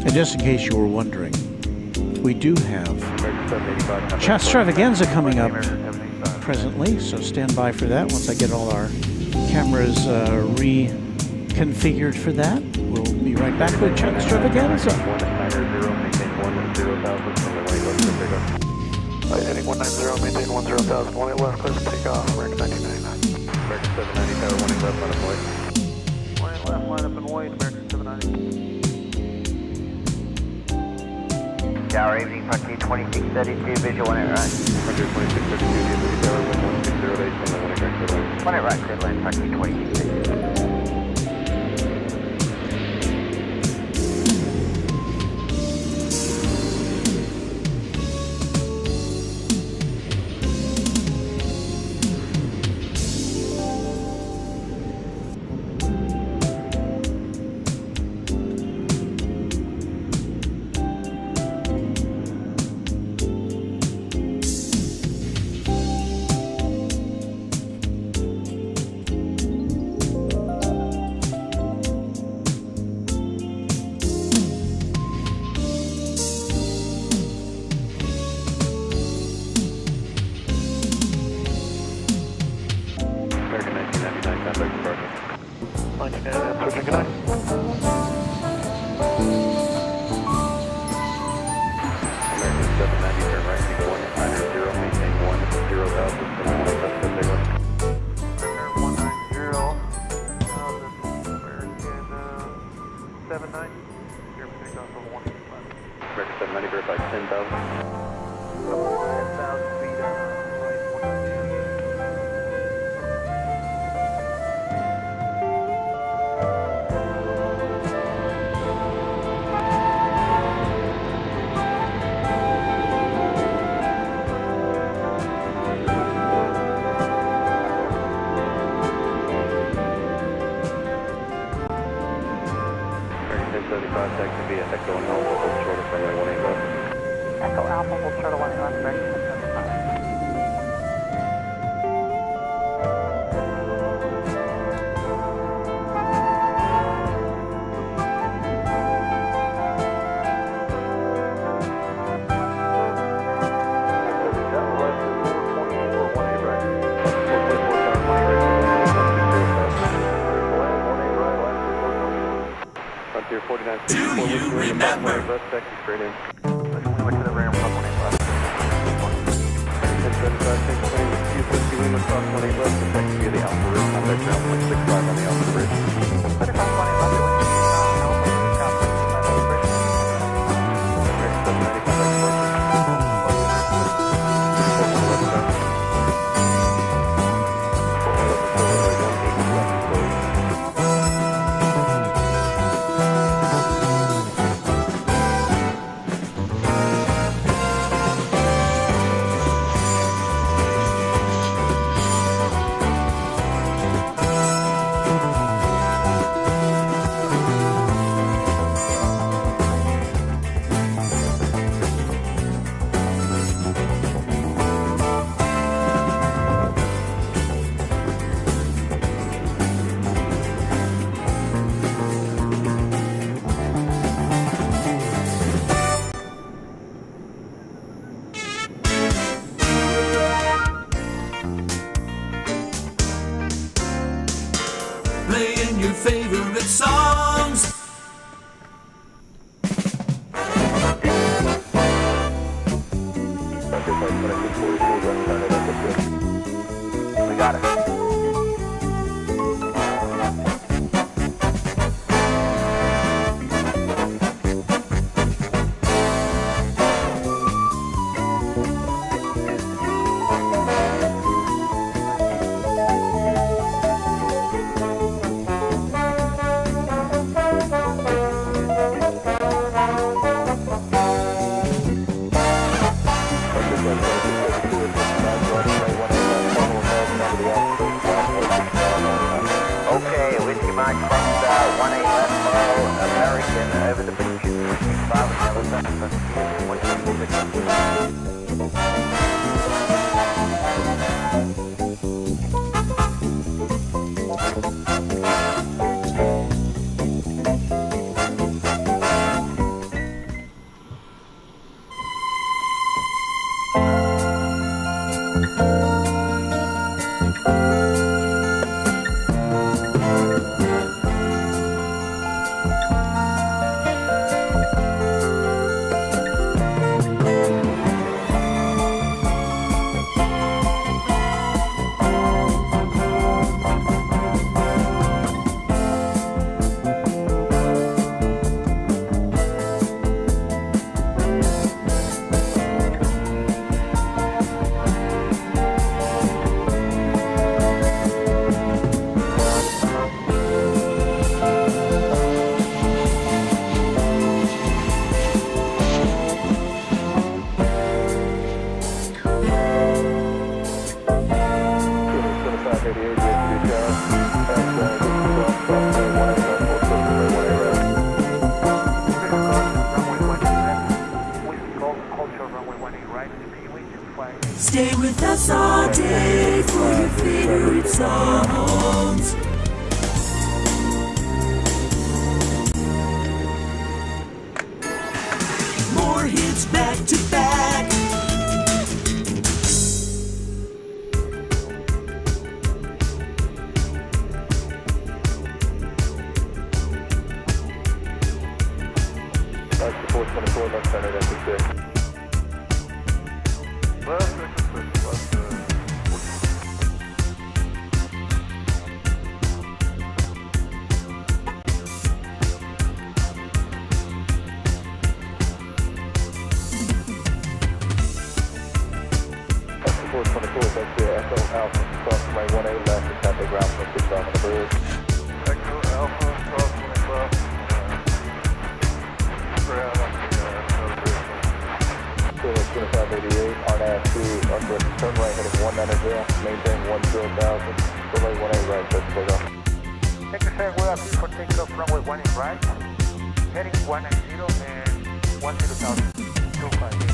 And just in case you were wondering, we do have chat extravaganza coming up presently, so stand by for that. Once I get all our cameras reconfigured for that, we'll be right back with chat extravaganza. Heading 190, maintain 10,000, 1 left, clear for takeoff, American 1999. American 790, tower 1 left, line up away. 1 left, line up and wait, American 790. Tower, evening, Frontier 2632, visual 1 at right. Frontier 2632, DFW tower, wind 1608, from the 1 at right, clear line. 1 at right, clear line, Frontier 2632. Whiskey Mike Cross 18 left for American over the beach. 5 and Yellow 7, Stay with us all day for your favorite songs. More hits back to back. That's the 424 left center, that's the 6. That's the Echo Alpha, cross runway 18 left, and contact ground from 6 off on the bridge. Echo Alpha, cross runway left, ground on the bridge. Still at 2588, RNAV 2, upward turn right heading 190, maintain 10,000, runway 18 right, that's takeoff. Take a share with us for takeoff runway 18 right, heading 190 and 10,000, 258.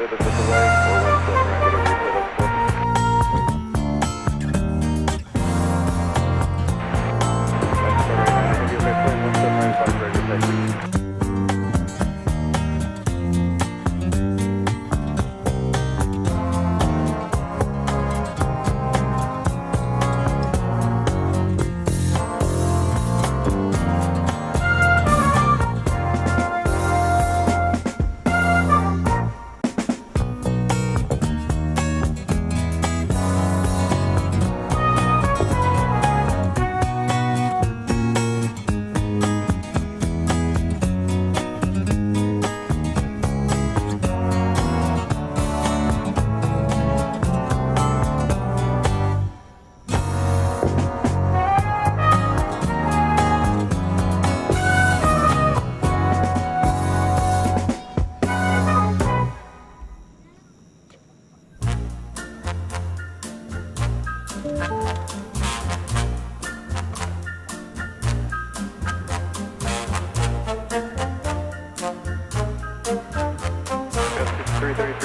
further to the right, or 17 right, whatever you set up for. That's the right, man. Give you a bit clean, 17 right, 5 ready to take.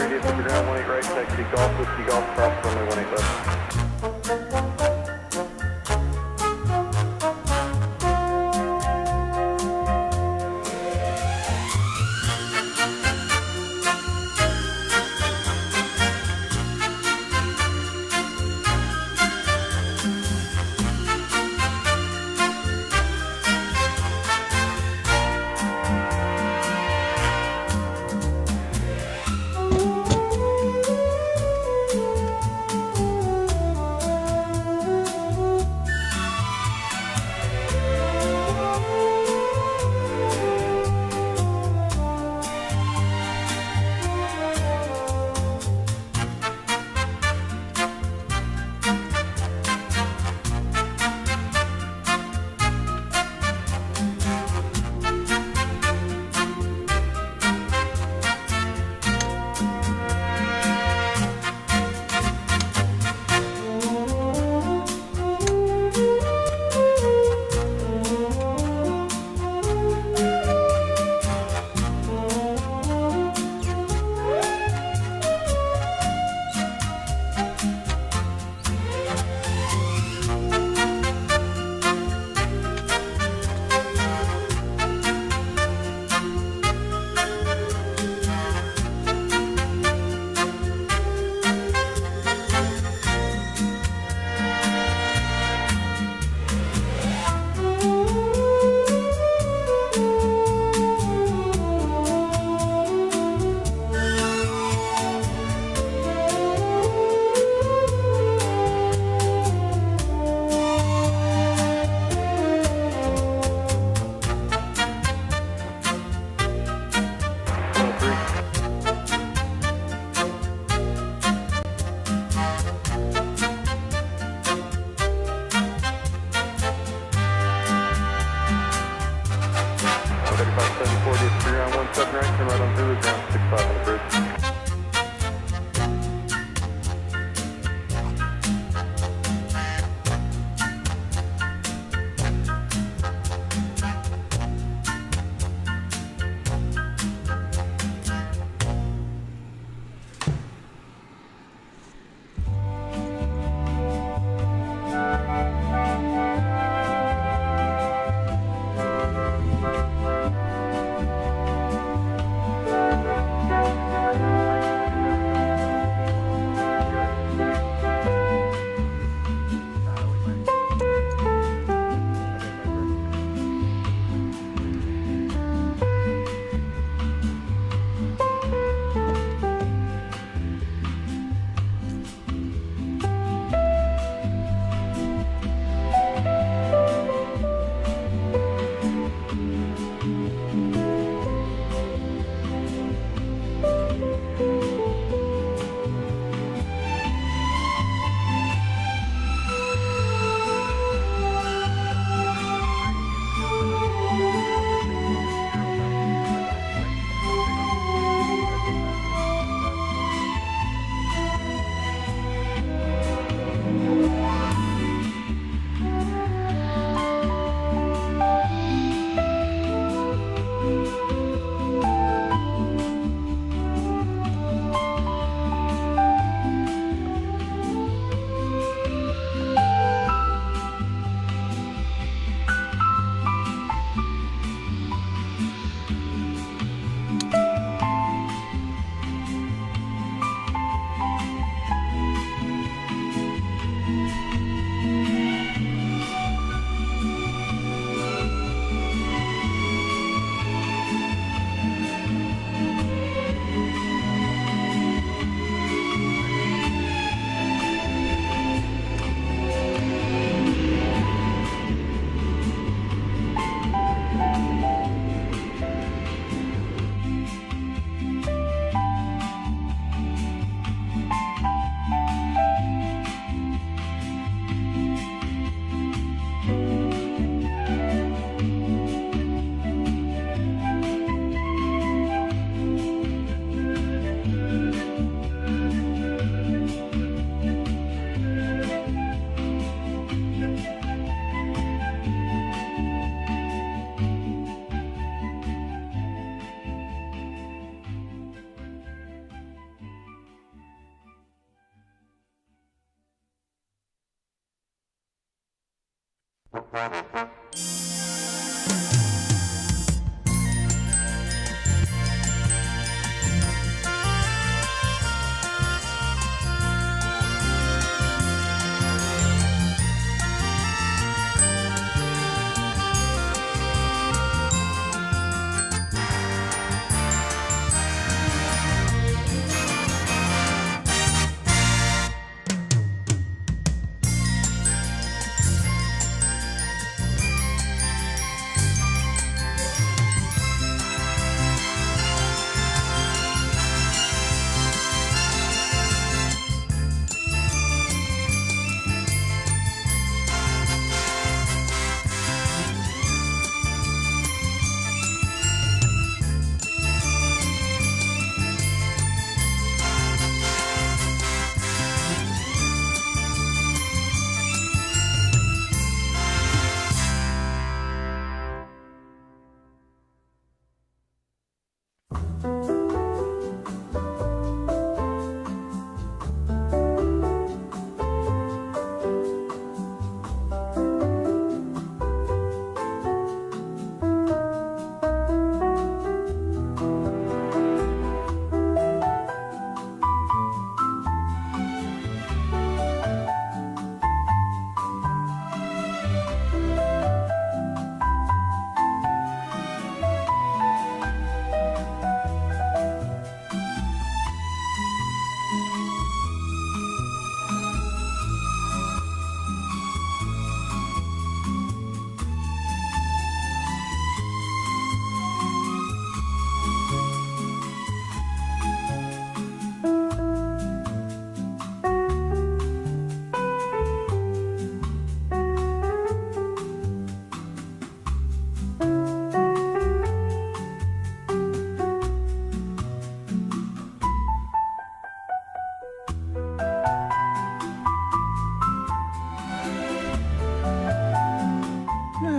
DFW ground 18 right, taxi golf, whiskey golf, cross runway 18 left.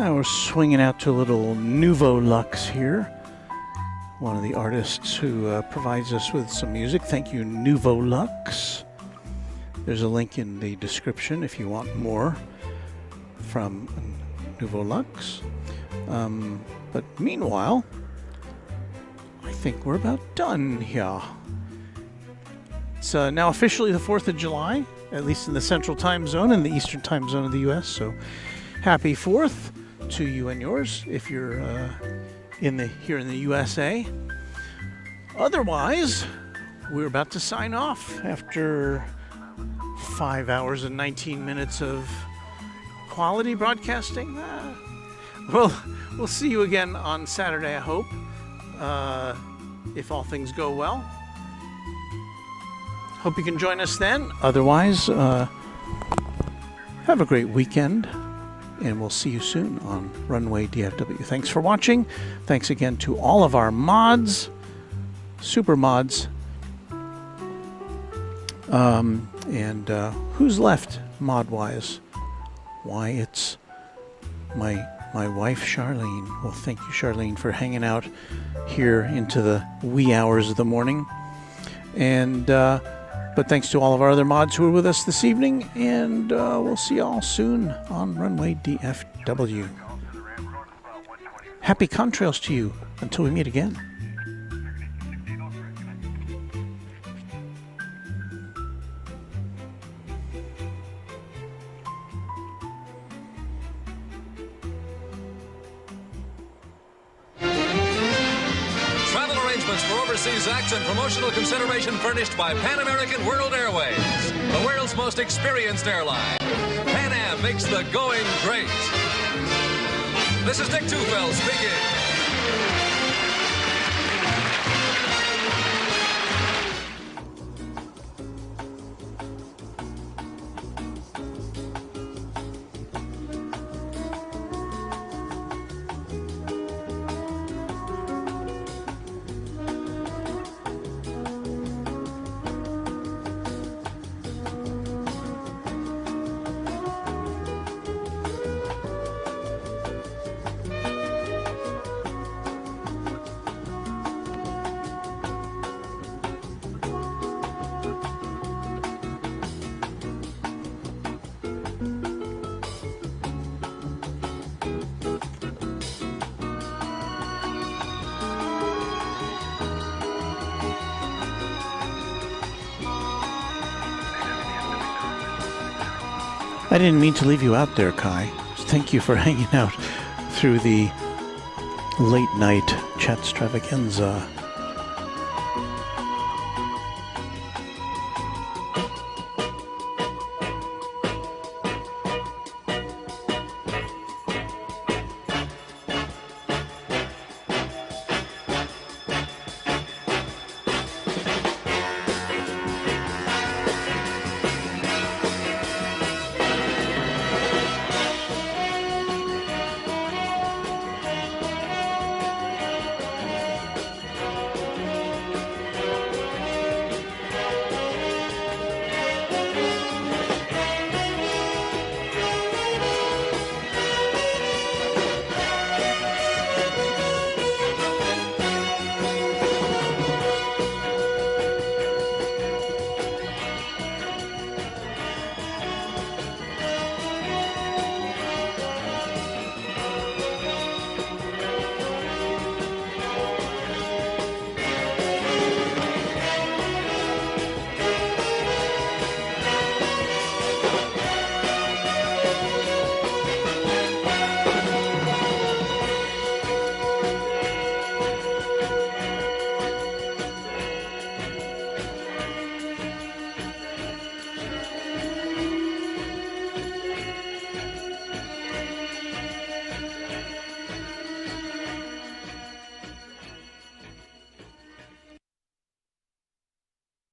We're swinging out to a little Nouveau Luxe here. One of the artists who provides us with some music. Thank you, Nouveau Luxe. There's a link in the description if you want more from Nouveau Luxe. But meanwhile, I think we're about done here. It's now officially the 4th of July, at least in the Central Time Zone and the Eastern Time Zone of the U.S. So happy 4th to you and yours if you're here in the USA. Otherwise, we're about to sign off after 5 hours and 19 minutes of quality broadcasting. Well, we'll see you again on Saturday, I hope, if all things go well. Hope you can join us then. Otherwise, have a great weekend, and we'll see you soon on Runway DFW. Thanks for watching. Thanks again to all of our mods, super mods. And who's left mod-wise? Why, it's my wife, Charlene. Well, thank you, Charlene, for hanging out here into the wee hours of the morning. And but thanks to all of our other mods who are with us this evening, and we'll see you all soon on Runway DFW. Happy contrails to you until we meet again. Overseas acts and promotional consideration furnished by Pan American World Airways, the world's most experienced airline. Pan Am makes the going great. This is Dick Tufeld speaking. I didn't mean to leave you out there, Kai. Thank you for hanging out through the late night chat extravaganza.